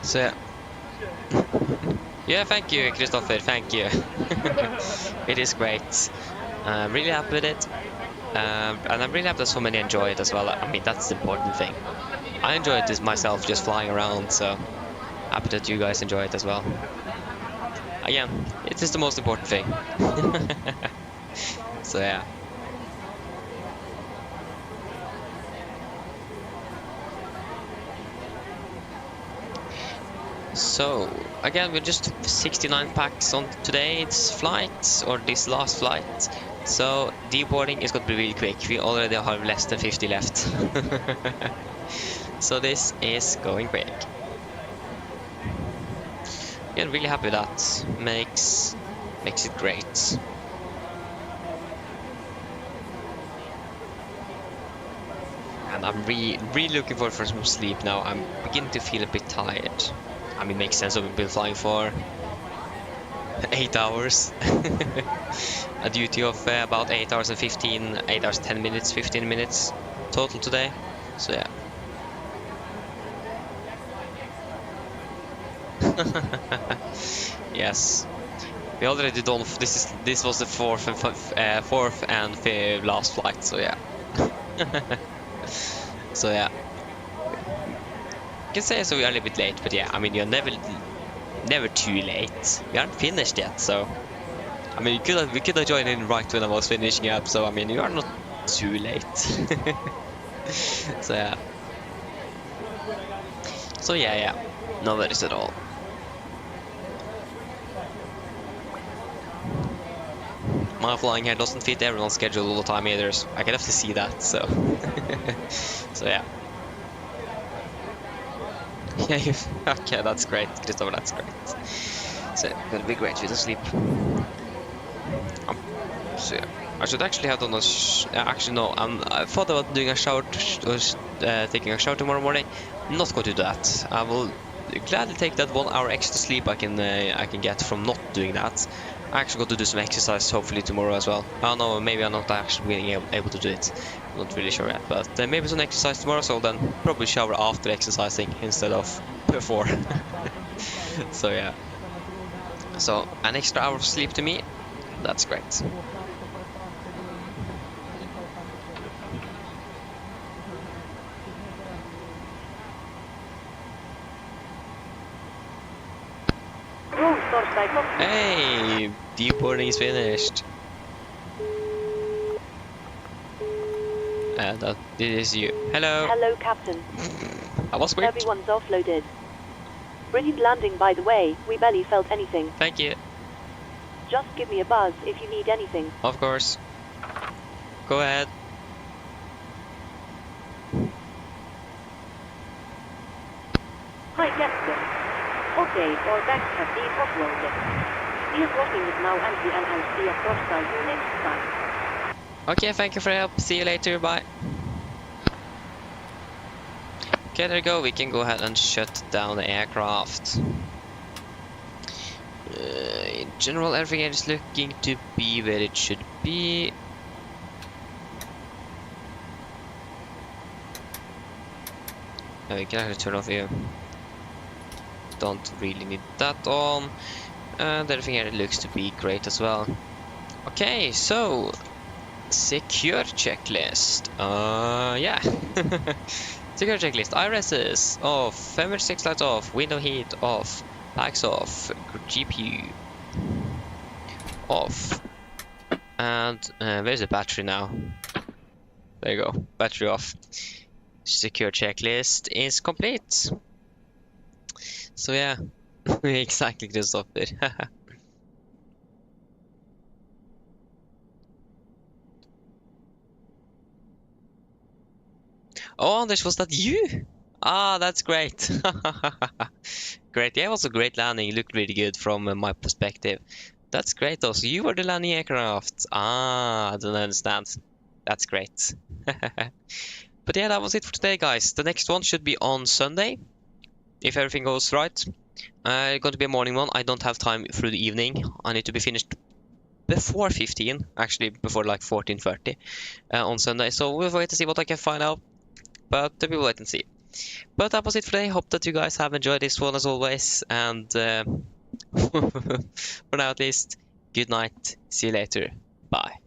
So yeah, thank you, Christopher, thank you. It is great. I'm really happy with it. And I'm really happy that so many enjoy it as well. I mean, that's the important thing. I enjoyed this myself, just flying around, so happy that you guys enjoy it as well. Again, it is the most important thing. So yeah. So again, we're just 69 packs on today's flight, or this last flight. So deboarding is going to be really quick. We already have less than 50 left. So this is going quick. Yeah, really happy with that. Makes it great. And I'm really looking forward for some sleep now. I'm beginning to feel a bit tired. I mean, it makes sense. We've been flying for 8 hours. A duty of about 8 hours and 8 hours 10 minutes, 15 minutes total today. So yeah. Yes, we already done. This was the fourth and fifth last flight. So yeah. So yeah. You can say so we are a little bit late, but yeah, I mean, you're never too late. We aren't finished yet, so I mean, we could have joined in right when I was finishing up. So I mean, you are not too late. So yeah. So yeah, no worries at all. My flying here doesn't fit everyone's schedule all the time either. So I can have to see that. So so yeah. Yeah, okay, that's great, Christopher, that's great. So, gonna be great with the sleep. So yeah, I should actually have done a actually no, I thought about doing a shower, taking a shower tomorrow morning. I'm not going to do that. I will gladly take that 1 hour extra sleep I can get from not doing that. I actually got to do some exercise hopefully tomorrow as well. I don't know, maybe I'm not actually being able to do it. I'm not really sure yet, but maybe some exercise tomorrow, so then probably shower after exercising instead of before. So yeah. So an extra hour of sleep to me, that's great. Hey, deboarding is finished. This is you. Hello. Hello, Captain. I was quick. Everyone's offloaded. Brilliant landing, by the way. We barely felt anything. Thank you. Just give me a buzz if you need anything. Of course. Go ahead. Hi, Captain. Okay, our bags have been offloaded. We're crossing it now and we will see a cross-side you next time. Okay, thank you for your help. See you later. Bye. Okay, there you go. We can go ahead and shut down the aircraft. In general, everything is looking to be where it should be. We can actually turn off here. Don't really need that on. And everything here looks to be great as well. Okay, so secure checklist. Yeah. Secure checklist. IRSs off. Emergency lights off. Window heat off. Packs off. GPU off. And where's the battery now? There you go. Battery off. Secure checklist is complete. So yeah, exactly just off it. Oh, Anders, was that you? Ah, that's great. Great. Yeah, it was a great landing. It looked really good from my perspective. That's great though. So you were the landing aircraft. Ah, I don't understand. That's great. But yeah, that was it for today, guys. The next one should be on Sunday, if everything goes right. It's going to be a morning one. I don't have time through the evening. I need to be finished before 15, actually before like 14:30 on Sunday. So we'll wait to see what I can find out. But we will wait and see. But that was it for today. Hope that you guys have enjoyed this one as always. And for now at least, good night. See you later. Bye.